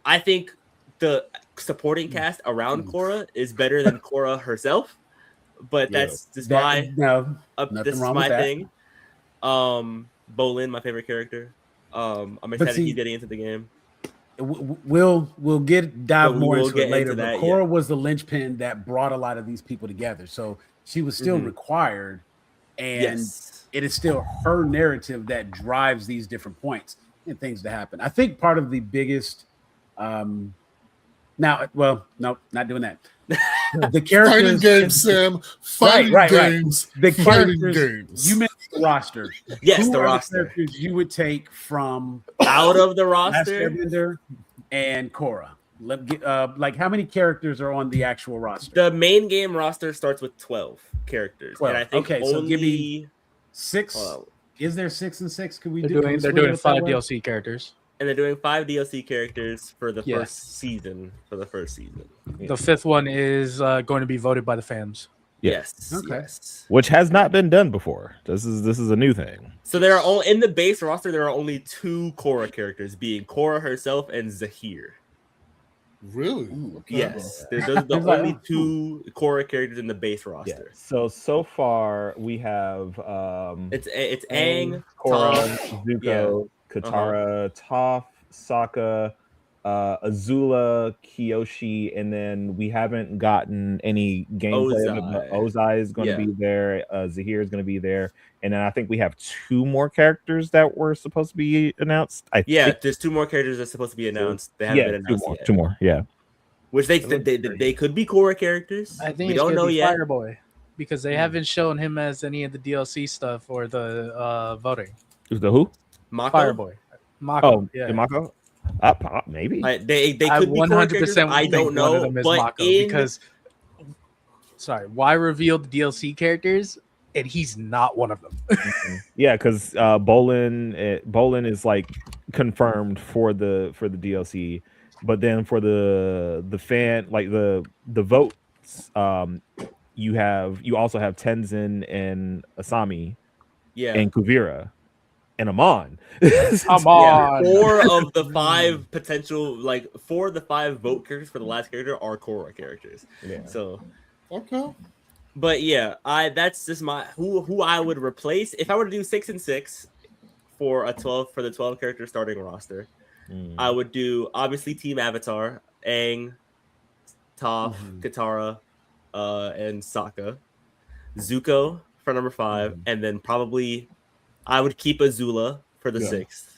I think the supporting cast around Korra is better than Korra herself, but that's just my thing. Bolin, my favorite character. I'm excited he's getting into the game. We'll dive more into it later. But Korra was the linchpin that brought a lot of these people together. So she was still required, and it is still her narrative that drives these different points and things to happen. I think part of the biggest, no, not doing that. The characters, fighting games, Sam. Fighting games. The characters. You mentioned the roster. Yes, the roster. The characters you would take from out of the roster. Airbender and Korra. Like how many characters are on the actual roster? The main game roster starts with 12 characters. 12. And I think so give me 6. Is there 6 and 6? Could we do? They're doing 5 DLC characters. And they're doing 5 DLC characters for the first season. The 5th one is going to be voted by the fans. Yes. Okay. Yes. Which has not been done before. This is a new thing. So there are only in the base roster. There are only 2 Korra characters, being Korra herself and Zahir. Really? Okay. Yes. Those are the only 2 Korra characters in the base roster. Yeah. So far we have it's Aang, Korra, Zuko, Katara, Toph, Sokka, Azula, Kyoshi, and then we haven't gotten any gameplay of it, but Ozai is going to be there. Zahir is going to be there, and then I think we have 2 more characters that were supposed to be announced. There's 2 more characters that's supposed to be announced. They haven't been announced yet. 2 more, yeah. Which they could be Korra characters. I think we don't know yet. Fireboy, because they haven't shown him as any of the DLC stuff or the voting. Is the who? Mako? Fireboy. Mako. Mako? Maybe. They could be 100%. I don't know. But Mako because, why reveal the DLC characters and he's not one of them? Yeah, because Bolin is like confirmed for the DLC, but then for the fan like the votes, you also have Tenzin and Asami, and Kuvira. And Amon. Come on. 4 of the 5 potential, 4 of the 5 vote characters for the last character are Korra characters. Yeah. So okay. But yeah, that's just my who I would replace if I were to do 6 and 6 for the 12 character starting roster. I would do obviously Team Avatar. Aang, Toph, Katara, and Sokka. Zuko for number 5, and then probably I would keep Azula for the 6th.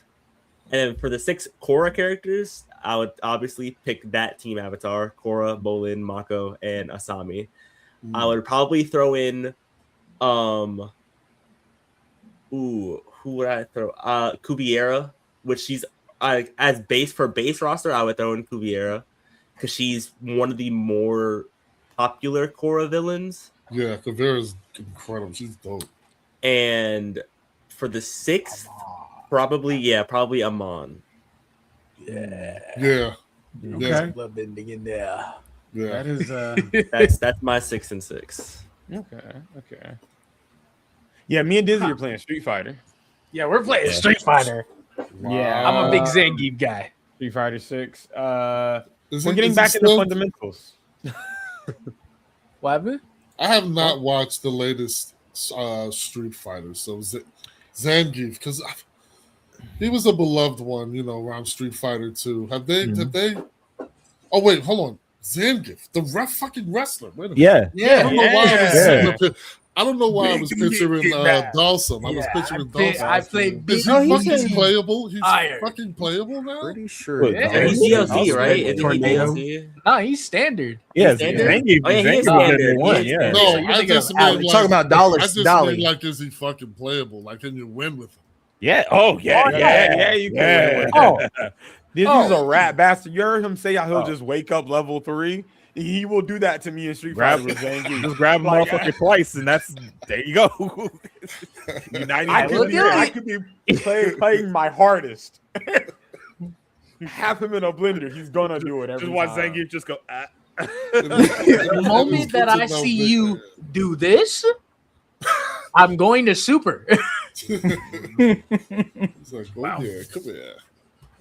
And then for the 6 Korra characters, I would obviously pick that team avatar: Korra, Bolin, Mako, and Asami. I would probably throw in who would I throw? Kubiera, which she's as base roster, I would throw in Kubiera because she's one of the more popular Korra villains. Yeah, Kubiera's incredible. She's dope. And for the 6th, probably Amon. Yeah. Okay. Blood bending in there. Yeah. That is that's my 6 and 6. Okay. Yeah, me and Dizzy are playing Street Fighter. Yeah, we're playing Street Fighter. Yeah, I'm a big Zangief guy. Street Fighter 6. Is We're it- getting is back it into still- fundamentals. What happened? I have not watched the latest Street Fighter, so Zangief, because he was a beloved one, around Street Fighter 2. Have they? Oh wait, hold on. Zangief, the fucking wrestler. Wait a minute. Yeah. I don't know why Yeah. I don't know why I was picturing Dawson. I was picturing Dawson. I played Is he fucking playable? He's fucking playable now? Pretty sure. Yeah, he's DLC, right? Isn't he Tornado. DLC? No, he's standard. Yeah, Standard? Zangief. Oh, yeah, he is Zangief standard. is one, He is yeah. No, you're I thinking just of mean Alex. like, Talking about Dolly. I just Dolly. mean like, is he fucking playable? Like, can you win with him? Yeah. Oh, yeah. Oh, yeah, you can win with Oh. that. This is a rat bastard. You heard him say how he'll just wake up level 3. He will do that to me in Street Fighter with Zangief. Just grab a motherfucker twice, and there you go. I could be playing my hardest. Have him in a blender. He's gonna do it every Just watch time. Zangief just go. The moment that I see you do this, I'm going to super. He's like, oh yeah, come here.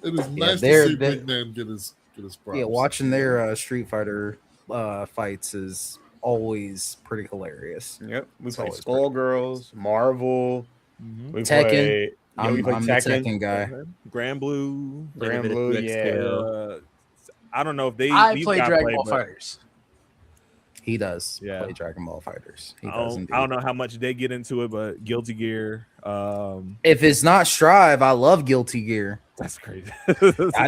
It is nice to see Big Man get his props. Yeah, watching their Street Fighter fights is always pretty hilarious. Yep, we It's play always Skullgirls, Marvel. We Tekken. play. I'm the Tekken guy. Grand Blue. Grand Blue, yeah. I don't know if they. I these play guys Dragon play, Ball but Fighters. He does Yeah. play Dragon Ball Fighters. He I does don't, indeed. I don't know how much they get into it, but Guilty Gear. If it's not Strive, I love Guilty Gear. That's crazy.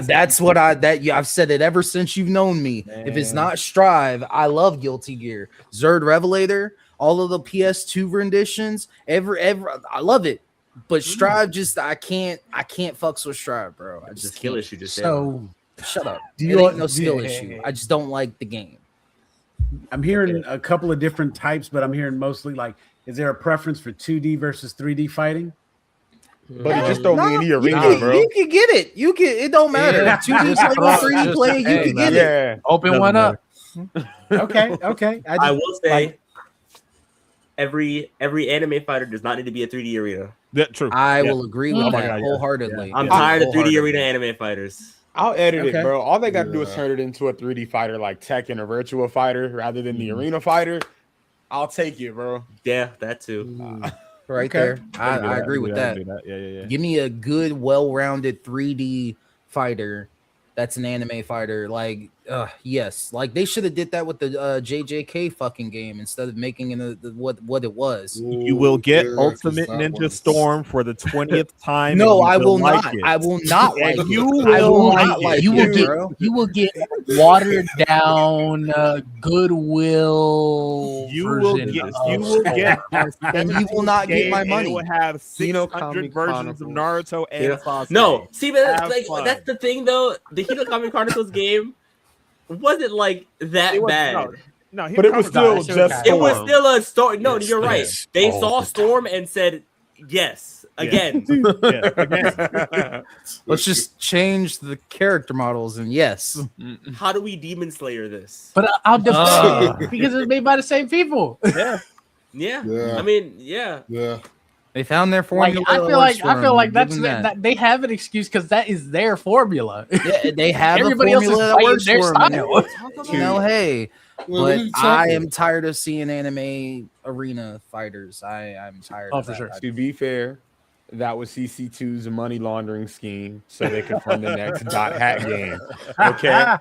That's what I've said it ever since you've known me. If it's not Strive, I love Guilty Gear. Zerd Revelator, all of the PS2 renditions, I love it. But Strive I can't fucks with Strive, bro. I just skill can't. issue just So, Shut up. Do It you- ain't no skill issue. I just don't like the game. I'm hearing a couple of different types, but I'm hearing mostly like, is there a preference for 2D versus 3D fighting? But it just don't mean the arena, bro. You can get it. You can. It don't matter. 2D play, 3D play, you can get it. Yeah. Open one up. Okay. I will say, every anime fighter does not need to be a 3D arena. That true. I will agree with Oh my that God, yeah. wholeheartedly. I'm tired of 3D arena anime fighters. I'll edit Okay. it, bro. All they got to do is turn it into a 3D fighter like Tekken or Virtua Fighter rather than the arena fighter. I'll take it, bro. Yeah, that too. Right Okay. there. I agree with that. Yeah. Give me a good, well-rounded 3D fighter that's an anime fighter. Like, yes. Like, they should have did that with the JJK fucking game instead of making it what it was. You will get Yeah, Ultimate 'cause that Ninja was- Storm for the 20th time. No, and I you will like not. it. I will not like And you it. I will will like not it. like You will it, get bro. watered down Goodwill. You will version get. of You will get. And you will not get my and money. It will have 600 Comic versions of Chronicles. Naruto and Sasuke. No, see, but Have like, fun. that's the thing, though. The Hinokami Chronicles game wasn't like that It was- bad. No, But it was still just It was Storm. still a story. No, Yes, you're right. yes. They All saw the Storm and said yes again. Yeah, again. Let's just change the character models and yes. How do we Demon Slayer this? But I'll defend it because it's made by the same people. Yeah. Yeah. I mean, yeah. Yeah. They found their Like, formula. I feel like that's Give them that they have an excuse because that is their formula. Yeah, they have Everybody a else is formula that fighting works their for them. style. You know, hey, Well, what are but you I talking am tired of seeing anime arena fighters. I'm tired. Oh, of for that. sure. To be fair, that was CC2's money laundering scheme so they could fund the next .hack game. Okay.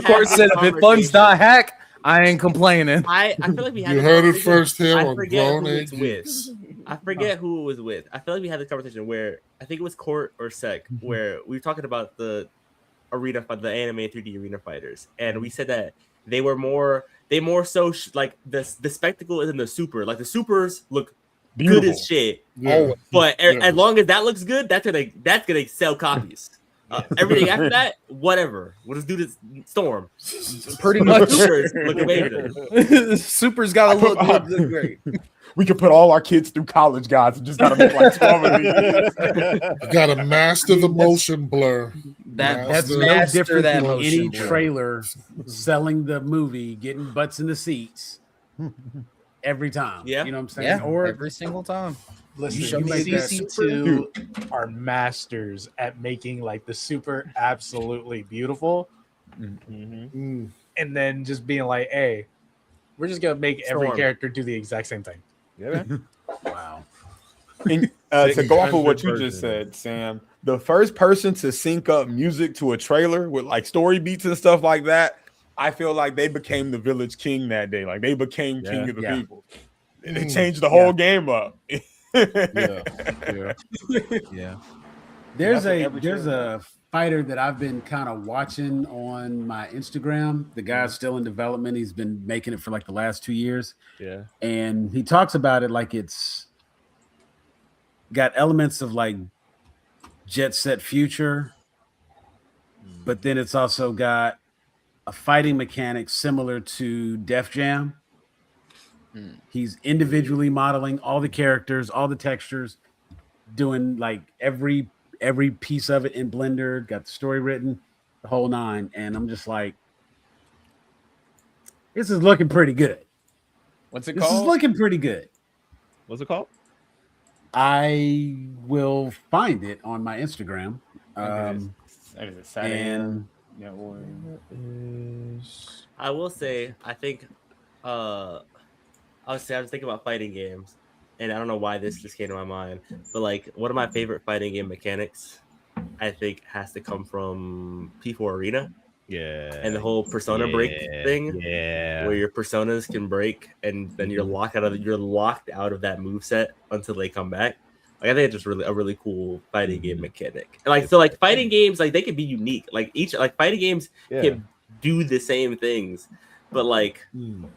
Court said if it funds .hack, I ain't complaining. I feel like we had You this heard it conversation. first here I on forget Grown who A it's with. Geeks. I forget who it was with. I feel like we had this conversation where I think it was Court or Sec, where we were talking about the anime 3D arena fighters, and we said that they more so like the spectacle isn't the super. Like the supers look Beautiful. good as shit. Yeah. But as long as that looks good, that's gonna sell copies. Everything after that, whatever. We'll just do this Storm. Pretty much. Supers look amazing. Super's got to look great. We could put all our kids through college, guys, and just gotta make like 12 of these. You gotta master the motion blur. That's Master- no different that than motion any blur. trailer selling the movie, getting butts in the seats every time. Yeah. You know what I'm saying? Yeah, Or every single time. Listen, You make that CC2 are masters at making like the super absolutely beautiful, Mm. and then just being like, "Hey, we're just gonna make every Storm. character do the exact same thing." Yeah. wow. And, to go off of what you just said, Sam, the first person to sync up music to a trailer with like story beats and stuff like that, I feel like they became the village king that day. Like they became king of the people. And they changed the whole game up. Yeah. There's a fighter that I've been kind of watching on my Instagram. The guy's still in development. He's been making it for like the last 2 years. Yeah. And he talks about it like it's got elements of like Jet Set Future, but then it's also got a fighting mechanic similar to Def Jam. He's individually modeling all the characters, all the textures, doing like every piece of it in Blender, got the story written, the whole nine. And I'm just like, this is looking pretty good. What's it This is called? looking pretty good. What's it called? I will find it on my Instagram. Is it Saturday? And Yeah, or I will say, I think, I was thinking about fighting games, and I don't know why this just came to my mind, but like one of my favorite fighting game mechanics, I think, has to come from P4 Arena. Yeah. And the whole persona break thing. Yeah. Where your personas can break and then you're locked out of that moveset until they come back. Like I think it's just really a really cool fighting game mechanic. And like so like fighting games, like they can be unique. Like each like fighting games can do the same things, but like I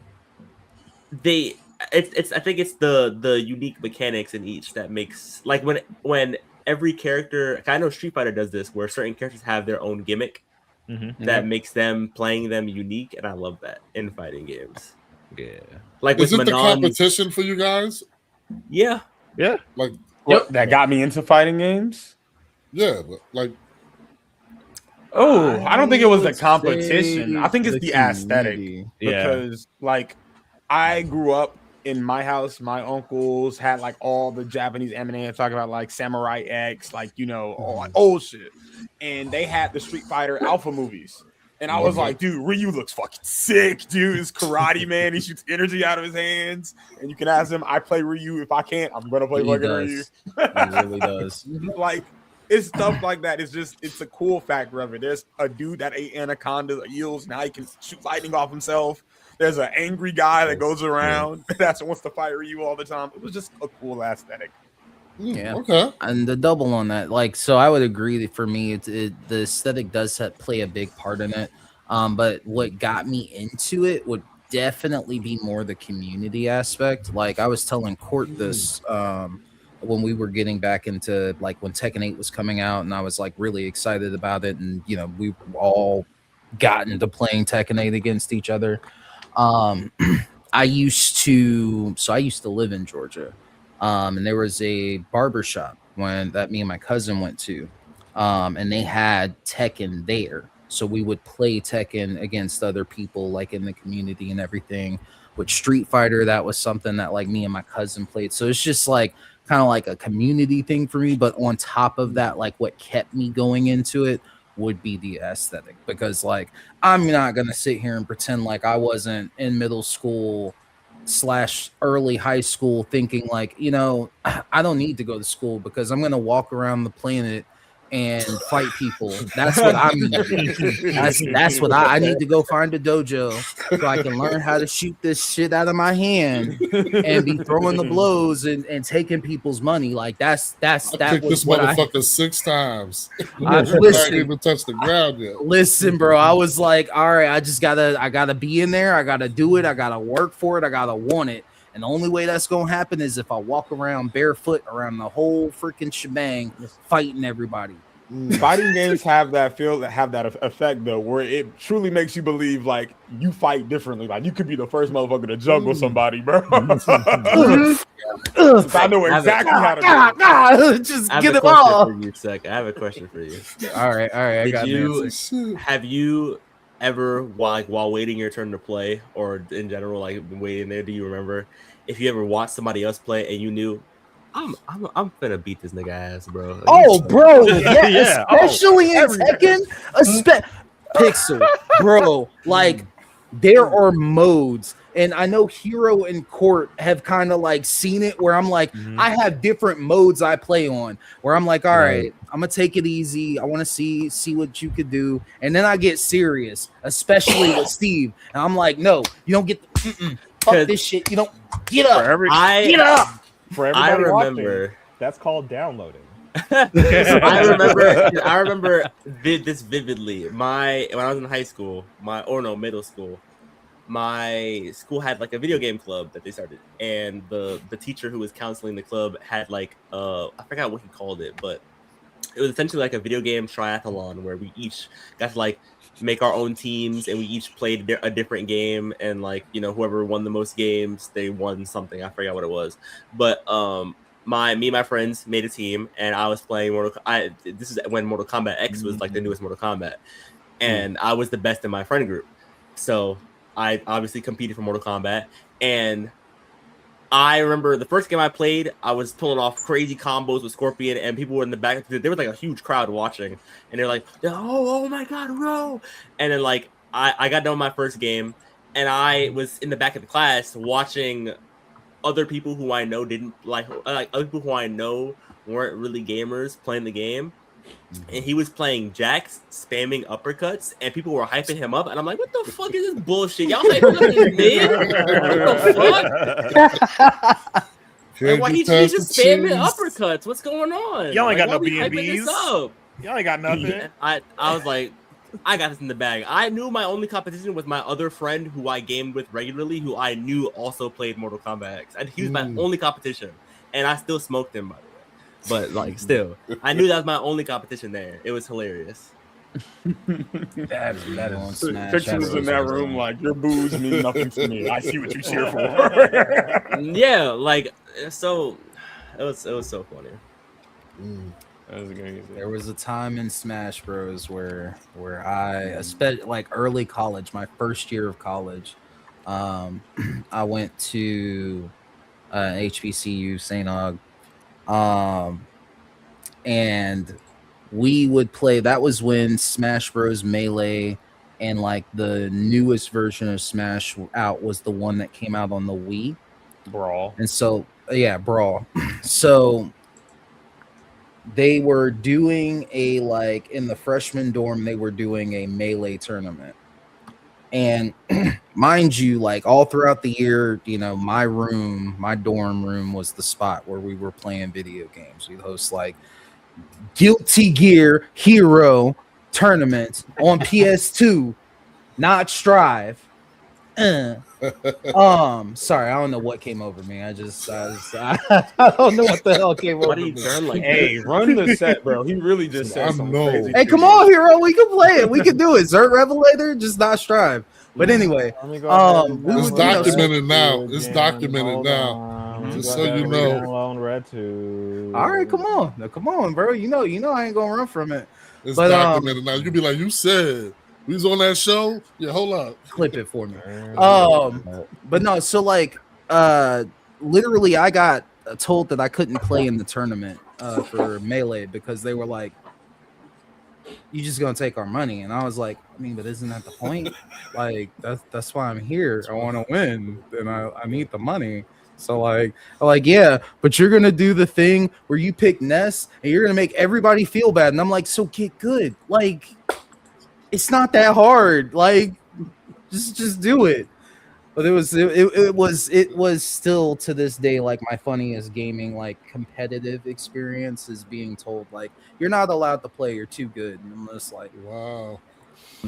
think it's the unique mechanics in each that makes like when every character, I know Street Fighter does this where certain characters have their own gimmick that makes them playing them unique, and I love that in fighting games. Yeah. Like is with it the Manon, competition for you guys? Yeah. Yeah. Like that got me into fighting games. Yeah, but like I don't think it was the would competition. say I think it's the the aesthetic. community. Because like I grew up in my house, my uncles had like all the Japanese anime talking about like Samurai X, like all like old shit. And they had the Street Fighter Alpha movies. And I was like, dude, Ryu looks fucking sick, dude. He's karate, man. He shoots energy out of his hands. And you can ask him, I play Ryu. If I can't, I'm gonna play fucking Ryu. He really does. Like it's stuff like that. It's a cool factor of it. There's a dude that ate anaconda eels. Now he can shoot lightning off himself. There's an angry guy that goes around that wants to fight Ryu all the time. It was just a cool aesthetic. Yeah. Okay. And the double on that, like, so I would agree that for me, the aesthetic does play a big part in it. But what got me into it would definitely be more the community aspect. Like I was telling Court this when we were getting back into like when Tekken 8 was coming out, and I was like really excited about it, and we all got into playing Tekken 8 against each other. I used to live in Georgia. And there was a barbershop that me and my cousin went to, and they had Tekken there. So we would play Tekken against other people like in the community and everything. With Street Fighter, that was something that like me and my cousin played. So it's just like kind of like a community thing for me. But on top of that, like what kept me going into it would be the aesthetic, because like I'm not gonna sit here and pretend like I wasn't in middle school / early high school thinking like, you know, I don't need to go to school because I'm going to walk around the planet and fight people. That's what I'm that's what I need to go find a dojo so I can learn how to shoot this shit out of my hand and be throwing the blows and taking people's money. Like that kicked was this what motherfucker 6 times. I Listen, even touched the ground yet. Listen, bro, I was like, all right, I gotta be in there, I gotta do it, I gotta work for it, I gotta want it. And the only way that's gonna happen is if I walk around barefoot around the whole freaking shebang, fighting everybody. Fighting games have that effect though, where it truly makes you believe like you fight differently. Like you could be the first motherfucker to juggle somebody, bro. I know exactly how to just get it all. I have a question for you. All right. I got an Have you ever, while waiting your turn to play, or in general, like waiting there, do you remember if you ever watched somebody else play and you knew, I'm gonna beat this nigga ass, bro? Like, oh, bro, yeah, especially in Tekken, Pixel, bro. Like there are modes, and I know Hero and Court have kind of like seen it where I'm like, I have different modes I play on where I'm like, all right, I'm gonna take it easy. I want to see what you could do, and then I get serious, especially with Steve, and I'm like, no, you don't get fuck this shit. You don't get up. Get up. For everybody remember watching, that's called downloading. I remember this vividly. When I was in high school, middle school, my school had like a video game club that they started, and the teacher who was counseling the club had like I forgot what he called it, but it was essentially like a video game triathlon where we each got to like make our own teams and we each played a different game, and like, you know, whoever won the most games, they won something. I forgot what it was, but me and my friends made a team, and I was playing this is when Mortal Kombat X was like the newest Mortal Kombat, and I was the best in my friend group, so I obviously competed for Mortal Kombat. And I remember the first game I played, I was pulling off crazy combos with Scorpion, and people were in the back. There was like a huge crowd watching, and they're like, oh my god, no! And then like I got done with my first game, and I was in the back of the class watching other people who I know didn't like other people who I know weren't really gamers playing the game. And he was playing Jax, spamming uppercuts, and people were hyping him up. And I'm like, what the fuck is this bullshit? Y'all hyping up this man? What the fuck? Like, why he's just spamming uppercuts? What's going on? Y'all ain't got no B&Bs. Y'all ain't got nothing. I was like, I got this in the bag. I knew my only competition was my other friend who I gamed with regularly, who I knew also played Mortal Kombat X. And he was my only competition. And I still smoked him, by the way. But like, still, I knew that was my only competition there. It was hilarious. That is Fiction was in that room like, your boos mean nothing to me. I see what you cheer for. Yeah, like, so it was so funny. That was crazy. There was a time in Smash Bros where I, especially like early college, my first year of college, I went to HBCU St. Aug. And we would play. That was when Smash Bros Melee and like the newest version of Smash out was the one that came out on the Wii. Brawl. And so Brawl. So they were doing a like in the freshman dorm, they were doing a Melee tournament. And mind you, like all throughout the year, you know, my dorm room was the spot where we were playing video games. We'd host like Guilty Gear Hero tournaments on PS2, not Strive. Sorry, I don't know what came over me. I don't know what the hell came over me. Hey, run the set, bro. He really just said something crazy. Hey, come on, Hero. We can play it. We can do it. Zert Revelator, just not Strive. But anyway, it's documented now. It's documented now. Just so you know. All right, come on. Now, come on, bro. You know I ain't gonna run from it. It's documented now. You can be like, you said we was on that show. Yeah, hold up. Clip it for me. But no, so like literally I got told that I couldn't play in the tournament for Melee because they were like, you just gonna take our money. And I was like, I mean, but isn't that the point? Like that's why I'm here. I want to win, and I need the money. So I'm like, yeah, but you're gonna do the thing where you pick Ness and you're gonna make everybody feel bad. And I'm like, so get good. Like, it's not that hard. Like, just do it. But it was still to this day like my funniest gaming like competitive experience is being told like you're not allowed to play, you're too good. And I'm just like, wow.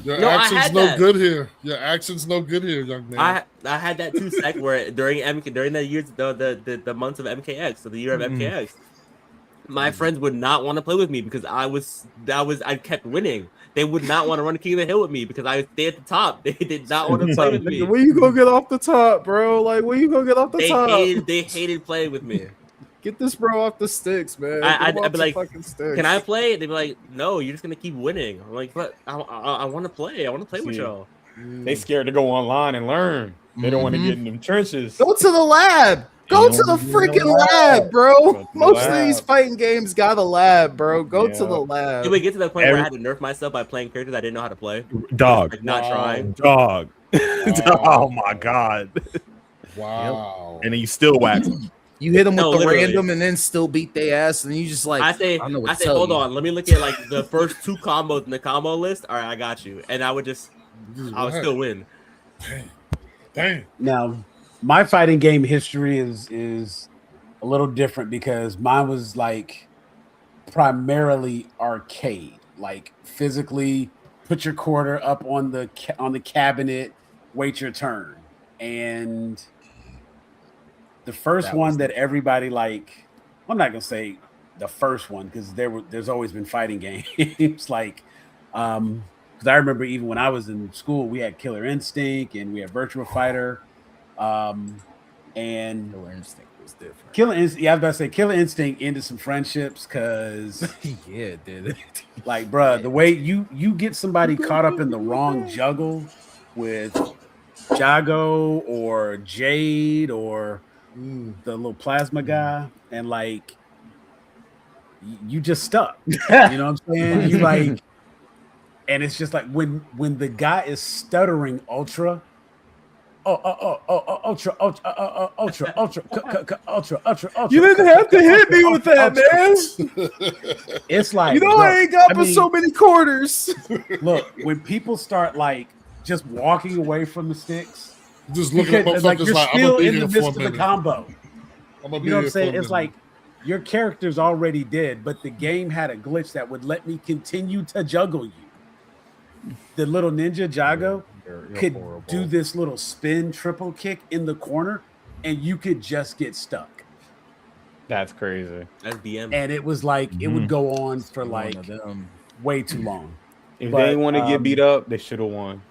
Your action's no good here. Your action's no good here, young man. I had that too, Sec, where during the years the months of MKX, so the year of MKX, my friends would not want to play with me because I kept winning. They would not want to run King of the Hill with me because I stay at the top. They did not want to play with me. Where you gonna get off the top, bro? Like, where you gonna get off the top? They hated playing with me. Get this bro off the sticks, man. I'd be like, can I play? They'd be like, no, you're just gonna keep winning. I'm like, but I want to play. I want to play with y'all. They scared to go online and learn. They don't want to get in them trenches. Go to the lab. Go to the freaking lab, bro. Most of these fighting games got a lab, bro. Go to the lab. Did we get to the point where I had to nerf myself by playing characters I didn't know how to play? Dog. Like not trying. Dog. Oh my god. Wow. And then you still wax them. You hit them with the random and then still beat their ass, and you just like I say, hold on, let me look at like the first 2 combos in the combo list. All right, I got you, and I would still win. Dang. Now, my fighting game history is a little different because mine was like primarily arcade, like physically put your quarter up on the cabinet, wait your turn, and the first one that everybody like, I'm not gonna say the first one because there's always been fighting games like because I remember even when I was in school we had Killer Instinct and we had Virtua Fighter, and Killer Instinct was different. I was about to say Killer Instinct ended some friendships because yeah, it did. Like, bruh, the way you get somebody caught up in the wrong juggle with Jago or Jade or the little plasma guy, and like you just stuck. You know what I'm saying? You like, and it's just like when the guy is stuttering ultra. Ultra. You didn't have to hit me with that, man. It's like, I ain't got but so many quarters. Look, when people start like just walking away from the sticks, just looking at it's like you're still in the midst of the minute. combo. You know what I'm saying? It's minute. like your character's already dead, but the game had a glitch that would let me continue to juggle you. The little ninja Jago could do this little spin triple kick in the corner, and you could just get stuck. That's crazy. That's DM. And it was like it would go on for like way too long. If they want to get beat up, they should have won.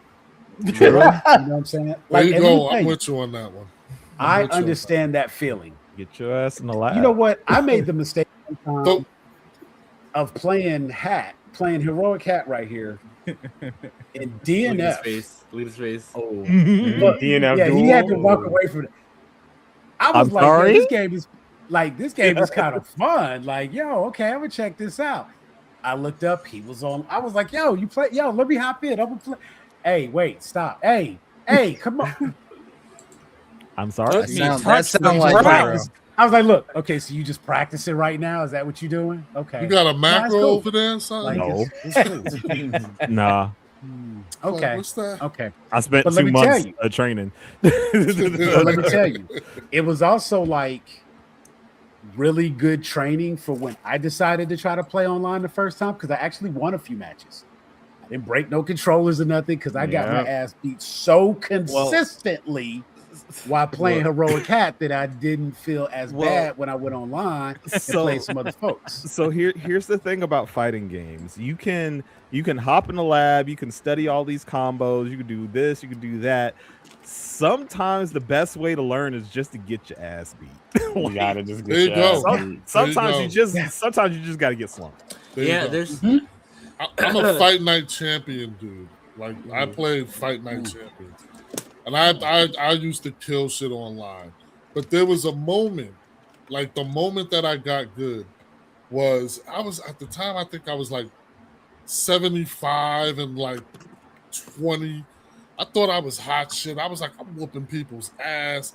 You know what I'm saying? There you go. I'm with you on that one. I understand that feeling. Get your ass in the lab. You know what? I made the mistake of playing Heroichat right here in DNF. Leave his face. Oh, look, DNF. Yeah, he had to walk away from it. I was like, sorry? this game is kind of fun. Like, yo, okay, I'm gonna check this out. I looked up, he was on. I was like, yo, you play, yo, let me hop in. I'm gonna play. Hey, wait, stop. Hey, come on. I'm sorry. That sound like I was like, look, okay, so you just practicing right now? Is that what you're doing? Okay. You got a macro over there, son? Like, No. it's cool. Nah. Okay. What's that? Okay. I spent But let 2 me months tell you. of training. But let me tell you, it was also like really good training for when I decided to try to play online the first time because I actually won a few matches. I didn't break no controllers or nothing because I got my ass beat so consistently while playing Heroichat that I didn't feel as bad when I went online and played some other folks. So here's the thing about fighting games. You can hop in the lab, you can study all these combos, you can do this, you can do that. Sometimes the best way to learn is just to get your ass beat. You gotta just There you get your go. ass beat. Sometimes you just gotta get slumped. There's. I'm a Fight Night champion, dude. Like I played Fight Night champion, and I used to kill shit online. But there was a moment, like the moment that I got good was I was at the time I think I was like 75 and like 20. I thought I was hot shit. I was like, I'm whooping people's ass.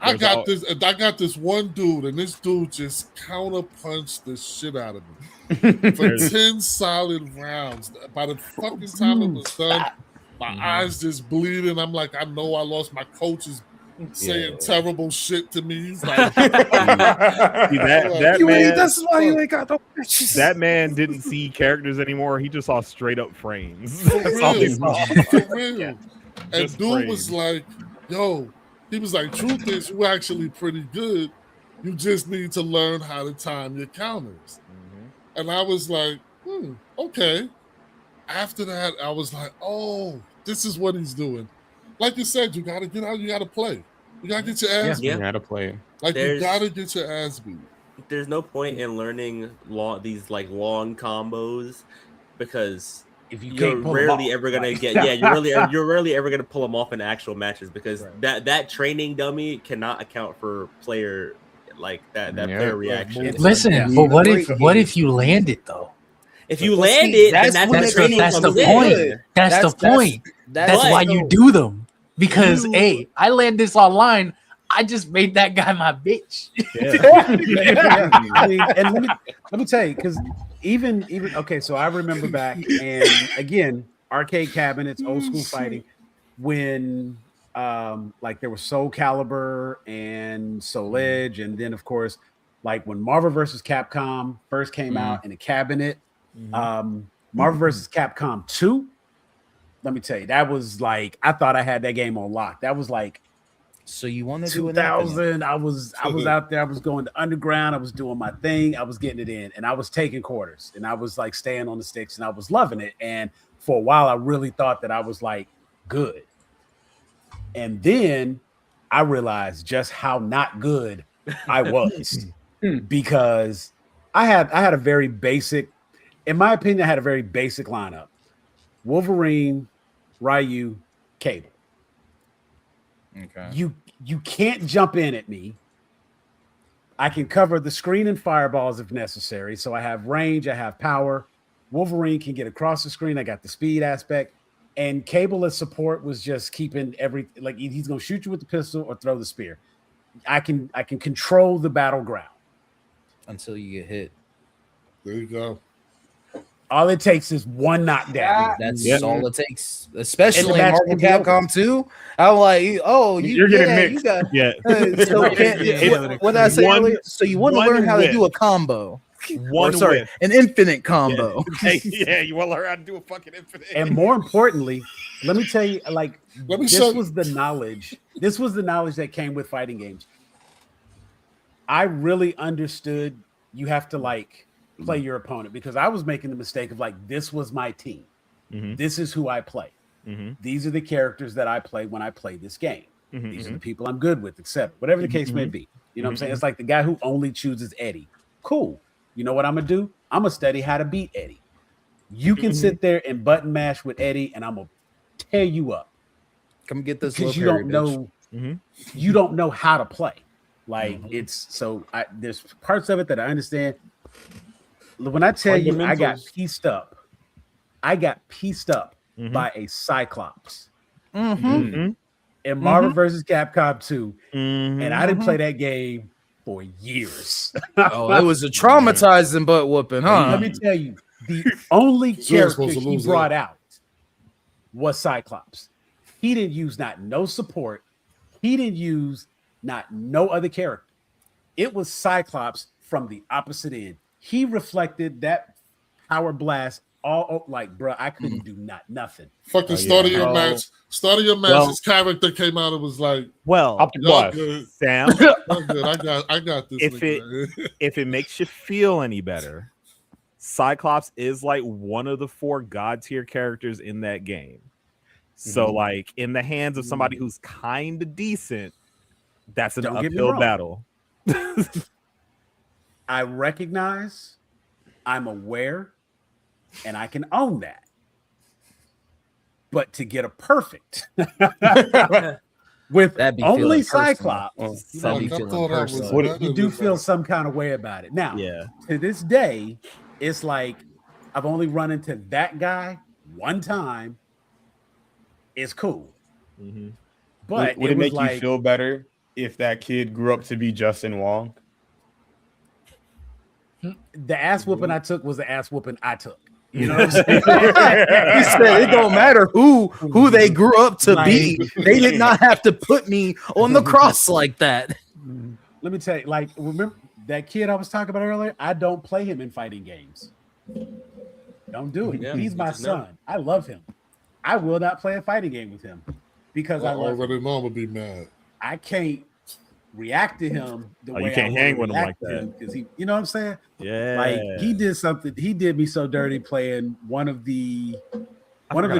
I got this one dude, and this dude just counterpunched the shit out of me for 10 solid rounds. By the fucking time it was done, my eyes just bleeding. I'm like, I know I lost. My coach is saying terrible shit to me. He's like, that man didn't see characters anymore. He just saw straight up frames. For That's all he real. saw. For real. Yeah. And Just dude frames. was like, yo, he was like, truth is, you actually pretty good. You just need to learn how to time your counters. And I was like, okay. After that, I was like, oh, this is what he's doing. Like you said, you got to get out, you got to play. You got to get your ass beat. Yeah. You gotta play. Like, There's- you got to get your ass beat. There's no point in learning these like long combos because if you you're can't pull 'em rarely off, ever gonna right? get you're rarely ever gonna pull them off in actual matches because that training dummy cannot account for player like that player reaction. Listen, but what if you land it though? If you land it, then that's the training point. in. That's the point. That's why you do them. Because hey, I land this online. I just made that guy my bitch. I mean, and let me tell you, because even okay, so I remember back, and again, arcade cabinets, old school fighting, when like there was Soul Calibur and Soul Edge, and then of course, like when Marvel vs. Capcom first came out in a cabinet, Marvel vs. Capcom 2. Let me tell you, that was like I thought I had that game on lock. That was like. So you want to do 2000. I was out there. I was going to underground. I was doing my thing. I was getting it in, and I was taking quarters, and I was like staying on the sticks, and I was loving it. And for a while, I really thought that I was like good. And then I realized just how not good I was because I had a very basic, in my opinion, I had a very basic lineup: Wolverine, Ryu, Cable. Okay. You can't jump in at me. I can cover the screen and fireballs if necessary. So I have range, I have power. Wolverine can get across the screen. I got the speed aspect. And Cable as support was just keeping like he's gonna shoot you with the pistol or throw the spear. I can control the battleground. Until you get hit. There you go. All it takes is one knockdown. That's all it takes, especially in match Marvel can be over. Capcom 2. I'm like, oh, You're getting mixed. You got, Yeah. So what did I say earlier? So you want to learn how to do a combo. An infinite combo. Yeah, you want to learn how to do a fucking infinite. And more importantly, let me tell you, like this show you. was the knowledge. This was the knowledge that came with fighting games. I really understood you have to like play your opponent because I was making the mistake of like this was my team. This is who I play. These are the characters that I play when I play this game. These are the people I'm good with, etc. Whatever the case may be. You know what I'm saying? It's like the guy who only chooses Eddie. Cool. You know what I'm gonna do? I'm gonna study how to beat Eddie. You can sit there and button mash with Eddie, and I'm gonna tear you up. Come get this Because you little don't know, you don't know how to play. Like it's so. There's parts of it that I understand. When I tell you, I got pieced up. I got pieced up by a Cyclops in Marvel vs. Capcom 2, and I didn't play that game for years. Oh, it was a traumatizing butt whooping, huh? Let me tell you, the only character he brought out was Cyclops. He didn't use no support. He didn't use no other character. It was Cyclops from the opposite end. He reflected that power blast all like, bro. I couldn't do nothing. Fucking start of your match. Start of your match. His character came out and was like, Sam. I got this. If it makes you feel any better, Cyclops is like one of the 4 god tier characters in that game. So like in the hands of somebody who's kind of decent, that's an uphill battle. I recognize, I'm aware, and I can own that. But to get a perfect with only Cyclops, you do feel some kind of way about it. Now, to this day, it's like I've only run into that guy one time. It's cool. Mm-hmm. But would it make you feel better if that kid grew up to be Justin Wong? The ass whooping I took was the ass whooping I took. You know what I'm saying? He said it don't matter who they grew up to be. They did not have to put me on the cross like that. Let me tell you, like, remember that kid I was talking about earlier? I don't play him in fighting games. Don't do it. Yeah, He's my son. know. I love him. I will not play a fighting game with him because I love already him. know I'm gonna be mad. I can't react to him the way you can't I hang with him react like to that. him because he, you know what I'm saying? Yeah, Like he did something. He did me so dirty playing one of the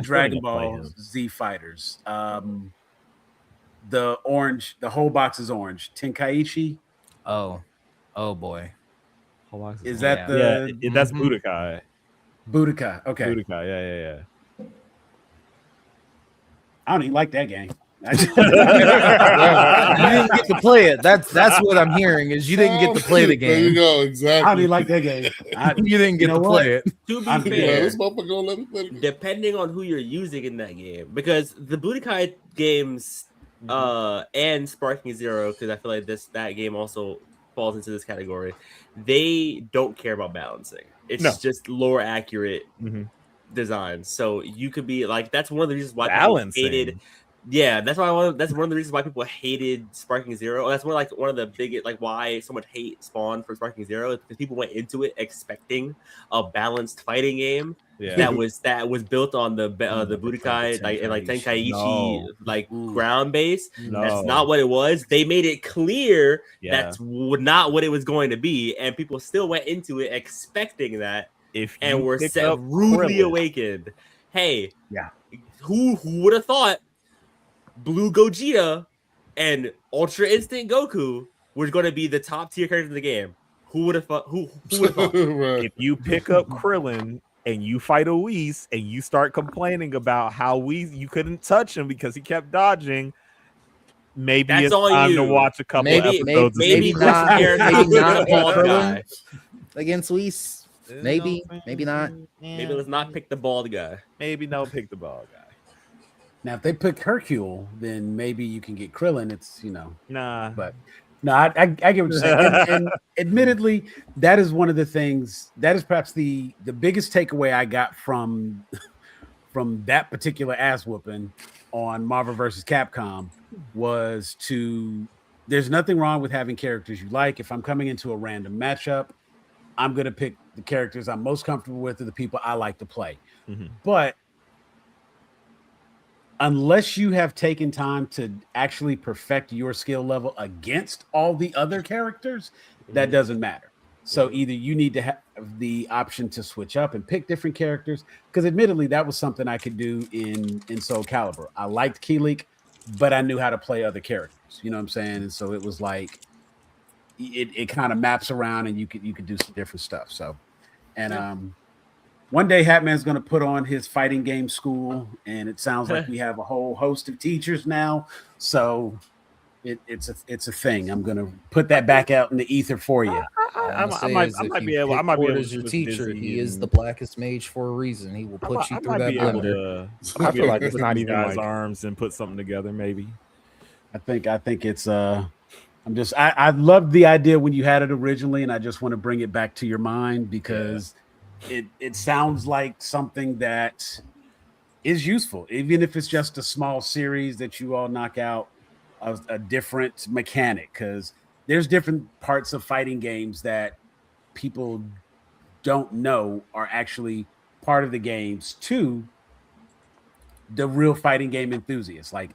Dragon Ball Z fighters. The orange, the whole box is orange. Tenkaichi. Oh boy. Is that that's Budokai? Budokai. Okay. Budokai. Yeah. I don't even like that game. You didn't get to play it. That's what I'm hearing is you didn't get to play the game. There you go. Exactly. I don't even like that game. You didn't get to play it. To be Yeah, fair, this motherfucker gonna let me play the game. depending on who you're using in that game, because the Budokai games and Sparking Zero, because I feel like that game also falls into this category, they don't care about balancing. It's just lore accurate designs. So you could be like, that's one of the reasons why people hated. Yeah, that's why that's one of the reasons why people hated Sparking Zero. That's one of the biggest, like, why so much hate spawned for Sparking Zero, is because people went into it expecting a balanced fighting game that was built on the Budokai like Tenkaichi ground base. That's not what it was. They made it clear that's not what it was going to be, and people still went into it expecting that, and were rudely awakened. Hey, who would have thought Blue Gogeta and Ultra Instinct Goku were going to be the top tier characters in the game? Who would have thought? Who would have thought? Right. If you pick up Krillin and you fight a Whis and you start complaining about how you couldn't touch him because he kept dodging, maybe That's it's on time you. to watch a couple episodes. Maybe not Krillin against Whis. Maybe not. Maybe let's not pick the bald guy. Maybe no, pick the bald guy. Now, if they pick Hercule, then maybe you can get Krillin. It's nah. But no, I get what you're saying. And admittedly, that is one of the things that is perhaps the biggest takeaway I got from that particular ass whooping on Marvel vs. Capcom was there's nothing wrong with having characters you like. If I'm coming into a random matchup, I'm going to pick the characters I'm most comfortable with or the people I like to play. But unless you have taken time to actually perfect your skill level against all the other characters, that doesn't matter. So either you need to have the option to switch up and pick different characters, because admittedly, that was something I could do in Soul Calibur. I liked Keelik, but I knew how to play other characters. You know what I'm saying? And so it was like it kind of maps around, and you could do some different stuff. So, and one day Hatman's going to put on his fighting game school, and it sounds like we have a whole host of teachers now. So it's a thing. I'm going to put that back out in the ether for you. I might be able. I might be able as your teacher. He is the blackest mage for a reason. He will put you through that blender. I feel like it's not even guys' arms and put something together. Maybe. I think it's I loved the idea when you had it originally, and I just want to bring it back to your mind because it sounds like something that is useful, even if it's just a small series that you all knock out a different mechanic, because there's different parts of fighting games that people don't know are actually part of the games to the real fighting game enthusiasts. Like,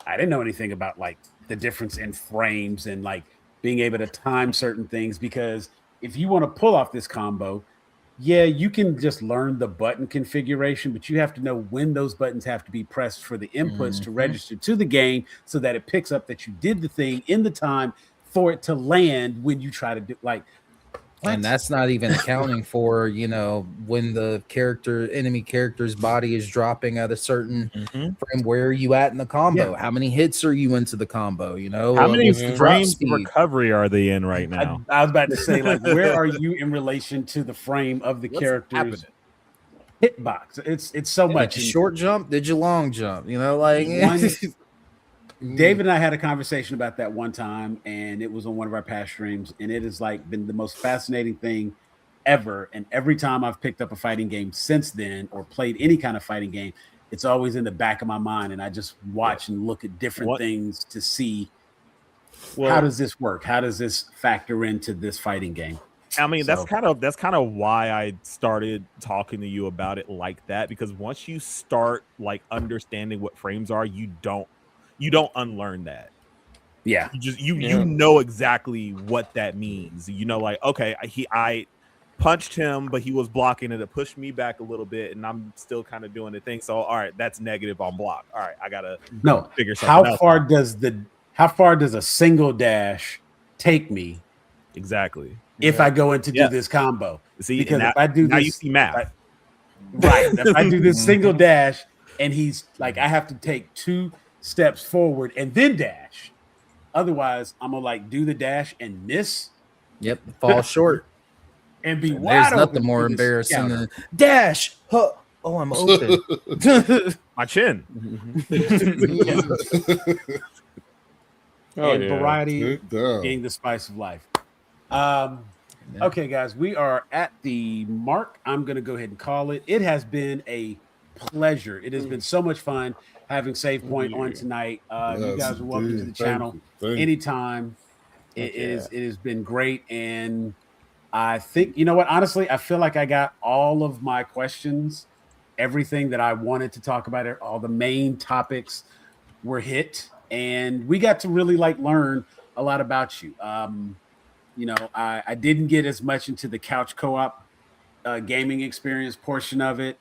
I didn't know anything about like the difference in frames and like being able to time certain things, because if you want to pull off this combo, you can just learn the button configuration, but you have to know when those buttons have to be pressed for the inputs to register to the game so that it picks up that you did the thing in the time for it to land when you try to do like. And that's not even accounting for, when the enemy character's body is dropping at a certain frame. Where are you at in the combo? How many hits are you into the combo? How many frames of recovery are they in right now? I was about to say, like, where are you in relation to the frame of the character's hitbox. It's so much. Did you short jump? Did you long jump? You know, like David and I had a conversation about that one time, and it was on one of our past streams, and it has like been the most fascinating thing ever. And every time I've picked up a fighting game since then, or played any kind of fighting game, it's always in the back of my mind, and I just watch and look at different things to see how does this work? How does this factor into this fighting game? I mean, that's kind of why I started talking to you about it like that, because once you start like understanding what frames are, you don't unlearn that. Yeah. You know exactly what that means. You know, like, okay, I punched him, but he was blocking it. It pushed me back a little bit, and I'm still kind of doing the thing. So, all right, that's negative on block. All right, I gotta figure something out. How far does a single dash take me? Exactly. If I go in to do this combo, see, because if I do now this, you see math. If I do this single dash, and he's like, I have to take 2 steps forward and then dash. Otherwise, I'm gonna like do the dash and miss. Yep, fall short. And be There's wide nothing open more for this embarrassing counter. than dash. Huh. Oh, I'm open. My chin. And variety being the spice of life. Okay, guys, we are at the mark. I'm going to go ahead and call it. It has been a pleasure. It has been so much fun having Save Point on tonight. You guys are welcome to the channel anytime. It has been great. And I think, you know what, honestly, I feel like I got all of my questions, everything that I wanted to talk about, all the main topics were hit. And we got to really like learn a lot about you. You know, I didn't get as much into the couch co-op gaming experience portion of it.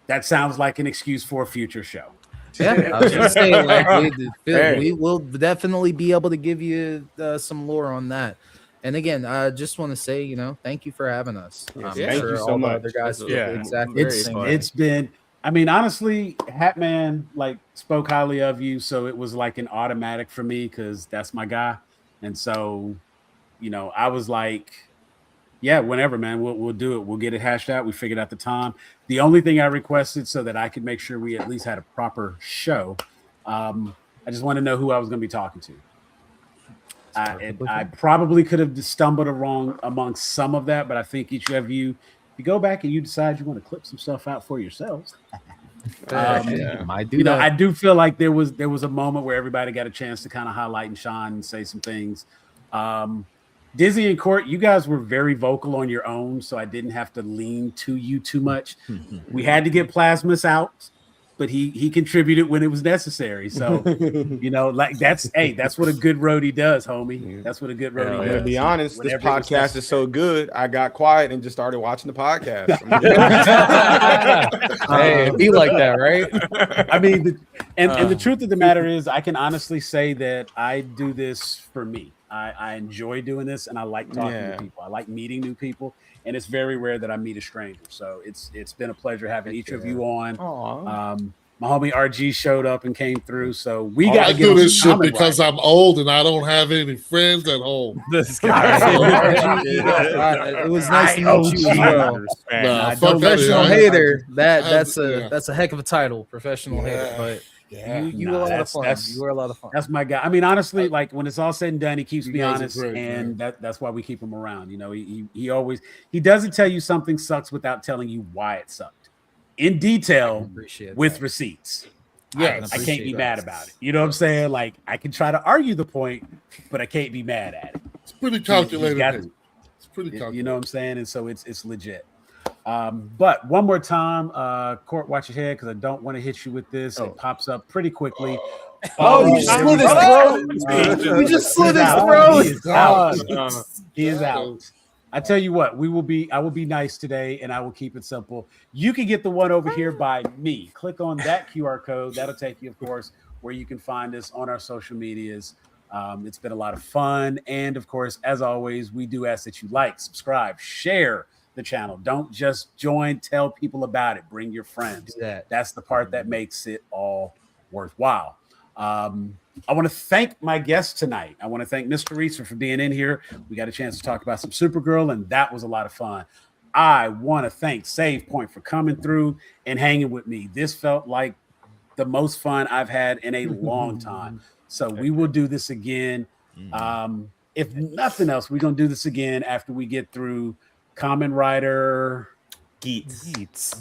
That sounds like an excuse for a future show. Yeah, I was just saying, like, we will definitely be able to give you some lore on that. And again, I just want to say, you know, thank you for having us. Thank you so much. Other guys, exactly. It's been. I mean, honestly, Hatman like spoke highly of you, so it was like an automatic for me because that's my guy. And so, you know, I was like, yeah, whenever, man, we'll do it. We'll get it hashed out. We figured out the time. The only thing I requested so that I could make sure we at least had a proper show, I just want to know who I was going to be talking to. I probably could have stumbled along amongst some of that, but I think each of you, if you go back and you decide you want to clip some stuff out for yourselves, I do feel like there was a moment where everybody got a chance to kind of highlight and shine and say some things. Dizzy and Court, you guys were very vocal on your own, so I didn't have to lean to you too much. We had to get Plasmus out, but he contributed when it was necessary. So, you know, like that's what a good roadie does, homie. That's what a good roadie does. To be honest, this podcast is so good, I got quiet and just started watching the podcast. Hey, it'd be like that, right? I mean, and the truth of the matter is, I can honestly say that I do this for me. I enjoy doing this, and I like talking to people. I like meeting new people, and it's very rare that I meet a stranger. So it's been a pleasure having each of you on. My homie RG showed up and came through, so we got to do this shit because I'm old and I don't have any friends at home. This guy. It was nice to meet you as well. Professional hater. That's a heck of a title, professional hater. But you were a lot of fun. You were a lot of fun. That's my guy. I mean, honestly, like when it's all said and done, he keeps me honest, and that's why we keep him around. You know, he always doesn't tell you something sucks without telling you why it sucked in detail with receipts. Yeah, I can't be mad about it. You know what I'm saying? Like I can try to argue the point, but I can't be mad at it. It's pretty calculated. It's pretty calculated. You know what I'm saying? And so it's legit. But one more time, Court, watch your head because I don't want to hit you with this. It pops up pretty quickly. You just slit his throat. You just slit his throat. He is out. I tell you what, I will be nice today, and I will keep it simple. You can get the one over here by me. Click on that QR code. That'll take you, of course, where you can find us on our social medias. It's been a lot of fun. And of course, as always, we do ask that you like, subscribe, share the channel. Don't just join, tell people about it. Bring your friends. That's the part that makes it all worthwhile. I want to thank my guest tonight. I want to thank Miss Teresa for being in here. We got a chance to talk about some Supergirl, and that was a lot of fun. I want to thank Save Point for coming through and hanging with me. This felt like the most fun I've had in a long time. So we will do this again. If nothing else, we're going to do this again after we get through Common Writer. Geeks.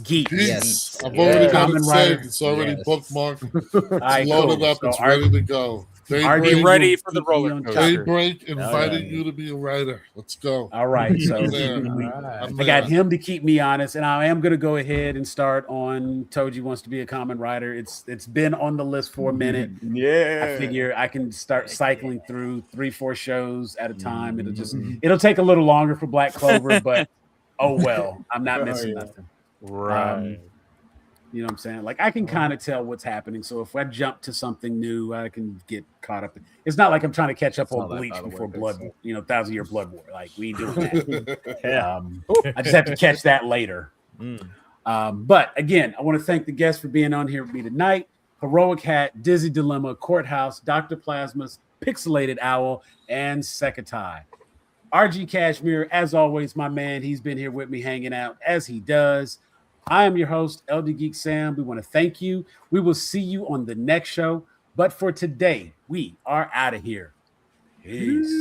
Yes. I've already got it Common saved. Writer. It's already Yes. bookmarked. It's right, loaded cool. up. So It's ready to go. Be ready for the roller coaster. Daybreak inviting you to be a writer. Let's go. All right. So I got him to keep me honest, and I am going to go ahead and start on Toji Wants to Be a Common Writer. It's been on the list for a minute. Yeah. I figure I can start cycling through 3-4 shows at a time. It'll take a little longer for Black Clover, but oh well. I'm not missing nothing. Right. You know what I'm saying? Like I can kind of tell what's happening. So if I jump to something new, I can get caught up. It's not like I'm trying to catch up on Bleach before Blood, 1,000-Year Blood War. Like we ain't doing that. I just have to catch that later. But again, I want to thank the guests for being on here with me tonight. Heroichat, Dizzy Dilemma, Courthouse, Dr. Plasma's, Pixelated Owl, and Sekatai. RG Cashmere, as always, my man. He's been here with me hanging out as he does. I am your host, Elder Geek Sam. We want to thank you. We will see you on the next show. But for today, we are out of here. Peace.